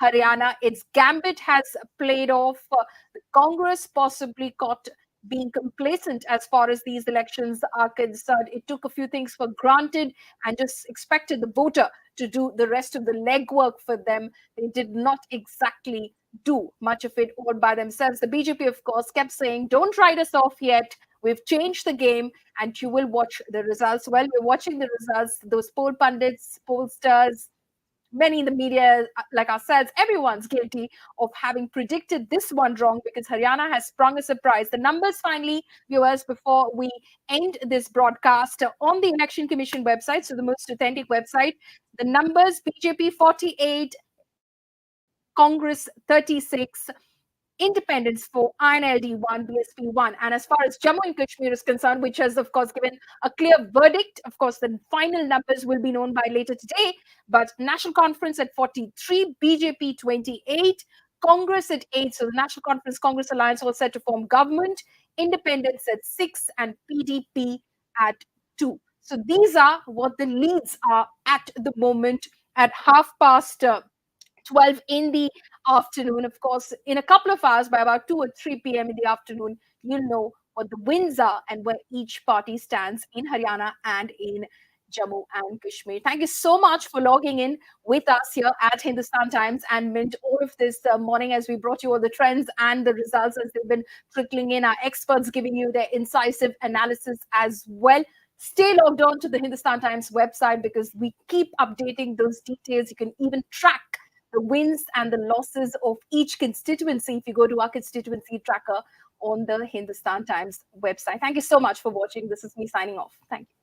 Haryana. Its gambit has played off. The Congress possibly caught being complacent as far as these elections are concerned. It took a few things for granted and just expected the voter to do the rest of the legwork for them. They did not exactly do much of it all by themselves. The BJP, of course, kept saying, don't write us off yet. We've changed the game, and you will watch the results. Well, we're watching the results. Those poll pundits, pollsters, many in the media like ourselves, everyone's guilty of having predicted this one wrong, because Haryana has sprung a surprise. The numbers finally, viewers, before we end this broadcast, on the Election Commission website, so the most authentic website, the numbers: BJP 48, Congress 36, Independence 4, INLD 1, BSP 1. And as far as Jammu and Kashmir is concerned, which has, of course, given a clear verdict, of course, the final numbers will be known by later today. But National Conference at 43, BJP 28, Congress at 8. So the National Conference Congress Alliance all set to form government, Independence at 6, and PDP at 2. So these are what the leads are at the moment at 12:30 in the afternoon. Of course, in a couple of hours, by about 2 or 3 p.m. in the afternoon, you'll know what the wins are and where each party stands in Haryana and in Jammu and Kashmir. Thank you so much for logging in with us here at Hindustan Times and Mint all of this morning, as we brought you all the trends and the results as they've been trickling in. Our experts giving you their incisive analysis as well. Stay logged on to the Hindustan Times website, because we keep updating those details. You can even track the wins and the losses of each constituency if you go to our constituency tracker on the Hindustan Times website. Thank you so much for watching. This is me signing off. Thank you.